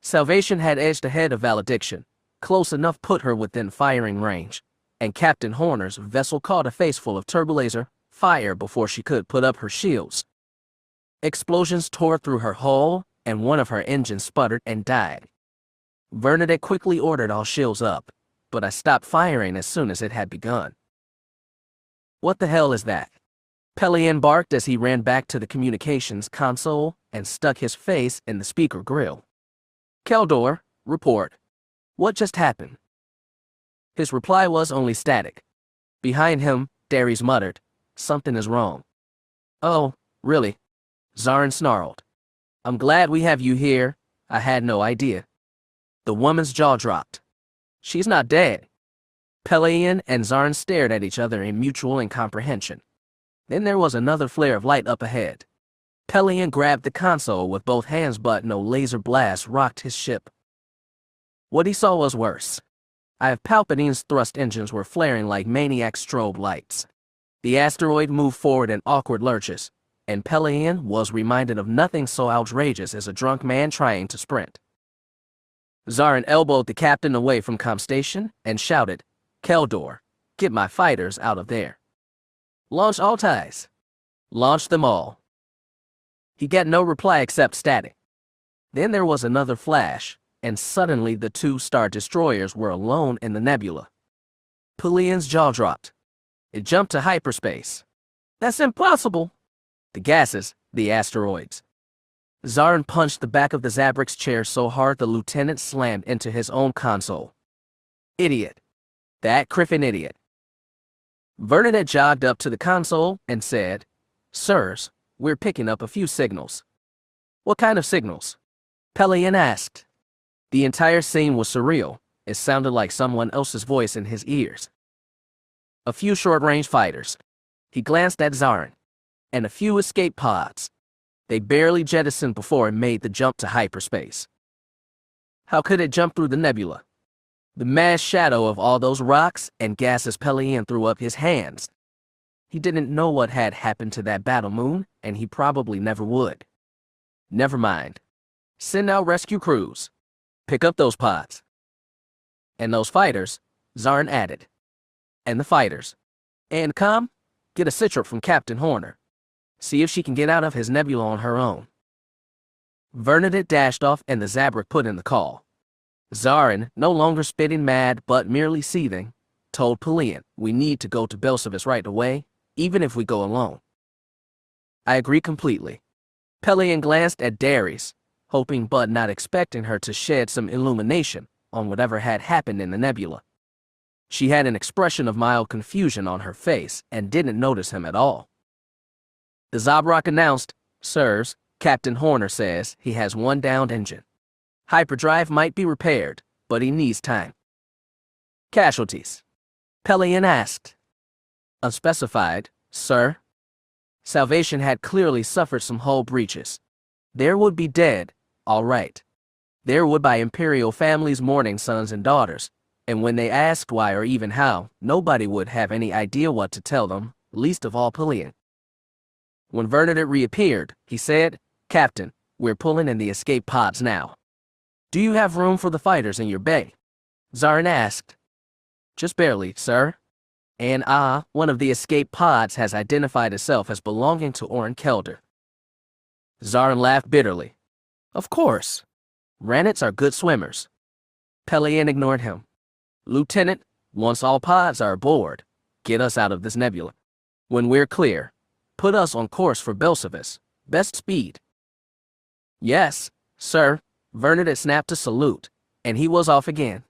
Salvation had edged ahead of Valediction, close enough put her within firing range, and Captain Horner's vessel caught a face full of turbolaser fire before she could put up her shields. Explosions tore through her hull, and one of her engines sputtered and died. Vernadette quickly ordered all shields up, but I stopped firing as soon as it had begun. "What the hell is that?" Pellaeon barked as he ran back to the communications console and stuck his face in the speaker grill. "Keldor, report. What just happened?" His reply was only static. Behind him, Darius muttered, "Something is wrong." "Oh, really?" Zarn snarled. "I'm glad we have you here. I had no idea." The woman's jaw dropped. "She's not dead." Pellaeon and Zarn stared at each other in mutual incomprehension. Then there was another flare of light up ahead. Pellaeon grabbed the console with both hands, but no laser blast rocked his ship. What he saw was worse. Eye of Palpatine's thrust engines were flaring like maniac strobe lights. The asteroid moved forward in awkward lurches, and Pellaeon was reminded of nothing so outrageous as a drunk man trying to sprint. Zarn elbowed the captain away from ComStation and shouted, "Keldor, get my fighters out of there. Launch all ties. Launch them all." He got no reply except static. Then there was another flash, and suddenly the 2 Star Destroyers were alone in the nebula. Pellaeon's jaw dropped. It jumped to hyperspace. "That's impossible." "The gases, the asteroids." Zarn punched the back of the Zabrak's chair so hard the lieutenant slammed into his own console. "Idiot. That Criffin idiot." Vernadette jogged up to the console and said, "Sirs, we're picking up a few signals." "What kind of signals?" Pellaeon asked. The entire scene was surreal. It sounded like someone else's voice in his ears. "A few short-range fighters." He glanced at Zarn. "And a few escape pods." They barely jettisoned before it made the jump to hyperspace. How could it jump through the nebula? The mass shadow of all those rocks and gases. Pellaeon threw up his hands. He didn't know what had happened to that battle moon, and he probably never would. Never mind. Send out rescue crews. Pick up those pods. And those fighters, Zarn added. And the fighters. And get a sitrep from Captain Horner. See if she can get out of his nebula on her own. Bernadette dashed off and the Zabrak put in the call. Zarin, no longer spitting mad but merely seething, told Pellaeon, we need to go to Belsavis right away, even if we go alone. I agree completely. Pellaeon glanced at Darius, hoping but not expecting her to shed some illumination on whatever had happened in the nebula. She had an expression of mild confusion on her face and didn't notice him at all. The Zabrak announced, Sirs, Captain Horner says he has one downed engine. Hyperdrive might be repaired, but he needs time. Casualties? Pellaeon asked. Unspecified, sir. Salvation had clearly suffered some hull breaches. There would be dead, all right. There would be Imperial families mourning sons and daughters, and when they asked why or even how, nobody would have any idea what to tell them, least of all Pellaeon. When Bernadette reappeared, he said, Captain, we're pulling in the escape pods now. Do you have room for the fighters in your bay? Zarin asked. Just barely, sir. And one of the escape pods has identified itself as belonging to Orin Kelder. Zarin laughed bitterly. Of course. Rannets are good swimmers. Pellaeon ignored him. Lieutenant, once all pods are aboard, get us out of this nebula. When we're clear, put us on course for Belsavis. Best speed. Yes, sir. Bernadette snapped a salute, and he was off again.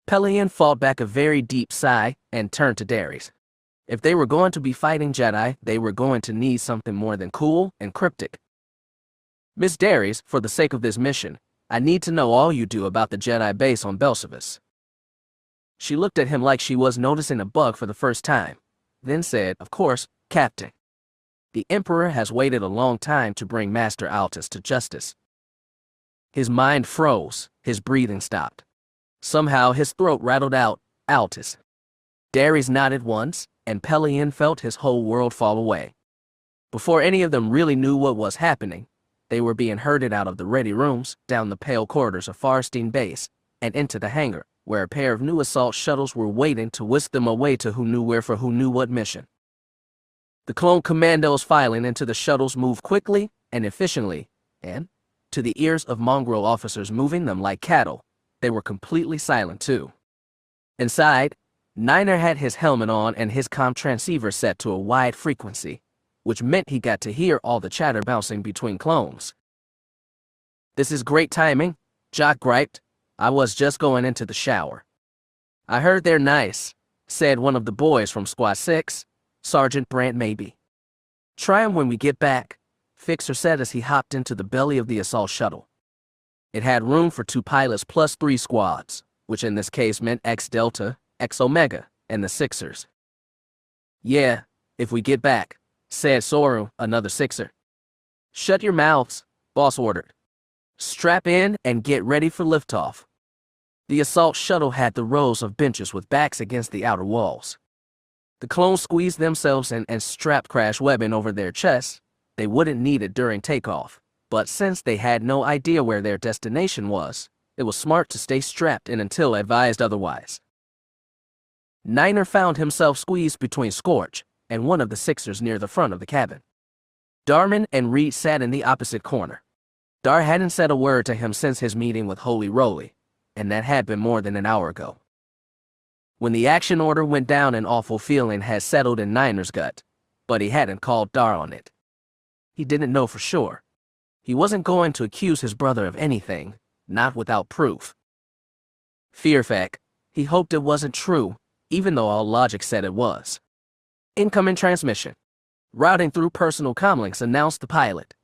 Pellaeon fought back a very deep sigh and turned to Darius. If they were going to be fighting Jedi, they were going to need something more than cool and cryptic. Miss Darius, for the sake of this mission, I need to know all you do about the Jedi base on Belsavis. She looked at him like she was noticing a bug for the first time, then said, Of course, Captain. The Emperor has waited a long time to bring Master Altus to justice. His mind froze, his breathing stopped. Somehow his throat rattled out, Altus. Darius nodded once, and Pellaeon felt his whole world fall away. Before any of them really knew what was happening, they were being herded out of the ready rooms, down the pale corridors of Farstein Base, and into the hangar, where a pair of new assault shuttles were waiting to whisk them away to who knew where for who knew what mission. The clone commandos filing into the shuttles moved quickly and efficiently, and, to the ears of mongrel officers moving them like cattle, they were completely silent too. Inside, Niner had his helmet on and his comm transceiver set to a wide frequency, which meant he got to hear all the chatter bouncing between clones. This is great timing, Jock griped. I was just going into the shower. I heard they're nice, said one of the boys from Squad 6, Sergeant Brandt maybe. Try 'em when we get back, Fixer said as he hopped into the belly of the assault shuttle. It had room for 2 pilots plus 3 squads, which in this case meant X Delta, X Omega, and the Sixers. Yeah, if we get back, said Soru, another Sixer. Shut your mouths, boss ordered. Strap in and get ready for liftoff. The assault shuttle had the rows of benches with backs against the outer walls. The clones squeezed themselves in and strapped crash webbing over their chests. They wouldn't need it during takeoff, but since they had no idea where their destination was, it was smart to stay strapped in until advised otherwise. Niner found himself squeezed between Scorch and one of the Sixers near the front of the cabin. Darman and Reed sat in the opposite corner. Dar hadn't said a word to him since his meeting with Holy Roly, and that had been more than an hour ago. When the action order went down, an awful feeling had settled in Niner's gut, but he hadn't called Dar on it. He didn't know for sure. He wasn't going to accuse his brother of anything, not without proof. Fearfact, he hoped it wasn't true, even though all logic said it was. Incoming transmission. Routing through personal comlinks, announced the pilot.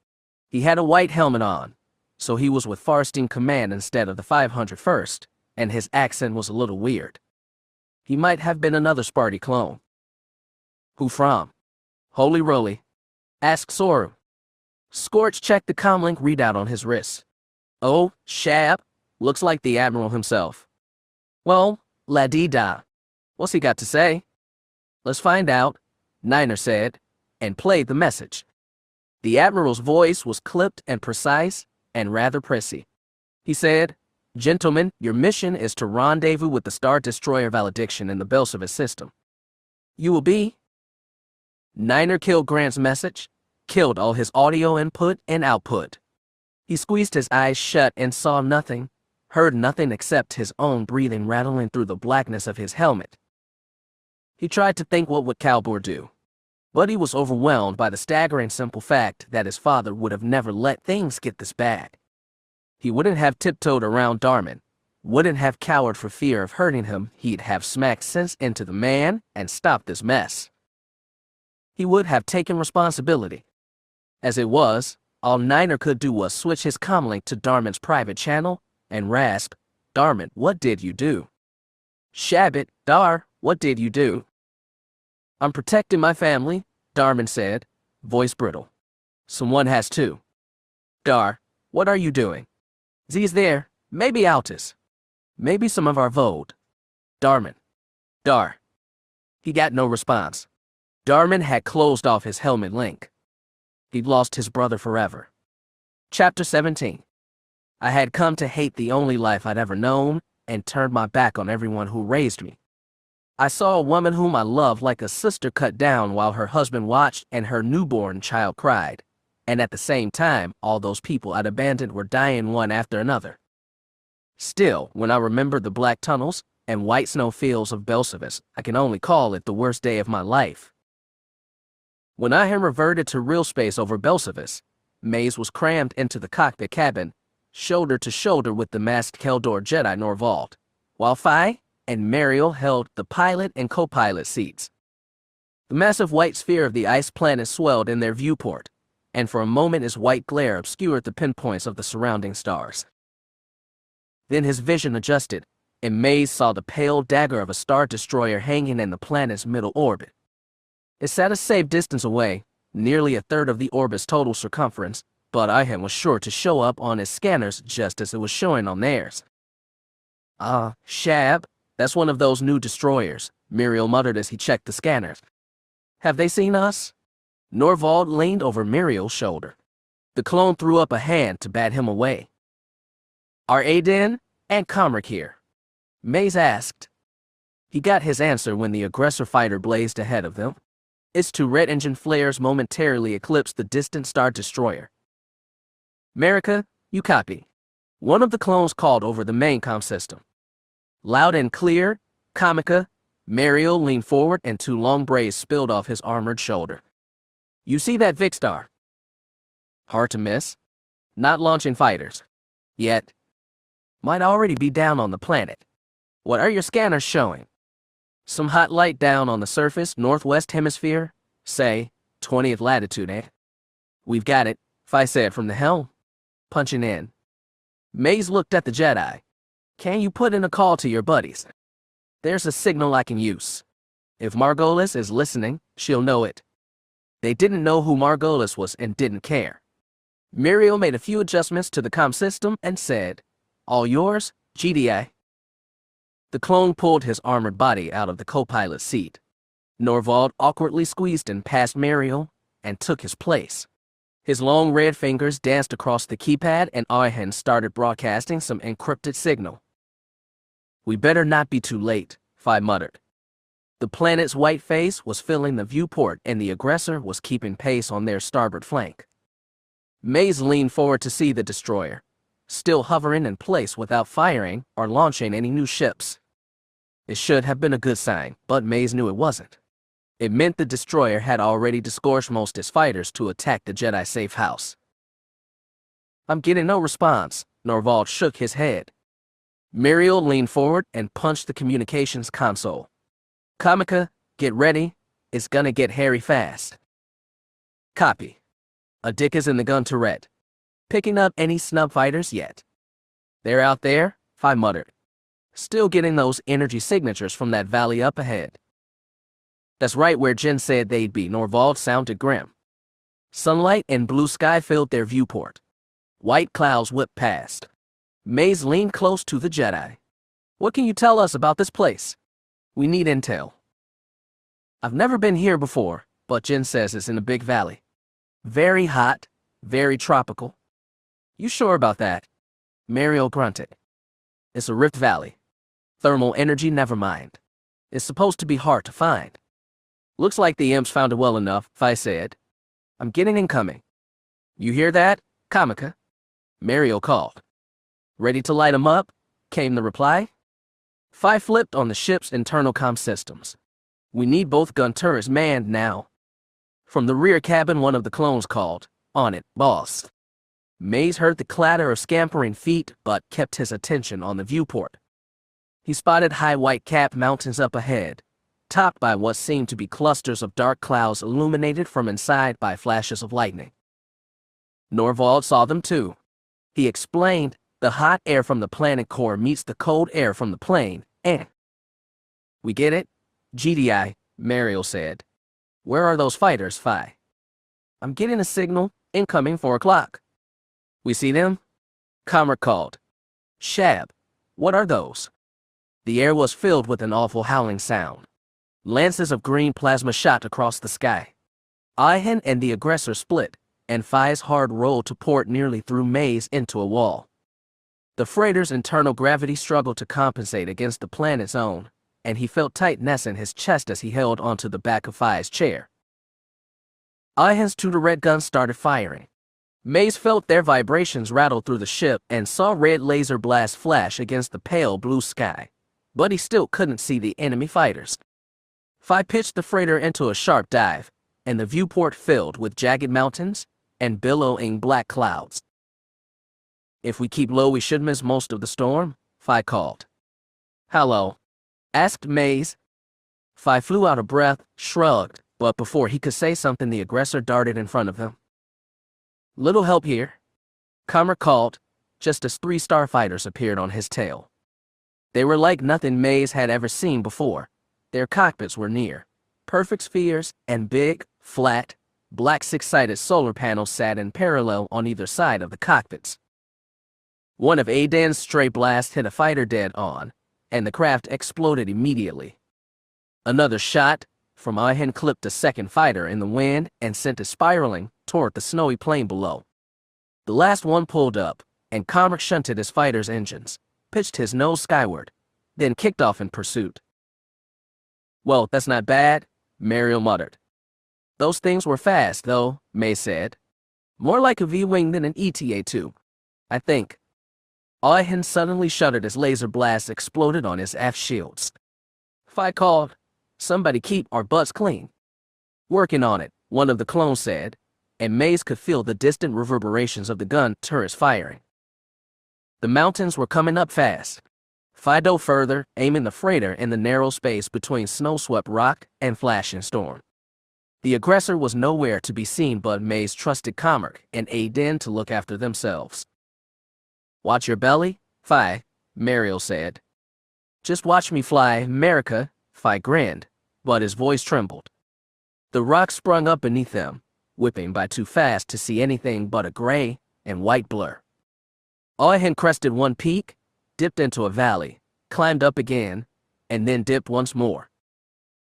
He had a white helmet on, so he was with Farstein Command instead of the 501st, and his accent was a little weird. He might have been another Sparty clone. Who from? Holy Roly, asked Soru. Scorch checked the comlink readout on his wrist. Oh, Shab, looks like the Admiral himself. Well, la-dee-da. What's he got to say? Let's find out, Niner said, and played the message. The Admiral's voice was clipped and precise and rather pressy. He said, "Gentlemen, your mission is to rendezvous with the Star Destroyer Valediction in the Belsavis system. You will be..." Niner killed Grant's message, killed all his audio input and output. He squeezed his eyes shut and saw nothing, heard nothing except his own breathing rattling through the blackness of his helmet. He tried to think what would Calbor do, but he was overwhelmed by the staggering simple fact that his father would have never let things get this bad. He wouldn't have tiptoed around Darman, wouldn't have cowered for fear of hurting him. He'd have smacked sense into the man and stopped this mess. He would have taken responsibility. As it was, all Niner could do was switch his comlink to Darman's private channel and rasp, "Darman, what did you do?" "Shabbit, Dar, what did you do?" "I'm protecting my family," Darman said, voice brittle. "Someone has to." "Dar, what are you doing?" "Z's there, maybe Altus. Maybe some of our Vode." "Darman. Dar." He got no response. Darman had closed off his helmet link. He'd lost his brother forever. Chapter 17. I had come to hate the only life I'd ever known and turned my back on everyone who raised me. I saw a woman whom I loved like a sister cut down while her husband watched and her newborn child cried. And at the same time, all those people I'd abandoned were dying one after another. Still, when I remember the black tunnels and white snow fields of Belsavis, I can only call it the worst day of my life. When I had reverted to real space over Belsavis, Maze was crammed into the cockpit cabin, shoulder to shoulder with the masked Keldor Jedi Norvald, while Phi and Mariel held the pilot and co-pilot seats. The massive white sphere of the ice planet swelled in their viewport, and for a moment its white glare obscured the pinpoints of the surrounding stars. Then his vision adjusted, and Maze saw the pale dagger of a star destroyer hanging in the planet's middle orbit. It sat a safe distance away, nearly a third of the orbit's total circumference, but Ihan was sure to show up on his scanners just as it was showing on theirs. Shab, that's one of those new destroyers," Muriel muttered as he checked the scanners. "Have they seen us?" Norvald leaned over Muriel's shoulder. The clone threw up a hand to bat him away. "Are Aiden and Comric here?" Maze asked. He got his answer when the aggressor fighter blazed ahead of them. Its two red engine flares momentarily eclipsed the distant Star Destroyer. "America, you copy," one of the clones called over the main comm system. Loud and clear, Comica, Mariel leaned forward and two long braids spilled off his armored shoulder. "You see that Vicstar?" "Hard to miss. Not launching fighters. Yet. Might already be down on the planet. What are your scanners showing?" "Some hot light down on the surface, northwest hemisphere, say, 20th latitude, eh?" "We've got it," Phi said from the helm, punching in. Maze looked at the Jedi. "Can you put in a call to your buddies? There's a signal I can use. If Margolis is listening, she'll know it." They didn't know who Margolis was and didn't care. Muriel made a few adjustments to the comm system and said, "All yours, GDI." The clone pulled his armored body out of the co-pilot seat. Norvald awkwardly squeezed in past Mariel and took his place. His long red fingers danced across the keypad and Ihan started broadcasting some encrypted signal. "We better not be too late," Phi muttered. The planet's white face was filling the viewport and the aggressor was keeping pace on their starboard flank. Maze leaned forward to see the destroyer, still hovering in place without firing or launching any new ships. It should have been a good sign, but Maze knew it wasn't. It meant the destroyer had already disgorged most its fighters to attack the Jedi safehouse. "I'm getting no response," Norvald shook his head. Muriel leaned forward and punched the communications console. "Comica, get ready. It's gonna get hairy fast." "Copy." A dick is in the gun turret. "Picking up any snub fighters yet?" "They're out there," Phi muttered. "Still getting those energy signatures from that valley up ahead." "That's right where Jen said they'd be," Norvald sounded grim. Sunlight and blue sky filled their viewport. White clouds whipped past. Maze leaned close to the Jedi. "What can you tell us about this place? We need intel." "I've never been here before, but Jen says it's in a big valley. Very hot, very tropical." "You sure about that?" Mariel grunted. "It's a rift valley. Thermal energy, never mind. It's supposed to be hard to find." "Looks like the imps found it well enough," Fi said. "I'm getting incoming." "You hear that, Kamika?" Mariel called. "Ready to light 'em up?" came the reply. Fi flipped on the ship's internal comm systems. "We need both gun turrets manned now." From the rear cabin, one of the clones called, "On it, boss." Maze heard the clatter of scampering feet, but kept his attention on the viewport. He spotted high white-capped mountains up ahead, topped by what seemed to be clusters of dark clouds illuminated from inside by flashes of lightning. Norvald saw them too. He explained, "The hot air from the planet core meets the cold air from the plane, and..." "We get it, GDI," Mariel said. "Where are those fighters, Fi?" "I'm getting a signal, incoming 4 o'clock. "We see them?" Comrade called. "Shab, what are those?" The air was filled with an awful howling sound. Lances of green plasma shot across the sky. Ihan and the aggressor split, and Fi's hard roll to port nearly threw Maze into a wall. The freighter's internal gravity struggled to compensate against the planet's own, and he felt tightness in his chest as he held onto the back of Fi's chair. Ihan's 2 red guns started firing. Maze felt their vibrations rattle through the ship and saw red laser blasts flash against the pale blue sky, but he still couldn't see the enemy fighters. Fi pitched the freighter into a sharp dive, and the viewport filled with jagged mountains and billowing black clouds. "If we keep low, we should miss most of the storm," Fi called. "Hello?" asked Maze. Fi flew out of breath, shrugged, but before he could say something, the aggressor darted in front of him. "Little help here," Comrade called, just as 3 starfighters appeared on his tail. They were like nothing Maze had ever seen before. Their cockpits were near perfect spheres, and big, flat, black 6-sided solar panels sat in parallel on either side of the cockpits. One of Aiden's stray blasts hit a fighter dead on, and the craft exploded immediately. Another shot from Ihan clipped a second fighter in the wind and sent it spiraling toward the snowy plain below. The last one pulled up, and Comrade shunted his fighter's engines, pitched his nose skyward, then kicked off in pursuit. "Well, that's not bad," Mariel muttered. "Those things were fast, though," May said. "More like a V-wing than an ETA-2, I think." Ihan suddenly shuddered as laser blasts exploded on his aft shields. Fi called, "Somebody keep our butts clean." "Working on it," one of the clones said, and Maze could feel the distant reverberations of the gun turrets firing. The mountains were coming up fast. Fi dove further, aiming the freighter in the narrow space between snow-swept rock and flashing storm. The aggressor was nowhere to be seen, but Maze trusted Commerk and Aiden to look after themselves. "Watch your belly, Fi," Mariel said. "Just watch me fly, America," Fi grinned, but his voice trembled. The rock sprung up beneath them, whipping by too fast to see anything but a gray and white blur. Ihan crested one peak, dipped into a valley, climbed up again, and then dipped once more.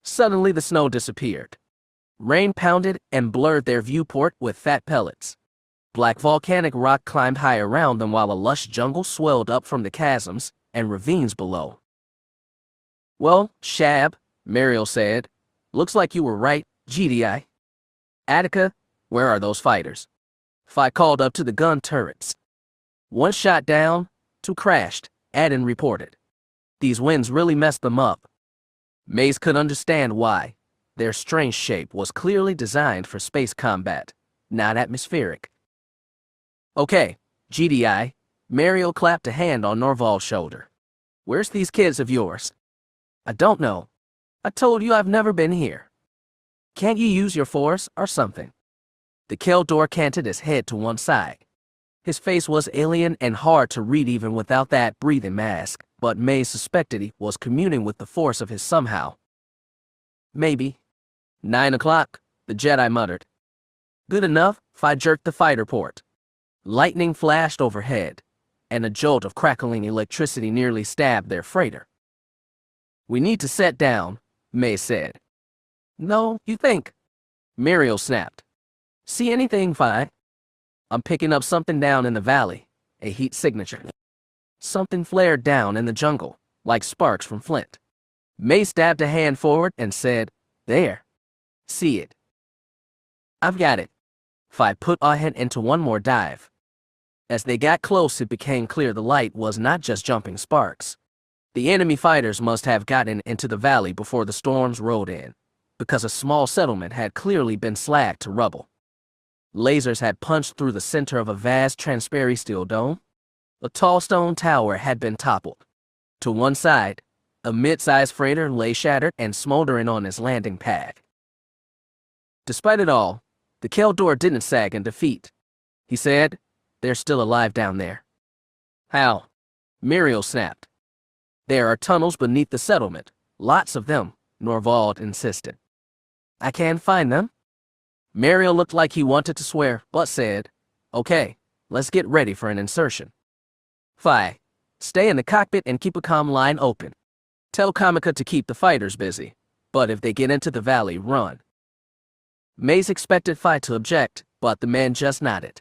Suddenly the snow disappeared. Rain pounded and blurred their viewport with fat pellets. Black volcanic rock climbed high around them while a lush jungle swelled up from the chasms and ravines below. "Well, Shab," Mariel said, "looks like you were right, GDI. Attica, where are those fighters?" Fi called up to the gun turrets. "One shot down, 2 crashed," Aden reported. "These winds really messed them up." Maze could understand why. Their strange shape was clearly designed for space combat, not atmospheric. "Okay, GDI," Mariel clapped a hand on Norval's shoulder. "Where's these kids of yours?" "I don't know. I told you I've never been here." "Can't you use your force or something?" The Keldor canted his head to one side. His face was alien and hard to read even without that breathing mask, but Maze suspected he was communing with the force of his somehow. "Maybe." 9 o'clock, the Jedi muttered. Good enough, Fi jerked the fighter port. Lightning flashed overhead, and a jolt of crackling electricity nearly stabbed their freighter. We need to set down, May said. No, you think? Muriel snapped. See anything, Fi? I'm picking up something down in the valley, a heat signature. Something flared down in the jungle, like sparks from flint. May stabbed a hand forward and said, There. See it. I've got it. Fi put A'Sharad into one more dive. As they got close, it became clear the light was not just jumping sparks. The enemy fighters must have gotten into the valley before the storms rolled in, because a small settlement had clearly been slagged to rubble. Lasers had punched through the center of a vast transparent steel dome. A tall stone tower had been toppled. To one side, a mid-sized freighter lay shattered and smoldering on its landing pad. Despite it all, the Keldor didn't sag in defeat. He said, They're still alive down there. How? Muriel snapped. There are tunnels beneath the settlement, lots of them, Norvald insisted. I can't find them. Muriel looked like he wanted to swear, but said, Okay, let's get ready for an insertion. Fi, stay in the cockpit and keep a comm line open. Tell Kamika to keep the fighters busy, but if they get into the valley, run. Maze expected Fi to object, but the man just nodded.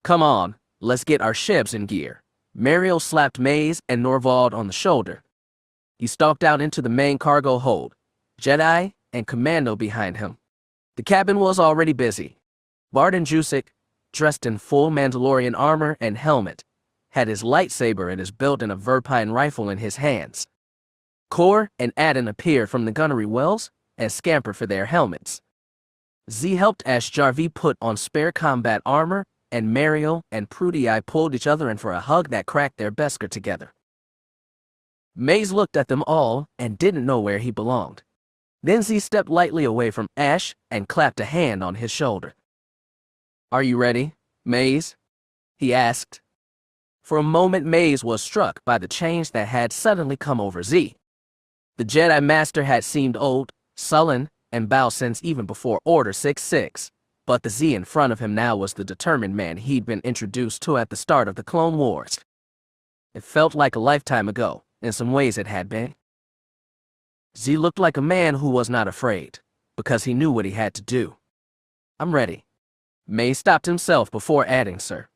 Come on, let's get our ships in gear. Muriel slapped Maze and Norvald on the shoulder. He stalked out into the main cargo hold, Jedi and Commando behind him. The cabin was already busy. Barton Jusik, dressed in full Mandalorian armor and helmet, had his lightsaber at his belt and a Verpine rifle in his hands. Kor and Adden appeared from the gunnery wells and scampered for their helmets. Z helped Ash Jarvi put on spare combat armor, and Mariel and Prudii pulled each other in for a hug that cracked their Beskar together. Maze looked at them all and didn't know where he belonged. Then Z stepped lightly away from Ash and clapped a hand on his shoulder. Are you ready, Maze? He asked. For a moment, Maze was struck by the change that had suddenly come over Z. The Jedi Master had seemed old, sullen, and bowed since even before Order 66, but the Z in front of him now was the determined man he'd been introduced to at the start of the Clone Wars. It felt like a lifetime ago. In some ways it had been. Z looked like a man who was not afraid, because he knew what he had to do. I'm ready. May stopped himself before adding, sir.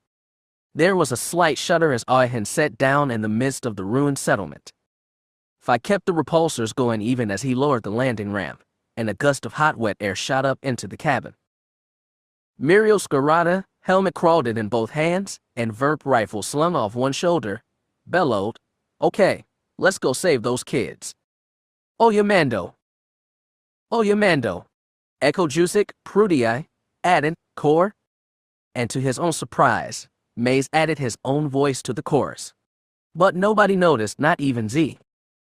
There was a slight shudder as A'Sharad sat down in the midst of the ruined settlement. Fi kept the repulsors going even as he lowered the landing ramp, and a gust of hot wet air shot up into the cabin. Imperial Scarata, helmet crawled in both hands, and Verp rifle slung off one shoulder, bellowed, Okay, let's go save those kids. Oh, your Mando. Oh, your Mando. Echoed Jusik, Prudii, Adden, Kor. And to his own surprise, Maze added his own voice to the chorus. But nobody noticed, not even Z.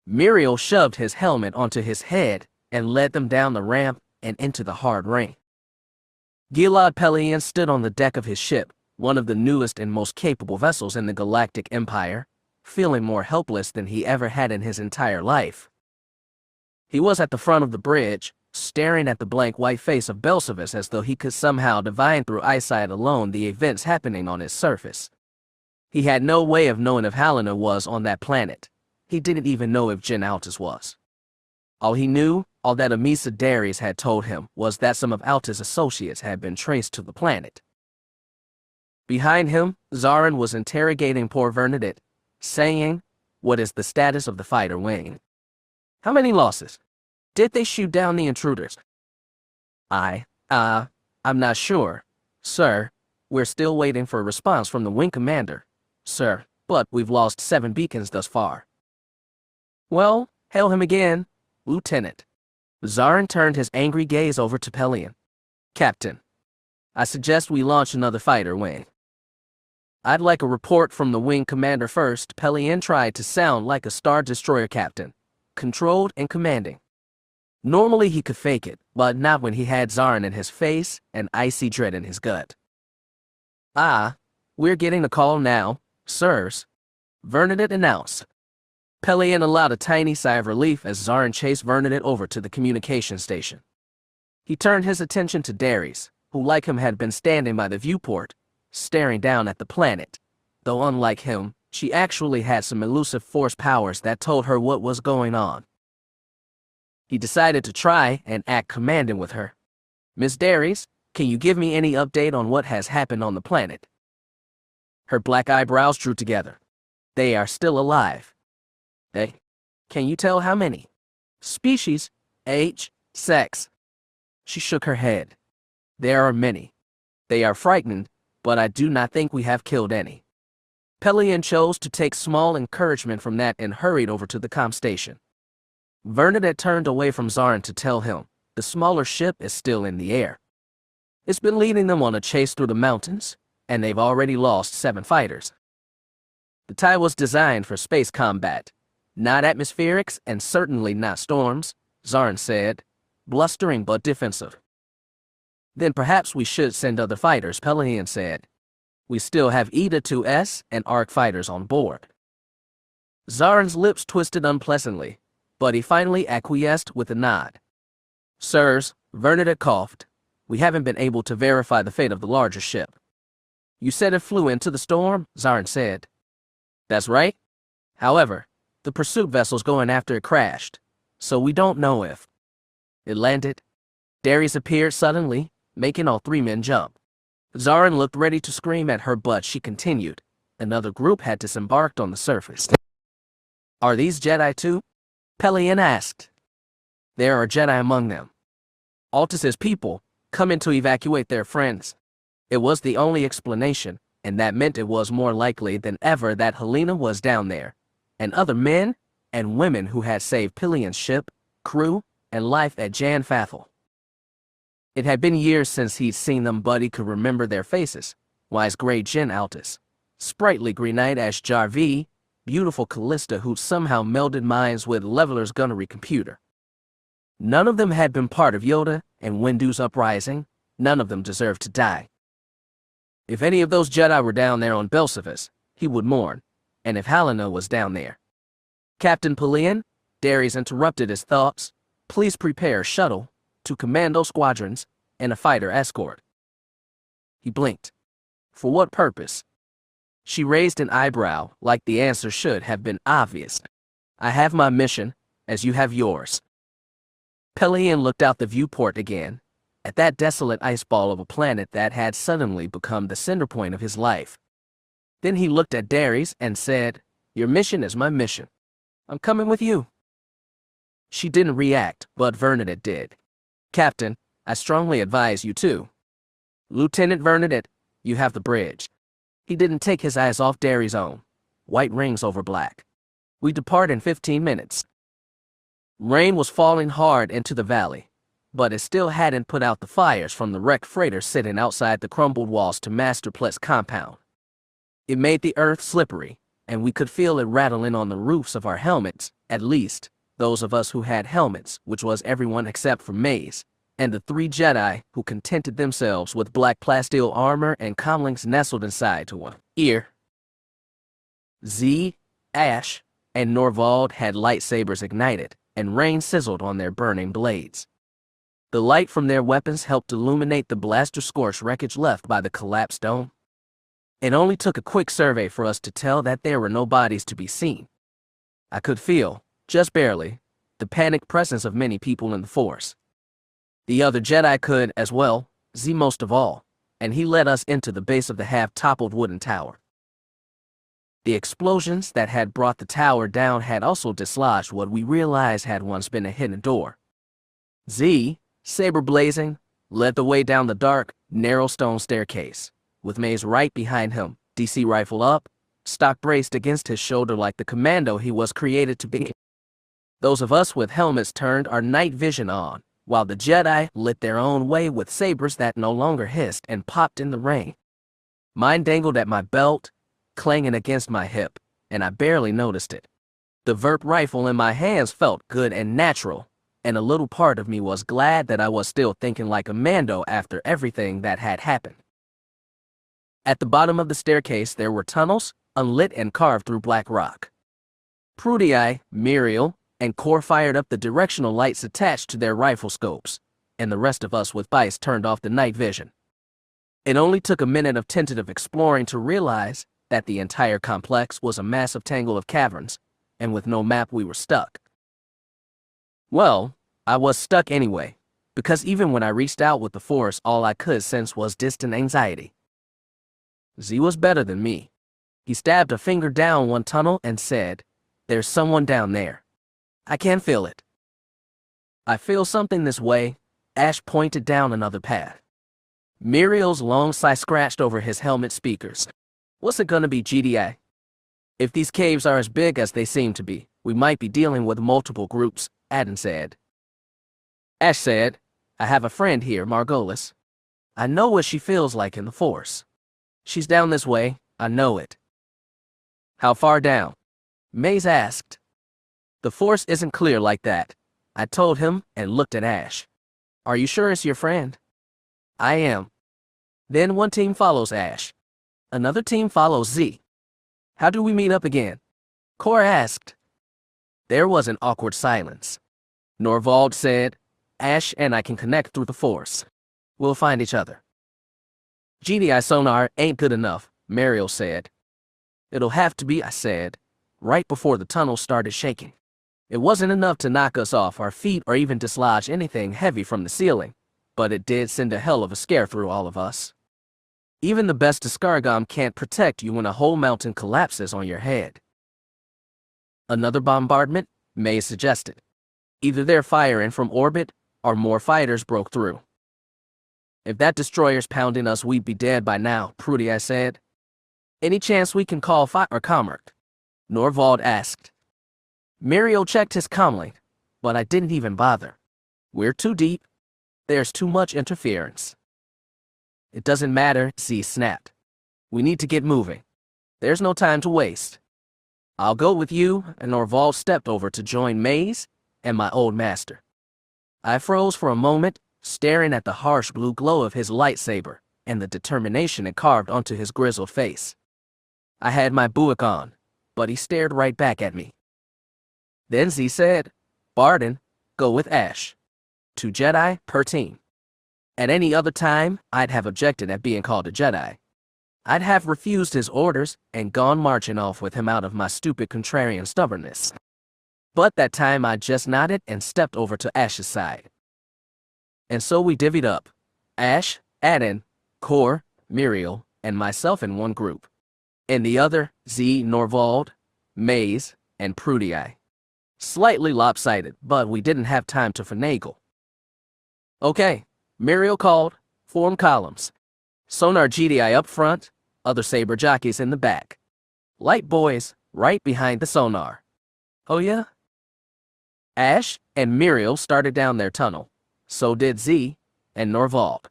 Muriel shoved his helmet onto his head and led them down the ramp and into the hard rain. Gilad Pellaeon stood on the deck of his ship, one of the newest and most capable vessels in the Galactic Empire, feeling more helpless than he ever had in his entire life. He was at the front of the bridge, staring at the blank white face of Belsavis as though he could somehow divine through eyesight alone the events happening on his surface. He had no way of knowing if Helena was on that planet. He didn't even know if Jyn Altus was. All he knew, all that Amisa Darius had told him, was that some of Altus' associates had been traced to the planet. Behind him, Zarin was interrogating poor Vernadette, saying, What is the status of the fighter wing? How many losses? Did they shoot down the intruders? I'm not sure, sir. We're still waiting for a response from the wing commander, sir, but we've lost 7 beacons thus far. Well, hail him again, Lieutenant. Zarin turned his angry gaze over to Pellaeon. Captain, I suggest we launch another fighter wing. I'd like a report from the wing commander first. Pellaeon tried to sound like a Star Destroyer captain, controlled and commanding. Normally he could fake it, but not when he had Zarin in his face and icy dread in his gut. We're getting the call now, sirs, Vernadette announced. Pellaeon allowed a tiny sigh of relief as Zarin chased Vernadette over to the communication station. He turned his attention to Darius, who like him had been standing by the viewport, staring down at the planet. Though unlike him, she actually had some elusive force powers that told her what was going on. He decided to try and act commanding with her. "Miss Darius, can you give me any update on what has happened on the planet?" Her black eyebrows drew together. "They are still alive." "They? Can you tell how many? Species, age, sex?" She shook her head. "There are many. They are frightened, but I do not think we have killed any." Pellaeon chose to take small encouragement from that and hurried over to the comm station. Bernadette turned away from Zarin to tell him, the smaller ship is still in the air. It's been leading them on a chase through the mountains, and they've already lost 7 fighters. The TIE was designed for space combat, not atmospherics and certainly not storms, Zarin said, blustering but defensive. "Then perhaps we should send other fighters," Pellaeon said. "We still have Eta 2S and ARC fighters on board." Zarin's lips twisted unpleasantly, but he finally acquiesced with a nod. "Sirs," Bernadette coughed, "we haven't been able to verify the fate of the larger ship." "You said it flew into the storm," Zarin said. "That's right. However, the pursuit vessels going after it crashed, so we don't know if it landed." Darius appeared suddenly, making all 3 men jump. Zarin looked ready to scream at her, but she continued. Another group had disembarked on the surface. "Are these Jedi too?" Pellaeon asked. "There are Jedi among them. Altus's people come in to evacuate their friends." It was the only explanation, and that meant it was more likely than ever that Helena was down there, and other men and women who had saved Pellaeon's ship, crew, and life at Jan Fathel. It had been years since he'd seen them, but he could remember their faces. Wise gray Jen Altus, sprightly green-eyed Ash Jarvi, beautiful Kalista who'd somehow melded minds with Leveler's gunnery computer. None of them had been part of Yoda and Windu's uprising. None of them deserved to die. If any of those Jedi were down there on Belsavis, he would mourn, and if Helena was down there. "Captain Pellaeon," Darius interrupted his thoughts, "please prepare a shuttle, 2 commando squadrons, and a fighter escort." He blinked. "For what purpose?" She raised an eyebrow, like the answer should have been obvious. "I have my mission, as you have yours." Pellaeon looked out the viewport again, at that desolate ice ball of a planet that had suddenly become the center point of his life. Then he looked at Darius and said, "Your mission is my mission. I'm coming with you." She didn't react, but Bernadette did. "Captain, I strongly advise you to." "Lieutenant Bernadette, you have the bridge." He didn't take his eyes off Darius' own. White rings over black. "We depart in 15 minutes. Rain was falling hard into the valley, but it still hadn't put out the fires from the wrecked freighter sitting outside the crumbled walls to Master Plett's compound. It made the earth slippery, and we could feel it rattling on the roofs of our helmets, at least those of us who had helmets, which was everyone except for Maze, and the 3 Jedi who contented themselves with black plasteel armor and comlinks nestled inside to one ear. Z, Ash, and Norvald had lightsabers ignited, and rain sizzled on their burning blades. The light from their weapons helped illuminate the blaster-scorched wreckage left by the collapsed dome. It only took a quick survey for us to tell that there were no bodies to be seen. I could feel, just barely, the panicked presence of many people in the Force. The other Jedi could as well, Z most of all, and he led us into the base of the half-toppled wooden tower. The explosions that had brought the tower down had also dislodged what we realized had once been a hidden door. Z, saber blazing, led the way down the dark, narrow stone staircase, with Maze right behind him, DC rifle up, stock braced against his shoulder like the commando he was created to be. Those of us with helmets turned our night vision on, while the Jedi lit their own way with sabers that no longer hissed and popped in the rain. Mine dangled at my belt, clanging against my hip, and I barely noticed it. The Verp rifle in my hands felt good and natural, and a little part of me was glad that I was still thinking like a Mando after everything that had happened. At the bottom of the staircase there were tunnels, unlit and carved through black rock. Prudii, Muriel, and Core fired up the directional lights attached to their rifle scopes, and the rest of us with Bice turned off the night vision, It only took a minute of tentative exploring to realize that the entire complex was a massive tangle of caverns, and with no map we were stuck. Well, I was stuck anyway, because even when I reached out with the Force, all I could sense was distant anxiety. Z was better than me. He stabbed a finger down one tunnel and said, "There's someone down there. I can feel it." "I feel something this way." Ash pointed down another path. Muriel's long sigh scratched over his helmet speakers. "What's it gonna be, GDI? If these caves are as big as they seem to be, we might be dealing with multiple groups," Adam said. Ash said, "I have a friend here, Margolis. I know what she feels like in the Force. She's down this way, I know it." "How far down?" Maze asked. "The Force isn't clear like that," I told him and looked at Ash. "Are you sure it's your friend?" "I am." "Then one team follows Ash. Another team follows Z. How do we meet up again?" Cora asked. There was an awkward silence. Norvald said, "Ash and I can connect through the Force. We'll find each other." "GDI sonar ain't good enough," Mariel said. "It'll have to be," I said, right before the tunnel started shaking. It wasn't enough to knock us off our feet or even dislodge anything heavy from the ceiling, but it did send a hell of a scare through all of us. Even the best Discargom can't protect you when a whole mountain collapses on your head. "Another bombardment?" May suggested. "Either they're firing from orbit, or more fighters broke through." "If that destroyer's pounding us, we'd be dead by now," Prudy I said. "Any chance we can call Fi or Commerk?" Norvald asked. Muriel checked his comlink, but I didn't even bother. We're too deep. There's too much interference. "It doesn't matter," Z snapped. "We need to get moving. There's no time to waste." "I'll go with you," and Norvald stepped over to join Maze and my old master. I froze for a moment, staring at the harsh blue glow of his lightsaber and the determination it carved onto his grizzled face. I had my buick on, but he stared right back at me. Then Z said, "Barden, go with Ash. 2 Jedi per team." At any other time, I'd have objected at being called a Jedi. I'd have refused his orders and gone marching off with him out of my stupid contrarian stubbornness. But that time I just nodded and stepped over to Ash's side. And so we divvied up. Ash, Aden, Kor, Muriel, and myself in one group. In the other, Z, Norvald, Maze, and Prudy. Slightly lopsided, but we didn't have time to finagle. "Okay," Muriel called, "form columns. Sonar GDI up front, other saber jockeys in the back. Light boys right behind the sonar." "Oh yeah?" Ash and Muriel started down their tunnel. So did Z and Norvald.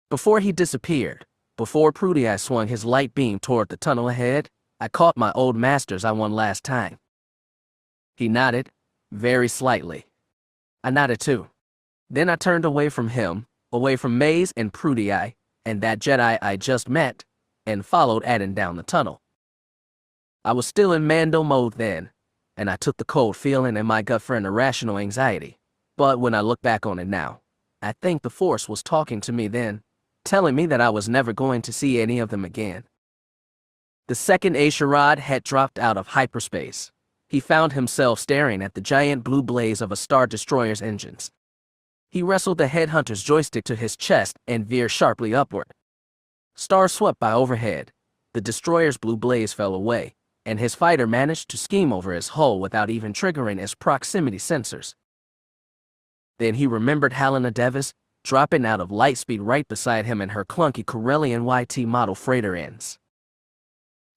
Before he disappeared, before Prudy swung his light beam toward the tunnel ahead, I caught my old master's eye one last time. He nodded, very slightly. I nodded too. Then I turned away from him, away from Maze and Prudy and that Jedi I just met, and followed Aden down the tunnel. I was still in Mando mode then, and I took the cold feeling in my gut for an irrational anxiety. But when I look back on it now, I think the Force was talking to me then, telling me that I was never going to see any of them again. The second A'Sharad Hett dropped out of hyperspace. He found himself staring at the giant blue blaze of a Star Destroyer's engines. He wrestled the headhunter's joystick to his chest and veered sharply upward. Stars swept by overhead. The destroyer's blue blaze fell away, and his fighter managed to scheme over his hull without even triggering his proximity sensors. Then he remembered Helena Devis dropping out of lightspeed right beside him in her clunky Corellian YT model freighter ends.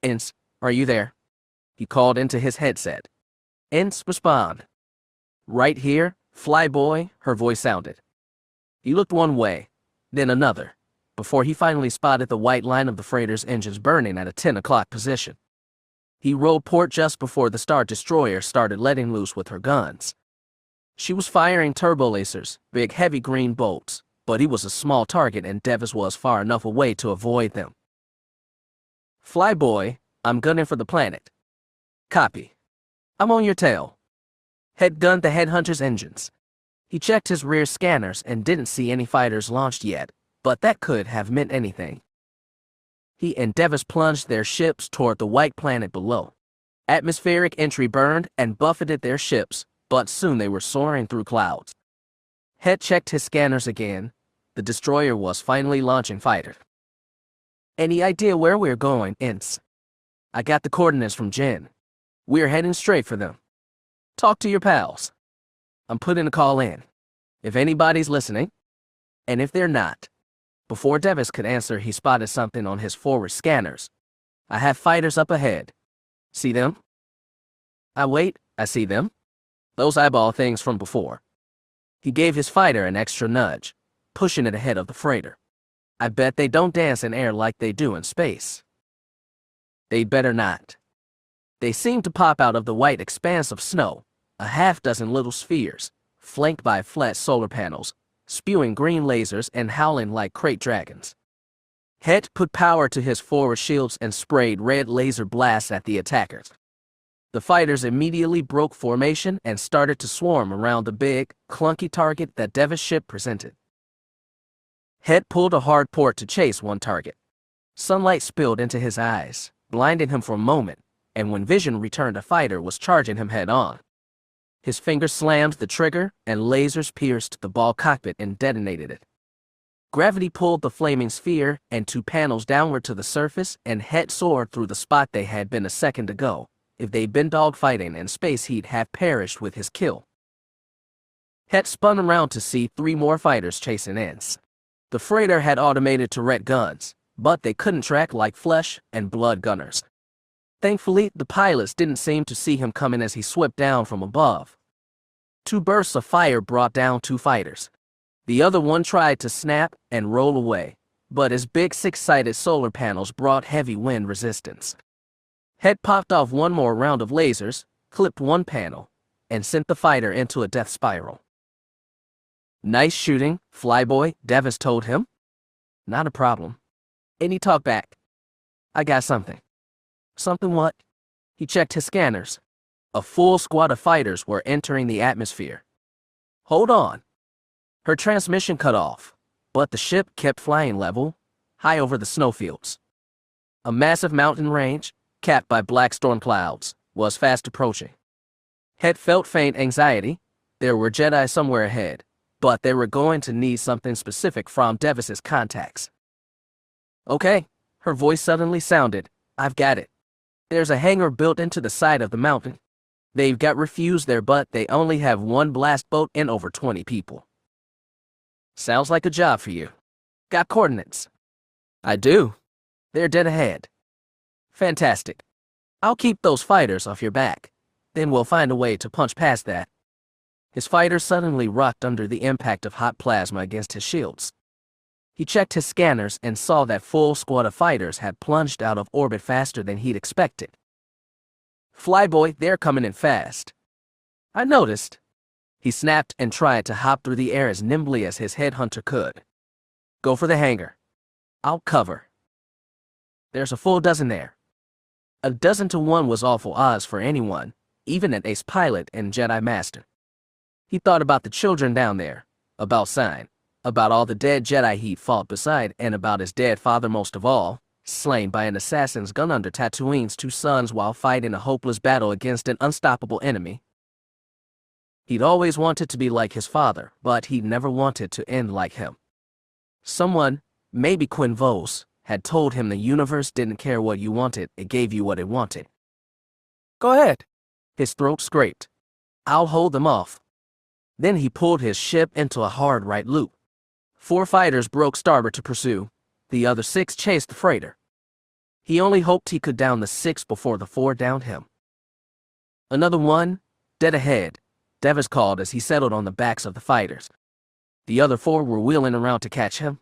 "Ince, are you there?" He called into his headset. Ince respond. "Right here, Flyboy," her voice sounded. He looked one way, then another, before he finally spotted the white line of the freighter's engines burning at a 10 o'clock position. He rolled port just before the Star Destroyer started letting loose with her guns. She was firing turbo lasers, big heavy green bolts, but he was a small target and Devis was far enough away to avoid them. "Flyboy, I'm gunning for the planet." "Copy. I'm on your tail." Hett gunned the headhunter's engines. He checked his rear scanners and didn't see any fighters launched yet, but that could have meant anything. He and Devis plunged their ships toward the white planet below. Atmospheric entry burned and buffeted their ships, but soon they were soaring through clouds. Hett checked his scanners again. The destroyer was finally launching fighters. Any idea where we're going, Ince? I got the coordinates from Jen. We're heading straight for them. Talk to your pals. I'm putting a call in. If anybody's listening, and if they're not. Before Devis could answer, he spotted something on his forward scanners. I have fighters up ahead. See them? I see them. Those eyeball things from before. He gave his fighter an extra nudge, pushing it ahead of the freighter. I bet they don't dance in air like they do in space. They'd better not. They seem to pop out of the white expanse of snow, a half-dozen little spheres, flanked by flat solar panels, spewing green lasers and howling like crate dragons. Hett put power to his forward shields and sprayed red laser blasts at the attackers. The fighters immediately broke formation and started to swarm around the big, clunky target that Devis' ship presented. Hett pulled a hard port to chase one target. Sunlight spilled into his eyes, blinding him for a moment, and when vision returned, a fighter was charging him head-on. His fingers slammed the trigger, and lasers pierced the ball cockpit and detonated it. Gravity pulled the flaming sphere and 2 panels downward to the surface, and Hett soared through the spot they had been a second ago. If they'd been dogfighting in space, he'd have perished with his kill. Hett spun around to see 3 more fighters chasing Ince. The freighter had automated turret guns, but they couldn't track like flesh and blood gunners. Thankfully, the pilots didn't seem to see him coming as he swept down from above. 2 bursts of fire brought down 2 fighters. The other one tried to snap and roll away, but his big 6-sided solar panels brought heavy wind resistance. Hett popped off 1 more round of lasers, clipped 1 panel, and sent the fighter into a death spiral. Nice shooting, Flyboy, Devis told him. Not a problem. And he talked back. I got something. Something what? He checked his scanners. A full squad of fighters were entering the atmosphere. Hold on. Her transmission cut off, but the ship kept flying level, high over the snowfields. A massive mountain range, capped by black storm clouds, was fast approaching. Hett felt faint anxiety. There were Jedi somewhere ahead, but they were going to need something specific from Devis's contacts. Okay, her voice suddenly sounded. I've got it. There's a hangar built into the side of the mountain. They've got refuse there, but they only have 1 blast boat and over 20 people. Sounds like a job for you. Got coordinates? I do. They're dead ahead. Fantastic. I'll keep those fighters off your back. Then we'll find a way to punch past that. His fighter suddenly rocked under the impact of hot plasma against his shields. He checked his scanners and saw that full squad of fighters had plunged out of orbit faster than he'd expected. Flyboy, they're coming in fast. I noticed. He snapped and tried to hop through the air as nimbly as his headhunter could. Go for the hangar. I'll cover. There's a full dozen there. 12 to 1 was awful odds for anyone, even an ace pilot and Jedi Master. He thought about the children down there, about Sign, about all the dead Jedi he'd fought beside, and about his dead father most of all, slain by an assassin's gun under Tatooine's 2 sons while fighting a hopeless battle against an unstoppable enemy. He'd always wanted to be like his father, but he'd never wanted to end like him. Someone, maybe Quinn Vos, had told him the universe didn't care what you wanted, it gave you what it wanted. Go ahead. His throat scraped. I'll hold them off. Then he pulled his ship into a hard right loop. 4 fighters broke starboard to pursue. The other 6 chased the freighter. He only hoped he could down the 6 before the 4 downed him. Another 1, dead ahead, Devis called as he settled on the backs of the fighters. The other 4 were wheeling around to catch him.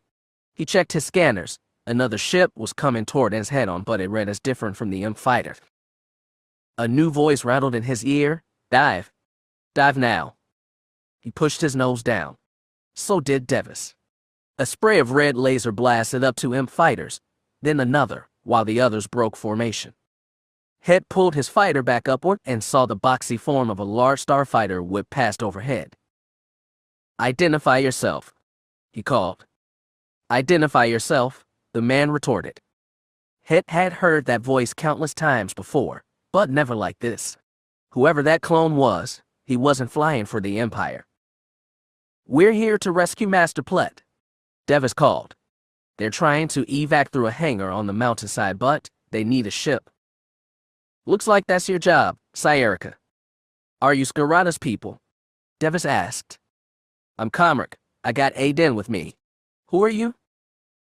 He checked his scanners. Another ship was coming toward his head-on, but it read as different from the fighter. A new voice rattled in his ear. Dive. Dive now. He pushed his nose down. So did Devis. A spray of red laser blasted up to fighters, then another, while the others broke formation. Hett pulled his fighter back upward and saw the boxy form of a large starfighter whip past overhead. Identify yourself, he called. Identify yourself, the man retorted. Hett had heard that voice countless times before, but never like this. Whoever that clone was, he wasn't flying for the Empire. "We're here to rescue Master Plet," Devis called. "They're trying to evac through a hangar on the mountainside, but they need a ship." "Looks like that's your job, Scierica." "Are you Skirata's people?" Devis asked. "I'm Comric. I got Aiden with me." "Who are you?"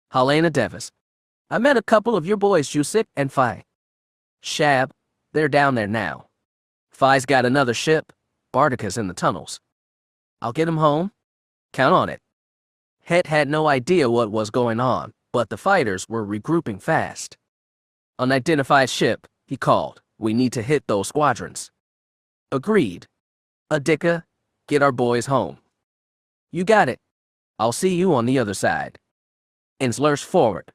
"Helena Devis. I met a couple of your boys, Jusik and Phi." "Shab. They're down there now. Phi's got another ship. Bardica's in the tunnels. I'll get him home. Count on it." Hett had no idea what was going on, but the fighters were regrouping fast. "Unidentified ship," he called. "We need to hit those squadrons." "Agreed. Adika, get our boys home." "You got it. I'll see you on the other side." Ins lurched forward.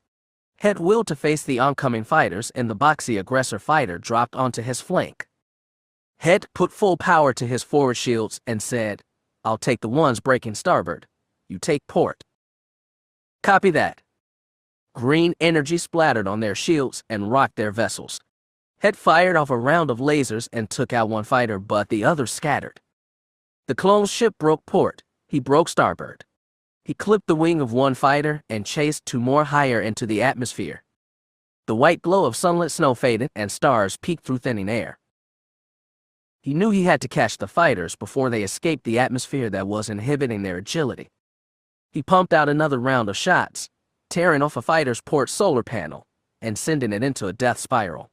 Hett willed to face the oncoming fighters, and the boxy aggressor fighter dropped onto his flank. Hett put full power to his forward shields and said, "I'll take the ones breaking starboard. You take port." "Copy that." Green energy splattered on their shields and rocked their vessels. Hett fired off a round of lasers and took out one fighter, but the others scattered. The clone's ship broke port. He broke starboard. He clipped the wing of one fighter and chased two more higher into the atmosphere. The white glow of sunlit snow faded and stars peeked through thinning air. He knew he had to catch the fighters before they escaped the atmosphere that was inhibiting their agility. He pumped out another round of shots, tearing off a fighter's port solar panel and sending it into a death spiral.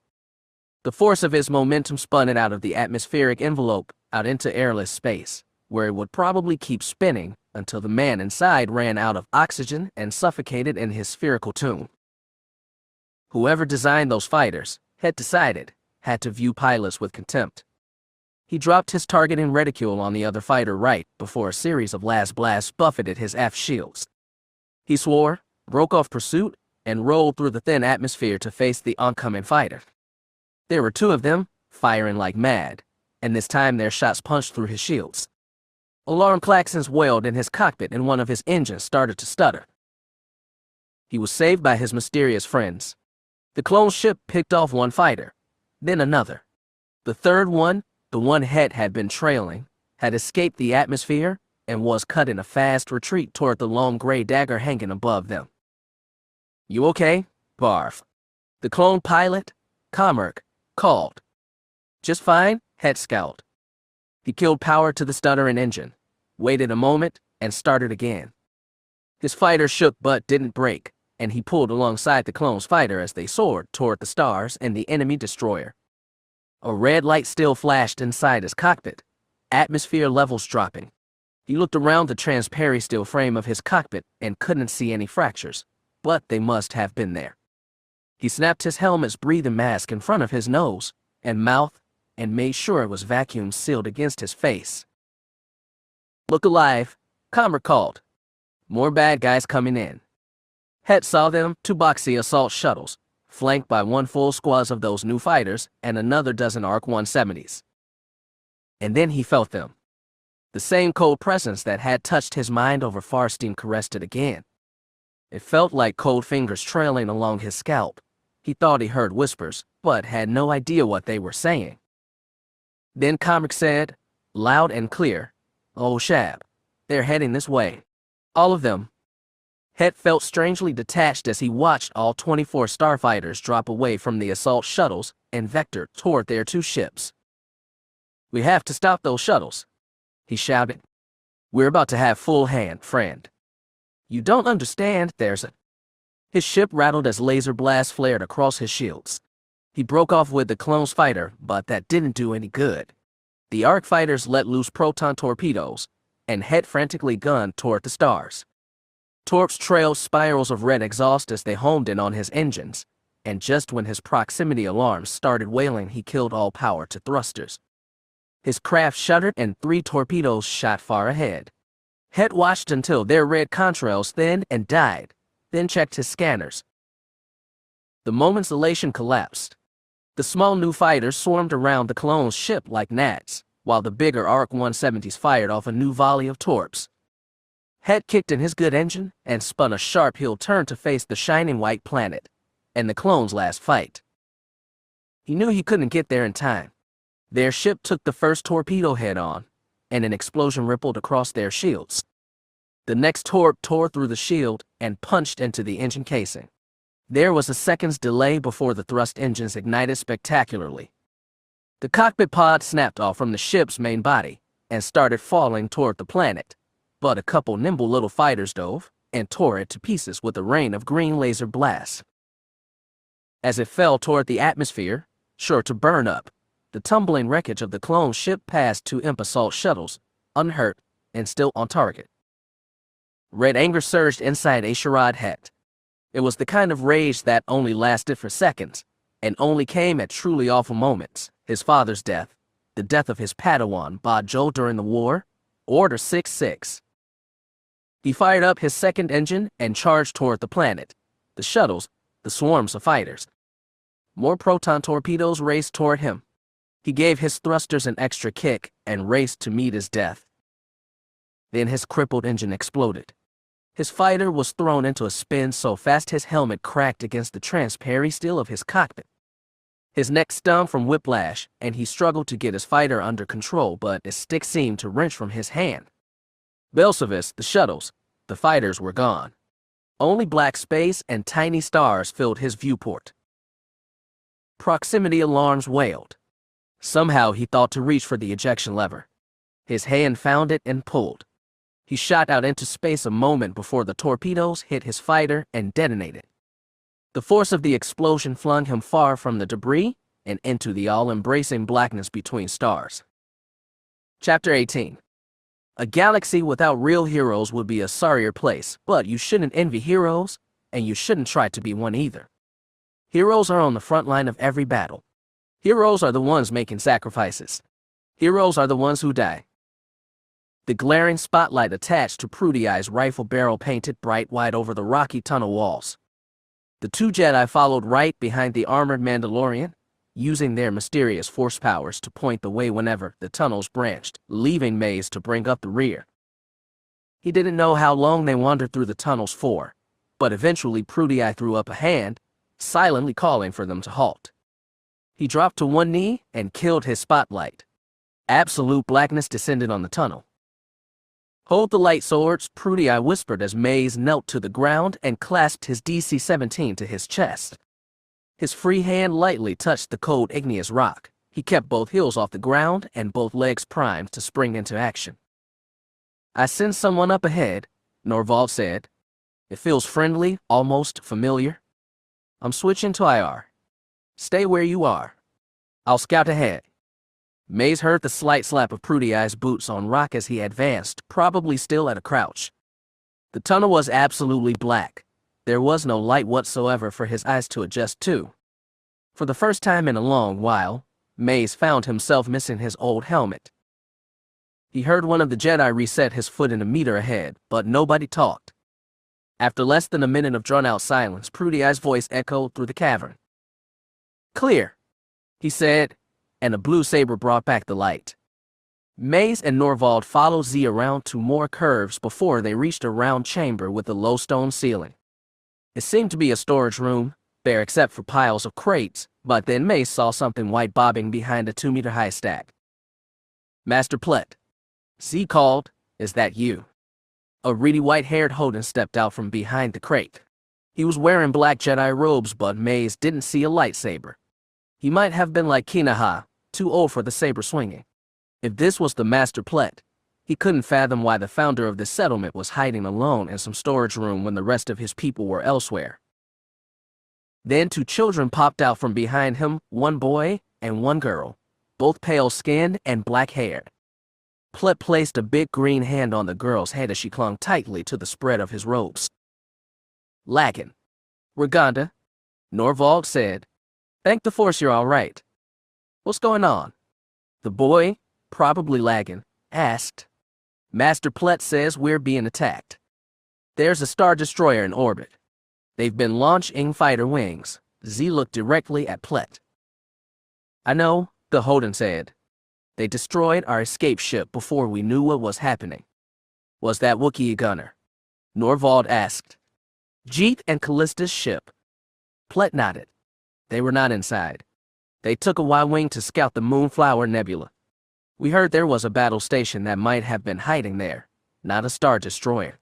The force of his momentum spun it out of the atmospheric envelope out into airless space, where it would probably keep spinning until the man inside ran out of oxygen and suffocated in his spherical tomb. Whoever designed those fighters, Hett decided, had to view pilots with contempt. He dropped his targeting reticule on the other fighter right before a series of last blasts buffeted his aft shields. He swore, broke off pursuit, and rolled through the thin atmosphere to face the oncoming fighter. There were two of them, firing like mad, and this time their shots punched through his shields. Alarm klaxons wailed in his cockpit and one of his engines started to stutter. He was saved by his mysterious friends. The clone ship picked off one fighter, then another. The third one, the one Hett had been trailing, had escaped the atmosphere and was cut in a fast retreat toward the long gray dagger hanging above them. "You okay, Barf?" The clone pilot, Comric, called. "Just fine," Hett scowled. He killed power to the stuttering engine, waited a moment, and started again. His fighter shook but didn't break, and he pulled alongside the clone's fighter as they soared toward the stars and the enemy destroyer. A red light still flashed inside his cockpit, atmosphere levels dropping. He looked around the transparent steel frame of his cockpit and couldn't see any fractures, but they must have been there. He snapped his helmet's breathing mask in front of his nose and mouth and made sure it was vacuum sealed against his face. "Look alive," Comric called. "More bad guys coming in." Hett saw them, two boxy assault shuttles, flanked by one full squad of those new fighters and another dozen ARC 170s. And then he felt them. The same cold presence that had touched his mind over Farstein caressed it again. It felt like cold fingers trailing along his scalp. He thought he heard whispers, but had no idea what they were saying. Then Comric said, loud and clear, "Oh, Shab, they're heading this way. All of them." Hett felt strangely detached as he watched all 24 starfighters drop away from the assault shuttles and vector toward their two ships. "We have to stop those shuttles," he shouted. "We're about to have full hand, friend. You don't understand, there's a..." His ship rattled as laser blasts flared across his shields. He broke off with the clone's fighter, but that didn't do any good. The ARC fighters let loose proton torpedoes, and Hett frantically gunned toward the stars. Torps trailed spirals of red exhaust as they homed in on his engines, and just when his proximity alarms started wailing, he killed all power to thrusters. His craft shuddered and 3 torpedoes shot far ahead. Hett watched until their red contrails thinned and died, then checked his scanners. The moment's elation collapsed. The small new fighters swarmed around the clone's ship like gnats, while the bigger ARC 170s fired off a new volley of torps. Hett kicked in his good engine and spun a sharp heel turn to face the shining white planet, and the clones' last fight. He knew he couldn't get there in time. Their ship took the first torpedo head-on, and an explosion rippled across their shields. The next torp tore through the shield and punched into the engine casing. There was a second's delay before the thrust engines ignited spectacularly. The cockpit pod snapped off from the ship's main body and started falling toward the planet, but a couple nimble little fighters dove and tore it to pieces with a rain of green laser blasts. As it fell toward the atmosphere, sure to burn up, the tumbling wreckage of the clone ship passed 2 imp assault shuttles, unhurt and still on target. Red anger surged inside A'Sharad Hett. It was the kind of rage that only lasted for seconds, and only came at truly awful moments: his father's death, the death of his Padawan Bajo during the war, Order 66. He fired up his second engine and charged toward the planet, the shuttles, the swarms of fighters. More proton torpedoes raced toward him. He gave his thrusters an extra kick and raced to meet his death. Then his crippled engine exploded. His fighter was thrown into a spin so fast his helmet cracked against the transparent steel of his cockpit. His neck stung from whiplash, and he struggled to get his fighter under control, but his stick seemed to wrench from his hand. Belsavis, the shuttles, the fighters were gone. Only black space and tiny stars filled his viewport. Proximity alarms wailed. Somehow he thought to reach for the ejection lever. His hand found it and pulled. He shot out into space a moment before the torpedoes hit his fighter and detonated. The force of the explosion flung him far from the debris and into the all-embracing blackness between stars. Chapter 18. A galaxy without real heroes would be a sorrier place, but you shouldn't envy heroes, and you shouldn't try to be one either. Heroes are on the front line of every battle. Heroes are the ones making sacrifices. Heroes are the ones who die. The glaring spotlight attached to Prudy-Eye's rifle barrel painted bright white over the rocky tunnel walls. The 2 Jedi followed right behind the armored Mandalorian, using their mysterious force powers to point the way whenever the tunnels branched, leaving Maze to bring up the rear. He didn't know how long they wandered through the tunnels for, but eventually Prudy-Eye threw up a hand, silently calling for them to halt. He dropped to one knee and killed his spotlight. Absolute blackness descended on the tunnel. "Hold the light swords," Prudy-Eye whispered as Maze knelt to the ground and clasped his DC-17 to his chest. His free hand lightly touched the cold igneous rock. He kept both heels off the ground and both legs primed to spring into action. "I sense someone up ahead," Norvald said. "It feels friendly, almost familiar. I'm switching to IR. Stay where you are. I'll scout ahead." Maze heard the slight slap of Prudy-Eye's boots on rock as he advanced, probably still at a crouch. The tunnel was absolutely black. There was no light whatsoever for his eyes to adjust to. For the first time in a long while, Maze found himself missing his old helmet. He heard one of the Jedi reset his foot in a meter ahead, but nobody talked. After less than a minute of drawn-out silence, Prudy-Eye's voice echoed through the cavern. "Clear," he said, and a blue saber brought back the light. Maze and Norvald followed Z around 2 more curves before they reached a round chamber with a low stone ceiling. It seemed to be a storage room, bare except for piles of crates, but then Maze saw something white bobbing behind a 2-meter-high stack. "Master Plet," Z called, "is that you?" A reedy white-haired Holden stepped out from behind the crate. He was wearing black Jedi robes, but Maze didn't see a lightsaber. He might have been like Kinaha, too old for the saber swinging. If this was the Master Plet, he couldn't fathom why the founder of this settlement was hiding alone in some storage room when the rest of his people were elsewhere. Then 2 children popped out from behind him, 1 boy and 1 girl, both pale-skinned and black-haired. Plet placed a big green hand on the girl's head as she clung tightly to the spread of his robes. "Laggin', Reganda," Norvald said. "Thank the Force you're all right. What's going on?" The boy, probably lagging, asked. "Master Plet says we're being attacked. There's a Star Destroyer in orbit. They've been launching fighter wings." Z looked directly at Plet. "I know," the Holden said. "They destroyed our escape ship before we knew what was happening." "Was that Wookiee gunner?" Norvald asked. "Jeet and Kalista's ship." Plett nodded. They were not inside. They took a Y-wing to scout the Moonflower Nebula. We heard there was a battle station that might have been hiding there, not a Star Destroyer.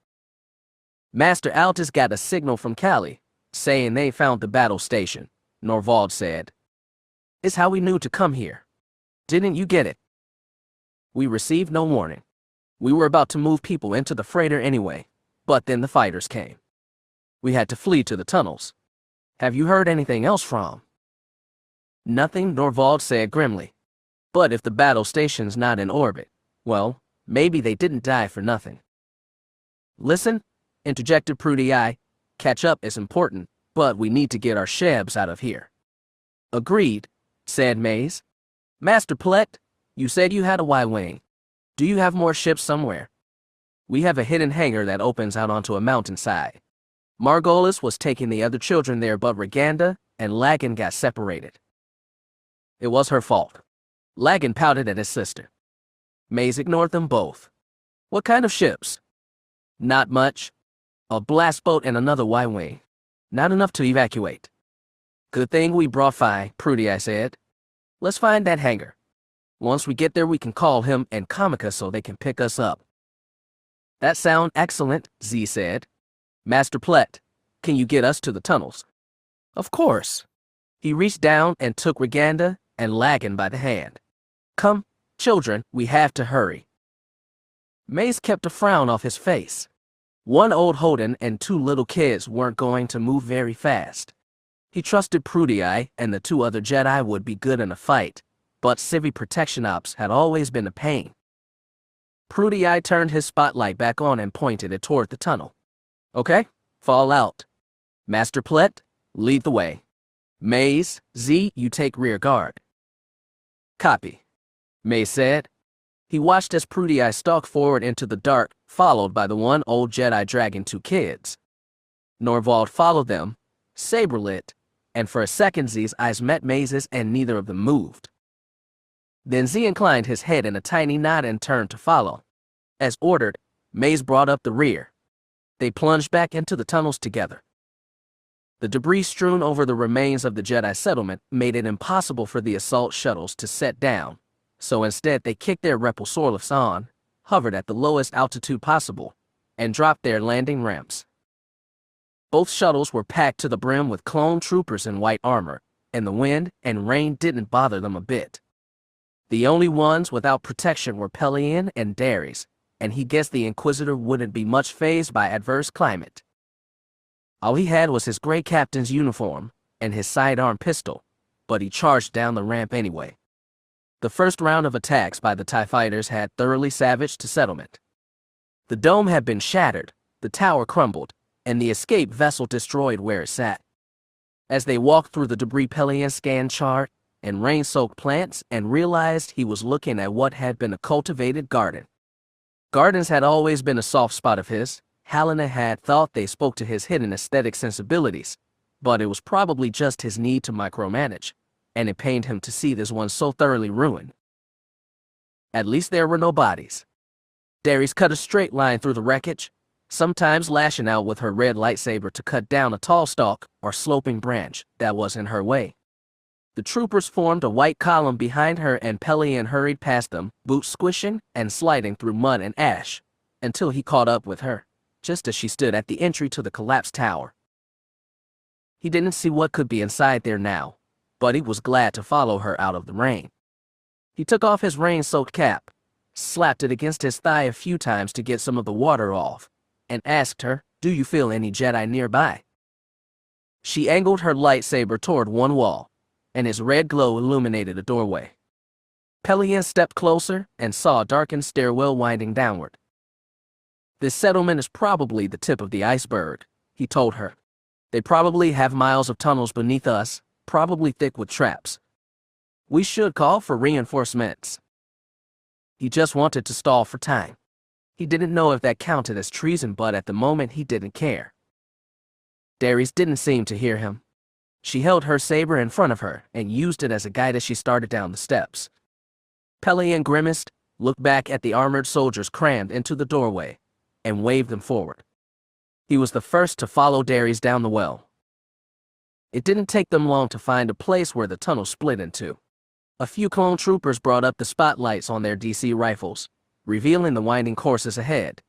Master Altus got a signal from Cali, saying they found the battle station, Norvald said. It's how we knew to come here. Didn't you get it? We received no warning. We were about to move people into the freighter anyway, but then the fighters came. We had to flee to the tunnels. Have you heard anything else from? Nothing, Norvald said grimly. But if the battle station's not in orbit, well, maybe they didn't die for nothing. Listen, interjected Prudy Eye, catch up is important, but we need to get our shebs out of here. Agreed, said Maze. Master Plett, you said you had a Y-wing. Do you have more ships somewhere? We have a hidden hangar that opens out onto a mountainside. Margolis was taking the other children there, but Reganda and Lagan got separated. It was her fault. Lagan pouted at his sister. Maze ignored them both. What kind of ships? Not much. A blast boat and another Y-wing. Not enough to evacuate. Good thing we brought Phi, Prudy, I said. Let's find that hangar. Once we get there, we can call him and Kamika so they can pick us up. That sounds excellent, Z said. Master Plett, can you get us to the tunnels? Of course. He reached down and took Reganda and Lagan by the hand. Come, children, we have to hurry. Maze kept a frown off his face. One old Holden and two little kids weren't going to move very fast. He trusted Prudy Eye and the two other Jedi would be good in a fight, but Civi protection ops had always been a pain. Prudy Eye turned his spotlight back on and pointed it toward the tunnel. Okay, fall out. Master Plett, lead the way. Maze, Z, you take rear guard. Copy, Maze said. He watched as Prudy Eye stalked forward into the dark, followed by the one old Jedi dragging two kids. Norvald followed them, saber-lit, and for a second Z's eyes met Maze's and neither of them moved. Then Z inclined his head in a tiny nod and turned to follow. As ordered, Maze brought up the rear. They plunged back into the tunnels together. The debris strewn over the remains of the Jedi settlement made it impossible for the assault shuttles to set down, so instead they kicked their repulsor lifts on, hovered at the lowest altitude possible, and dropped their landing ramps. Both shuttles were packed to the brim with clone troopers in white armor, and the wind and rain didn't bother them a bit. The only ones without protection were Pellaeon and Darius, and he guessed the Inquisitor wouldn't be much fazed by adverse climate. All he had was his gray captain's uniform and his sidearm pistol, but he charged down the ramp anyway. The first round of attacks by the TIE fighters had thoroughly savaged the settlement. The dome had been shattered, the tower crumbled, and the escape vessel destroyed where it sat. As they walked through the debris, Pellaeon scanned charred and rain-soaked plants and realized he was looking at what had been a cultivated garden. Gardens had always been a soft spot of his. Helena had thought they spoke to his hidden aesthetic sensibilities, but it was probably just his need to micromanage, and it pained him to see this one so thoroughly ruined. At least there were no bodies. Darius cut a straight line through the wreckage, sometimes lashing out with her red lightsaber to cut down a tall stalk or sloping branch that was in her way. The troopers formed a white column behind her and Pellaeon hurried past them, boots squishing and sliding through mud and ash, until he caught up with her, just as she stood at the entry to the collapsed tower. He didn't see what could be inside there now, but he was glad to follow her out of the rain. He took off his rain-soaked cap, slapped it against his thigh a few times to get some of the water off, and asked her, "Do you feel any Jedi nearby?" She angled her lightsaber toward one wall, and his red glow illuminated a doorway. Pellaeon stepped closer and saw a darkened stairwell winding downward. "This settlement is probably the tip of the iceberg," he told her. "They probably have miles of tunnels beneath us, probably thick with traps. We should call for reinforcements." He just wanted to stall for time. He didn't know if that counted as treason, but at the moment he didn't care. Darius didn't seem to hear him. She held her saber in front of her and used it as a guide as she started down the steps. Pellaeon grimaced, looked back at the armored soldiers crammed into the doorway, and waved them forward. He was the first to follow Darius down the well. It didn't take them long to find a place where the tunnel split into. A few clone troopers brought up the spotlights on their DC rifles, revealing the winding courses ahead.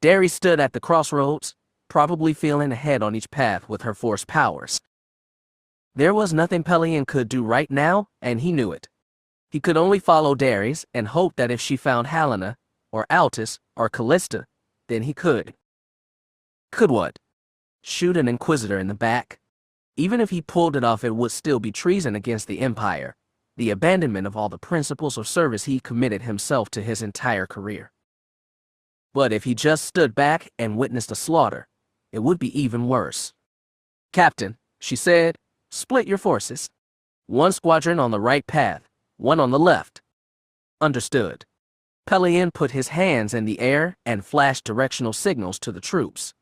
Dari stood at the crossroads, probably feeling ahead on each path with her force powers. There was nothing Pellaeon could do right now, and he knew it. He could only follow Darius and hope that if she found Helena, or Altus, or Kalista, then he could. Could what? Shoot an Inquisitor in the back? Even if he pulled it off, it would still be treason against the Empire, the abandonment of all the principles of service he committed himself to his entire career. But if he just stood back and witnessed a slaughter, it would be even worse. "Captain," she said, "split your forces. One squadron on the right path, one on the left." "Understood." Pellaeon put his hands in the air and flashed directional signals to the troops.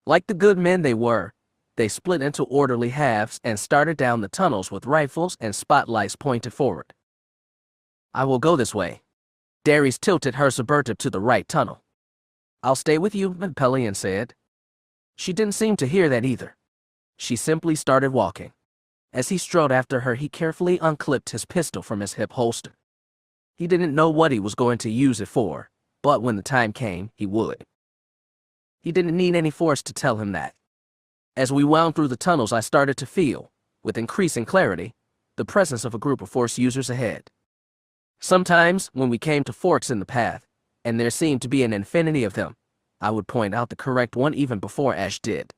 Like the good men they were, they split into orderly halves and started down the tunnels with rifles and spotlights pointed forward. "I will go this way." Darius tilted her suburban to the right tunnel. "I'll stay with you," Pellaeon said. She didn't seem to hear that either. She simply started walking. As he strode after her, he carefully unclipped his pistol from his hip holster. He didn't know what he was going to use it for, but when the time came, he would. He didn't need any force to tell him that. As we wound through the tunnels, I started to feel, with increasing clarity, the presence of a group of force users ahead. Sometimes, when we came to forks in the path, and there seemed to be an infinity of them, I would point out the correct one even before Ash did.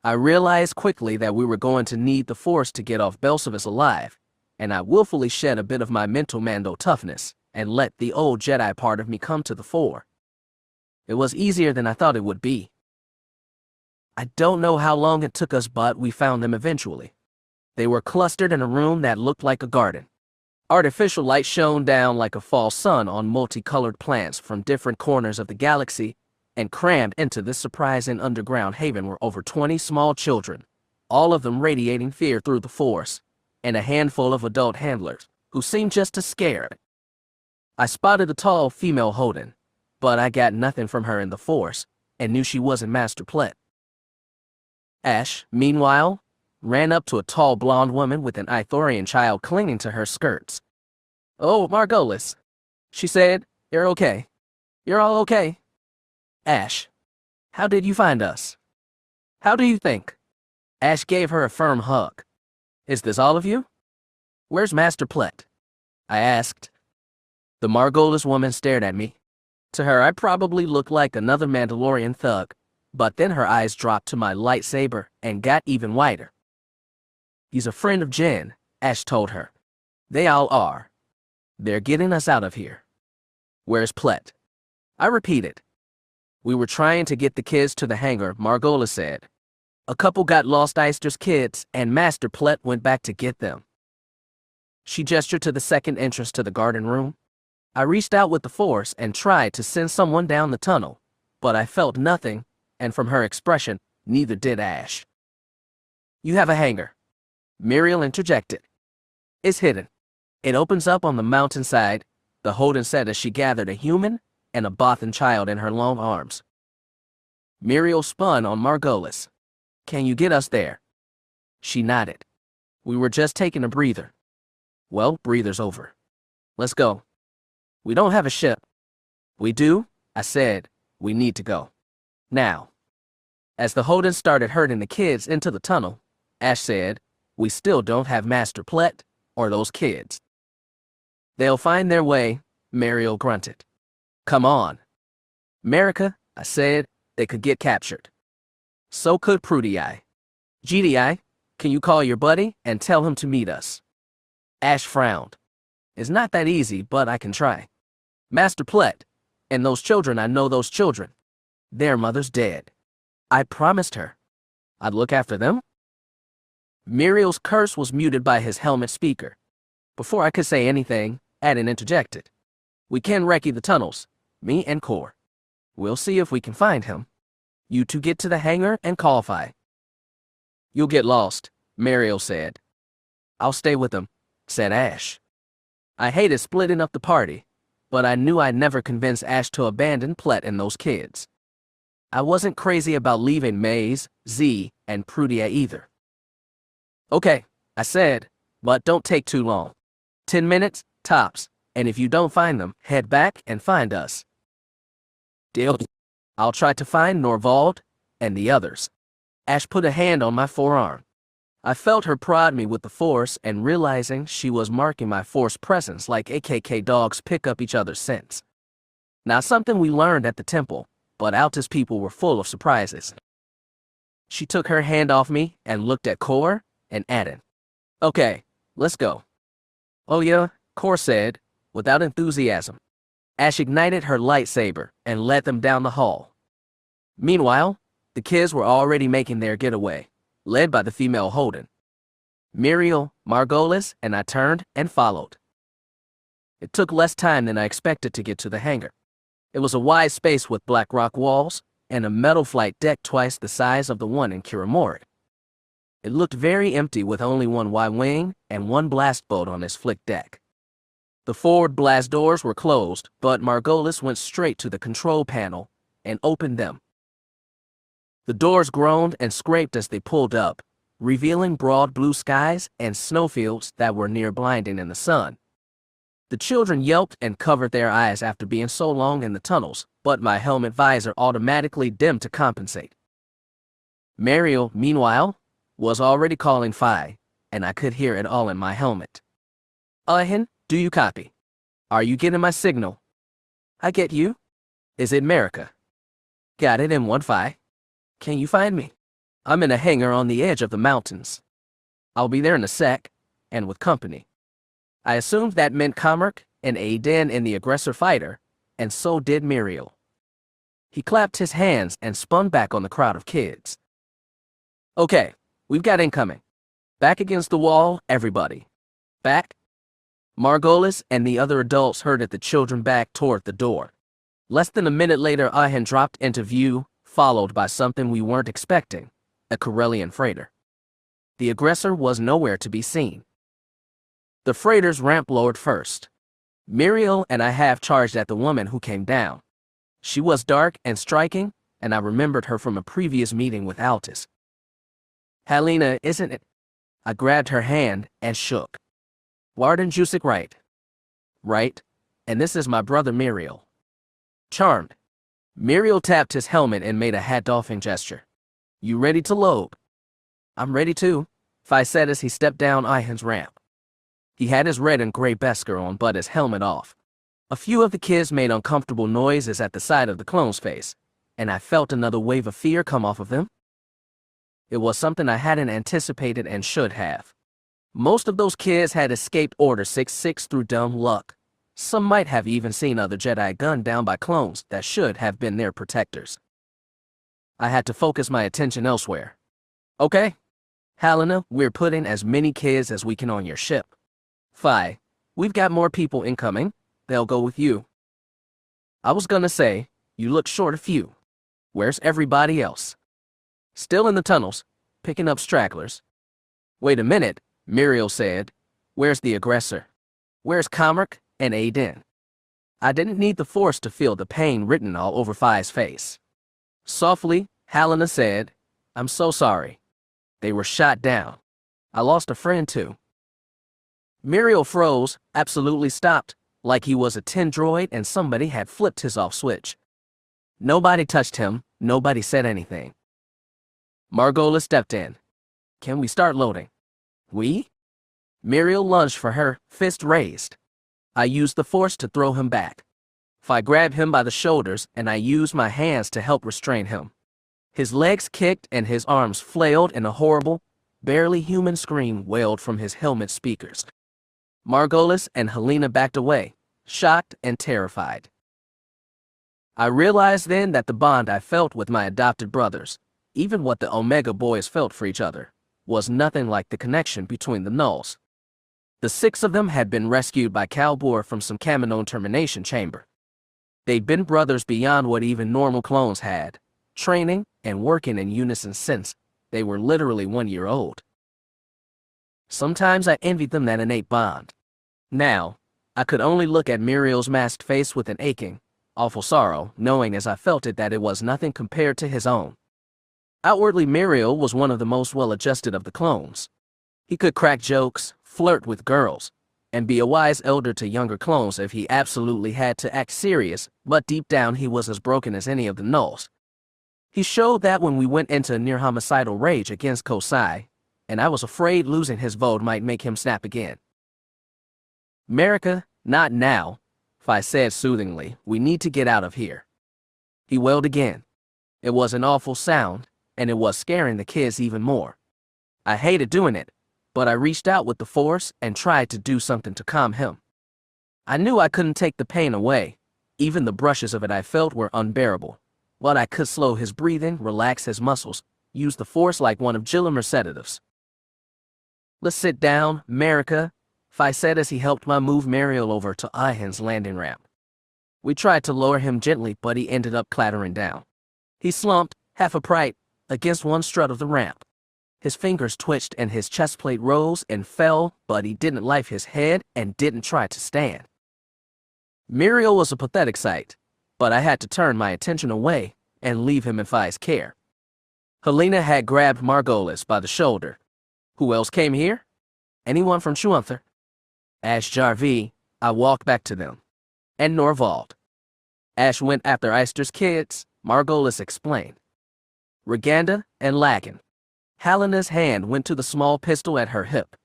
I realized quickly that we were going to need the force to get off Belsavis alive, and I willfully shed a bit of my mental Mando toughness and let the old Jedi part of me come to the fore. It was easier than I thought it would be. I don't know how long it took us, but we found them eventually. They were clustered in a room that looked like a garden. Artificial light shone down like a fall sun on multicolored plants from different corners of the galaxy, and crammed into this surprising underground haven were over 20 small children, all of them radiating fear through the force, and a handful of adult handlers, who seemed just as scared. I spotted a tall female Holden, but I got nothing from her in the force, and knew she wasn't Master Pellaeon. Ash, meanwhile, ran up to a tall blonde woman with an Ithorian child clinging to her skirts. "Oh, Margolis," she said, "you're okay. You're all okay." "Ash, how did you find us? How do you think?" Ash gave her a firm hug. "Is this all of you? Where's Master Pellaeon?" I asked. The Margolis woman stared at me. To her, I probably looked like another Mandalorian thug, but then her eyes dropped to my lightsaber and got even wider. "He's a friend of Jen," Ash told her. "They all are. They're getting us out of here." "Where's Pellaeon?" I repeated. "We were trying to get the kids to the hangar," Margolis said. "A couple got lost, Eister's kids, and Master Pellaeon went back to get them." She gestured to the second entrance to the garden room. I reached out with the force and tried to send someone down the tunnel, but I felt nothing, and from her expression, neither did Ash. "You have a hangar," Muriel interjected. "It's hidden. It opens up on the mountainside," the Holden said as she gathered a human and a Bothan child in her long arms. Muriel spun on Margolis. "Can you get us there?" She nodded. "We were just taking a breather." "Well, breather's over. Let's go." "We don't have a ship." "We do," I said. "We need to go. Now." As the Holden started herding the kids into the tunnel, Ash said, "We still don't have Master Pellaeon or those kids." "They'll find their way," Muriel grunted. "Come on." "America," I said, "they could get captured. So could Prudii. GDI, can you call your buddy and tell him to meet us?" Ash frowned. "It's not that easy, but I can try. Master Pellaeon, and those children, I know those children. Their mother's dead. I promised her I'd look after them." Muriel's curse was muted by his helmet speaker. Before I could say anything, Adin interjected. "We can recce the tunnels, me and Core. We'll see if we can find him. You two get to the hangar and qualify." "You'll get lost," Muriel said. "I'll stay with them," said Ash. I hated splitting up the party, but I knew I'd never convince Ash to abandon Pellaeon and those kids. I wasn't crazy about leaving Maze, Z, and Prudia either. Okay, I said, but don't take too long. 10 minutes, tops, and if you don't find them, head back and find us. Deal. I'll try to find Norvald and the others. Ash put a hand on my forearm. I felt her prod me with the Force and realizing she was marking my Force presence like AKK dogs pick up each other's scents. Not something we learned at the temple, but Alta's people were full of surprises. She took her hand off me and looked at Kor and added, "Okay, let's go." "Oh yeah," Kor said, without enthusiasm. Ash ignited her lightsaber and led them down the hall. Meanwhile, the kids were already making their getaway, led by the female Holden. Muriel, Margolis, and I turned and followed. It took less time than I expected to get to the hangar. It was a wide space with black rock walls and a metal flight deck twice the size of the one in Kiramori. It looked very empty with only one Y-wing and one blast boat on its flick deck. The forward blast doors were closed, but Margolis went straight to the control panel and opened them. The doors groaned and scraped as they pulled up, revealing broad blue skies and snowfields that were near blinding in the sun. The children yelped and covered their eyes after being so long in the tunnels, but my helmet visor automatically dimmed to compensate. Mariel, meanwhile, was already calling Phi, and I could hear it all in my helmet. "Ahin, do you copy? Are you getting my signal?" "I get you. Is it America?" "Got it in 1-5. Can you find me? I'm in a hangar on the edge of the mountains. I'll be there in a sec, and with company." I assumed that meant Kamark and Aiden in the aggressor fighter, and so did Muriel. He clapped his hands and spun back on the crowd of kids. "Okay, we've got incoming. Back against the wall, everybody. Back." Margolis and the other adults herded the children back toward the door. Less than a minute later, Ahin dropped into view, followed by something we weren't expecting, a Corellian freighter. The aggressor was nowhere to be seen. The freighter's ramp lowered first. Muriel and I half charged at the woman who came down. She was dark and striking, and I remembered her from a previous meeting with Altis. "Helena, isn't it?" I grabbed her hand and shook. "Warden Jusik, right?" "Right, and this is my brother Muriel." "Charmed." Muriel tapped his helmet and made a hat-doffing gesture. "You ready to load?" "I'm ready to," Phi said as he stepped down Ahin's ramp. He had his red and gray Beskar on but his helmet off. A few of the kids made uncomfortable noises at the sight of the clone's face, and I felt another wave of fear come off of them. It was something I hadn't anticipated and should have. Most of those kids had escaped Order 66 through dumb luck. Some might have even seen other Jedi gunned down by clones that should have been their protectors. I had to focus my attention elsewhere. "Okay, Helena, we're putting as many kids as we can on your ship. Phi, we've got more people incoming. They'll go with you." "I was gonna say, you look short a few. Where's everybody else?" "Still in the tunnels, picking up stragglers." "Wait a minute," Muriel said. "Where's the aggressor? Where's Kamark and Aiden?" I didn't need the Force to feel the pain written all over Phi's face. Softly, Helena said, "I'm so sorry. They were shot down. I lost a friend too." Muriel froze, absolutely stopped, like he was a 10 droid and somebody had flipped his off switch. Nobody touched him, nobody said anything. Margolis stepped in. "Can we start loading?" "We?" Muriel lunged for her, fist raised. I used the Force to throw him back. Phi grabbed him by the shoulders and I used my hands to help restrain him. His legs kicked and his arms flailed and a horrible, barely human scream wailed from his helmet speakers. Margolis and Helena backed away, shocked and terrified. I realized then that the bond I felt with my adopted brothers, even what the Omega boys felt for each other, was nothing like the connection between the Nulls. The 6 of them had been rescued by Kalbor from some Kamino termination chamber. They'd been brothers beyond what even normal clones had, training and working in unison since they were literally 1 year old. Sometimes I envied them that innate bond. Now, I could only look at Muriel's masked face with an aching, awful sorrow, knowing as I felt it that it was nothing compared to his own. Outwardly, Muriel was one of the most well-adjusted of the clones. He could crack jokes, flirt with girls, and be a wise elder to younger clones if he absolutely had to act serious, but deep down he was as broken as any of the Nulls. He showed that when we went into a near-homicidal rage against Kosai, and I was afraid losing his vote might make him snap again. "America, not now," Fi said soothingly. "We need to get out of here." He wailed again. It was an awful sound, and it was scaring the kids even more. I hated doing it, but I reached out with the Force and tried to do something to calm him. I knew I couldn't take the pain away. Even the brushes of it I felt were unbearable. But I could slow his breathing, relax his muscles, use the Force like one of Gillimer's sedatives. "Let's sit down, America," Fi said as he helped me move Mariel over to Ihan's landing ramp. We tried to lower him gently, but he ended up clattering down. He slumped, half upright, against one strut of the ramp. His fingers twitched and his chest plate rose and fell, but he didn't lift his head and didn't try to stand. Muriel was a pathetic sight, but I had to turn my attention away and leave him in Fi's care. Helena had grabbed Margolis by the shoulder. "Who else came here? Anyone from Shuanther?" Ash Jarvi. I walked back to them. "And Norvald." "Ash went after Eister's kids," Margolis explained. "Reganda and Lakin." Helena's hand went to the small pistol at her hip.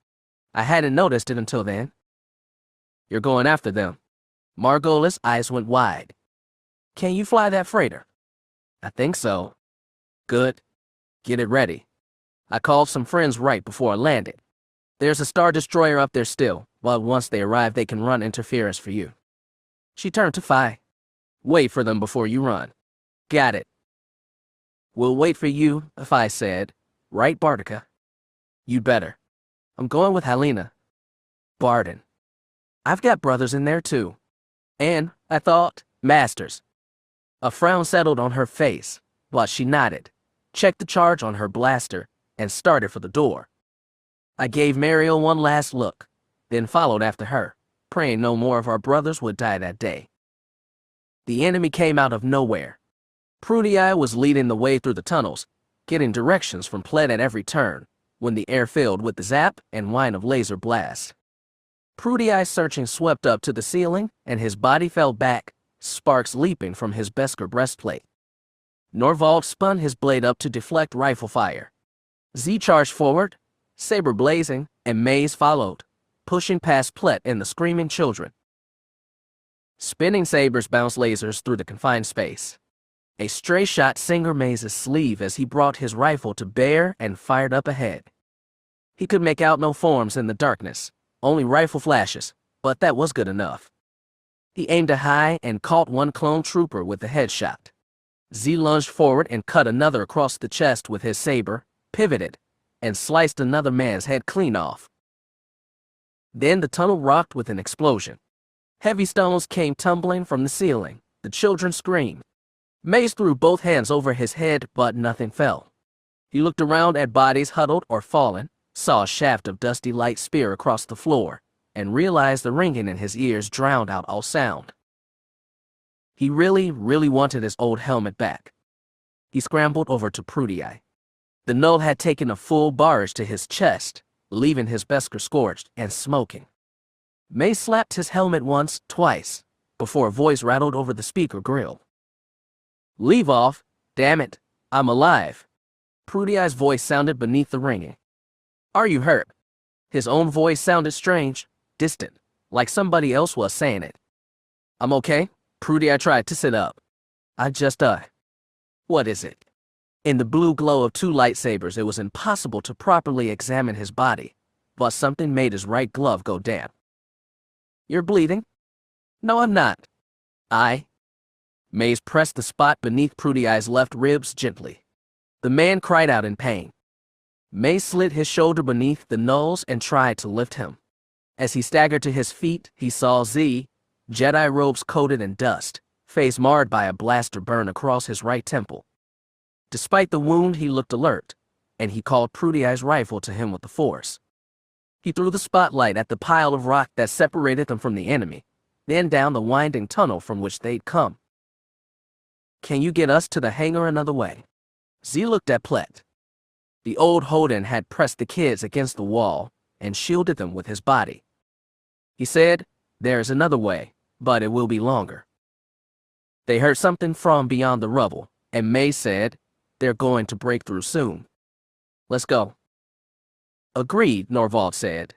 I hadn't noticed it until then. "You're going after them." Margolis' eyes went wide. "Can you fly that freighter?" "I think so." "Good. Get it ready. I called some friends right before I landed. There's a Star Destroyer up there still, but once they arrive they can run interference for you." She turned to Fi. "Wait for them before you run." "Got it." "We'll wait for you," Fi said. "Right, Bardika?" "You'd better. I'm going with Helena." "Barden. I've got brothers in there too. And, I thought, masters." A frown settled on her face, but she nodded, checked the charge on her blaster, and started for the door. I gave Mariel one last look, then followed after her, praying no more of our brothers would die that day. The enemy came out of nowhere. Prudii was leading the way through the tunnels, getting directions from Pled at every turn, when the air filled with the zap and whine of laser blasts. Prudii's searching swept up to the ceiling, and his body fell back, sparks leaping from his Beskar breastplate. Norvald spun his blade up to deflect rifle fire. Z charged forward, saber blazing, and Maze followed, pushing past Plett and the screaming children. Spinning sabers bounced lasers through the confined space. A stray shot Singer Maze's sleeve as he brought his rifle to bear and fired up ahead. He could make out no forms in the darkness, only rifle flashes, but that was good enough. He aimed high and caught one clone trooper with a headshot. Z lunged forward and cut another across the chest with his saber, pivoted, and sliced another man's head clean off. Then the tunnel rocked with an explosion. Heavy stones came tumbling from the ceiling. The children screamed. Maze threw both hands over his head, but nothing fell. He looked around at bodies huddled or fallen, saw a shaft of dusty light spear across the floor, and realized the ringing in his ears drowned out all sound. He really wanted his old helmet back. He scrambled over to Prudii. The Null had taken a full barrage to his chest, leaving his Beskar scorched and smoking. Mace slapped his helmet once, twice, before a voice rattled over the speaker grill. "Leave off, damn it, I'm alive." Prudii's voice sounded beneath the ringing. "Are you hurt?" His own voice sounded strange, distant, like somebody else was saying it. "I'm okay." Prudii tried to sit up. What is it?" In the blue glow of two lightsabers, it was impossible to properly examine his body, but something made his right glove go damp. "You're bleeding?" "No, I'm not." Maze pressed the spot beneath Prudii's left ribs gently. The man cried out in pain. Maze slid his shoulder beneath the nulls and tried to lift him. As he staggered to his feet, he saw Z, Jedi robes coated in dust, face marred by a blaster burn across his right temple. Despite the wound, he looked alert, and he called Prudii's rifle to him with the Force. He threw the spotlight at the pile of rock that separated them from the enemy, then down the winding tunnel from which they'd come. "Can you get us to the hangar another way?" Z looked at Plett. The old Holden had pressed the kids against the wall and shielded them with his body. He said, "There's another way, but it will be longer." They heard something from beyond the rubble, and May said, "They're going to break through soon. Let's go." "Agreed," Norvald said.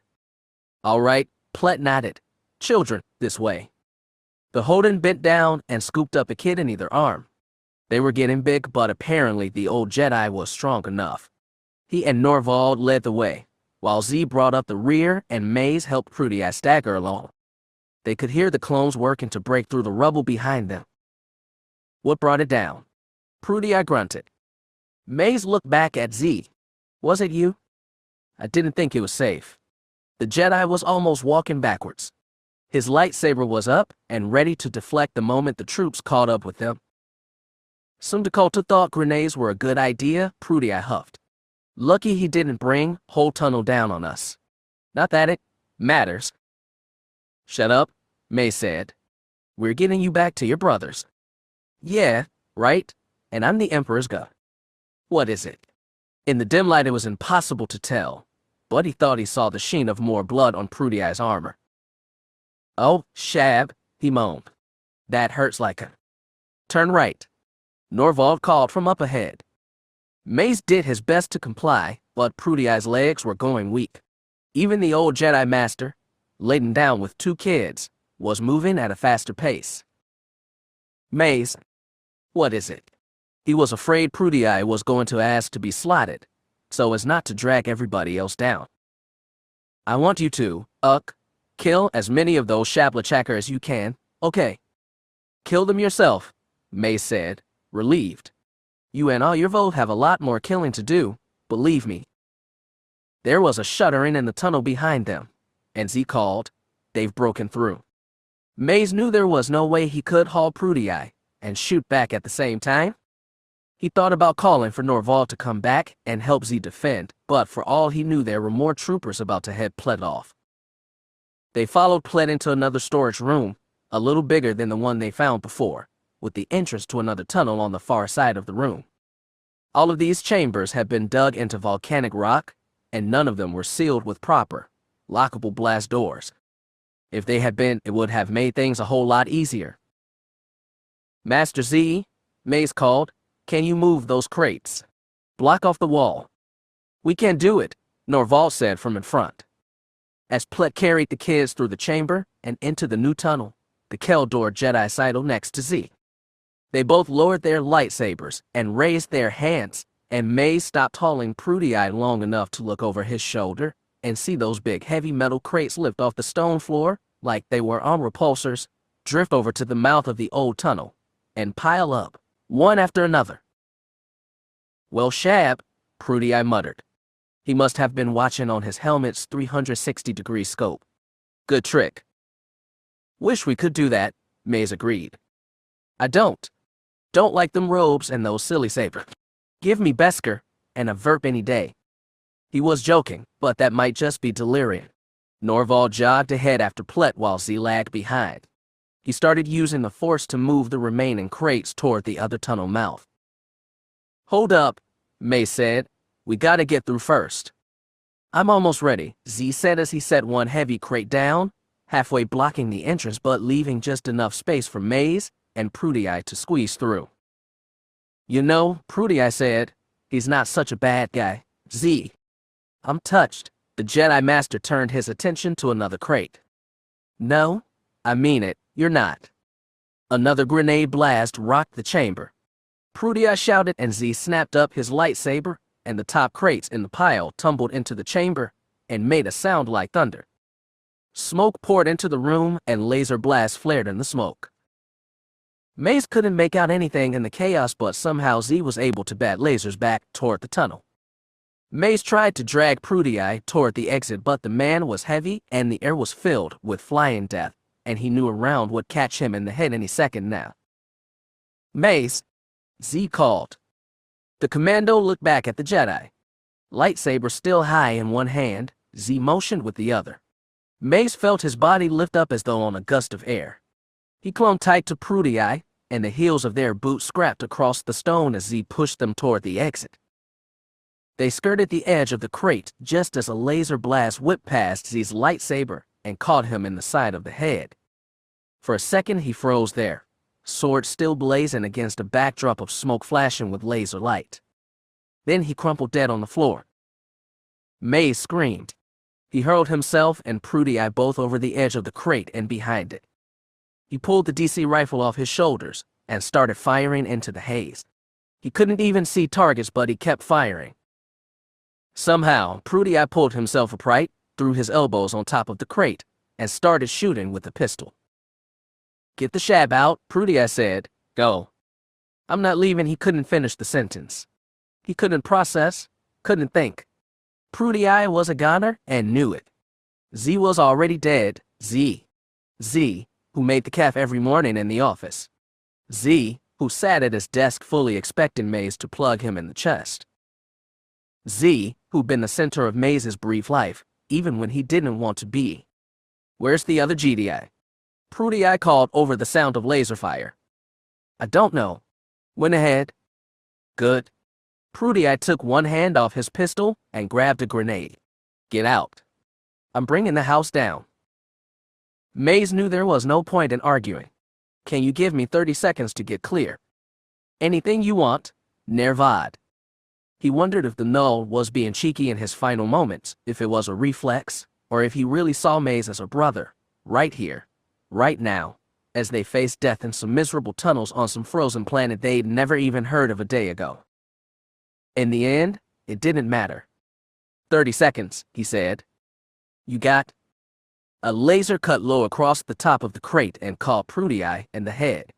"All right," Plet nodded. "Children, this way." The Holden bent down and scooped up a kid in either arm. They were getting big, but apparently the old Jedi was strong enough. He and Norvald led the way, while Z brought up the rear and Maze helped Prudy stagger along. They could hear the clones working to break through the rubble behind them. "What brought it down?" Prudy grunted. Maze looked back at Z. "Was it you?" "I didn't think it was safe." The Jedi was almost walking backwards. His lightsaber was up and ready to deflect the moment the troops caught up with them. "Some Dakota thought grenades were a good idea," Prudy huffed. "Lucky he didn't bring whole tunnel down on us. Not that it matters." "Shut up," May said. "We're getting you back to your brothers." "Yeah, right, and I'm the Emperor's guy." "What is it?" In the dim light it was impossible to tell, but he thought he saw the sheen of more blood on Prudy's armor. "Oh, Shab," he moaned. "That hurts like a—" "Turn right," Norvald called from up ahead. Mace did his best to comply, but Prudy's legs were going weak. Even the old Jedi Master, laden down with 2 kids, was moving at a faster pace. "Mace, what is it?" He was afraid Prudy was going to ask to be slotted, so as not to drag everybody else down. "I want you to, kill as many of those Shablachakra as you can, okay?" "Kill them yourself," Mace said, relieved. "You and all your vote have a lot more killing to do, believe me." There was a shuddering in the tunnel behind them, and Z called, "They've broken through." Maze knew there was no way he could haul Prudy and shoot back at the same time. He thought about calling for Norvald to come back and help Z defend, but for all he knew there were more troopers about to head Plet off. They followed Plet into another storage room, a little bigger than the one they found before, with the entrance to another tunnel on the far side of the room. All of these chambers had been dug into volcanic rock, and none of them were sealed with proper, lockable blast doors. If they had been, it would have made things a whole lot easier. "Master Z," Maze called, "can you move those crates? Block off the wall." "We can do it," Norvald said from in front. As Plet carried the kids through the chamber and into the new tunnel, the Keldor Jedi sidled next to Z. They both lowered their lightsabers and raised their hands, and Maze stopped hauling Prudy long enough to look over his shoulder and see those big heavy metal crates lift off the stone floor like they were on repulsors, drift over to the mouth of the old tunnel, and pile up, one after another. "Well, Shab," Prudy muttered. He must have been watching on his helmet's 360-degree scope. "Good trick." "Wish we could do that," Maze agreed. "I don't like them robes and those silly sabers. Give me Beskar and a verp any day." He was joking, but that might just be delirium. Norvald jogged ahead after Plet while Z lagged behind. He started using the Force to move the remaining crates toward the other tunnel mouth. "Hold up," May said. "We gotta get through first." "I'm almost ready," Z said as he set one heavy crate down, halfway blocking the entrance but leaving just enough space for Maze and Prudy to squeeze through. "You know," Prudy said, "he's not such a bad guy, Z." "I'm touched." The Jedi Master turned his attention to another crate. "No, I mean it, you're not." Another grenade blast rocked the chamber. Prudy shouted and Z snapped up his lightsaber, and the top crates in the pile tumbled into the chamber and made a sound like thunder. Smoke poured into the room and laser blasts flared in the smoke. Maze couldn't make out anything in the chaos, but somehow Z was able to bat lasers back toward the tunnel. Maze tried to drag Prudy toward the exit, but the man was heavy and the air was filled with flying death, and he knew a round would catch him in the head any second now. "Maze," Z called. The commando looked back at the Jedi. Lightsaber still high in one hand, Z motioned with the other. Maze felt his body lift up as though on a gust of air. He clung tight to Prudy and the heels of their boots scrapped across the stone as Z pushed them toward the exit. They skirted the edge of the crate just as a laser blast whipped past Z's lightsaber and caught him in the side of the head. For a second he froze there, sword still blazing against a backdrop of smoke flashing with laser light. Then he crumpled dead on the floor. Maze screamed. He hurled himself and Prudy Eye both over the edge of the crate and behind it. He pulled the DC rifle off his shoulders and started firing into the haze. He couldn't even see targets, but he kept firing. Somehow, Prudy Eye pulled himself upright, threw his elbows on top of the crate, and started shooting with the pistol. "Get the shab out," Prudy Eye said. "Go." "I'm not leaving." He couldn't finish the sentence. He couldn't process, couldn't think. Prudy Eye was a goner and knew it. Z was already dead. Z, who made the caf every morning in the office. Z, who sat at his desk fully expecting Maze to plug him in the chest. Z, who'd been the center of Maze's brief life, even when he didn't want to be. "Where's the other Jedi?" Prudy Eye called over the sound of laser fire. "I don't know." "Went ahead." "Good." Prudy Eye took one hand off his pistol and grabbed a grenade. "Get out. I'm bringing the house down." Maze knew there was no point in arguing. "Can you give me 30 seconds to get clear?" "Anything you want, Nervad." He wondered if the Null was being cheeky in his final moments, if it was a reflex, or if he really saw Maze as a brother, right here, right now, as they faced death in some miserable tunnels on some frozen planet they'd never even heard of a day ago. In the end, it didn't matter. 30 seconds, he said. "You got?" A laser cut low across the top of the crate and caught Prudy Eye in the head.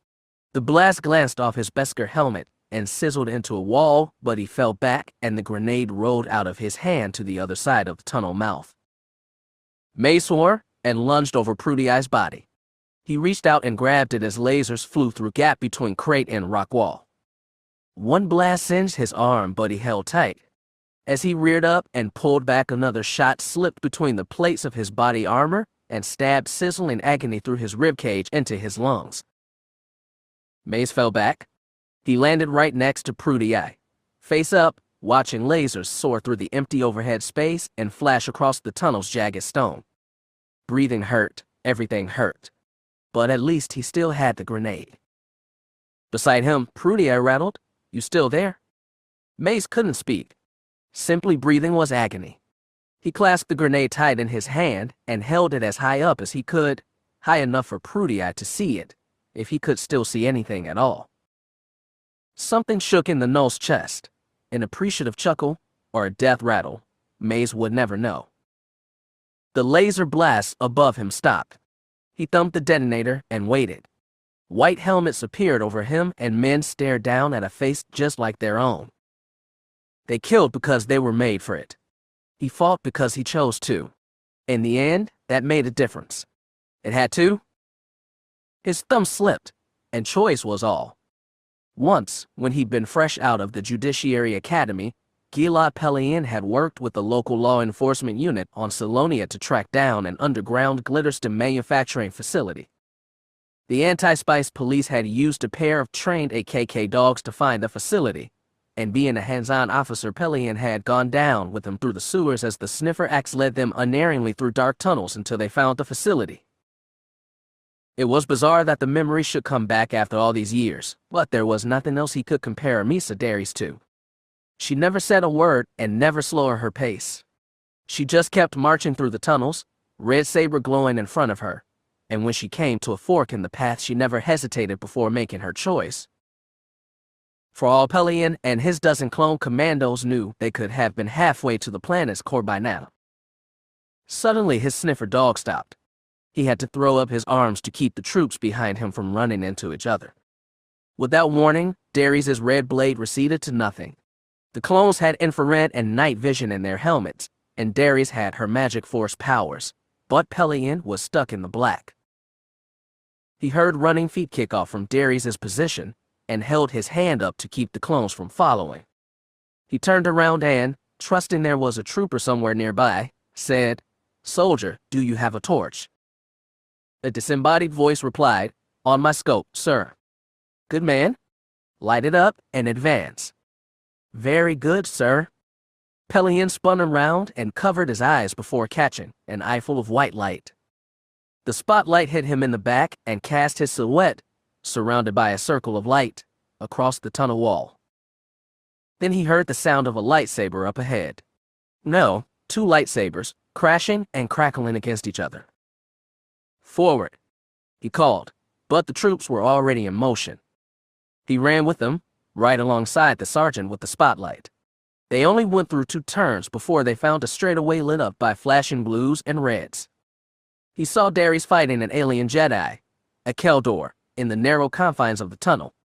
The blast glanced off his Beskar helmet and sizzled into a wall, but he fell back and the grenade rolled out of his hand to the other side of the tunnel mouth. Maze swore and lunged over Prudy Eye's body. He reached out and grabbed it as lasers flew through gap between crate and rock wall. One blast singed his arm, but he held tight. As he reared up and pulled back, another shot slipped between the plates of his body armor and stabbed sizzling agony through his ribcage into his lungs. Maze fell back. He landed right next to Prudy Eye, face up, watching lasers soar through the empty overhead space and flash across the tunnel's jagged stone. Breathing hurt, everything hurt. But at least he still had the grenade. Beside him, Prudy Eye rattled, "You still there?" Maze couldn't speak. Simply breathing was agony. He clasped the grenade tight in his hand and held it as high up as he could, high enough for Prudy Eye to see it, if he could still see anything at all. Something shook in the Null's chest, an appreciative chuckle or a death rattle. Maze would never know. The laser blast above him stopped. He thumped the detonator and waited. White helmets appeared over him and men stared down at a face just like their own. They killed because they were made for it. He fought because he chose to. In the end, that made a difference. It had to. His thumb slipped, and choice was all. Once, when he'd been fresh out of the Judiciary Academy, Captain Pellaeon had worked with the local law enforcement unit on Salonia to track down an underground glitterstem manufacturing facility. The anti-spice police had used a pair of trained AKK dogs to find the facility, and being a hands-on officer, Pellaeon had gone down with them through the sewers as the sniffer axe led them unerringly through dark tunnels until they found the facility. It was bizarre that the memory should come back after all these years, but there was nothing else he could compare Misa Darius to. She never said a word and never slowed her pace. She just kept marching through the tunnels, red saber glowing in front of her, and when she came to a fork in the path, she never hesitated before making her choice. For all Pellaeon and his dozen clone commandos knew, they could have been halfway to the planet's core by now. Suddenly his sniffer dog stopped. He had to throw up his arms to keep the troops behind him from running into each other. Without warning, Darius's red blade receded to nothing. The clones had infrared and night vision in their helmets, and Darius had her magic force powers, but Pellaeon was stuck in the black. He heard running feet kick off from Darius's position and held his hand up to keep the clones from following. He turned around and, trusting there was a trooper somewhere nearby, said, "Soldier, do you have a torch?" A disembodied voice replied, "On my scope, sir." "Good man. Light it up and advance." "Very good, sir." Pellaeon spun around and covered his eyes before catching an eyeful of white light. The spotlight hit him in the back and cast his silhouette, surrounded by a circle of light, across the tunnel wall. Then he heard the sound of a lightsaber up ahead. No, two lightsabers, crashing and crackling against each other. "Forward," he called, but the troops were already in motion. He ran with them, right alongside the sergeant with the spotlight. They only went through 2 turns before they found a straightaway lit up by flashing blues and reds. He saw Darius fighting an alien Jedi, a Keldor, in the narrow confines of the tunnel.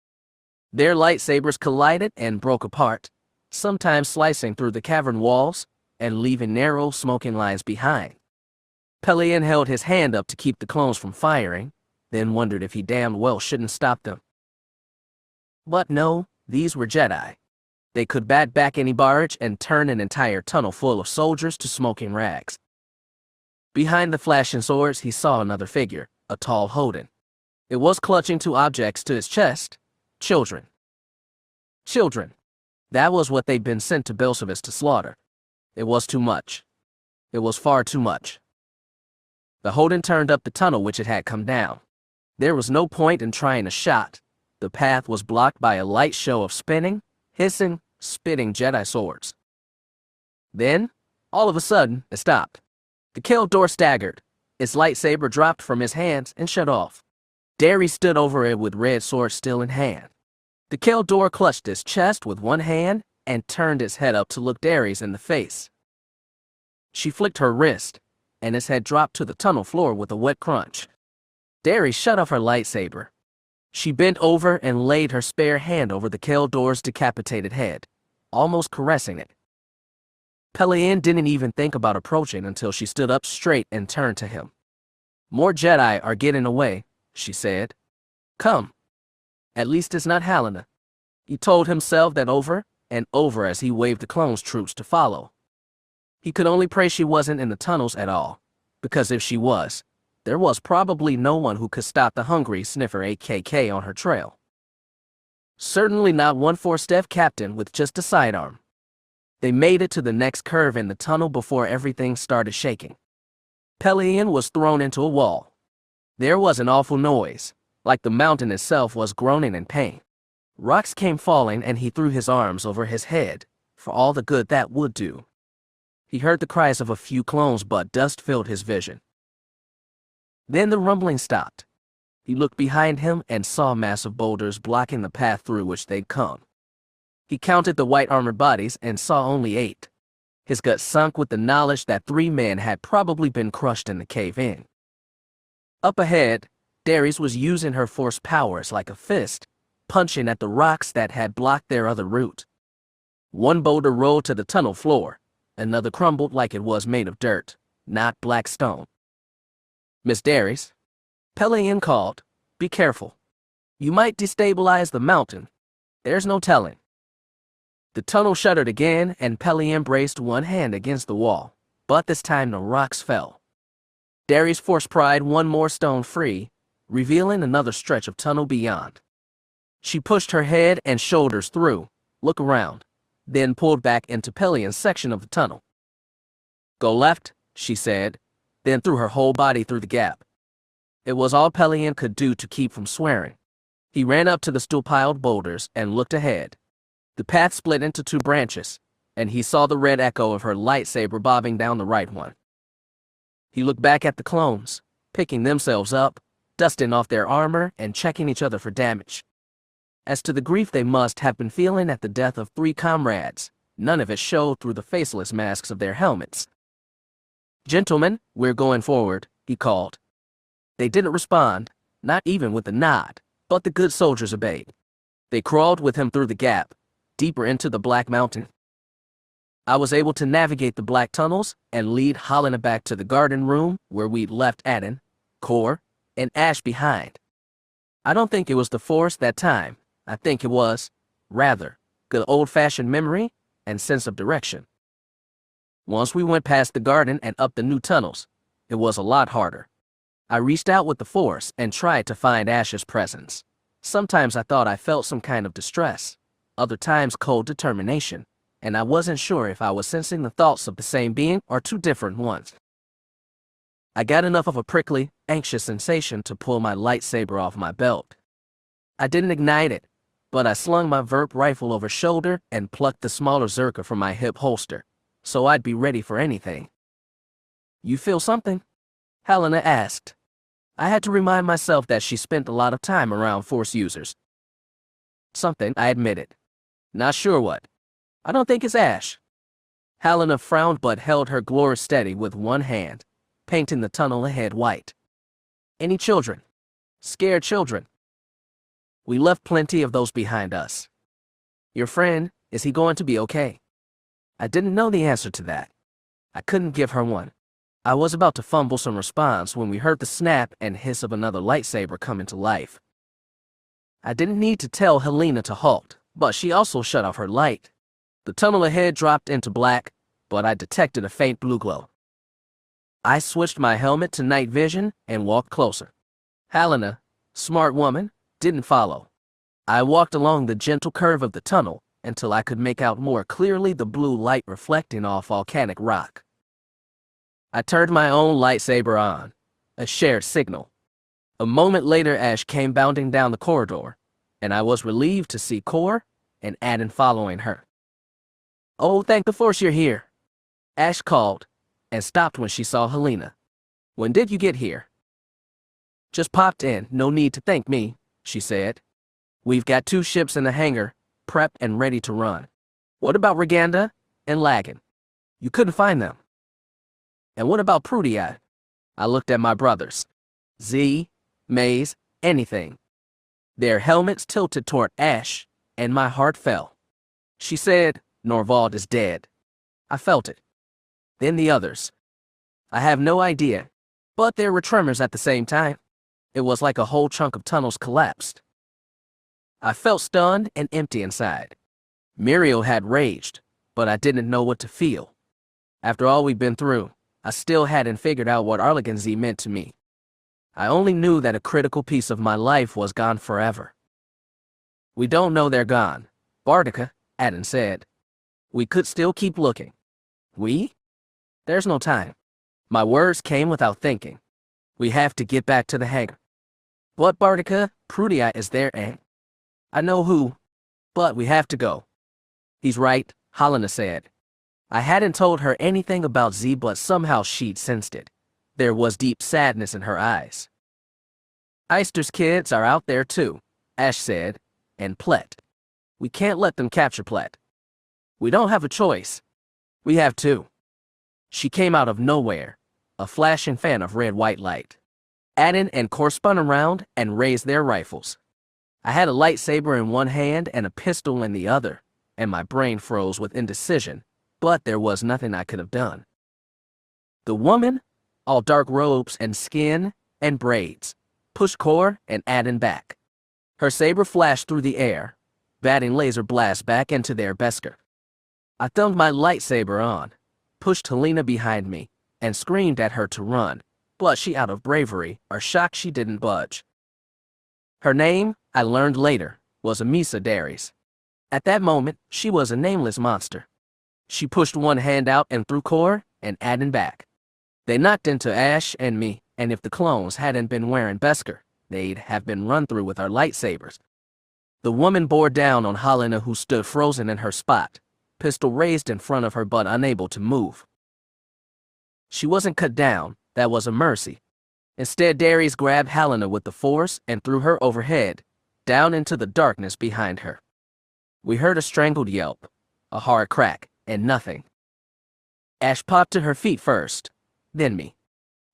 Their lightsabers collided and broke apart, sometimes slicing through the cavern walls and leaving narrow, smoking lines behind. Pellaeon held his hand up to keep the clones from firing, then wondered if he damned well shouldn't stop them. But no, these were Jedi. They could bat back any barrage and turn an entire tunnel full of soldiers to smoking rags. Behind the flashing swords, he saw another figure, a tall Hoden. It was clutching 2 objects to his chest. Children. Children. That was what they'd been sent to Belsavis to slaughter. It was too much. It was far too much. The Hoden turned up the tunnel which it had come down. There was no point in trying a shot. The path was blocked by a light show of spinning, hissing, spitting Jedi swords. Then, all of a sudden, it stopped. The Keldor staggered. Its lightsaber dropped from his hands and shut off. Darius stood over it with red sword still in hand. The Keldor clutched his chest with one hand and turned his head up to look Darius in the face. She flicked her wrist, and his head dropped to the tunnel floor with a wet crunch. Darius shut off her lightsaber. She bent over and laid her spare hand over the Keldor's decapitated head, almost caressing it. Pellaeon didn't even think about approaching until she stood up straight and turned to him. "More Jedi are getting away," she said. "Come." At least it's not Helena. He told himself that over and over as he waved the clones' troops to follow. He could only pray she wasn't in the tunnels at all, because if she was, there was probably no one who could stop the hungry sniffer AKK on her trail. Certainly not one 4-step captain with just a sidearm. They made it to the next curve in the tunnel before everything started shaking. Pellaeon was thrown into a wall. There was an awful noise, like the mountain itself was groaning in pain. Rocks came falling and he threw his arms over his head, for all the good that would do. He heard the cries of a few clones, but dust filled his vision. Then the rumbling stopped. He looked behind him and saw massive boulders blocking the path through which they'd come. He counted the white armored bodies and saw only 8. His gut sunk with the knowledge that 3 men had probably been crushed in the cave-in. Up ahead, Darius was using her force powers like a fist, punching at the rocks that had blocked their other route. One boulder rolled to the tunnel floor, another crumbled like it was made of dirt, not black stone. "Miss Darius," Pellaeon called, "be careful. You might destabilize the mountain. There's no telling." The tunnel shuddered again, and Pellaeon braced one hand against the wall, but this time the rocks fell. Darius force pried one more stone free, revealing another stretch of tunnel beyond. She pushed her head and shoulders through, looked around, then pulled back into Pellaeon's section of the tunnel. "Go left," she said, then threw her whole body through the gap. It was all Pellaeon could do to keep from swearing. He ran up to the still-piled boulders and looked ahead. The path split into 2 branches, and he saw the red echo of her lightsaber bobbing down the right one. He looked back at the clones, picking themselves up, dusting off their armor and checking each other for damage. As to the grief they must have been feeling at the death of 3 comrades, none of it showed through the faceless masks of their helmets. "Gentlemen, we're going forward," he called. They didn't respond, not even with a nod, but the good soldiers obeyed. They crawled with him through the gap, deeper into the Black Mountain. I was able to navigate the black tunnels and lead Helena back to the garden room where we'd left Adden, Kor, and Ash behind. I don't think it was the Force that time. I think it was, rather, good old-fashioned memory and sense of direction. Once we went past the garden and up the new tunnels, it was a lot harder. I reached out with the Force and tried to find Ash's presence. Sometimes I thought I felt some kind of distress, other times cold determination, and I wasn't sure if I was sensing the thoughts of the same being or two different ones. I got enough of a prickly, anxious sensation to pull my lightsaber off my belt. I didn't ignite it, but I slung my Verp rifle over shoulder and plucked the smaller Zerka from my hip holster, so I'd be ready for anything. "You feel something?" Helena asked. I had to remind myself that she spent a lot of time around Force users. "Something," I admitted. "Not sure what. I don't think it's Ash." Helena frowned but held her glory steady with one hand, painting the tunnel ahead white. "Any children? Scared children?" "We left plenty of those behind us." "Your friend, is he going to be okay?" I didn't know the answer to that. I couldn't give her one. I was about to fumble some response when we heard the snap and hiss of another lightsaber come into life. I didn't need to tell Helena to halt, but she also shut off her light. The tunnel ahead dropped into black, but I detected a faint blue glow. I switched my helmet to night vision and walked closer. Helena, smart woman, didn't follow. I walked along the gentle curve of the tunnel until I could make out more clearly the blue light reflecting off volcanic rock. I turned my own lightsaber on, a shared signal. A moment later, Ash came bounding down the corridor, and I was relieved to see Kor and Addon following her. "Oh, thank the Force you're here," Ash called, and stopped when she saw Helena. "When did you get here?" "Just popped in, no need to thank me," she said. "We've got 2 ships in the hangar, prepped and ready to run. What about Reganda and Lagan? You couldn't find them." "And what about Prudia?" I looked at my brothers. Z, Maze, anything. Their helmets tilted toward Ash, and my heart fell. She said, "Norvald is dead." I felt it. Then the others. I have no idea, but there were tremors at the same time. It was like a whole chunk of tunnels collapsed. I felt stunned and empty inside. Muriel had raged, but I didn't know what to feel. After all we'd been through, I still hadn't figured out what Arlegan Z meant to me. I only knew that a critical piece of my life was gone forever. "We don't know they're gone, Bardika," Addon said. "We could still keep looking." "We?" "There's no time." My words came without thinking. "We have to get back to the hangar." "But Bardika, Prudia is there and..." "I know who, but we have to go." "He's right," Helena said. I hadn't told her anything about Z, but somehow she'd sensed it. There was deep sadness in her eyes. "Eister's kids are out there too," Ash said, "and Plett. We can't let them capture Plett. We don't have a choice. We have to." She came out of nowhere, a flashing fan of red-white light. Addon and Kor spun around and raised their rifles. I had a lightsaber in one hand and a pistol in the other, and my brain froze with indecision, but there was nothing I could have done. The woman, all dark robes and skin and braids, pushed Kor and Addon back. Her saber flashed through the air, batting laser blasts back into their Beskar. I thumbed my lightsaber on, pushed Helena behind me, and screamed at her to run, but she, out of bravery or shock, she didn't budge. Her name, I learned later, was Amisa Darius. At that moment, she was a nameless monster. She pushed one hand out and threw Kor and Addon back. They knocked into Ash and me, and if the clones hadn't been wearing Beskar, they'd have been run through with our lightsabers. The woman bore down on Helena, who stood frozen in her spot, pistol raised in front of her but unable to move. She wasn't cut down, that was a mercy. Instead, Darius grabbed Helena with the force and threw her overhead, down into the darkness behind her. We heard a strangled yelp, a hard crack, and nothing. Ash popped to her feet first, then me.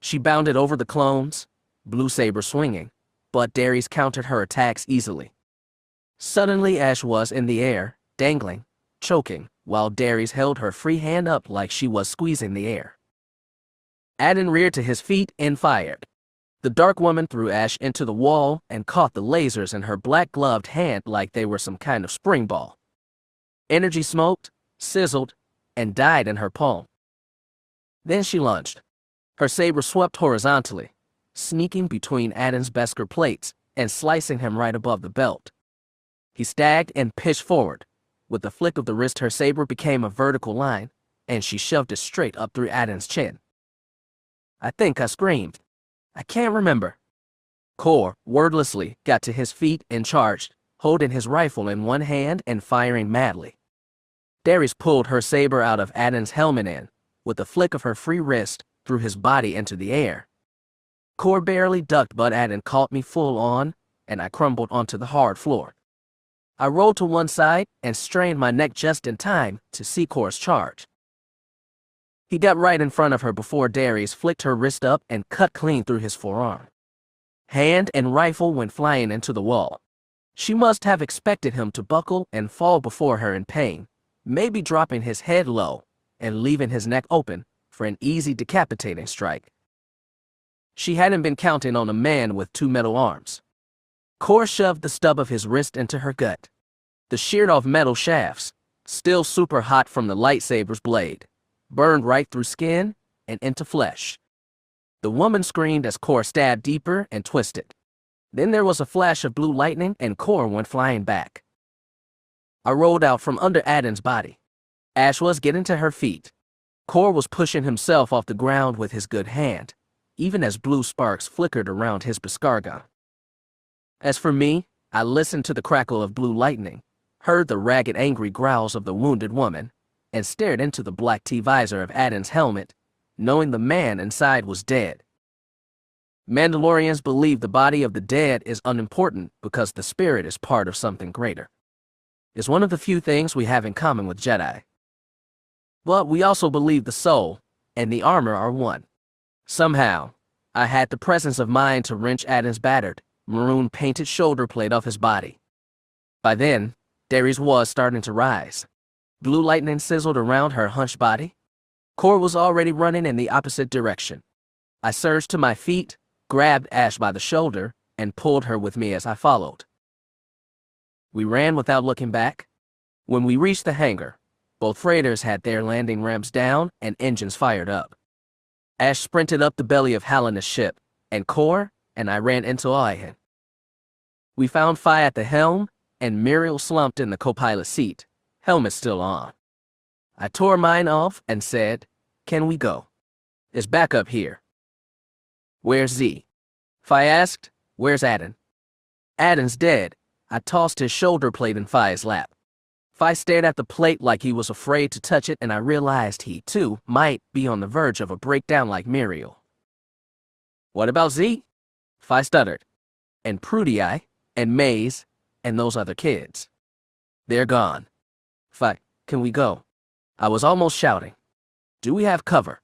She bounded over the clones, blue saber swinging, but Darius countered her attacks easily. Suddenly Ash was in the air, dangling, choking, while Darius held her free hand up like she was squeezing the air. Addon reared to his feet and fired. The dark woman threw Ash into the wall and caught the lasers in her black-gloved hand like they were some kind of spring ball. Energy smoked, sizzled, and died in her palm. Then she lunged. Her saber swept horizontally, sneaking between Addon's Beskar plates and slicing him right above the belt. He stagged and pitched forward, With the flick of the wrist, her saber became a vertical line, and she shoved it straight up through Adan's chin. I think I screamed. I can't remember. Kor, wordlessly, got to his feet and charged, holding his rifle in one hand and firing madly. Darius pulled her saber out of Adan's helmet and, with a flick of her free wrist, threw his body into the air. Kor barely ducked, but Adan caught me full on, and I crumbled onto the hard floor. I rolled to one side and strained my neck just in time to see Kor's charge. He got right in front of her before Darius flicked her wrist up and cut clean through his forearm. Hand and rifle went flying into the wall. She must have expected him to buckle and fall before her in pain, maybe dropping his head low and leaving his neck open for an easy decapitating strike. She hadn't been counting on a man with two metal arms. Kor shoved the stub of his wrist into her gut. The sheared-off metal shafts, still super hot from the lightsaber's blade, burned right through skin and into flesh. The woman screamed as Kor stabbed deeper and twisted. Then there was a flash of blue lightning and Kor went flying back. I rolled out from under Adan's body. Ash was getting to her feet. Kor was pushing himself off the ground with his good hand, even as blue sparks flickered around his Beskar. As for me, I listened to the crackle of blue lightning, heard the ragged angry growls of the wounded woman, and stared into the black T-visor of Adan's helmet, knowing the man inside was dead. Mandalorians believe the body of the dead is unimportant because the spirit is part of something greater. It's one of the few things we have in common with Jedi. But we also believe the soul and the armor are one. Somehow, I had the presence of mind to wrench Adan's battered, maroon-painted shoulder plate off his body. By then, Darius was starting to rise. Blue lightning sizzled around her hunched body. Kor was already running in the opposite direction. I surged to my feet, grabbed Ash by the shoulder, and pulled her with me as I followed. We ran without looking back. When we reached the hangar, both freighters had their landing ramps down and engines fired up. Ash sprinted up the belly of Helena's ship, and Kor and I ran into Oihan. We found Fi at the helm, and Muriel slumped in the co-pilot seat, helmet still on. I tore mine off and said, "Can we go? It's back up here." "Where's Z?" Fi asked. "Where's Adan?" "Adan's dead." I tossed his shoulder plate in Fi's lap. Fi stared at the plate like he was afraid to touch it, and I realized he, too, might be on the verge of a breakdown like Muriel. "What about Z?" Fi stuttered. "And Prudy Eye, and Maze, and those other kids. They're gone." "Fi, can we go?" I was almost shouting. "Do we have cover?"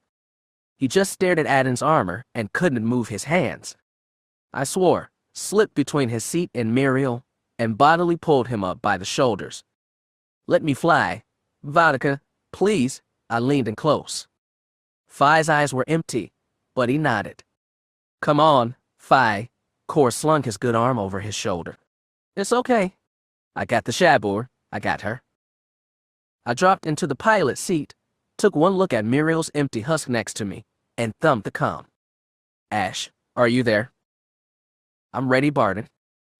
He just stared at Adan's armor and couldn't move his hands. I swore, slipped between his seat and Muriel, and bodily pulled him up by the shoulders. "Let me fly. Vodka, please." I leaned in close. Fi's eyes were empty, but he nodded. "Come on, Fi." Kor slung his good arm over his shoulder. "It's okay. I got the Shabur. I got her." I dropped into the pilot seat, took one look at Muriel's empty husk next to me, and thumped the comm. "Ash, are you there?" "I'm ready, Barton.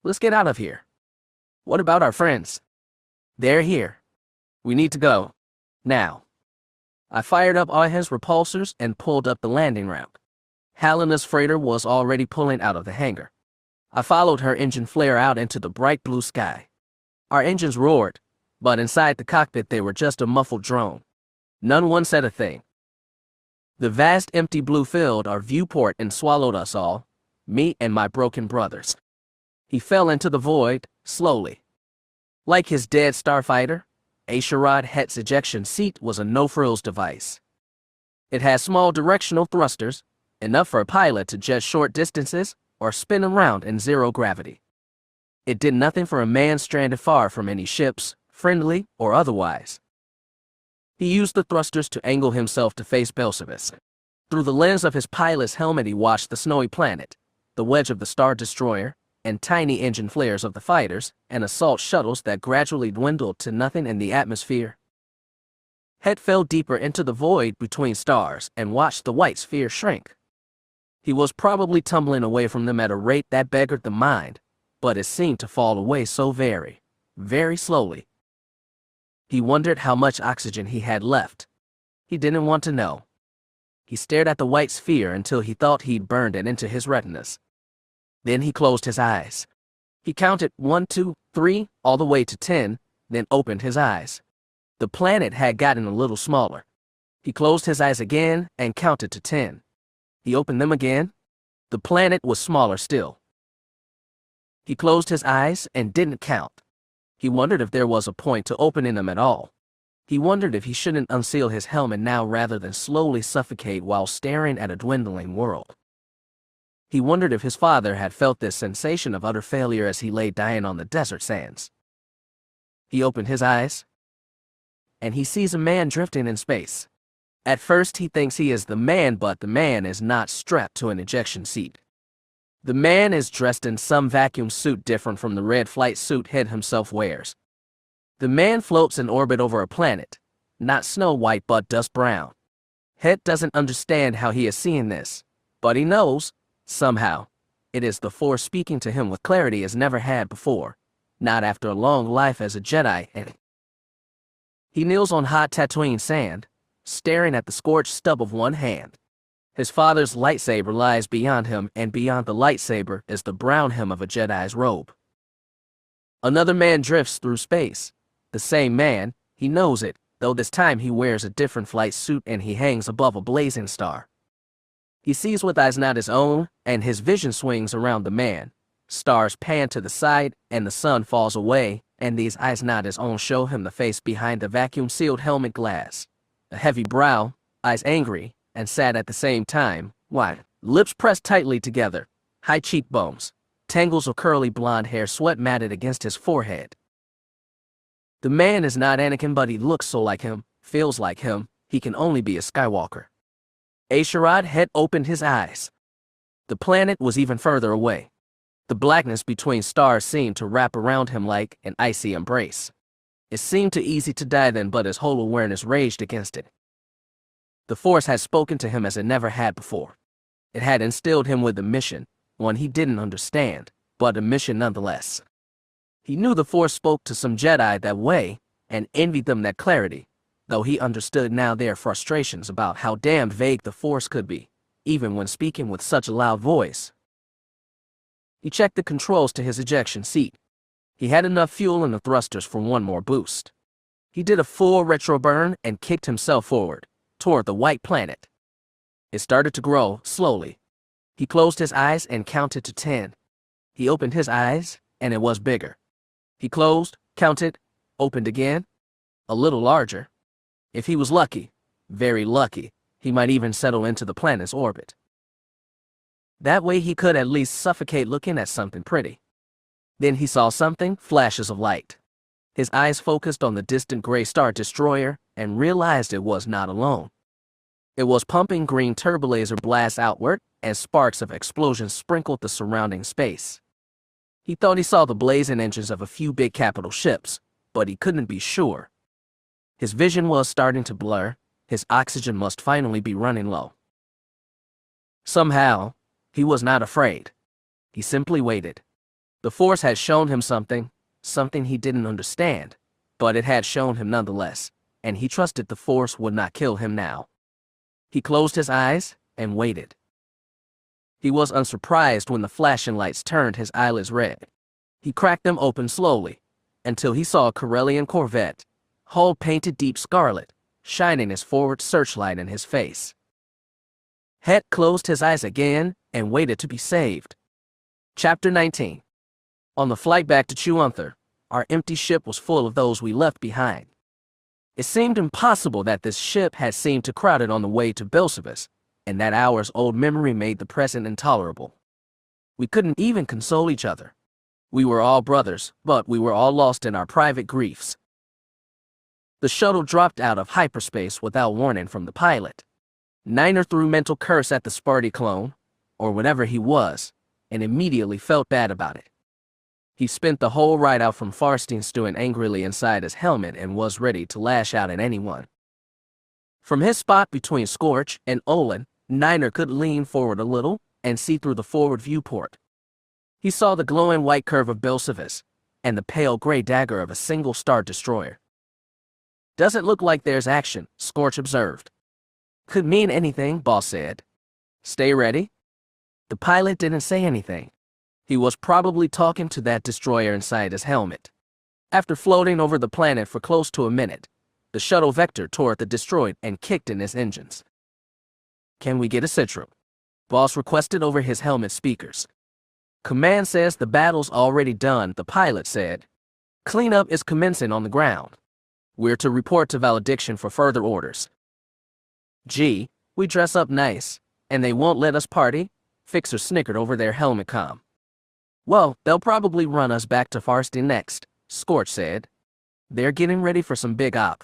Let's get out of here." "What about our friends?" "They're here. We need to go. Now." I fired up Oihan's repulsors and pulled up the landing ramp. Helena's freighter was already pulling out of the hangar. I followed her engine flare out into the bright blue sky. Our engines roared, but inside the cockpit they were just a muffled drone. None one said a thing. The vast empty blue filled our viewport and swallowed us all, me and my broken brothers. He fell into the void, slowly. Like his dead starfighter, A'Sharad Hett's ejection seat was a no-frills device. It had small directional thrusters, enough for a pilot to jet short distances or spin around in zero gravity. It did nothing for a man stranded far from any ships, friendly or otherwise. He used the thrusters to angle himself to face Belsavis. Through the lens of his pilot's helmet he watched the snowy planet, the wedge of the Star Destroyer, and tiny engine flares of the fighters and assault shuttles that gradually dwindled to nothing in the atmosphere. Hett fell deeper into the void between stars and watched the white sphere shrink. He was probably tumbling away from them at a rate that beggared the mind, but it seemed to fall away so very, very slowly. He wondered how much oxygen he had left. He didn't want to know. He stared at the white sphere until he thought he'd burned it into his retinas. Then he closed his eyes. He counted 1, 2, 3, all the way to 10, then opened his eyes. The planet had gotten a little smaller. He closed his eyes again and counted to 10. He opened them again. The planet was smaller still. He closed his eyes and didn't count. He wondered if there was a point to opening them at all. He wondered if he shouldn't unseal his helmet now rather than slowly suffocate while staring at a dwindling world. He wondered if his father had felt this sensation of utter failure as he lay dying on the desert sands. He opened his eyes, and he sees a man drifting in space. At first he thinks he is the man, but the man is not strapped to an ejection seat. The man is dressed in some vacuum suit different from the red flight suit Hett himself wears. The man floats in orbit over a planet, not snow white but dust brown. Hett doesn't understand how he is seeing this, but he knows, somehow, it is the Force speaking to him with clarity as never had before, not after a long life as a Jedi. And he kneels on hot Tatooine sand, staring at the scorched stub of one hand. His father's lightsaber lies beyond him, and beyond the lightsaber is the brown hem of a Jedi's robe. Another man drifts through space. The same man, he knows it, though this time he wears a different flight suit and he hangs above a blazing star. He sees with eyes not his own, and his vision swings around the man. Stars pan to the side, and the sun falls away, and these eyes not his own show him the face behind the vacuum-sealed helmet glass. A heavy brow, eyes angry and sad at the same time, wide, lips pressed tightly together, high cheekbones, tangles of curly blonde hair sweat matted against his forehead. The man is not Anakin, but he looks so like him, feels like him. He can only be a Skywalker. A'Sharad Hett opened his eyes. The planet was even further away. The blackness between stars seemed to wrap around him like an icy embrace. It seemed too easy to die then, but his whole awareness raged against it. The Force had spoken to him as it never had before. It had instilled him with a mission, one he didn't understand, but a mission nonetheless. He knew the Force spoke to some Jedi that way, and envied them that clarity, though he understood now their frustrations about how damned vague the Force could be, even when speaking with such a loud voice. He checked the controls to his ejection seat. He had enough fuel in the thrusters for one more boost. He did a full retro burn and kicked himself forward, toward the white planet. It started to grow, slowly. He closed his eyes and counted to 10. He opened his eyes, and it was bigger. He closed, counted, opened again, a little larger. If he was lucky, very lucky, he might even settle into the planet's orbit. That way he could at least suffocate looking at something pretty. Then he saw something, flashes of light. His eyes focused on the distant gray star destroyer and realized it was not alone. It was pumping green turbolaser blasts outward, and sparks of explosions sprinkled the surrounding space. He thought he saw the blazing engines of a few big capital ships, but he couldn't be sure. His vision was starting to blur. His oxygen must finally be running low. Somehow, he was not afraid. He simply waited. The Force had shown him something he didn't understand, but it had shown him nonetheless, and he trusted the Force would not kill him now. He closed his eyes and waited. He was unsurprised when the flashing lights turned his eyelids red. He cracked them open slowly, until he saw a Corellian corvette, hull painted deep scarlet, shining his forward searchlight in his face. Hett closed his eyes again and waited to be saved. Chapter 19. On the flight back to Chuunther, our empty ship was full of those we left behind. It seemed impossible that this ship had seemed too crowded on the way to Belsavis, and that hours-old memory made the present intolerable. We couldn't even console each other. We were all brothers, but we were all lost in our private griefs. The shuttle dropped out of hyperspace without warning from the pilot. Niner threw mental curse at the Sparty clone, or whatever he was, and immediately felt bad about it. He spent the whole ride out from Farstein stewing angrily inside his helmet and was ready to lash out at anyone. From his spot between Scorch and Olin, Niner could lean forward a little and see through the forward viewport. He saw the glowing white curve of Belsavis and the pale gray dagger of a single star destroyer. Doesn't look like there's action, Scorch observed. Could mean anything, Boss said. Stay ready. The pilot didn't say anything. He was probably talking to that destroyer inside his helmet. After floating over the planet for close to a minute, the shuttle vector toward the destroyed and kicked in its engines. Can we get a sitrep? Boss requested over his helmet speakers. Command says the battle's already done, the pilot said. Cleanup is commencing on the ground. We're to report to Valediction for further orders. Gee, we dress up nice, and they won't let us party? Fixer snickered over their helmet comm. Well, they'll probably run us back to Farston next, Scorch said. They're getting ready for some big op.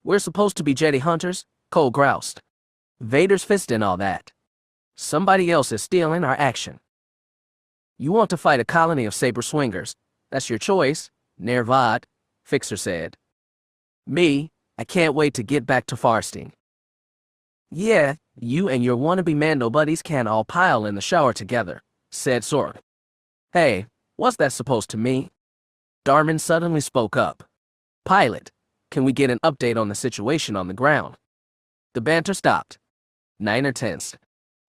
We're supposed to be Jedi hunters, Cole groused. Vader's fist and all that. Somebody else is stealing our action. You want to fight a colony of saber swingers? That's your choice, Nervad, Fixer said. Me, I can't wait to get back to Farsting. Yeah, you and your wannabe Mando buddies can all pile in the shower together, said Sorg. Hey, what's that supposed to mean? Darman suddenly spoke up. Pilot, can we get an update on the situation on the ground? The banter stopped. Niner tensed.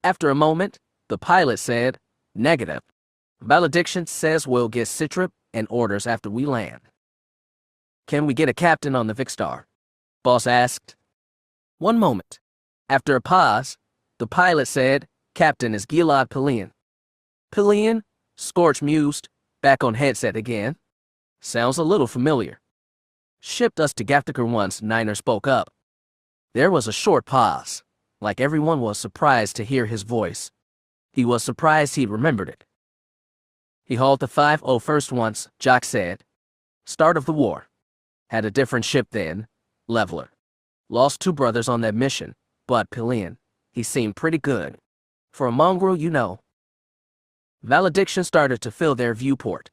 After a moment, the pilot said, negative. Valediction says we'll get sitrep and orders after we land. Can we get a captain on the Vicstar? Boss asked. One moment. After a pause, the pilot said, Captain is Gilad Pellaeon. Pellaeon? Scorch mused, back on headset again. Sounds a little familiar. Shipped us to Gaftakar once, Niner spoke up. There was a short pause, like everyone was surprised to hear his voice. He was surprised he'd remembered it. He hauled the 501st once, Jock said. Start of the war. Had a different ship then, Leveler. Lost 2 brothers on that mission, but Pellaeon, he seemed pretty good. For a mongrel, you know. Valediction started to fill their viewport.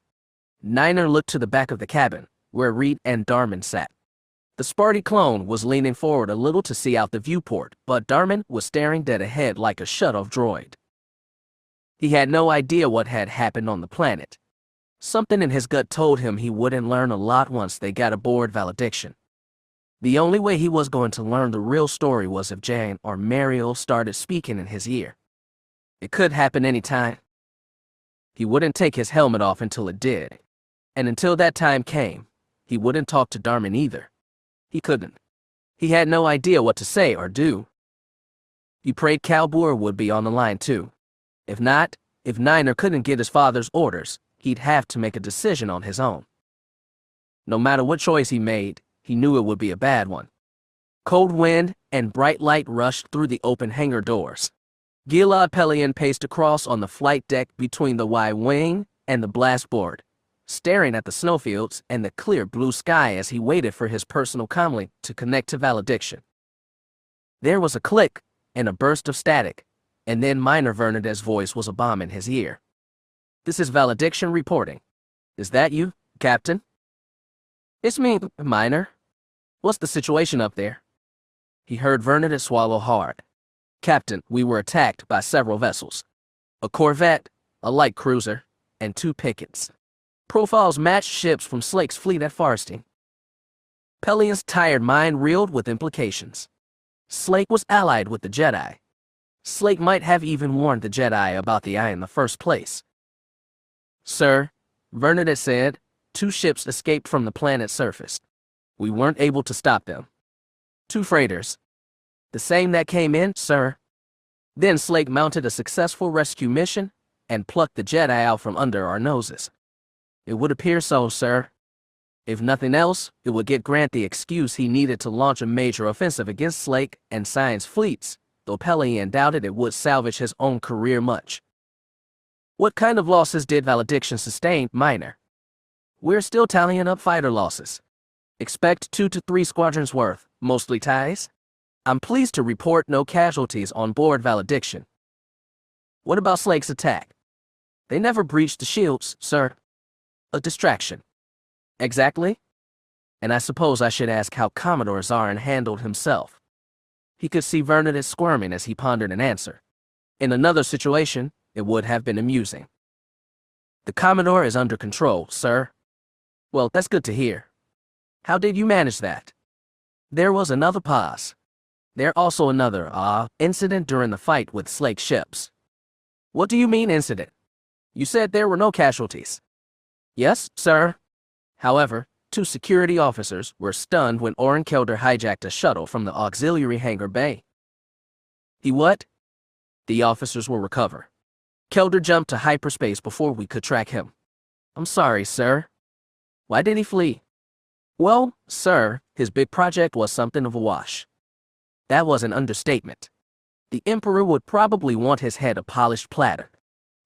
Niner looked to the back of the cabin, where Reed and Darman sat. The Sparty clone was leaning forward a little to see out the viewport, but Darman was staring dead ahead like a shut-off droid. He had no idea what had happened on the planet. Something in his gut told him he wouldn't learn a lot once they got aboard Valediction. The only way he was going to learn the real story was if Jane or Mariel started speaking in his ear. It could happen any time. He wouldn't take his helmet off until it did. And until that time came, he wouldn't talk to Darman either. He couldn't. He had no idea what to say or do. He prayed Calbour would be on the line too. If not, if Niner couldn't get his father's orders, he'd have to make a decision on his own. No matter what choice he made, he knew it would be a bad one. Cold wind and bright light rushed through the open hangar doors. Gilad Pellaeon paced across on the flight deck between the Y-wing and the blast board, staring at the snowfields and the clear blue sky as he waited for his personal comlink to connect to Valediction. There was a click and a burst of static, and then Minor Vernadet's voice was a bomb in his ear. This is Valediction reporting. Is that you, Captain? It's me, Minor. What's the situation up there? He heard Vernadet swallow hard. Captain, we were attacked by several vessels. A corvette, a light cruiser, and 2 pickets. Profiles matched ships from Slake's fleet at Farsting. Pellaeon's tired mind reeled with implications. Slake was allied with the Jedi. Slake might have even warned the Jedi about the Eye in the first place. Sir, Vernadet said, 2 ships escaped from the planet's surface. We weren't able to stop them. 2 freighters. The same that came in, sir. Then Slake mounted a successful rescue mission and plucked the Jedi out from under our noses. It would appear so, sir. If nothing else, it would get Grant the excuse he needed to launch a major offensive against Slake and Science fleets, though Pellaeon doubted it would salvage his own career much. What kind of losses did Valediction sustain, Minor? We're still tallying up fighter losses. Expect 2 to 3 squadrons worth, mostly ties. I'm pleased to report no casualties on board Valediction. What about Slake's attack? They never breached the shields, sir. A distraction. Exactly. And I suppose I should ask how Commodore Zarin handled himself. He could see Vernadet squirming as he pondered an answer. In another situation, it would have been amusing. The Commodore is under control, sir. Well, that's good to hear. How did you manage that? There was another pause. There also another, incident during the fight with Slake ships. What do you mean incident? You said there were no casualties. Yes, sir. However, 2 security officers were stunned when Oren Kelder hijacked a shuttle from the auxiliary hangar bay. He what? The officers will recover. Kelder jumped to hyperspace before we could track him. I'm sorry, sir. Why did he flee? Well, sir, his big project was something of a wash. That was an understatement. The Emperor would probably want his head a polished platter.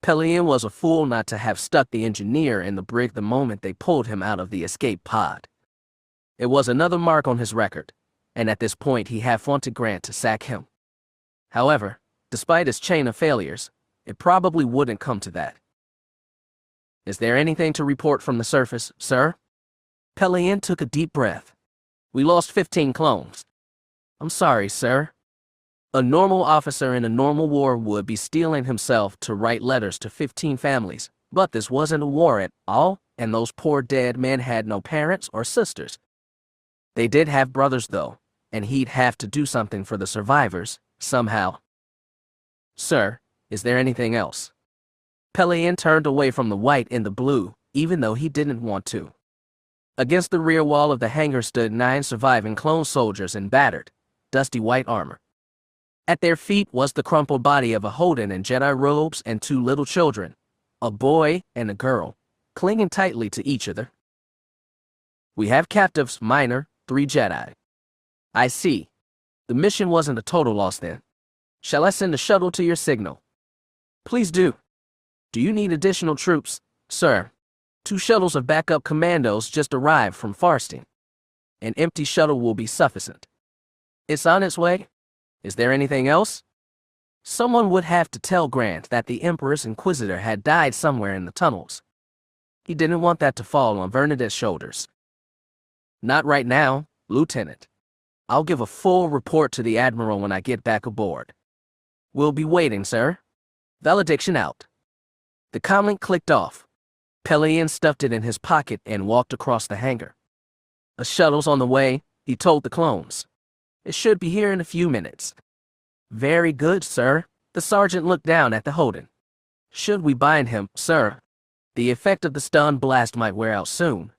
Pellaeon was a fool not to have stuck the engineer in the brig the moment they pulled him out of the escape pod. It was another mark on his record, and at this point he had wanted Grant to sack him. However, despite his chain of failures, it probably wouldn't come to that. Is there anything to report from the surface, sir? Pellaeon took a deep breath. We lost 15 clones. I'm sorry, sir. A normal officer in a normal war would be steeling himself to write letters to 15 families, but this wasn't a war at all, and those poor dead men had no parents or sisters. They did have brothers, though, and he'd have to do something for the survivors, somehow. Sir, is there anything else? Pellaeon turned away from the white and the blue, even though he didn't want to. Against the rear wall of the hangar stood 9 surviving clone soldiers in battered, dusty white armor. At their feet was the crumpled body of a Holden in Jedi robes and 2 little children, a boy and a girl, clinging tightly to each other. We have captives, minor, 3 Jedi. I see. The mission wasn't a total loss then. Shall I send a shuttle to your signal? Please do. Do you need additional troops, sir? 2 shuttles of backup commandos just arrived from Farsting. An empty shuttle will be sufficient. It's on its way. Is there anything else? Someone would have to tell Grant that the Emperor's Inquisitor had died somewhere in the tunnels. He didn't want that to fall on Bernadette's shoulders. Not right now, Lieutenant. I'll give a full report to the Admiral when I get back aboard. We'll be waiting, sir. Valediction out. The comlink clicked off. Pellaeon stuffed it in his pocket and walked across the hangar. A shuttle's on the way, he told the clones. It should be here in a few minutes. Very good, sir. The sergeant looked down at the Holden. Should we bind him, sir? The effect of the stun blast might wear out soon.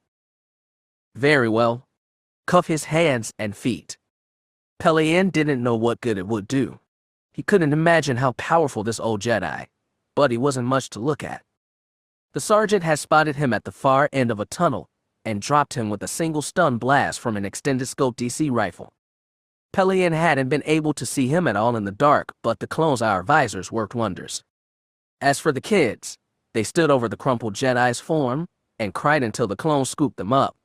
Very well. Cuff his hands and feet. Pellaeon didn't know what good it would do. He couldn't imagine how powerful this old Jedi, but he wasn't much to look at. The sergeant had spotted him at the far end of a tunnel and dropped him with a single stun blast from an extended scope DC rifle. Pellaeon hadn't been able to see him at all in the dark, but the clones' our visors worked wonders. As for the kids, they stood over the crumpled Jedi's form and cried until the clones scooped them up.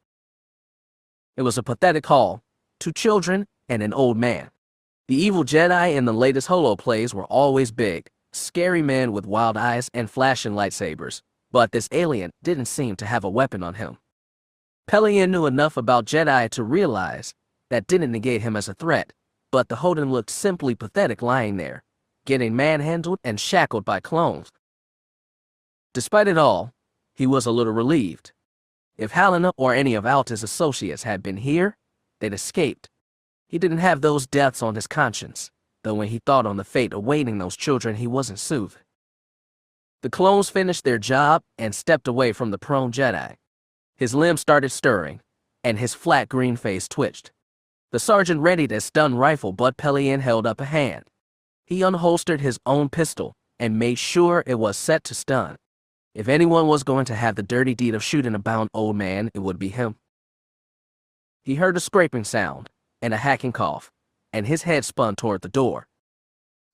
It was a pathetic haul, 2 children and an old man. The evil Jedi in the latest holoplays were always big, scary men with wild eyes and flashing lightsabers, but this alien didn't seem to have a weapon on him. Pellaeon knew enough about Jedi to realize that didn't negate him as a threat, but the Holden looked simply pathetic lying there, getting manhandled and shackled by clones. Despite it all, he was a little relieved. If Helena or any of Alta's associates had been here, they'd escaped. He didn't have those deaths on his conscience, though when he thought on the fate awaiting those children he wasn't soothed. The clones finished their job and stepped away from the prone Jedi. His limbs started stirring, and his flat green face twitched. The sergeant readied his stun rifle, but Pellaeon held up a hand. He unholstered his own pistol and made sure it was set to stun. If anyone was going to have the dirty deed of shooting a bound old man, it would be him. He heard a scraping sound and a hacking cough, and his head spun toward the door.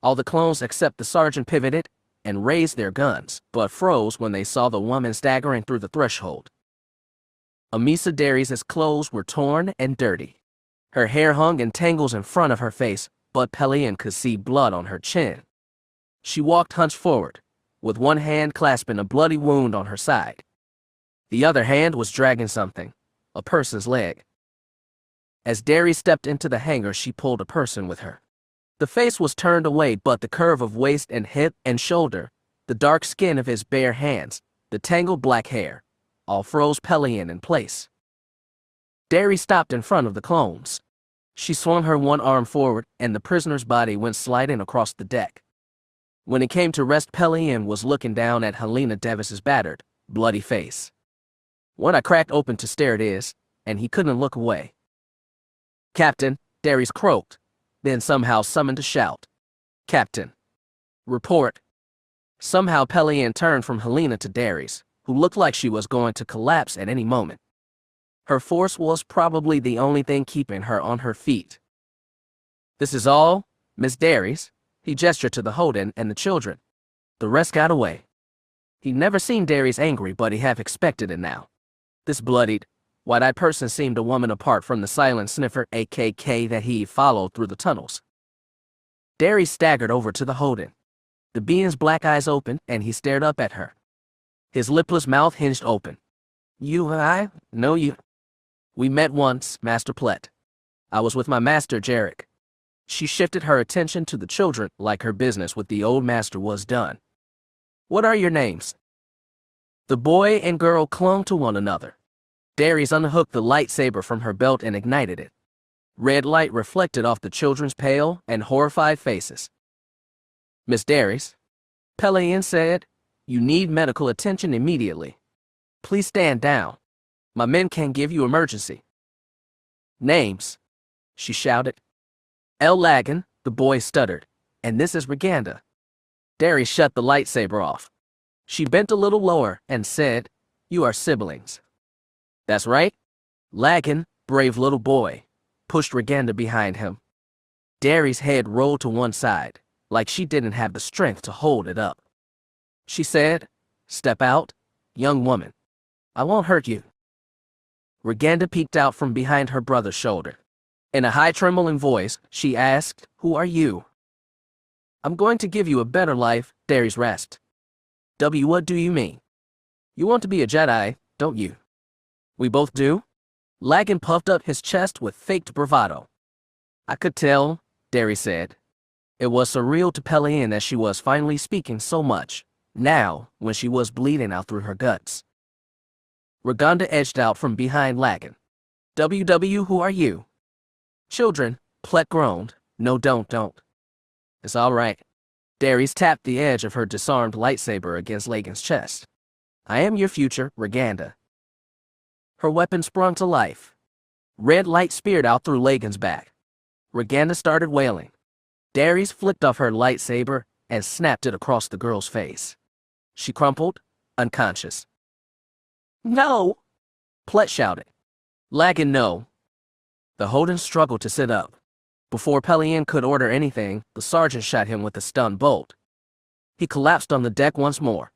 All the clones except the sergeant pivoted and raised their guns, but froze when they saw the woman staggering through the threshold. Amisa Darius' clothes were torn and dirty. Her hair hung in tangles in front of her face, but Pellaeon could see blood on her chin. She walked hunched forward, with one hand clasping a bloody wound on her side. The other hand was dragging something, a person's leg. As Darius stepped into the hangar, she pulled a person with her. The face was turned away, but the curve of waist and hip and shoulder, the dark skin of his bare hands, the tangled black hair, all froze Pellaeon in place. Darius stopped in front of the clones. She swung her one arm forward, and the prisoner's body went sliding across the deck. When it came to rest, Pellaeon was looking down at Helena Davis's battered, bloody face. One eye cracked open to stare at his, and he couldn't look away. "Captain," Darius croaked, then somehow summoned a shout. "Captain. Report." Somehow Pellaeon turned from Helena to Darius, who looked like she was going to collapse at any moment. Her force was probably the only thing keeping her on her feet. "This is all, Miss Darius," he gestured to the Holden and the children. The rest got away. He'd never seen Darius angry, but he half expected it now. This bloodied, wide-eyed person seemed a woman apart from the silent sniffer AKK that he followed through the tunnels. Darius staggered over to the Holden. The being's black eyes opened, and he stared up at her. His lipless mouth hinged open. "You and I know you. We met once, Master Plett. I was with my master, Jarek." She shifted her attention to the children like her business with the old master was done. "What are your names?" The boy and girl clung to one another. Darius unhooked the lightsaber from her belt and ignited it. Red light reflected off the children's pale and horrified faces. "Miss Darius," Pellaeon said, "you need medical attention immediately. Please stand down. My men can give you emergency." "Names," she shouted. "El Lagan," the boy stuttered, "and this is Reganda." Darius shut the lightsaber off. She bent a little lower and said, "You are siblings." "That's right." Lagan, brave little boy, pushed Reganda behind him. Darius' head rolled to one side, like she didn't have the strength to hold it up. She said, "Step out, young woman. I won't hurt you." Reganda peeked out from behind her brother's shoulder. In a high trembling voice, she asked, "Who are you?" "I'm going to give you a better life," Darius rasped. What do you mean?" "You want to be a Jedi, don't you?" "We both do?" Lagan puffed up his chest with faked bravado. "I could tell," Darius said. It was surreal to Pellaeon that she was finally speaking so much, now, when she was bleeding out through her guts. Reganda edged out from behind Lagan. Who are you?" "Children," Plett groaned. "No, don't. It's all right." Darius tapped the edge of her disarmed lightsaber against Lagan's chest. "I am your future, Reganda." Her weapon sprung to life. Red light speared out through Lagan's back. Reganda started wailing. Darius flicked off her lightsaber and snapped it across the girl's face. She crumpled, unconscious. "No!" Plett shouted. Lagan, no. The Holden struggled to sit up. Before Pellaeon could order anything, the sergeant shot him with a stun bolt. He collapsed on the deck once more.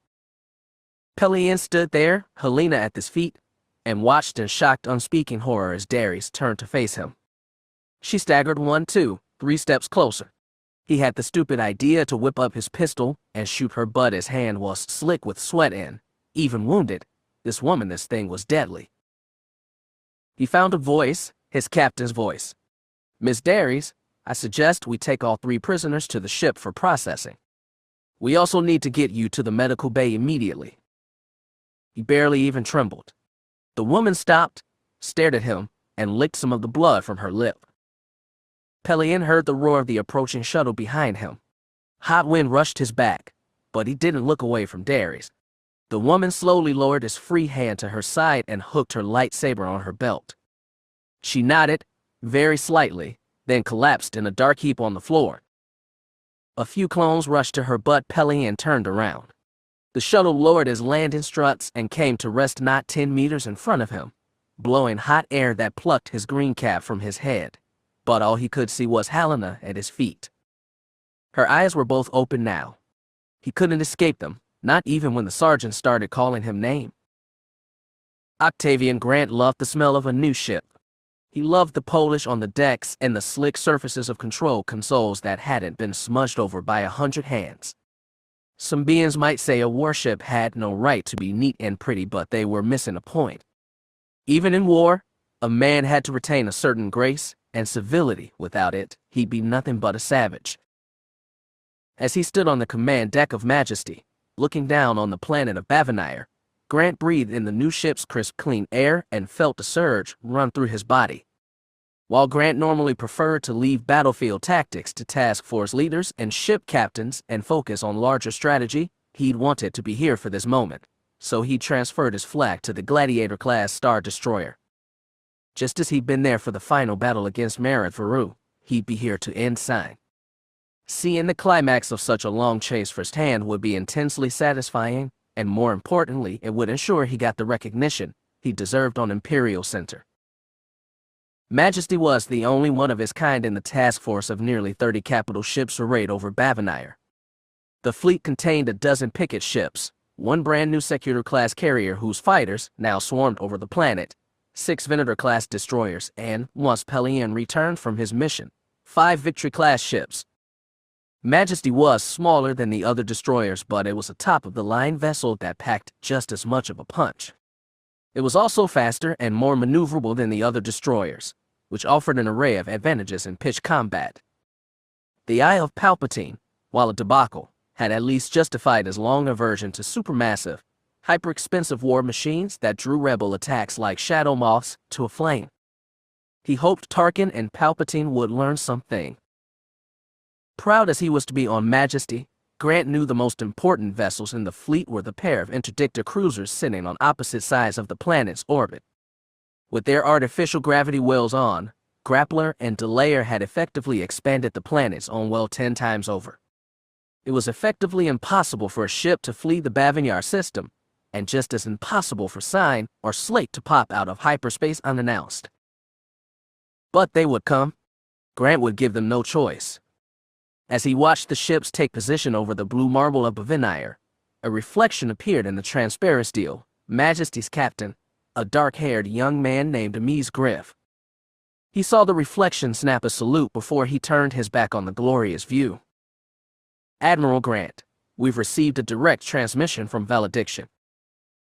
Pellaeon stood there, Helena at his feet, and watched in shocked, unspeaking horror as Darius turned to face him. She staggered 1, 2, 3 steps closer. He had the stupid idea to whip up his pistol and shoot her, but his hand was slick with sweat and, even wounded, this thing was deadly. He found a voice, his captain's voice. "Miss Darius, I suggest we take all 3 prisoners to the ship for processing. We also need to get you to the medical bay immediately." He barely even trembled. The woman stopped, stared at him, and licked some of the blood from her lip. Pellaeon heard the roar of the approaching shuttle behind him. Hot wind rushed his back, but he didn't look away from Darius. The woman slowly lowered his free hand to her side and hooked her lightsaber on her belt. She nodded, very slightly, then collapsed in a dark heap on the floor. A few clones rushed to her, but Pellaeon turned around. The shuttle lowered his landing struts and came to rest not 10 meters in front of him, blowing hot air that plucked his green cap from his head, but all he could see was Helena at his feet. Her eyes were both open now. He couldn't escape them, not even when the sergeant started calling him name. Octavian Grant loved the smell of a new ship. He loved the polish on the decks and the slick surfaces of control consoles that hadn't been smudged over by 100 hands. Some beings might say a warship had no right to be neat and pretty, but they were missing a point. Even in war, a man had to retain a certain grace and civility. Without it, he'd be nothing but a savage. As he stood on the command deck of Majesty, looking down on the planet of Bavanire, Grant breathed in the new ship's crisp, clean air and felt a surge run through his body. While Grant normally preferred to leave battlefield tactics to task force leaders and ship captains and focus on larger strategy, he'd wanted to be here for this moment, so he transferred his flag to the Gladiator-class Star Destroyer. Just as he'd been there for the final battle against Mara Faru, he'd be here to end sign. Seeing the climax of such a long chase firsthand would be intensely satisfying, and more importantly, it would ensure he got the recognition he deserved on Imperial Center. Majesty was the only one of his kind in the task force of nearly 30 capital ships arrayed over Bavanire. The fleet contained a dozen picket ships, one brand new Secutor-class carrier whose fighters now swarmed over the planet, 6 Venator-class destroyers, and, once Pellaeon returned from his mission, 5 Victory-class ships. Majesty was smaller than the other destroyers, but it was a top-of-the-line vessel that packed just as much of a punch. It was also faster and more maneuverable than the other destroyers, which offered an array of advantages in pitched combat. The Eye of Palpatine, while a debacle, had at least justified his long aversion to supermassive, hyper-expensive war machines that drew rebel attacks like shadow moths to a flame. He hoped Tarkin and Palpatine would learn something. Proud as he was to be on Majesty, Grant knew the most important vessels in the fleet were the pair of interdictor cruisers sitting on opposite sides of the planet's orbit. With their artificial gravity wells on, Grappler and Delayer had effectively expanded the planet's own well 10 times over. It was effectively impossible for a ship to flee the Bavinyar system, and just as impossible for Sign or Slake to pop out of hyperspace unannounced. But they would come. Grant would give them no choice. As he watched the ships take position over the blue marble of Bavinire, a reflection appeared in the transparent steel, Majesty's captain, a dark-haired young man named Amiz Griff. He saw the reflection snap a salute before he turned his back on the glorious view. Admiral Grant, we've received a direct transmission from Valediction.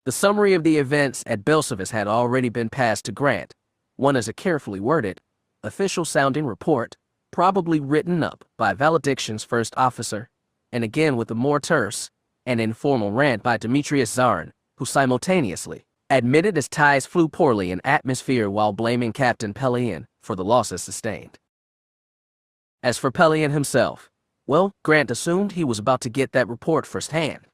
The summary of the events at Belsavis had already been passed to Grant. One is a carefully worded, official-sounding report, probably written up by Valediction's first officer, and again with a more terse and informal rant by Demetrius Zarin, who simultaneously admitted his ties flew poorly in atmosphere while blaming Captain Pellaeon for the losses sustained. As for Pellaeon himself, well, Grant assumed he was about to get that report firsthand.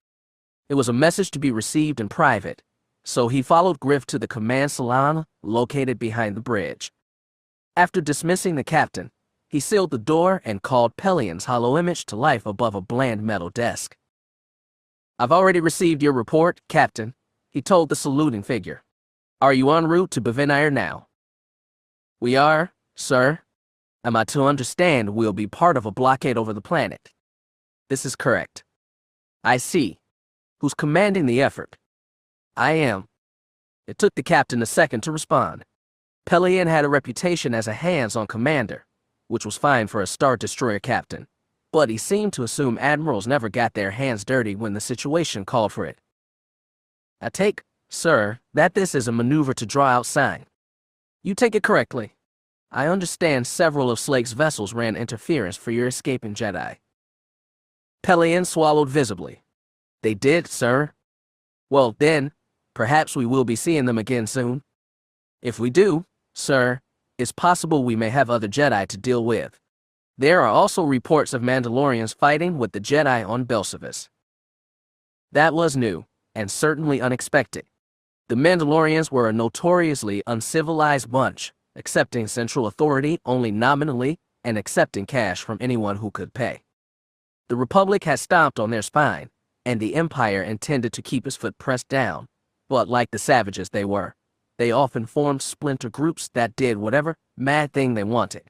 It was a message to be received in private, so he followed Griff to the command salon located behind the bridge. After dismissing the captain, he sealed the door and called Pellaeon's hollow image to life above a bland metal desk. "I've already received your report, Captain," he told the saluting figure. "Are you en route to Bavinire now?" "We are, sir. Am I to understand we'll be part of a blockade over the planet?" "This is correct." "I see. Who's commanding the effort?" "I am." It took the captain a second to respond. Pellaeon had a reputation as a hands-on commander, which was fine for a Star Destroyer captain, but he seemed to assume admirals never got their hands dirty when the situation called for it. "I take, sir, that this is a maneuver to draw out Sign." "You take it correctly. I understand several of Slake's vessels ran interference for your escaping Jedi." Pellaeon swallowed visibly. "They did, sir." "Well, then, perhaps we will be seeing them again soon." "If we do, sir, it's possible we may have other Jedi to deal with. There are also reports of Mandalorians fighting with the Jedi on Belsavis." That was new, and certainly unexpected. The Mandalorians were a notoriously uncivilized bunch, accepting central authority only nominally and accepting cash from anyone who could pay. The Republic had stomped on their spine, and the Empire intended to keep its foot pressed down, but like the savages they were, they often formed splinter groups that did whatever mad thing they wanted.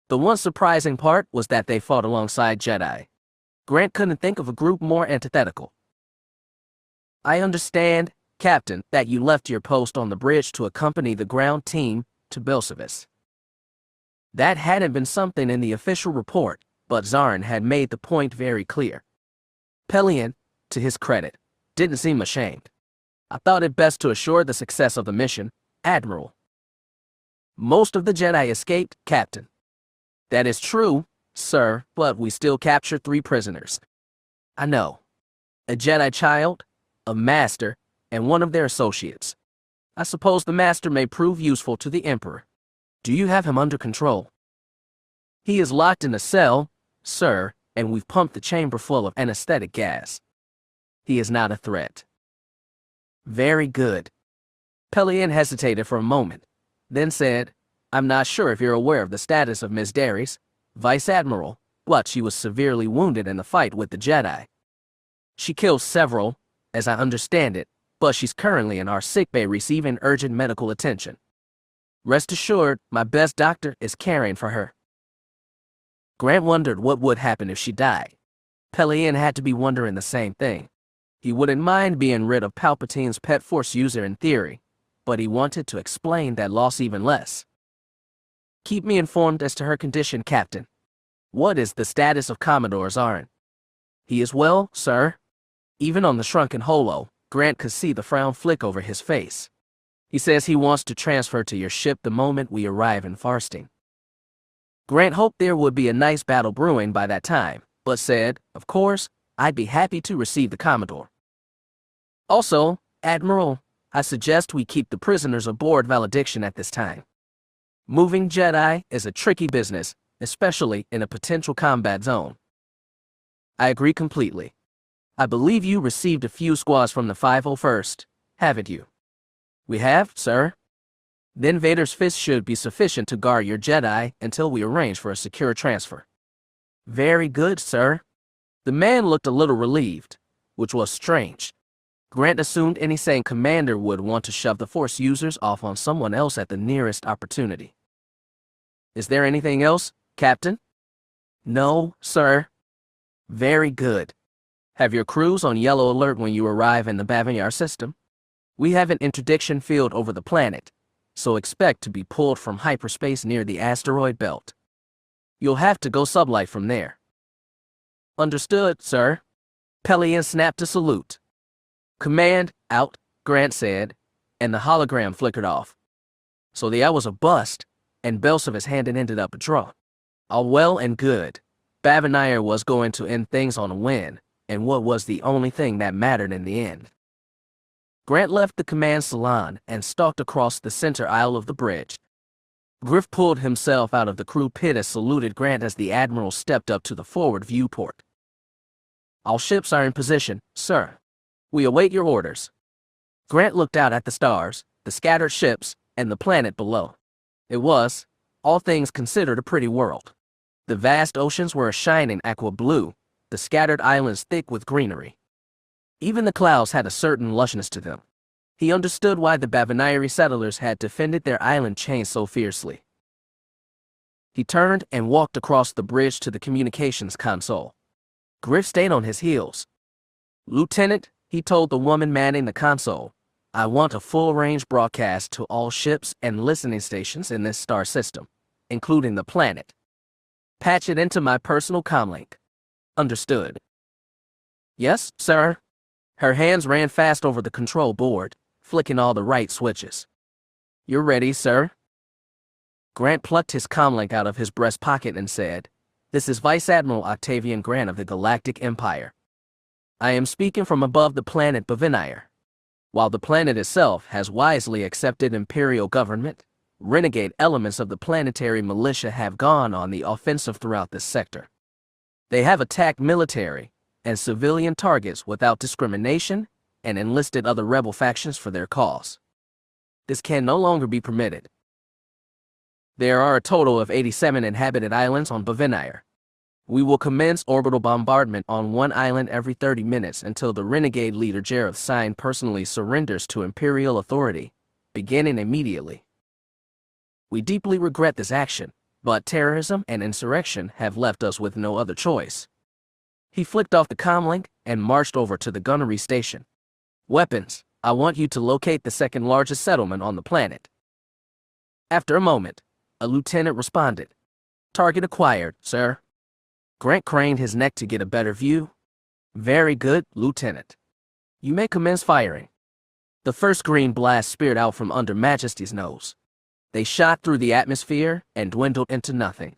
The one surprising part was that they fought alongside Jedi. Grant couldn't think of a group more antithetical. "I understand, Captain, that you left your post on the bridge to accompany the ground team to Belsavis." That hadn't been something in the official report, but Zarin had made the point very clear. Pellaeon, to his credit, didn't seem ashamed. "I thought it best to assure the success of the mission, Admiral." "Most of the Jedi escaped, Captain." "That is true, sir, but we still captured 3 prisoners." "I know. A Jedi child, a Master, and one of their associates. I suppose the Master may prove useful to the Emperor." Do you have him under control? He is locked in a cell, sir, and we've pumped the chamber full of anesthetic gas. He is not a threat. Very good. Pellaeon hesitated for a moment, then said, I'm not sure if you're aware of the status of Miss Darys, Vice Admiral, but she was severely wounded in the fight with the Jedi. She killed several, as I understand it, but she's currently in our sickbay receiving urgent medical attention. Rest assured, my best doctor is caring for her. Grant wondered what would happen if she died. Pellaeon had to be wondering the same thing. He wouldn't mind being rid of Palpatine's pet force user in theory, but he wanted to explain that loss even less. Keep me informed as to her condition, Captain. What is the status of Commodore A'Sharad? He is well, sir. Even on the shrunken holo, Grant could see the frown flick over his face. He says he wants to transfer to your ship the moment we arrive in Farsting. Grant hoped there would be a nice battle brewing by that time, but said, of course, I'd be happy to receive the Commodore. Also, Admiral, I suggest we keep the prisoners aboard valediction at this time. Moving Jedi is a tricky business, especially in a potential combat zone. I agree completely. I believe you received a few squads from the 501st, haven't you? We have, sir. Then Vader's fist should be sufficient to guard your Jedi until we arrange for a secure transfer. Very good, sir. The man looked a little relieved, which was strange. Grant assumed any sane commander would want to shove the Force users off on someone else at the nearest opportunity. Is there anything else, Captain? No, sir. Very good. Have your crews on yellow alert when you arrive in the Bavanyar system. We have an interdiction field over the planet, so expect to be pulled from hyperspace near the asteroid belt. You'll have to go sublight from there. Understood, sir. Pellaeon snapped a salute. Command, out, Grant said, and the hologram flickered off. So the eye was a bust, and Belsavis' hand ended up a draw. All well and good. Bavanyar was going to end things on a win, and what was the only thing that mattered in the end. Grant left the command salon and stalked across the center aisle of the bridge. Griff pulled himself out of the crew pit and saluted Grant as the Admiral stepped up to the forward viewport. All ships are in position, sir. We await your orders. Grant looked out at the stars, the scattered ships, and the planet below. It was, all things considered, a pretty world. The vast oceans were a shining aqua blue, the scattered islands thick with greenery. Even the clouds had a certain lushness to them. He understood why the Bavanyari settlers had defended their island chain so fiercely. He turned and walked across the bridge to the communications console. Griff stayed on his heels. Lieutenant, he told the woman manning the console, I want a full-range broadcast to all ships and listening stations in this star system, including the planet. Patch it into my personal comlink. Understood. Yes, sir. Her hands ran fast over the control board, flicking all the right switches. You're ready, sir. Grant plucked his comlink out of his breast pocket and said, This is Vice Admiral Octavian Grant of the Galactic Empire. I am speaking from above the planet Bavanyar. While the planet itself has wisely accepted Imperial government, renegade elements of the planetary militia have gone on the offensive throughout this sector. They have attacked military and civilian targets without discrimination and enlisted other rebel factions for their cause. This can no longer be permitted. There are a total of 87 inhabited islands on Bavanyar. We will commence orbital bombardment on one island every 30 minutes until the renegade leader Jareth Sign personally surrenders to Imperial authority, beginning immediately. We deeply regret this action, but terrorism and insurrection have left us with no other choice. He flicked off the comlink and marched over to the gunnery station. Weapons, I want you to locate the second largest settlement on the planet. After a moment, a lieutenant responded. Target acquired, sir. Grant craned his neck to get a better view. Very good, Lieutenant. You may commence firing. The first green blast speared out from under Majesty's nose. They shot through the atmosphere and dwindled into nothing.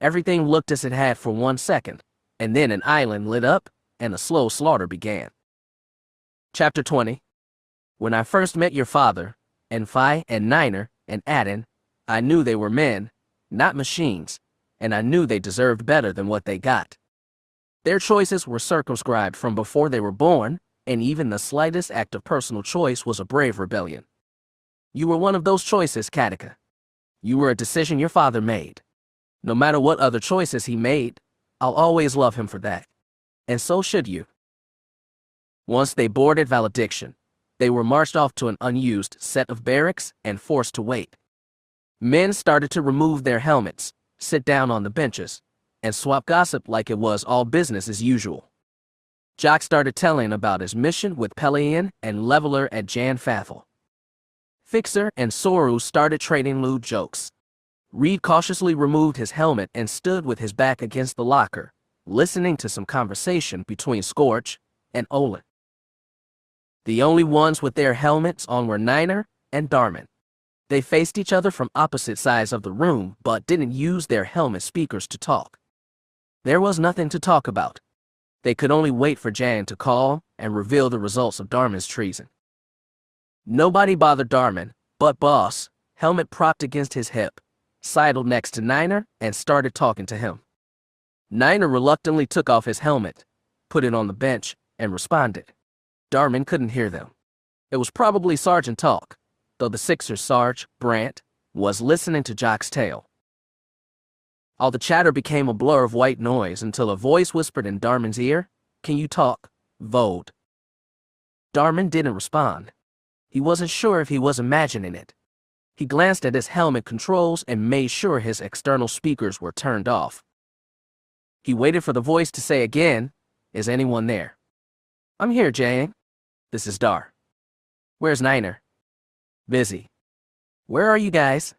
Everything looked as it had for 1 second, and then an island lit up and a slow slaughter began. Chapter 20. When I first met your father, and Phi and Niner and Adin, I knew they were men, not machines, and I knew they deserved better than what they got. Their choices were circumscribed from before they were born, and even the slightest act of personal choice was a brave rebellion. You were one of those choices, Katika. You were a decision your father made. No matter what other choices he made, I'll always love him for that. And so should you. Once they boarded Valediction, they were marched off to an unused set of barracks and forced to wait. Men started to remove their helmets, sit down on the benches, and swap gossip like it was all business as usual. Jock started telling about his mission with Pellaeon and Leveler at Jan Fathel. Fixer and Soru started trading lewd jokes. Reed cautiously removed his helmet and stood with his back against the locker, listening to some conversation between Scorch and Olin. The only ones with their helmets on were Niner and Darman. They faced each other from opposite sides of the room but didn't use their helmet speakers to talk. There was nothing to talk about. They could only wait for Jan to call and reveal the results of Darman's treason. Nobody bothered Darman, but Boss, helmet propped against his hip, sidled next to Niner and started talking to him. Niner reluctantly took off his helmet, put it on the bench, and responded. Darman couldn't hear them. It was probably Sergeant talk, though the Sixers Sarge, Brandt, was listening to Jock's tale. All the chatter became a blur of white noise until a voice whispered in Darman's ear, "Can you talk, Vode?" Darman didn't respond. He wasn't sure if he was imagining it. He glanced at his helmet controls and made sure his external speakers were turned off. He waited for the voice to say again, "Is anyone there?" "I'm here, Jang. This is Dar." "Where's Niner?" "Busy." "Where are you guys?"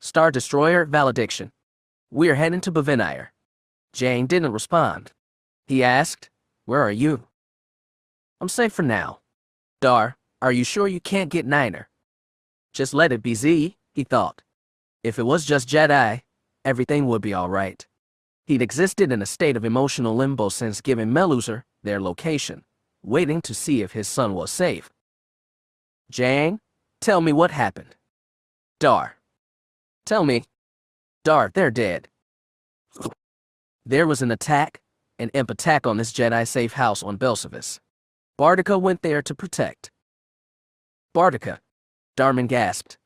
"Star Destroyer, Valediction. We're heading to Bavinire." Jang didn't respond. He asked, "Where are you?" "I'm safe for now." "Dar, are you sure you can't get Niner?" Just let it be Z, he thought. If it was just Jedi, everything would be all right. He'd existed in a state of emotional limbo since giving Meluser their location, waiting to see if his son was safe. "Jang, tell me what happened." "Dar." "Tell me." "Dar, they're dead." There was an imp attack on this Jedi safe house on Belsavis. Bardika went there to protect. "Bardika," Darman gasped.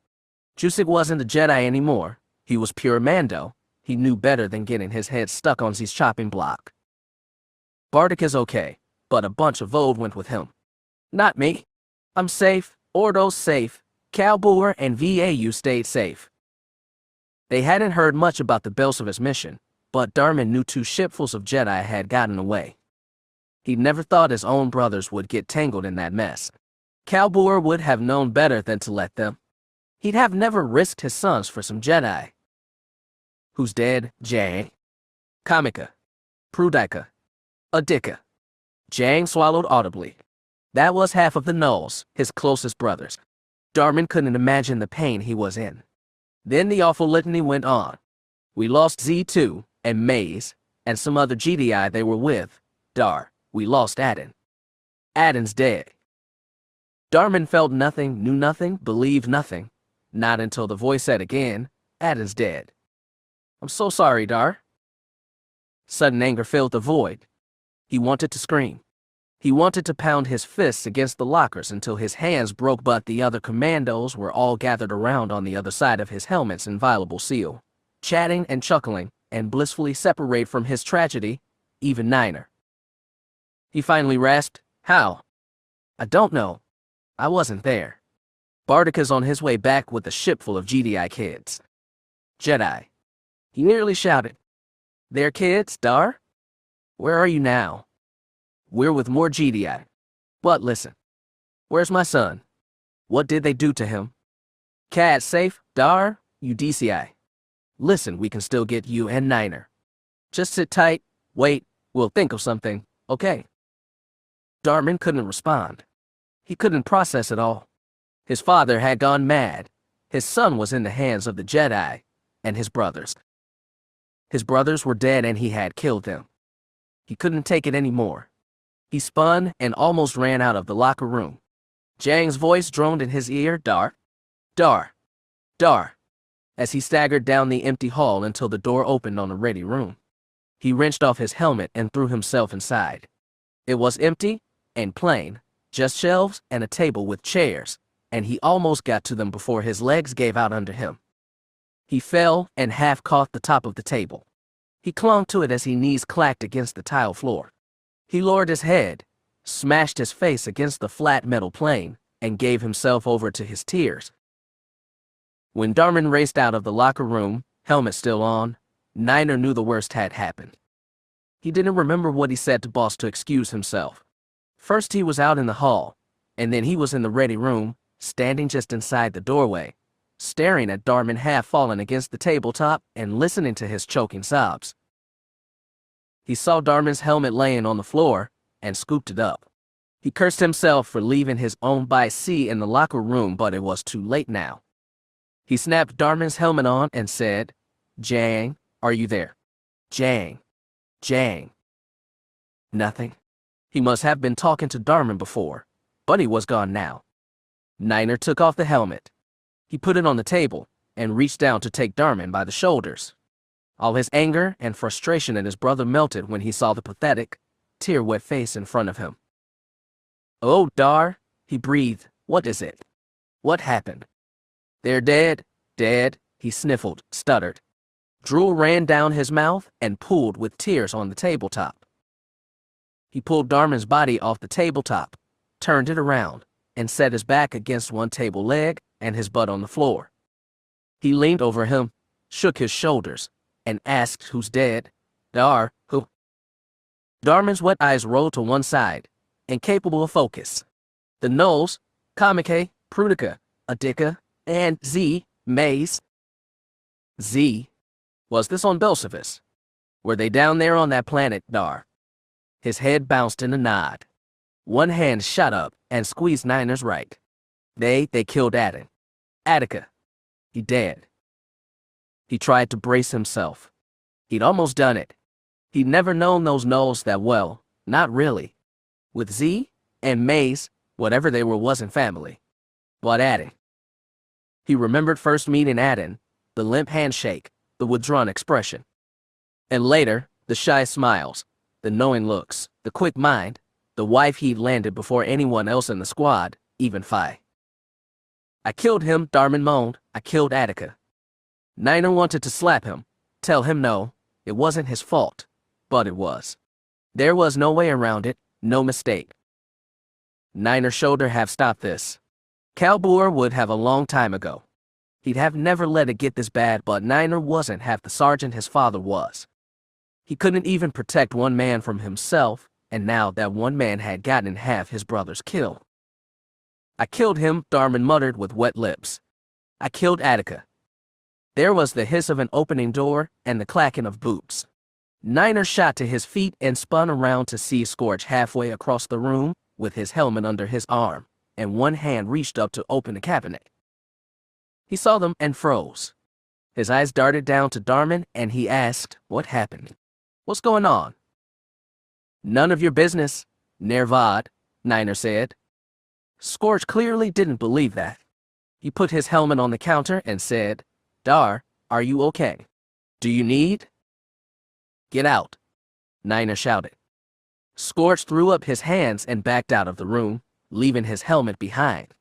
Jusik wasn't a Jedi anymore. He was pure Mando. He knew better than getting his head stuck on Z's chopping block. "Bardika's okay, but a bunch of Vode went with him." "Not me. I'm safe, Ordo's safe, Calboer and VAU stayed safe." They hadn't heard much about the Belsavis mission, but Darman knew 2 shipfuls of Jedi had gotten away. He'd never thought his own brothers would get tangled in that mess. Calboer would have known better than to let them. He'd have never risked his sons for some Jedi. "Who's dead, Jang?" "Kamika. Prudika. Adika." Jang swallowed audibly. That was half of the Knolls, his closest brothers. Darman couldn't imagine the pain he was in. Then the awful litany went on. "We lost Z2, and Maze, and some other GDI they were with. Dar, we lost Aden. Aden's dead." Darman felt nothing, knew nothing, believed nothing. Not until the voice said again, "Aden's dead." "I'm so sorry, Dar." Sudden anger filled the void. He wanted to scream. He wanted to pound his fists against the lockers until his hands broke, but the other commandos were all gathered around on the other side of his helmet's inviolable seal, chatting and chuckling, and blissfully separate from his tragedy, even Niner. He finally rasped, "How?" "I don't know. I wasn't there." Bardika's on his way back with a ship full of GDI kids. "Jedi," he nearly shouted. "They're kids, Dar? Where are you now?" "We're with more GDI. But listen. Where's my son? What did they do to him?" "Cat safe, Dar, you DCI. Listen, we can still get you and Niner. Just sit tight, wait, we'll think of something, okay?" Darman couldn't respond. He couldn't process it all. His father had gone mad. His son was in the hands of the Jedi, and his brothers. His brothers were dead and he had killed them. He couldn't take it anymore. He spun and almost ran out of the locker room. Jang's voice droned in his ear, "Dar, Dar, Dar." as he staggered down the empty hall until the door opened on the ready room. He wrenched off his helmet and threw himself inside. It was empty and plain, just shelves and a table with chairs, and he almost got to them before his legs gave out under him. He fell and half caught the top of the table. He clung to it as his knees clacked against the tile floor. He lowered his head, smashed his face against the flat metal plane, and gave himself over to his tears. When Darman raced out of the locker room, helmet still on, Niner knew the worst had happened. He didn't remember what he said to Boss to excuse himself. First he was out in the hall, and then he was in the ready room, standing just inside the doorway, staring at Darman half fallen against the tabletop and listening to his choking sobs. He saw Darman's helmet laying on the floor and scooped it up. He cursed himself for leaving his own bicycle in the locker room, but it was too late now. He snapped Darman's helmet on and said, "Jang, are you there? Jang. Jang." Nothing. He must have been talking to Darman before, but he was gone now. Niner took off the helmet. He put it on the table and reached down to take Darman by the shoulders. All his anger and frustration at his brother melted when he saw the pathetic, tear-wet face in front of him. "Oh, Dar," he breathed. "What is it? What happened?" "They're dead, dead," he sniffled, stuttered. Drool ran down his mouth and pooled with tears on the tabletop. He pulled Darman's body off the tabletop, turned it around, and set his back against one table leg and his butt on the floor. He leaned over him, shook his shoulders, and asked, "Who's dead?" "Dar, who?" Darman's wet eyes rolled to one side, incapable of focus. The Knolls, Kamike, Prudica, Adika, and Z, Maze. Z. Was this on Belsavis? Were they down there on that planet, Dar? His head bounced in a nod. One hand shot up and squeezed Niner's right. They killed Adin. Attica. He dead. He tried to brace himself. He'd almost done it. He'd never known those Knolls that well, not really. With Z and Maze, whatever they were wasn't family. But Adin. He remembered first meeting Adin, the limp handshake, the withdrawn expression. And later, the shy smiles, the knowing looks, the quick mind, the wife he'd landed before anyone else in the squad, even Fi. "I killed him," Darman moaned. "I killed Attica." Niner wanted to slap him, tell him no, it wasn't his fault, but it was. There was no way around it, no mistake. Niner's shoulder have stopped this. Calbour would have a long time ago. He'd have never let it get this bad, but Niner wasn't half the sergeant his father was. He couldn't even protect one man from himself, and now that one man had gotten half his brother's kill. "I killed him," Darman muttered with wet lips. "I killed Attica." There was the hiss of an opening door and the clacking of boots. Niner shot to his feet and spun around to see Scorch halfway across the room with his helmet under his arm, and one hand reached up to open the cabinet. He saw them and froze. His eyes darted down to Darman and he asked, "What happened? What's going on?" "None of your business, Nervad," Niner said. Scorch clearly didn't believe that. He put his helmet on the counter and said, "Dar, are you okay? Do you need?" "Get out," Niner shouted. Scorch threw up his hands and backed out of the room, leaving his helmet behind.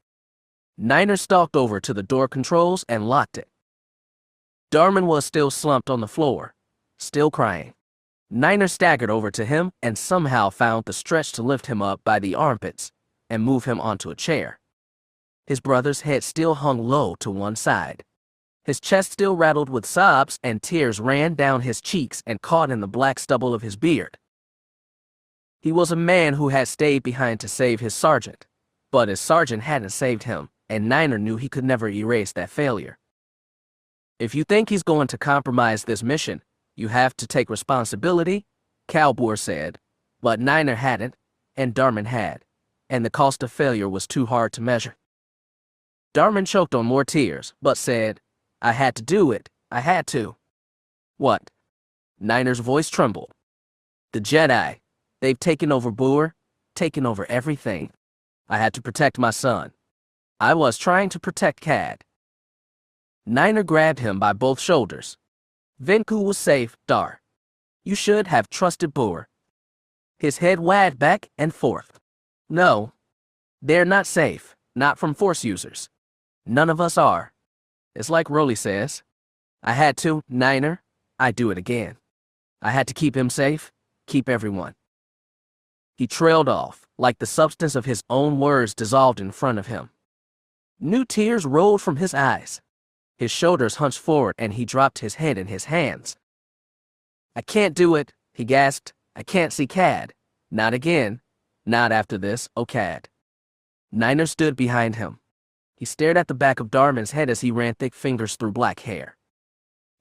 Niner stalked over to the door controls and locked it. Darman was still slumped on the floor, still crying. Niner staggered over to him and somehow found the stretch to lift him up by the armpits and move him onto a chair. His brother's head still hung low to one side. His chest still rattled with sobs and tears ran down his cheeks and caught in the black stubble of his beard. He was a man who had stayed behind to save his sergeant, but his sergeant hadn't saved him, and Niner knew he could never erase that failure. "If you think he's going to compromise this mission, you have to take responsibility," Calbour said, but Niner hadn't, and Darman had, and the cost of failure was too hard to measure. Darman choked on more tears, but said, "I had to do it, I had to." "What?" Niner's voice trembled. "The Jedi, they've taken over Boer, taken over everything. I had to protect my son. I was trying to protect Cad." Niner grabbed him by both shoulders. Venku was safe, Dar. You should have trusted Boer. His head wagged back and forth. No. They're not safe, not from Force users. None of us are. It's like Rolly says. I had to, Niner. I'd do it again. I had to keep him safe, keep everyone. He trailed off, like the substance of his own words dissolved in front of him. New tears rolled from his eyes. His shoulders hunched forward and he dropped his head in his hands. I can't do it, he gasped. I can't see Cad. Not again. Not after this, oh Cad. Niner stood behind him. He stared at the back of Darman's head as he ran thick fingers through black hair.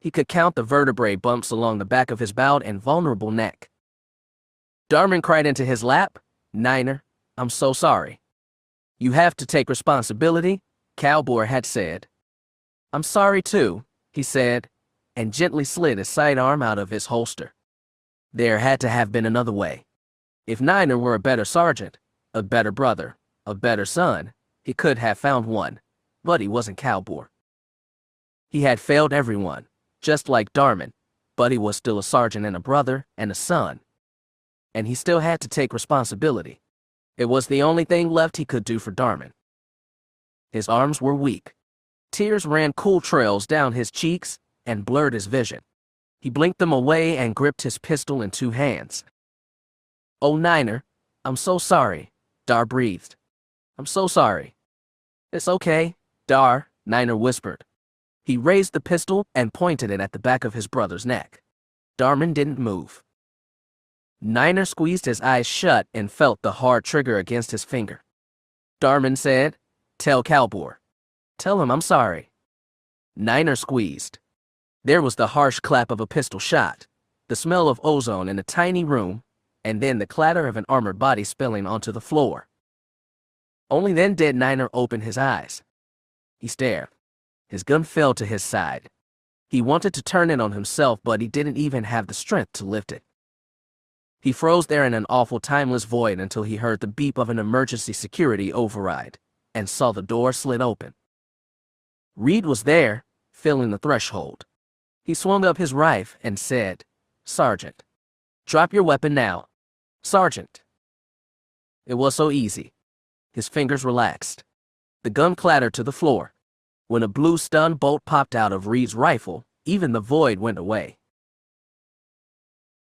He could count the vertebrae bumps along the back of his bowed and vulnerable neck. Darman cried into his lap, Niner, I'm so sorry. You have to take responsibility, Cowboy had said. I'm sorry too, he said, and gently slid his sidearm out of his holster. There had to have been another way. If Niner were a better sergeant, a better brother, a better son, he could have found one, but he wasn't Cowboy. He had failed everyone, just like Darman, but he was still a sergeant and a brother and a son. And he still had to take responsibility. It was the only thing left he could do for Darman. His arms were weak. Tears ran cool trails down his cheeks and blurred his vision. He blinked them away and gripped his pistol in two hands. Oh, Niner, I'm so sorry, Dar breathed. I'm so sorry. It's okay, Dar, Niner whispered. He raised the pistol and pointed it at the back of his brother's neck. Darman didn't move. Niner squeezed his eyes shut and felt the hard trigger against his finger. Darman said, Tell Cowboy. Tell him I'm sorry. Niner squeezed. There was the harsh clap of a pistol shot, the smell of ozone in a tiny room, and then the clatter of an armored body spilling onto the floor. Only then did Niner open his eyes. He stared. His gun fell to his side. He wanted to turn it on himself, but he didn't even have the strength to lift it. He froze there in an awful timeless void until he heard the beep of an emergency security override and saw the door slid open. Reed was there, filling the threshold. He swung up his rifle and said, Sergeant, drop your weapon now. Sergeant. It was so easy. His fingers relaxed. The gun clattered to the floor. When a blue stun bolt popped out of Reed's rifle, even the void went away.